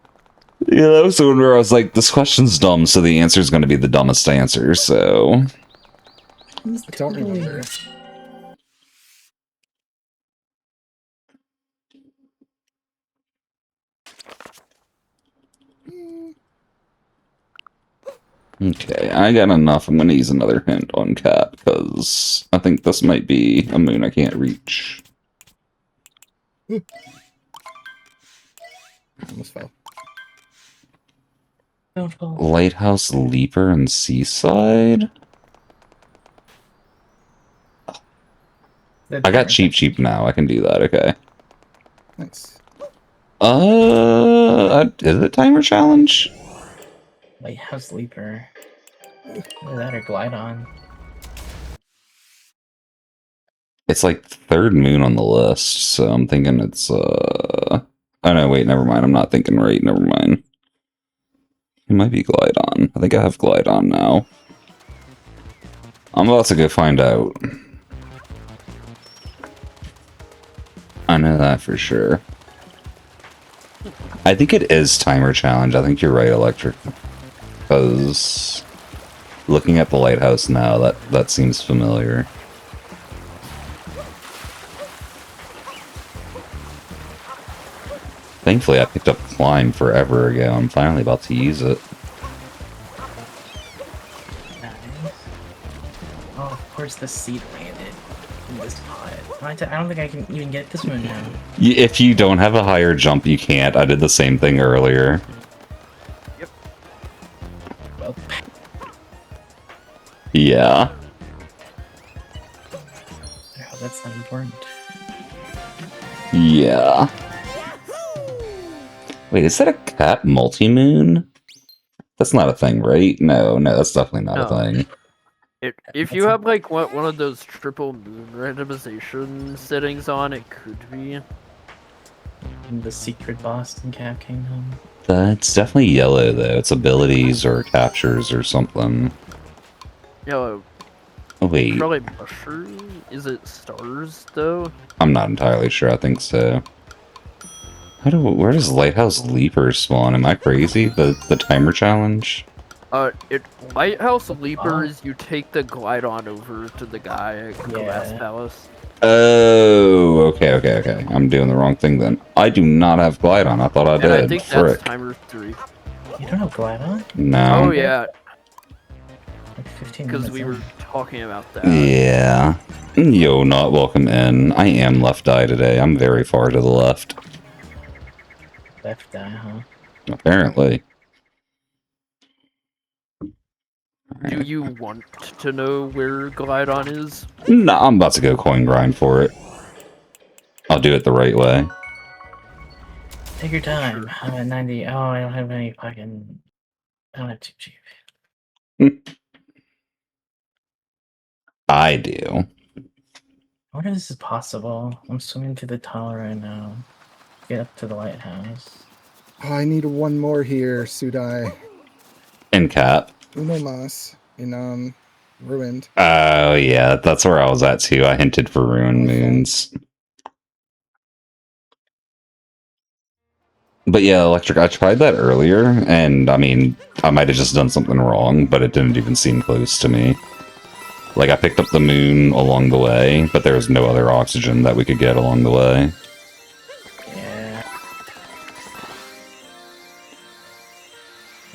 Yeah, that was the one where I was like, this question's dumb, so the answer is going to be the dumbest answer, so... I don't remember. Okay, I got enough. I'm going to use another hint on Cat, because I think this might be a moon I can't reach. Almost fell. Don't fall. Lighthouse Leaper and Seaside? I got cheap now. I can do that, okay. Nice. Is it timer challenge? Lighthouse Leaper. Either that or glide on. It's like third moon on the list, so I'm thinking it's oh no, wait, never mind. I'm not thinking right, never mind. It might be glide on. I think I have glide on now. I'm about to go find out. I know that for sure. I think it is timer challenge. I think you're right, Electric. Because looking at the lighthouse now, that seems familiar. Thankfully, I picked up Climb forever ago. I'm finally about to use it. Nice. Oh, of course the seat landed in this pot. I don't think I can even get this one now. If you don't have a higher jump, you can't. I did the same thing earlier. Well, Yeah. oh, that's not important. Yeah. Wait, is that a cat multi-moon? That's not a thing, right? No, that's definitely not a No. thing. If you have like one of those triple moon randomization settings on, it could be. In the secret boss in Cap Kingdom. That's definitely yellow, though. It's abilities or captures or something. Yellow. Oh, wait. Probably mushroom. Is it stars though? I'm not entirely sure. I think so. Where does Lighthouse Leaper spawn? Am I crazy? The timer challenge? Lighthouse Leapers, you take the glide on over to the guy at Glass Yeah. Palace. Oh, okay. I'm doing the wrong thing then. I do not have glide on. I thought I And did. I think Frick. that's timer 3. You don't have glide on? No. Oh yeah, Like 15 because minutes we in. were talking about that. Yeah. Yo, not welcome in. I am left eye today. I'm very far to the left. Left eye, huh? Apparently. Do you want to know where Glidon is? No, I'm about to go coin grind for it. I'll do it the right way. Take your time. I'm at 90. Oh, I don't have any fucking. I don't have too cheap. I do. I wonder if this is possible. I'm swimming to the tunnel right now. Get up to the lighthouse. I need one more here, Sudai. And Cap. Uno mas in ruined. Oh, yeah, that's where I was at too. I hinted for Ruined Moons. But yeah, Electric, I tried that earlier, and I mean, I might have just done something wrong, but it didn't even seem close to me. Like, I picked up the moon along the way, but there was no other oxygen that we could get along the way. Yeah.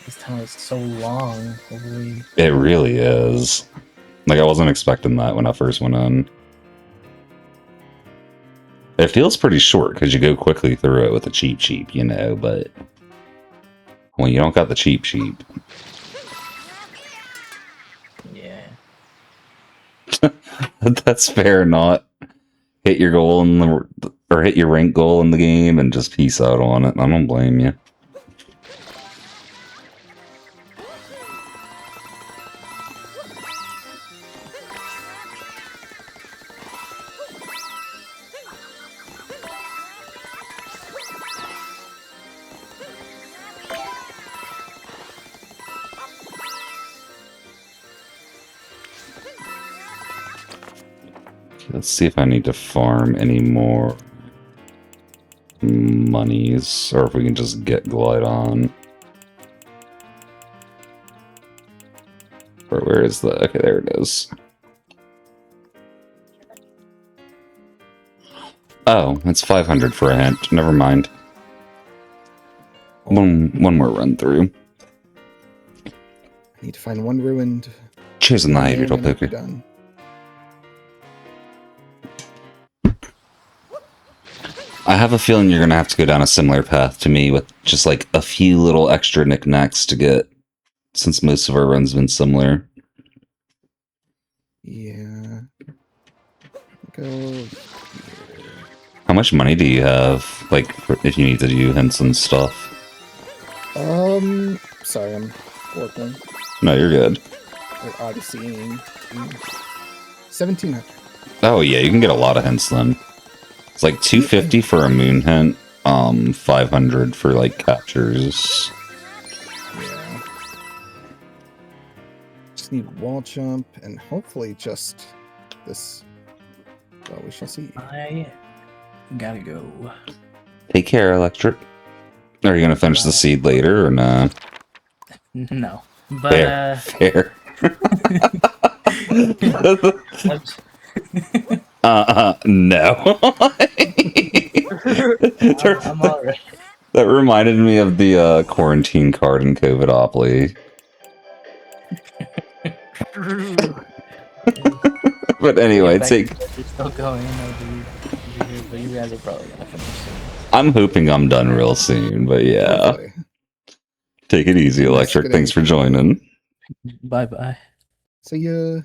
This tunnel is so long. Holy. It really is. Like, I wasn't expecting that when I first went in. It feels pretty short, because you go quickly through it with the cheap, you know, but... when you don't got the cheap. Yeah. That's fair, not hit your goal in the... or hit your rank goal in the game and just peace out on it. I don't blame you. Let's see if I need to farm any more monies, or if we can just get Glide on. Or where is the... okay, there it is. Oh, it's 500 for a hint. Never mind. One more run through. I need to find one ruined. Cheers on the and hydratal then I'll be poker. done. I have a feeling you're gonna have to go down a similar path to me with just like a few little extra knickknacks to get, since most of our runs have been similar. Yeah. Go. How much money do you have, like, if you need to do hints and stuff? Sorry, I'm working. No, you're good. or Odysseying. 1700. Oh yeah, you can get a lot of hints then. It's like 250 for a moon hint, 500 for like captures. Yeah. Just need wall jump and hopefully just this. Well, we shall see. I gotta go. Take care, Electric. Are you gonna finish the seed later or not? No, but Fair, fair. No. I'm alright. That reminded me of the quarantine card in COVIDopoly. But anyway, take. You're still going, but you guys are probably gonna finish soon. I'm hoping I'm done real soon, but yeah. Hopefully. Take it easy, Electric. Good Thanks for joining. Bye bye. See ya.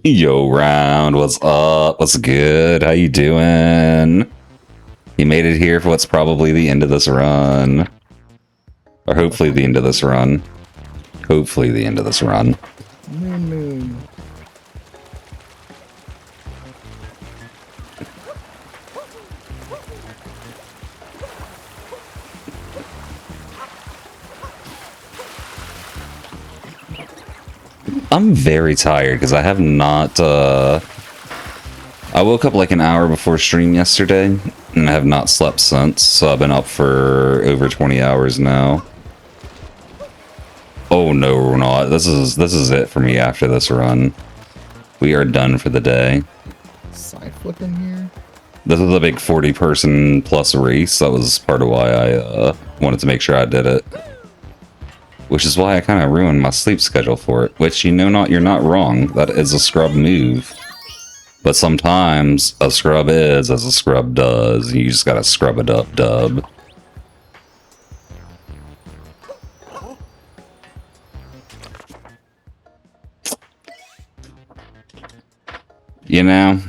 Yo, Round, what's up? What's good? How you doing? You made it here for what's probably the end of this run. Or hopefully the end of this run. Hopefully the end of this run. Moon. I'm very tired because I have not, I woke up like an hour before stream yesterday and I have not slept since, so I've been up for over 20 hours now. Oh no, we're not. This is it for me after this run. We are done for the day. Side flip in here. This is a big 40-person plus race. That was part of why I wanted to make sure I did it. Which is why I kind of ruined my sleep schedule for it. Which, you're not wrong. That is a scrub move. But sometimes a scrub is as a scrub does. You just gotta scrub it up, dub. You know,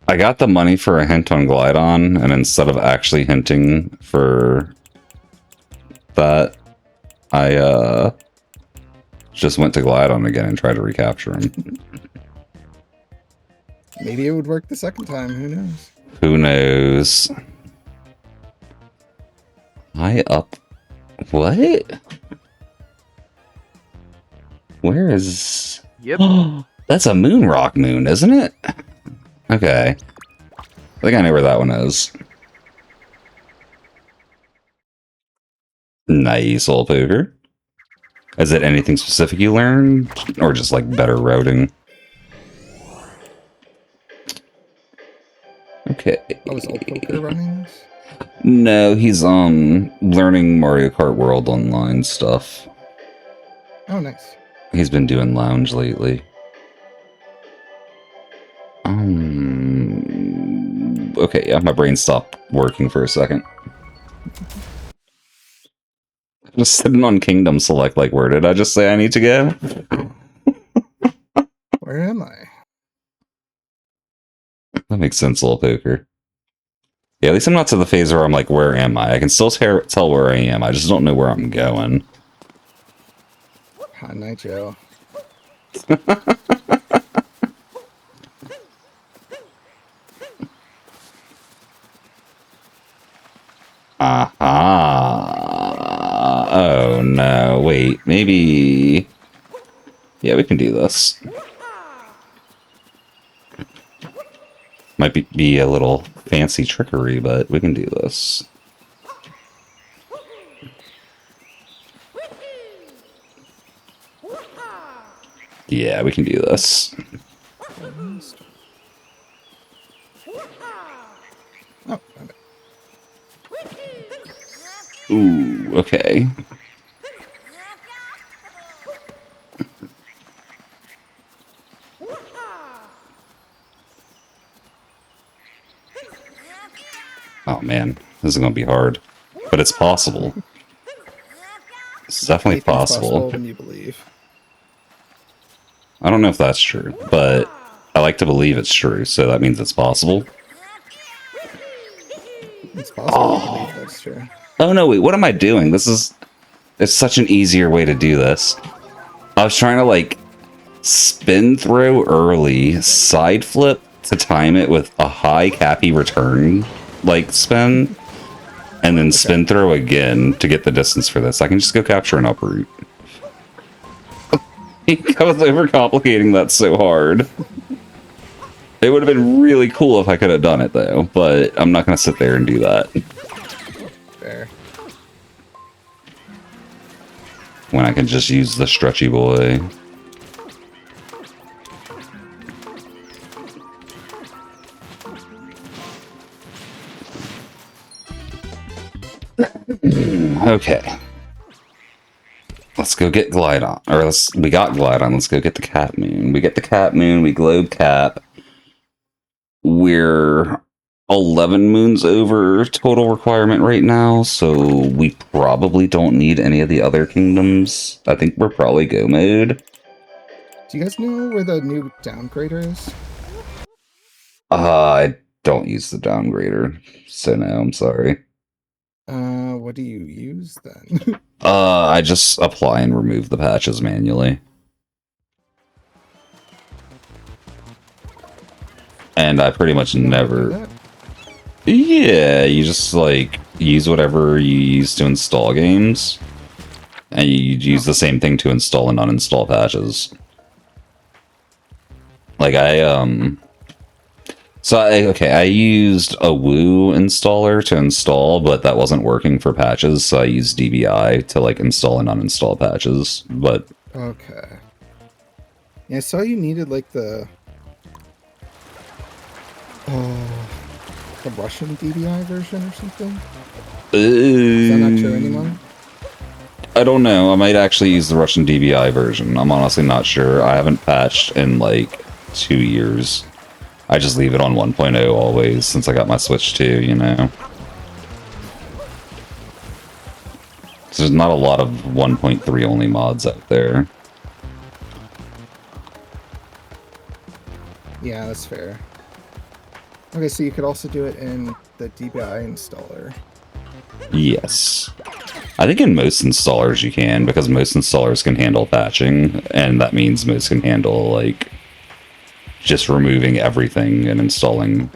I got the money for a hint on Glidon, and instead of actually hinting for that, I just went to Glidon again and tried to recapture him. Maybe it would work the second time. Who knows? Who knows? I up... What? Where is... Yep. That's a moon rock moon, isn't it? Okay. I think I know where that one is. Nice, old poker. Is it anything specific you learned? Or just like better routing? Okay. Oh, is old poker running this? No, he's learning Mario Kart World Online stuff. Oh, nice. He's been doing lounge lately. Okay, yeah, my brain stopped working for a second. Just sitting on Kingdom Select, like, where did I just say I need to go? Where am I? That makes sense, little poker. Yeah, at least I'm not to the phase where I'm like, where am I? I can still tell where I am, I just don't know where I'm going. Hot night, Joe. Oh no, wait, maybe... Yeah, we can do this. Might be a little fancy trickery, but we can do this. Yeah, we can do this. Oh, found it. Ooh, okay. Oh man, this is gonna be hard. But it's possible. It's definitely Anything's possible. when you believe. I don't know if that's true, but I like to believe it's true, so that means it's possible. It's possible to believe that's true. Oh no, wait, what am I doing? It's such an easier way to do this. I was trying to like spin throw early, side flip to time it with a high cappy return like spin, and then spin throw again to get the distance for this. I can just go capture an uproot. I was overcomplicating that so hard. It would have been really cool if I could have done it though, but I'm not going to sit there and do that. Fair. When I can just use the stretchy boy. Okay. Let's go get Glidon. Or we got Glidon. Let's go get the Cat Moon. We get the Cat Moon. We globe cap. We're 11 moons over total requirement right now, so we probably don't need any of the other kingdoms. I think we're probably go mode. Do you guys know where the new downgrader is? I don't use the downgrader, so no, I'm sorry. What do you use then? I just apply and remove the patches manually. And I pretty much never... Yeah, you just, like, use whatever you use to install games. And you use the same thing to install and uninstall patches. Like, I used a Woo installer to install, but that wasn't working for patches, so I used DBI to, like, install and uninstall patches, but... Okay. Yeah, I saw you needed, like, the Russian DBI version or something? Is that not true anymore? I don't know. I might actually use the Russian DBI version. I'm honestly not sure. I haven't patched in, like, 2 years. I just leave it on 1.0 always, since I got my Switch 2, you know? So there's not a lot of 1.3 only mods out there. Yeah, that's fair. Okay, so you could also do it in the DBI installer. Yes. I think in most installers you can, because most installers can handle patching, and that means most can handle, like, just removing everything and installing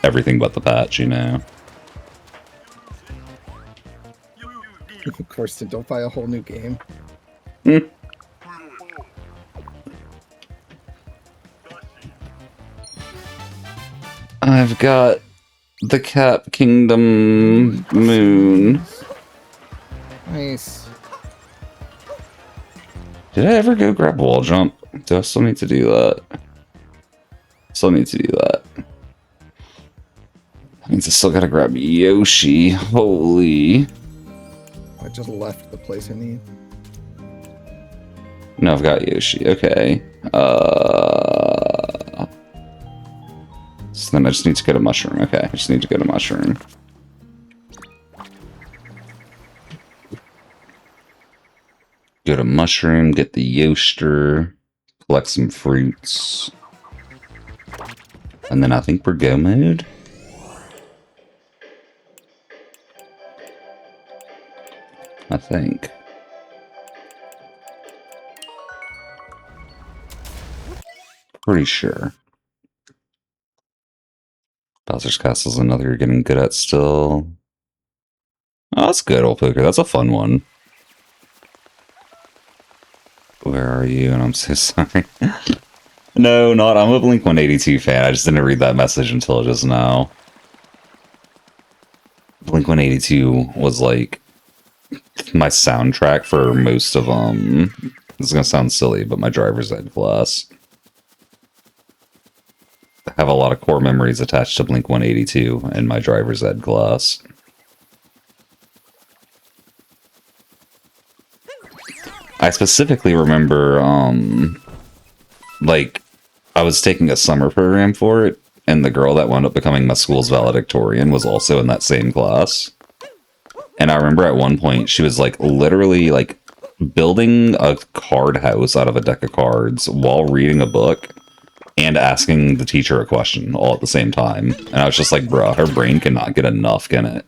everything but the patch, you know? Of course, then don't buy a whole new game. I've got the Cap Kingdom Moon. Nice. Did I ever go grab wall jump? Do I still need to do that? Still need to do that. That means I still gotta grab Yoshi. Holy. I just left the place I need. No, I've got Yoshi. Okay. So then I just need to go to Mushroom. Okay, I just need to go to Mushroom. Go to Mushroom, get the Yoster, collect some fruits. And then I think we're go mode. I think. Pretty sure. Bowser's Castle's another you're getting good at still. Oh, that's good, old poker. That's a fun one. Where are you? And I'm so sorry. No, not. I'm a Blink 182 fan. I just didn't read that message until just now. Blink 182 was like my soundtrack for most of This is gonna sound silly, but my driver's ed class. I have a lot of core memories attached to Blink 182 in my driver's ed class. I specifically remember, like, I was taking a summer program for it, and the girl that wound up becoming my school's valedictorian was also in that same class. And I remember at one point, she was, like, literally, like, building a card house out of a deck of cards while reading a book and asking the teacher a question all at the same time. And I was just like, bruh, her brain cannot get enough, can it?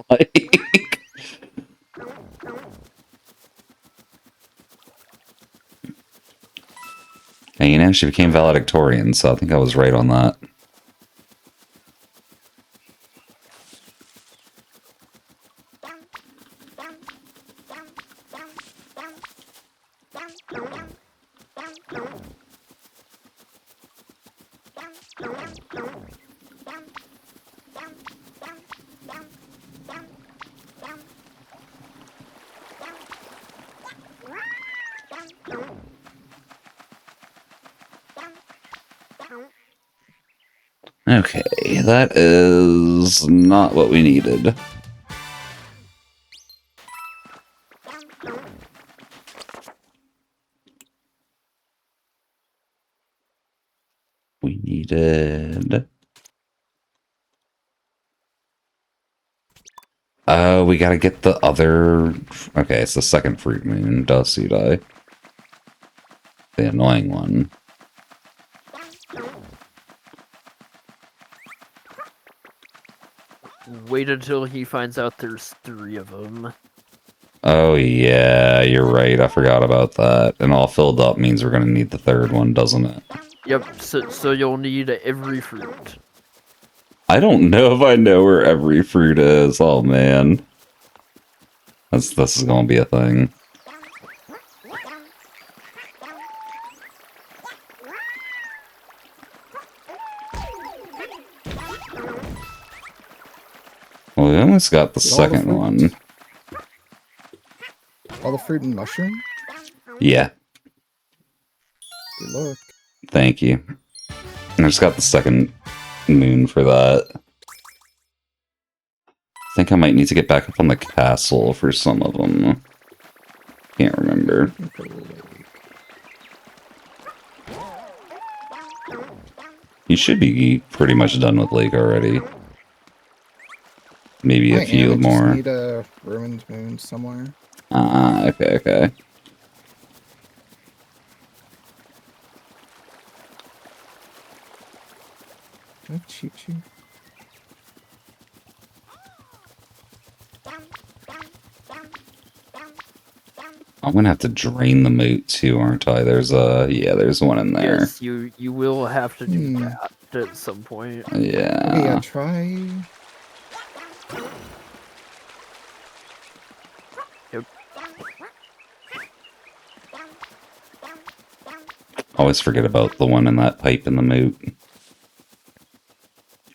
Like... And you know, she became valedictorian, so I think I was right on that. Okay, that is not what we needed. We needed... Oh, we gotta get the other... Okay, it's the second fruit moon, Dusty Die. The annoying one. Wait until he finds out there's 3 of them. Oh yeah, you're right, I forgot about that. And all filled up means we're gonna need the third one, doesn't it? Yep, so you'll need every fruit. I don't know if I know where every fruit is. Oh man. This is gonna be a thing. Well, we almost got the second one. All the fruit and mushroom? Yeah, Good luck. thank you. I just got the second moon for that. I think I might need to get back up on the castle for some of them. Can't remember. You should be pretty much done with Lake already. Maybe a few more. I just need a ruined moon somewhere. Ah, okay. Do I have cheat sheet? I'm gonna have to drain the moat too, aren't I? There's there's one in there. Yes, you will have to do that at some point. Yeah. Okay, yeah, try... Yep. Always forget about the one in that pipe in the moat.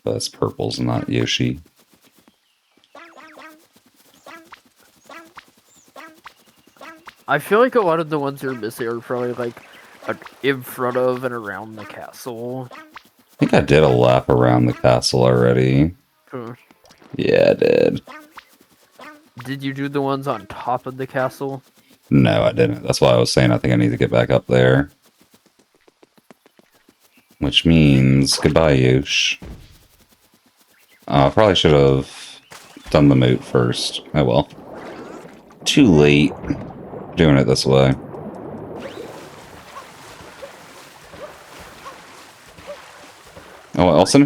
That's purples, not Yoshi. I feel like a lot of the ones you're missing are probably like in front of and around the castle. I think I did a lap around the castle already. Yeah, I did. Did you do the ones on top of the castle? No, I didn't. That's why I was saying I think I need to get back up there. Which means goodbye, Yosh. I probably should have done the moat first. Oh well. Too late. Doing it this way. Oh, I also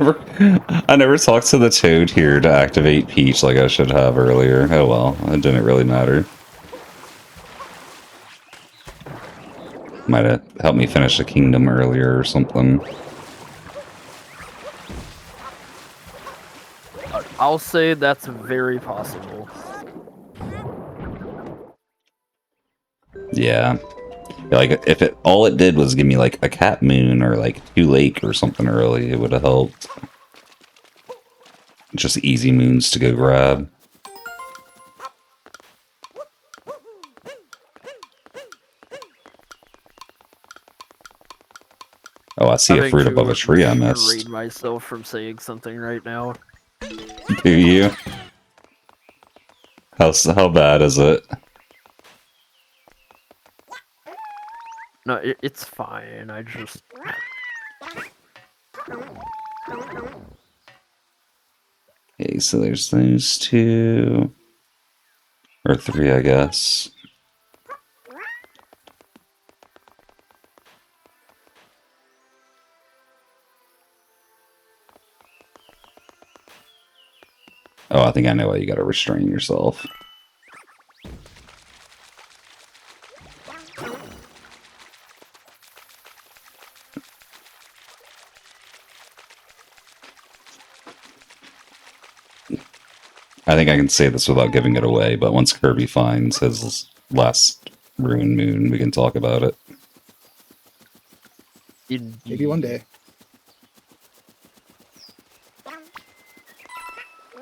I never talked to the toad here to activate Peach like I should have earlier. Oh well, it didn't really matter. Might have helped me finish the kingdom earlier or something. I'll say that's very possible. Yeah. Like, if all it did was give me, like, a cat moon or, like, 2 lake or something early, it would have helped. Just easy moons to go grab. Oh, I see a fruit above a tree I missed. Restrain myself from saying something right now. Do you? How bad is it? No, it's fine. I just... Okay, so there's those 2. Or 3, I guess. Oh, I think I know why you gotta restrain yourself. I think I can say this without giving it away, but once Kirby finds his last ruined moon, we can talk about it. Maybe one day.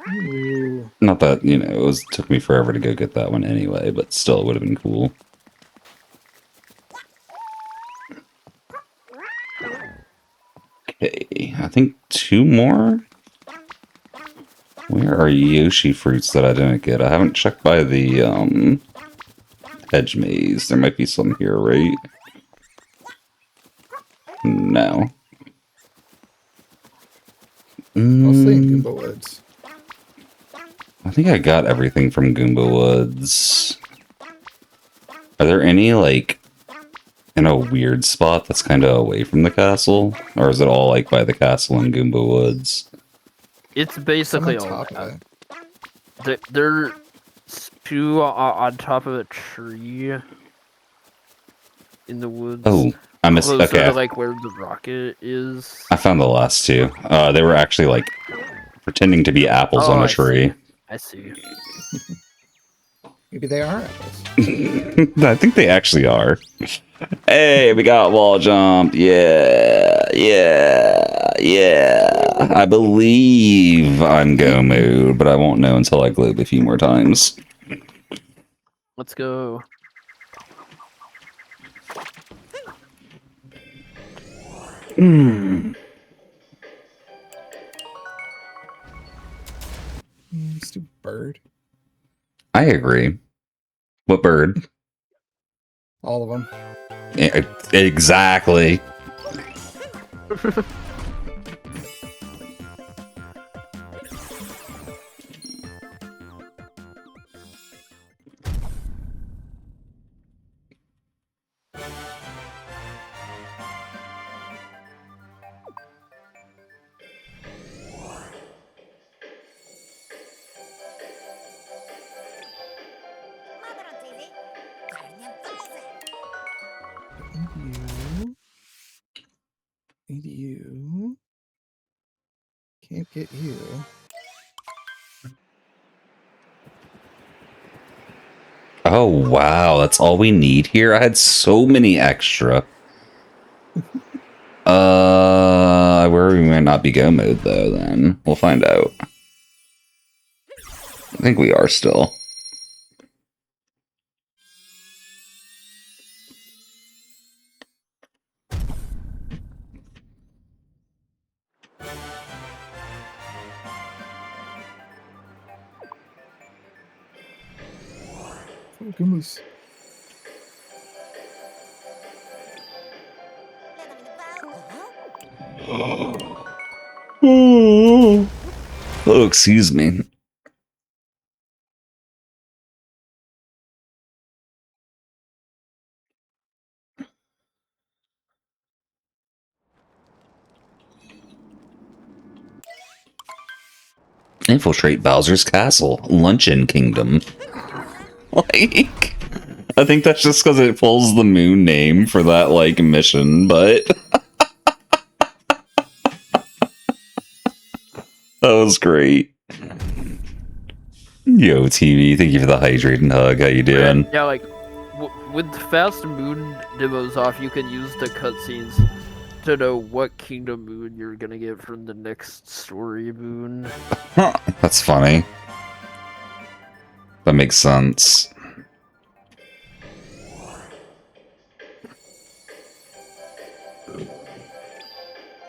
Ooh. Not that, you know, took me forever to go get that one anyway, but still, it would have been cool. Okay, I think 2 more? Where are Yoshi fruits that I didn't get? I haven't checked by the, hedge maze. There might be some here, right? No. Mostly in Goomba Woods. I think I got everything from Goomba Woods. Are there any, like, in a weird spot that's kind of away from the castle? Or is it all, like, by the castle in Goomba Woods? It's basically On all top of that. it. They're 2 on top of a tree in the woods. Oh, I missed. Closer Okay, to, like, where the rocket is. I found the last 2. They were actually, like, pretending to be apples Oh, on a I see. tree. I see. Maybe they are apples. I think they actually are. Hey, we got wall jump. Yeah, yeah, yeah. I believe I'm go mode, but I won't know until I globe a few more times. Let's go. Let's do bird. I agree. What bird? All of them. Yeah, exactly. You. And you. Can't get you. Oh, wow. That's all we need here? I had so many extra. Where we might not be go mode, though, then. We'll find out. I think we are still. Oh, Goombas. Oh, excuse me. Infiltrate Bowser's Castle, Luncheon Kingdom. Like, I think that's just because it pulls the moon name for that, like, mission, but... That was great. Yo, TV, thank you for the hydrating hug. How you doing? Yeah, like, with fast moon demos off, you can use the cutscenes to know what kingdom moon you're gonna get from the next story moon. That's funny. That makes sense.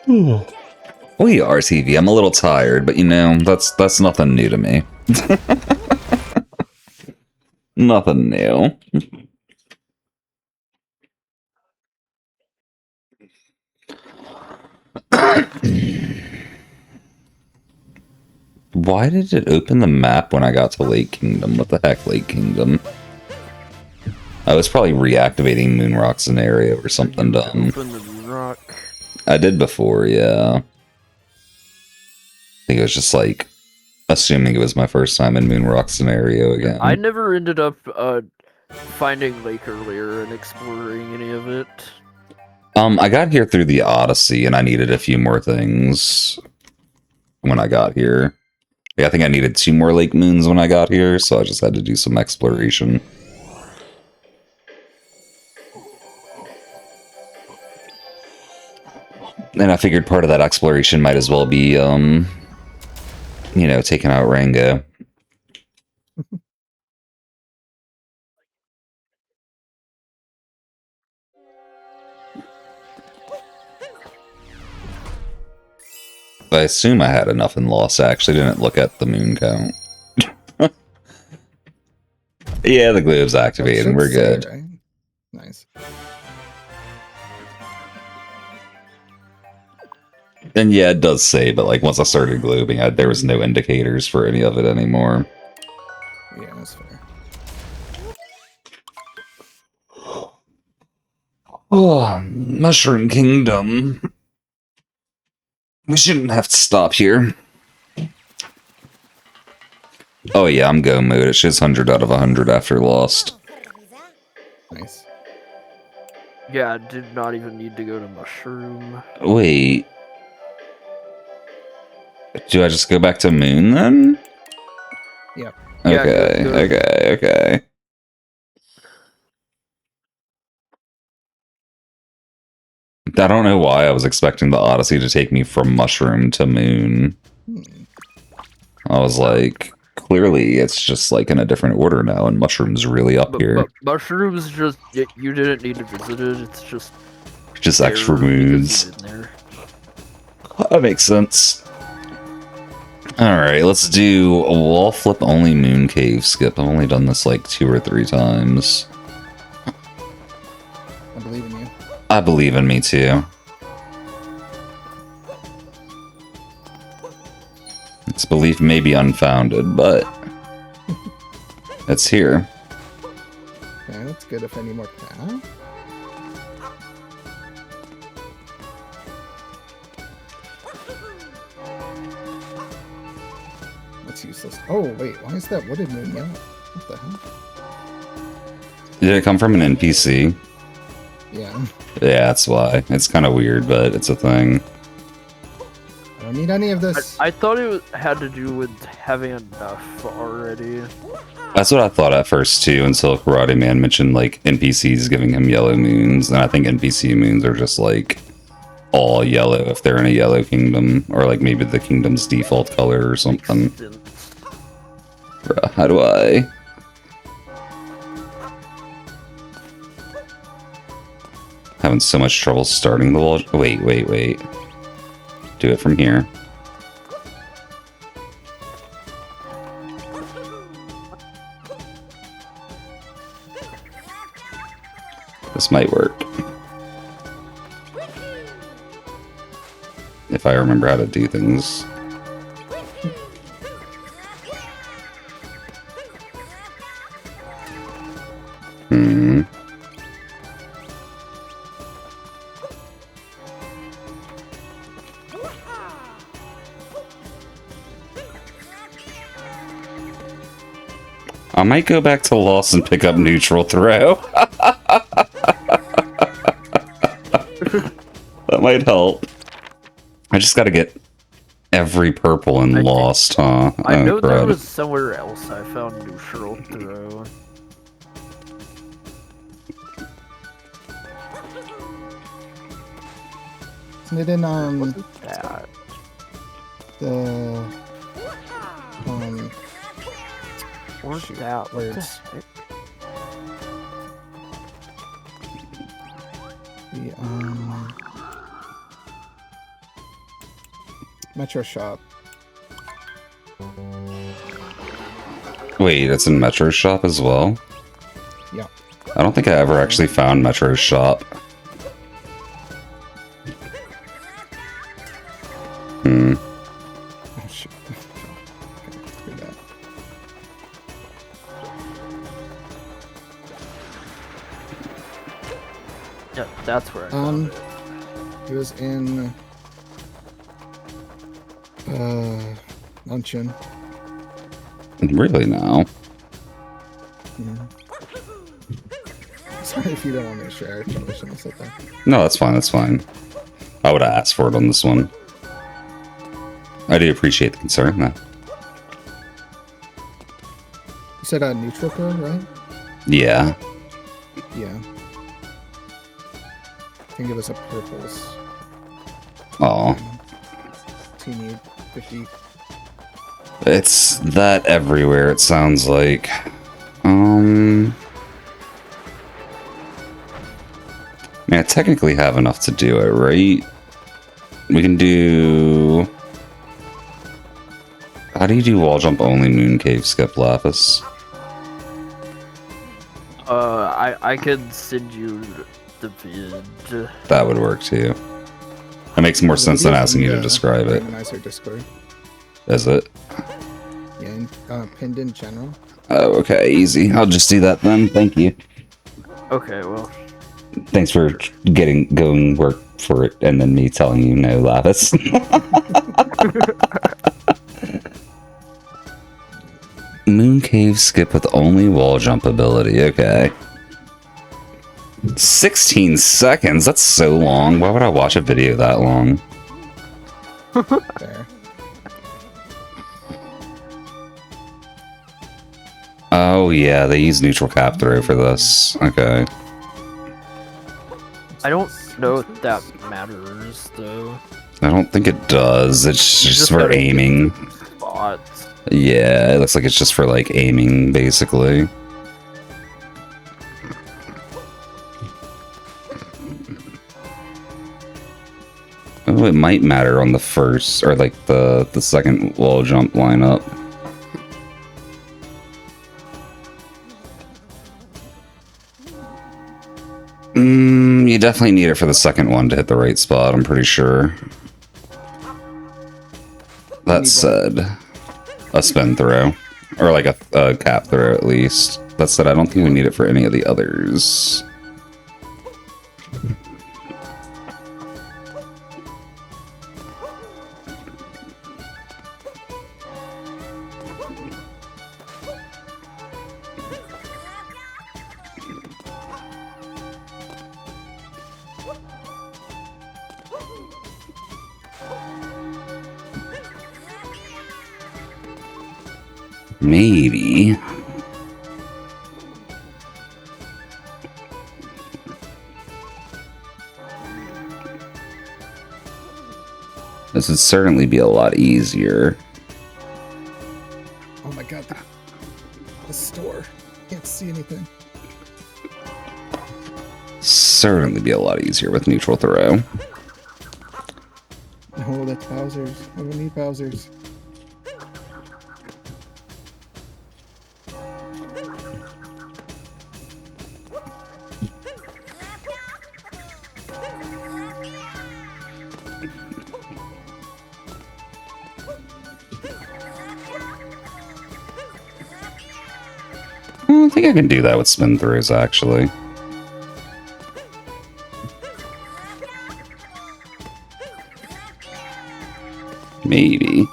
Oh yeah, RTV. I'm a little tired, but you know, that's nothing new to me. Nothing new. Why did it open the map when I got to Lake Kingdom? What the heck, Lake Kingdom? I was probably reactivating Moonrock scenario or something dumb. Open the moon rock. I did before, yeah. I think it was just like assuming it was my first time in Moonrock scenario again. I never ended up finding Lake earlier and exploring any of it. I got here through the Odyssey and I needed a few more things when I got here. Yeah, I think I needed 2 more lake moons when I got here, so I just had to do some exploration. And I figured part of that exploration might as well be, you know, taking out Rango. I assume I had enough in Lost. I actually didn't look at the moon count. Yeah, the globe's activated. Should We're say, good. right? Nice. And yeah, it does say, but like once I started globing, there was no indicators for any of it anymore. Yeah, that's fair. Oh, Mushroom Kingdom. We shouldn't have to stop here. Oh yeah, I'm go mode. It shows 100 out of 100 after Lost. Nice. Yeah, I did not even need to go to Mushroom. Wait. Do I just go back to Moon then? Yep. Yeah, Okay, go. okay. I don't know why I was expecting the Odyssey to take me from Mushroom to Moon. I was like, clearly it's just like in a different order now, and Mushroom's really up here. Mushrooms just you didn't need to visit it. It's just Extra there because moons. you've been there. That makes sense. Alright, let's do a wall flip only moon cave skip. I've only done this like 2 or 3 times. I believe in you. I believe in me too. This belief may be unfounded, but it's here. Okay, that's good if I need more cash. That's useless. Oh, wait, why is that wooded moon yellow? What the hell? Did it come from an NPC? Yeah, Yeah, that's why. It's kind of weird, but it's a thing. I don't need any of this. I thought it had to do with having enough already. That's what I thought at first too, until Karate Man mentioned like NPCs giving him yellow moons, and I think NPC moons are just like all yellow if they're in a yellow kingdom, or like maybe the kingdom's default color or something. Bruh, how do I? Having so much trouble starting the wall. Wait. Do it from here. This might work. If I remember how to do things. I might go back to Lost and pick up neutral throw. That might help. I just gotta get every purple in Lost, huh? I know there crud. was somewhere else I found neutral throw. Isn't it in, That. the, Where's shoot, that? where What the it's- heck? the, Metro Shop. Wait, it's in Metro's shop as well? Yeah. I don't think I ever actually found Metro's shop. Oh, shit. Okay, screw that. Yeah, that's where I found it. It was in Luncheon. Really now? Sorry if you don't want me to share. I probably shouldn't have said that. No, that's fine, that's fine. I would have asked for it on this one. I do appreciate the concern, though. said neutral throw, right? Yeah. Yeah. I think it was a purples. Oh, Teeny 50. it's that everywhere, it sounds like. Man, I technically have enough to do it, right? We can do... How do you do wall jump only moon cave skip lapis? I could send you the vid. That would work too. It makes more sense than asking you to describe it. Randomizer Discord. Is it? Yeah, and, pinned in general. Oh, okay, easy. I'll just do that then. Thank you. Okay, well. Thanks for going work for it, and then me telling you no, Lapis. Moon cave skip with only wall jump ability. Okay. 16 seconds. That's so long. Why would I watch a video that long? There. Oh yeah, they use neutral cap throw for this. Okay. I don't know if that matters, though. I don't think it does. It's just for gotta get aiming. Spots. Yeah, it looks like it's just for like aiming, basically. Oh, it might matter on the first or like the second wall jump lineup. You definitely need it for the second one to hit the right spot, I'm pretty sure. That said, a spin throw. Or like a cap throw at least. That said, I don't think we need it for any of the others. Maybe. This would certainly be a lot easier. Oh my god, the store. Can't see anything. Certainly be a lot easier with neutral throw. Oh, that's Bowser's. I don't need Bowser's. I think I can do that with spin throws, actually. Maybe.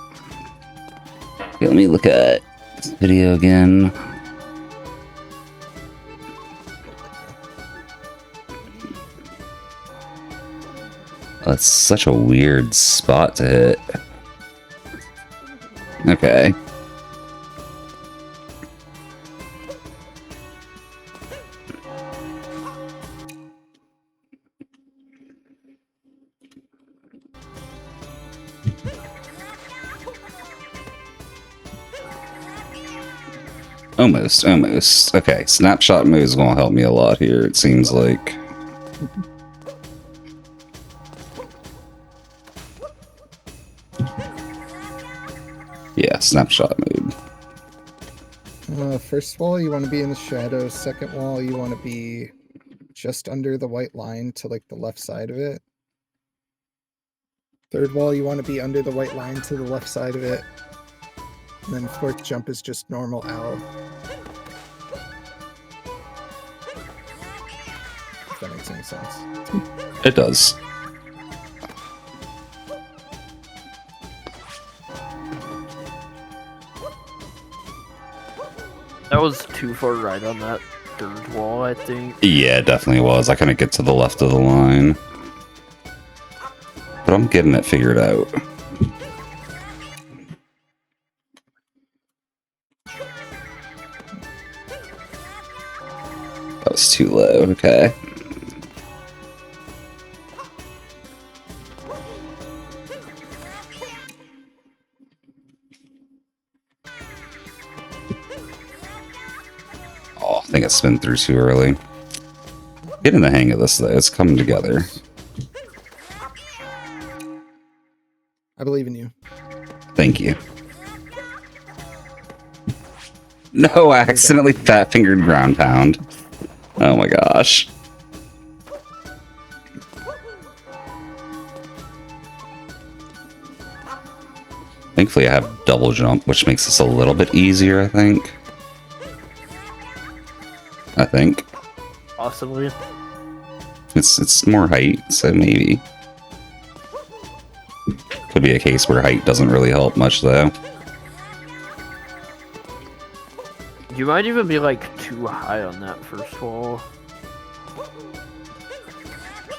Okay, let me look at this video again. Oh, that's such a weird spot to hit. Okay. Almost. Okay, snapshot mode is gonna help me a lot here, it seems like. Yeah, snapshot mode. First wall, you want to be in the shadows. Second wall, you want to be just under the white line to like the left side of it. Third wall, you want to be under the white line to the left side of it. And then fourth jump is just normal L. If that makes any sense. It does. That was too far right on that third wall, I think. Yeah, it definitely was. I couldn't get to the left of the line. But I'm getting it figured out. was too low. Okay. Oh, I think I spun through too early. Getting the hang of this, though. It's coming together. I believe in you. Thank you. No, I accidentally fat-fingered ground pound. Oh my gosh. Thankfully, I have double jump, which makes this a little bit easier, I think. Possibly. It's more height, so maybe. Could be a case where height doesn't really help much, though. You might even be like too high on that first wall.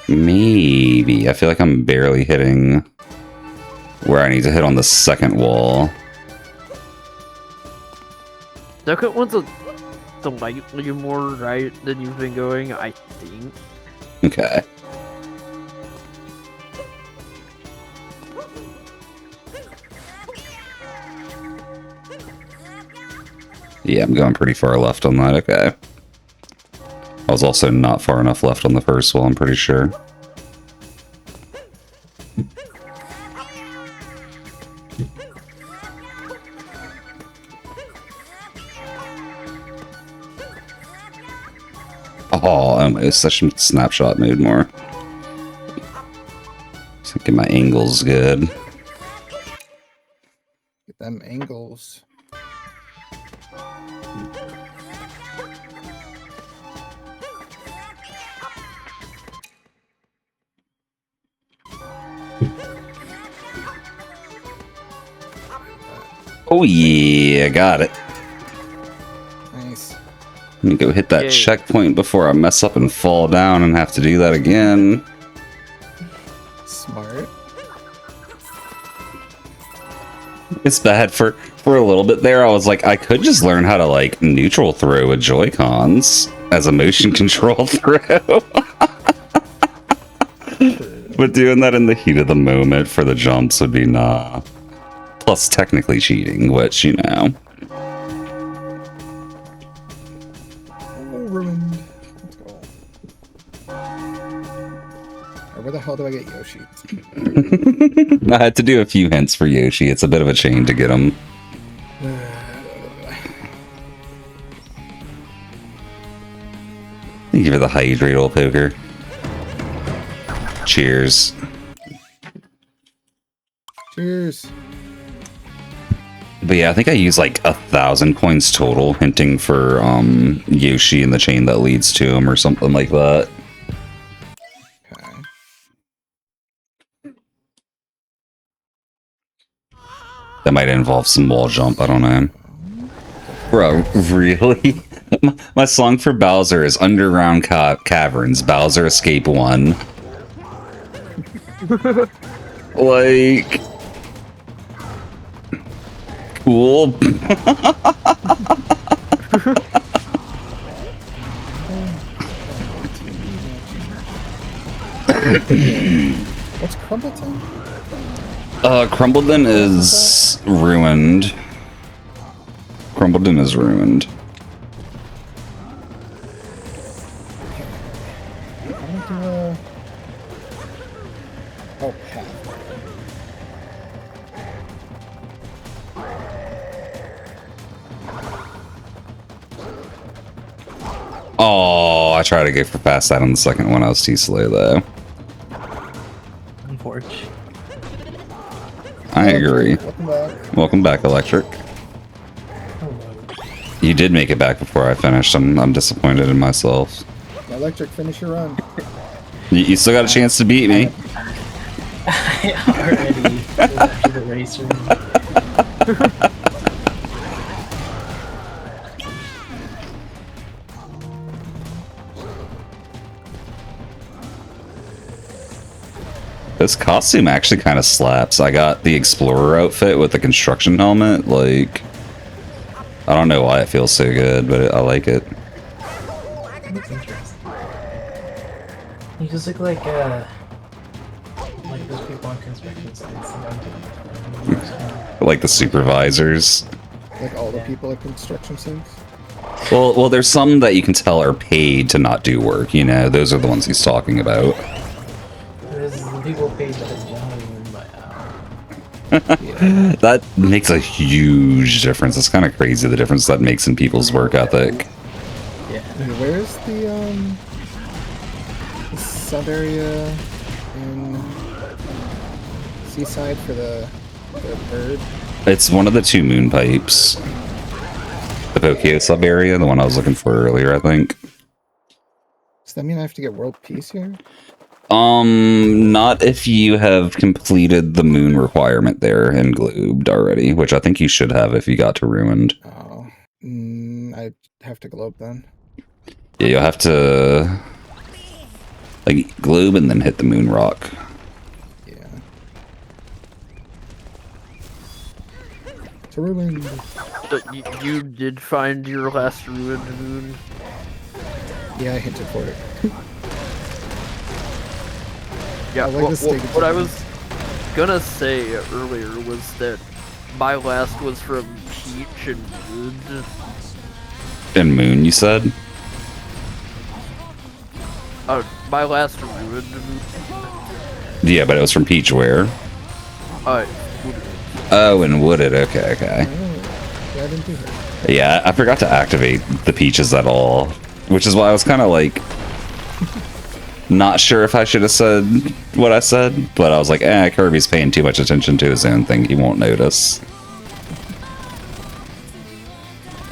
Maybe. I feel like I'm barely hitting where I need to hit on the second wall. Second one's slightly more right than you've been going, I think. Okay. Yeah, I'm going pretty far left on that. Okay. I was also not far enough left on the first wall, I'm pretty sure. Oh, almost. I should snapshot mode more. So get my angles good. Get them angles. Oh yeah, got it. Nice. Let me go hit that Yay. checkpoint before I mess up and fall down and have to do that again. Smart. It's bad for a little bit there. I was like, I could just learn how to like neutral throw with Joy-Cons as a motion control throw. But doing that in the heat of the moment for the jumps would be nah. Plus technically cheating, which, you know. Oh, ruined. Let's go. Where the hell do I get Yoshi? I had to do a few hints for Yoshi. It's a bit of a chain to get him. Thank you for the hydrate, poker. Cheers. Cheers. But yeah, I think I used like 1,000 coins total, hinting for Yoshi and the chain that leads to him or something like that. Okay. That might involve some wall jump, I don't know. Bro, really? My song for Bowser is Underground Caverns, Bowser Escape 1. Like... Cool. What's Crumbleton? Crumbledon is ruined. Crumbledon is ruined. I don't do a... Oh, path. Oh, I tried to go for past that on the second one. I was too slow, though. Unfortunate. I agree. Welcome back. Welcome back, Electric. You did make it back before I finished. I'm disappointed in myself. Electric, finish your run. You still got a chance to beat me. I already went to the race room. This costume actually kind of slaps. I got the Explorer outfit with the construction helmet. Like, I don't know why it feels so good, but I like it. That's interesting. You just look like those people on construction sites. Like the supervisors. Like all the people at construction sites. Well, there's some that you can tell are paid to not do work. You know, those are the ones he's talking about. This is the people paid by the gentleman by That makes a huge difference. It's kind of crazy the difference that makes in people's work ethic. Yeah. And where's the sub area in Seaside for the bird? It's one of the 2 moon pipes. The Pokeo sub area, the one I was looking for earlier, I think. Does that mean I have to get world peace here? Not if you have completed the moon requirement there and globed already, which I think you should have if you got to ruined. Oh, I have to globe then. Yeah, you'll have to like globe and then hit the moon rock. Yeah. To ruin. You did find your last ruined moon. Yeah, I hinted for it. Yeah, I like this thing. what I was gonna say earlier was that my last was from Peach and Wood. And moon, you said? Oh, my last ruined moon. Yeah, but it was from Peach where? Wood. Oh, and Wooded. Okay, okay. Oh, yeah, I didn't do that. Yeah, I forgot to activate the peaches at all, which is why I was kind of like not sure if I should have said what I said, but I was like, Kirby's paying too much attention to his own thing, he won't notice.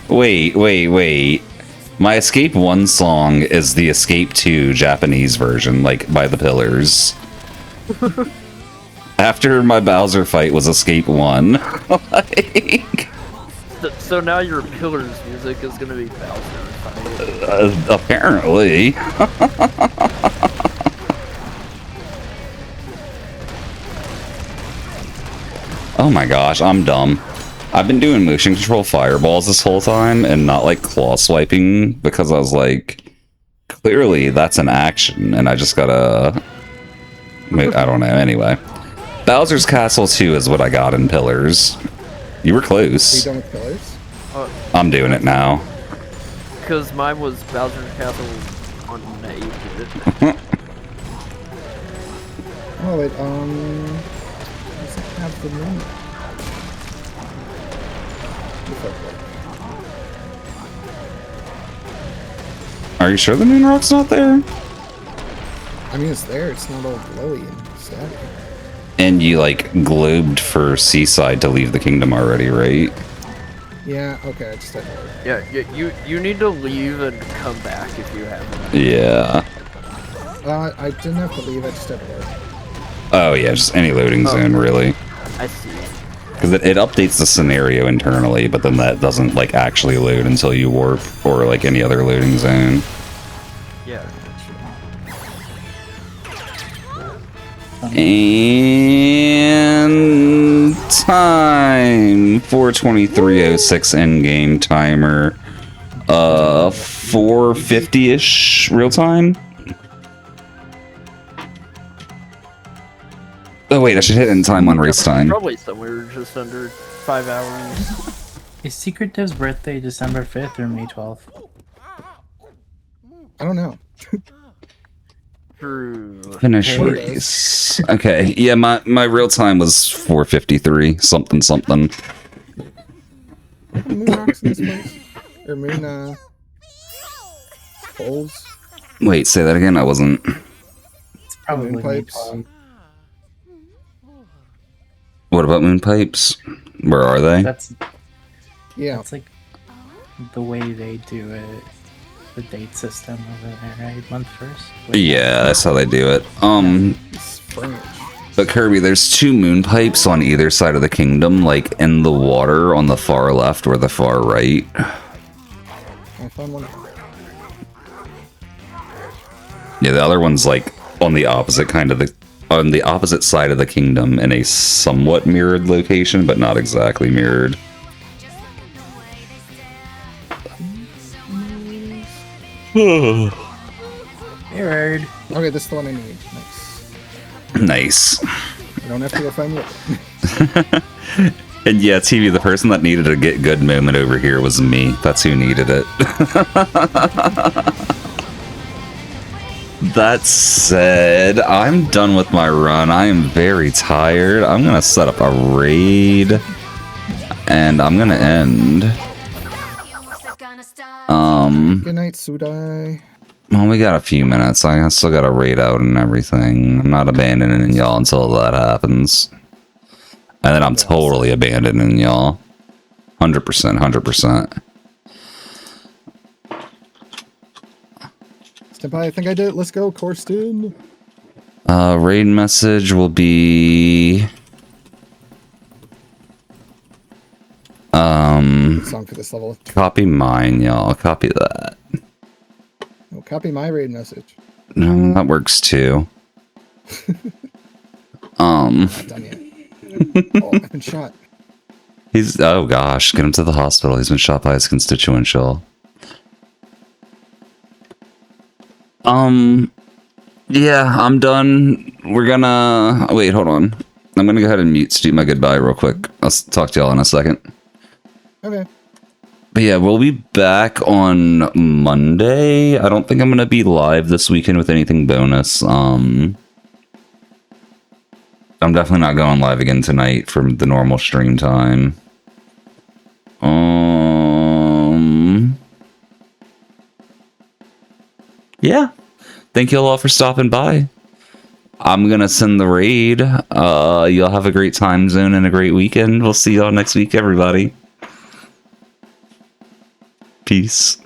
Wait. My Escape 1 song is the Escape 2 Japanese version, like, by the Pillars. After my Bowser fight was Escape 1. Like... So now your Pillars music is gonna be Bowser fight. Apparently. Oh my gosh, I'm dumb. I've been doing motion control fireballs this whole time and not like claw swiping because I was like, clearly that's an action and I just gotta... I don't know, anyway. Bowser's Castle 2 is what I got in Pillars. You were Are you close. done with pillars? I'm doing it now. Because mine was Bowser's Castle on 8-bit. Oh, it, does it have the moon? Are you sure the moon rock's not there? I mean, it's there. It's not all glowy and static. And you like globed for Seaside to leave the kingdom already, right? Yeah, okay, I just had to... Yeah, you need to leave and come back if you haven't. Yeah. I didn't have to leave, I just had to work. Oh yeah, just any loading zone really. I see. Because it updates the scenario internally, but then that doesn't like actually load until you warp or like any other loading zone. Yeah. And time 4:23:06 endgame timer. 4:50-ish real time. Oh wait, I should hit it in time on race time. Probably somewhere just under 5 hours. Is Secret Dev's birthday December 5th or May 12th? I don't know. True. Finish race. Okay, yeah, my real time was 4:53 something. Moon rocks in this place? Or moon, poles? Wait, say that again. I wasn't. It's probably Moon May pipes? 12th. What about moon pipes? Where are they? That's like the way they do it. The date system over there, right? Month first. Yeah, that's how they do it. It's French. But Kirby, there's 2 moon pipes on either side of the kingdom, like in the water on the far left or the far right. I found one. Yeah, the other one's like on the opposite on the opposite side of the kingdom in a somewhat mirrored location, but not exactly mirrored. Mirrored. Okay, this is the one I need. Nice. Nice. I don't have to go find you. And yeah, TV, the person that needed a get good moment over here was me. That's who needed it. That said, I'm done with my run. I am very tired. I'm gonna set up a raid. And I'm gonna end. Good night, Sudai. Well, we got a few minutes. I still got to raid out and everything. I'm not abandoning y'all until that happens. And then I'm totally abandoning y'all. 100%, 100%. Stand by, I think I did it. Let's go, Corsten. Raid message will be... Song for this level. Copy mine, y'all. Copy that. Oh, copy my raid message. No, that works too. Not done yet. Oh, I've been shot. He's... Oh gosh, get him to the hospital. He's been shot by his constituential. Yeah, I'm done. We're gonna... Wait, hold on. I'm gonna go ahead and mute to do my goodbye real quick. I'll talk to y'all in a second. Okay. But yeah, we'll be back on Monday. I don't think I'm gonna be live this weekend with anything bonus. I'm definitely not going live again tonight for the normal stream time. Yeah. Thank you all for stopping by. I'm gonna send the raid. Y'all have a great time zone and a great weekend. We'll see y'all next week, everybody. Peace.